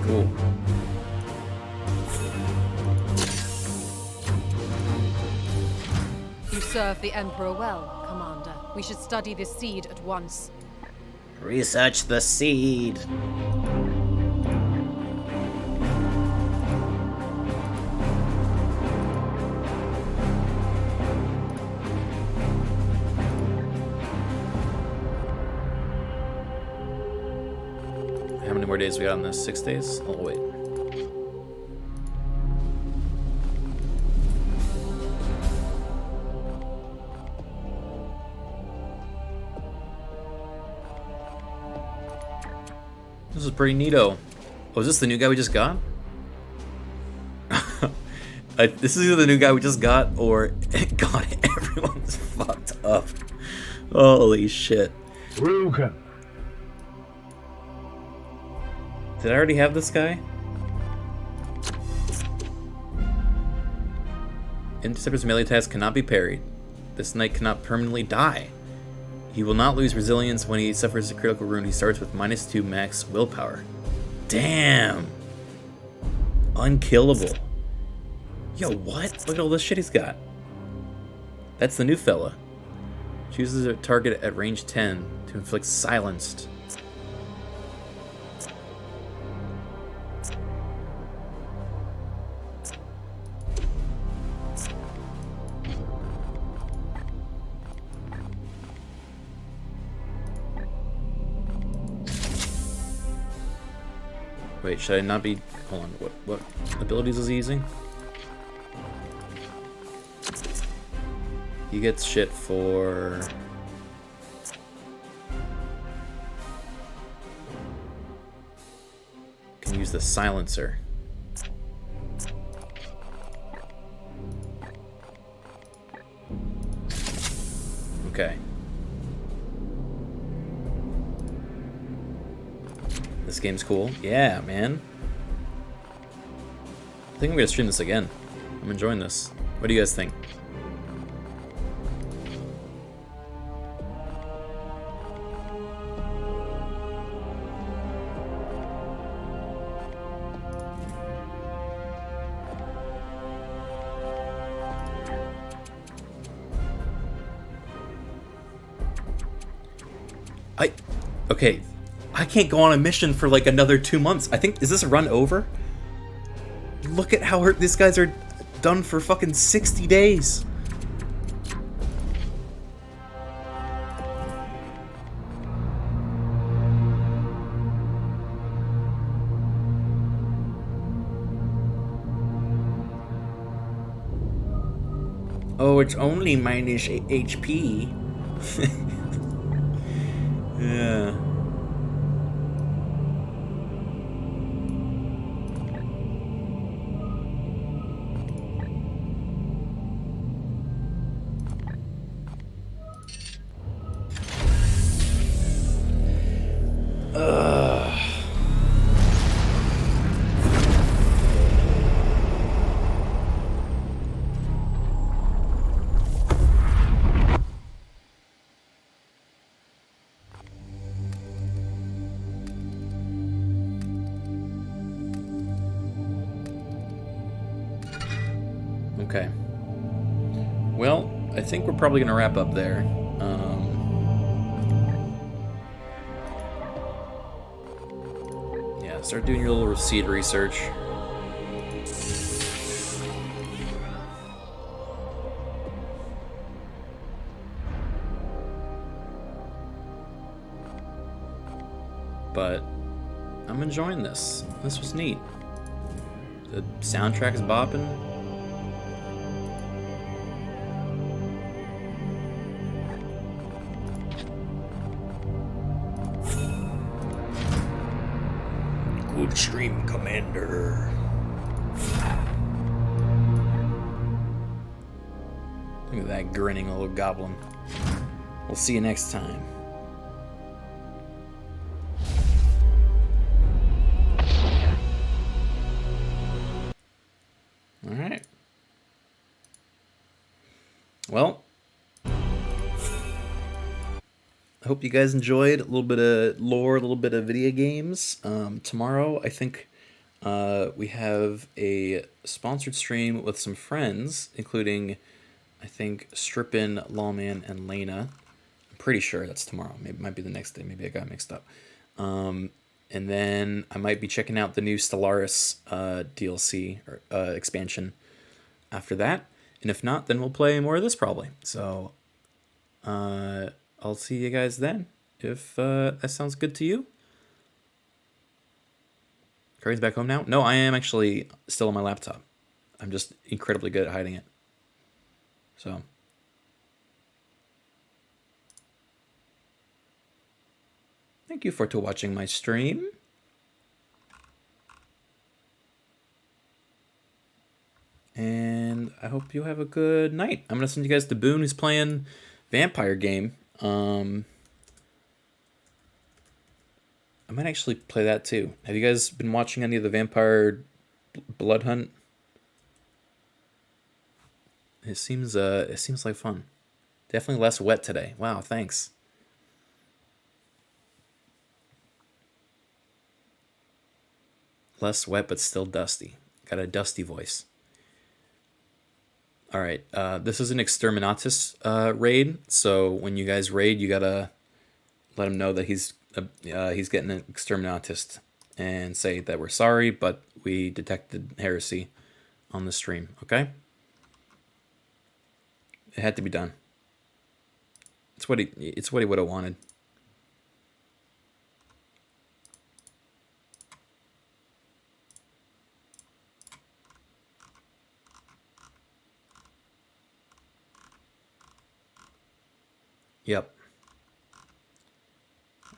Cool. You serve the Emperor well, Commander. We should study this seed at once. Research the seed. How many more days we got on this? 6 days? Oh, wait. This is pretty neato. Oh, is this the new guy we just got? This is either the new guy we just got or God, everyone's fucked up. Holy shit. Rugen. Did I already have this guy? Interceptor's melee attacks cannot be parried. This knight cannot permanently die. He will not lose resilience when he suffers a critical wound. He starts with -2 max willpower. Damn! Unkillable. Yo, what? Look at all this shit he's got. That's the new fella. Chooses a target at range 10 to inflict silenced. Wait, should I not be... Hold on, what abilities is he using? He gets shit for... Can use the silencer. Okay. This game's cool. Yeah, man. I think I'm gonna stream this again. I'm enjoying this. What do you guys think? Okay. I can't go on a mission for like another 2 months. I think, is this a run over? Look at how these guys are done for fucking 60 days. Oh, it's only minus HP. Yeah. Okay. Well, I think we're probably going to wrap up there. Yeah, start doing your little receipt research. But I'm enjoying this. This was neat. The soundtrack's bopping. Good stream, Commander. Look at that grinning little goblin. We'll see you next time. Alright. Well, I hope you guys enjoyed a little bit of lore, a little bit of video games. Tomorrow, I think we have a sponsored stream with some friends, including, I think, Strippin, Lawman, and Lena. I'm pretty sure that's tomorrow. Maybe it might be the next day. Maybe I got mixed up. And then I might be checking out the new Stellaris DLC or expansion after that. And if not, then we'll play more of this probably. So I'll see you guys then, if that sounds good to you. Curry's back home now? No, I am actually still on my laptop. I'm just incredibly good at hiding it. So. Thank you for watching my stream. And I hope you have a good night. I'm going to send you guys to Boone, who's playing Vampire game. I might actually play that too. Have you guys been watching any of the Vampire Blood Hunt? It seems like fun. Definitely less wet today. Wow, thanks. Less wet, but still dusty. Got a dusty voice. All right, this is an Exterminatus raid. So when you guys raid, you gotta let him know that he's getting an Exterminatus and say that we're sorry, but we detected heresy on the stream. Okay, it had to be done. It's what he would have wanted. Yep.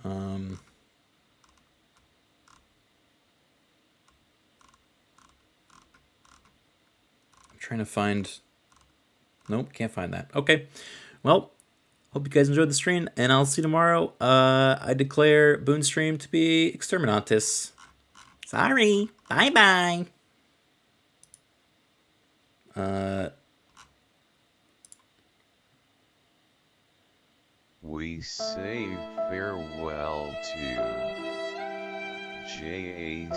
I'm trying to find... Nope, can't find that. Okay. Well, hope you guys enjoyed the stream, and I'll see you tomorrow. I declare Boone stream to be Exterminatus. Sorry. Bye-bye. We say farewell to JAC_.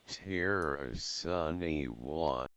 Terra Sunny 1.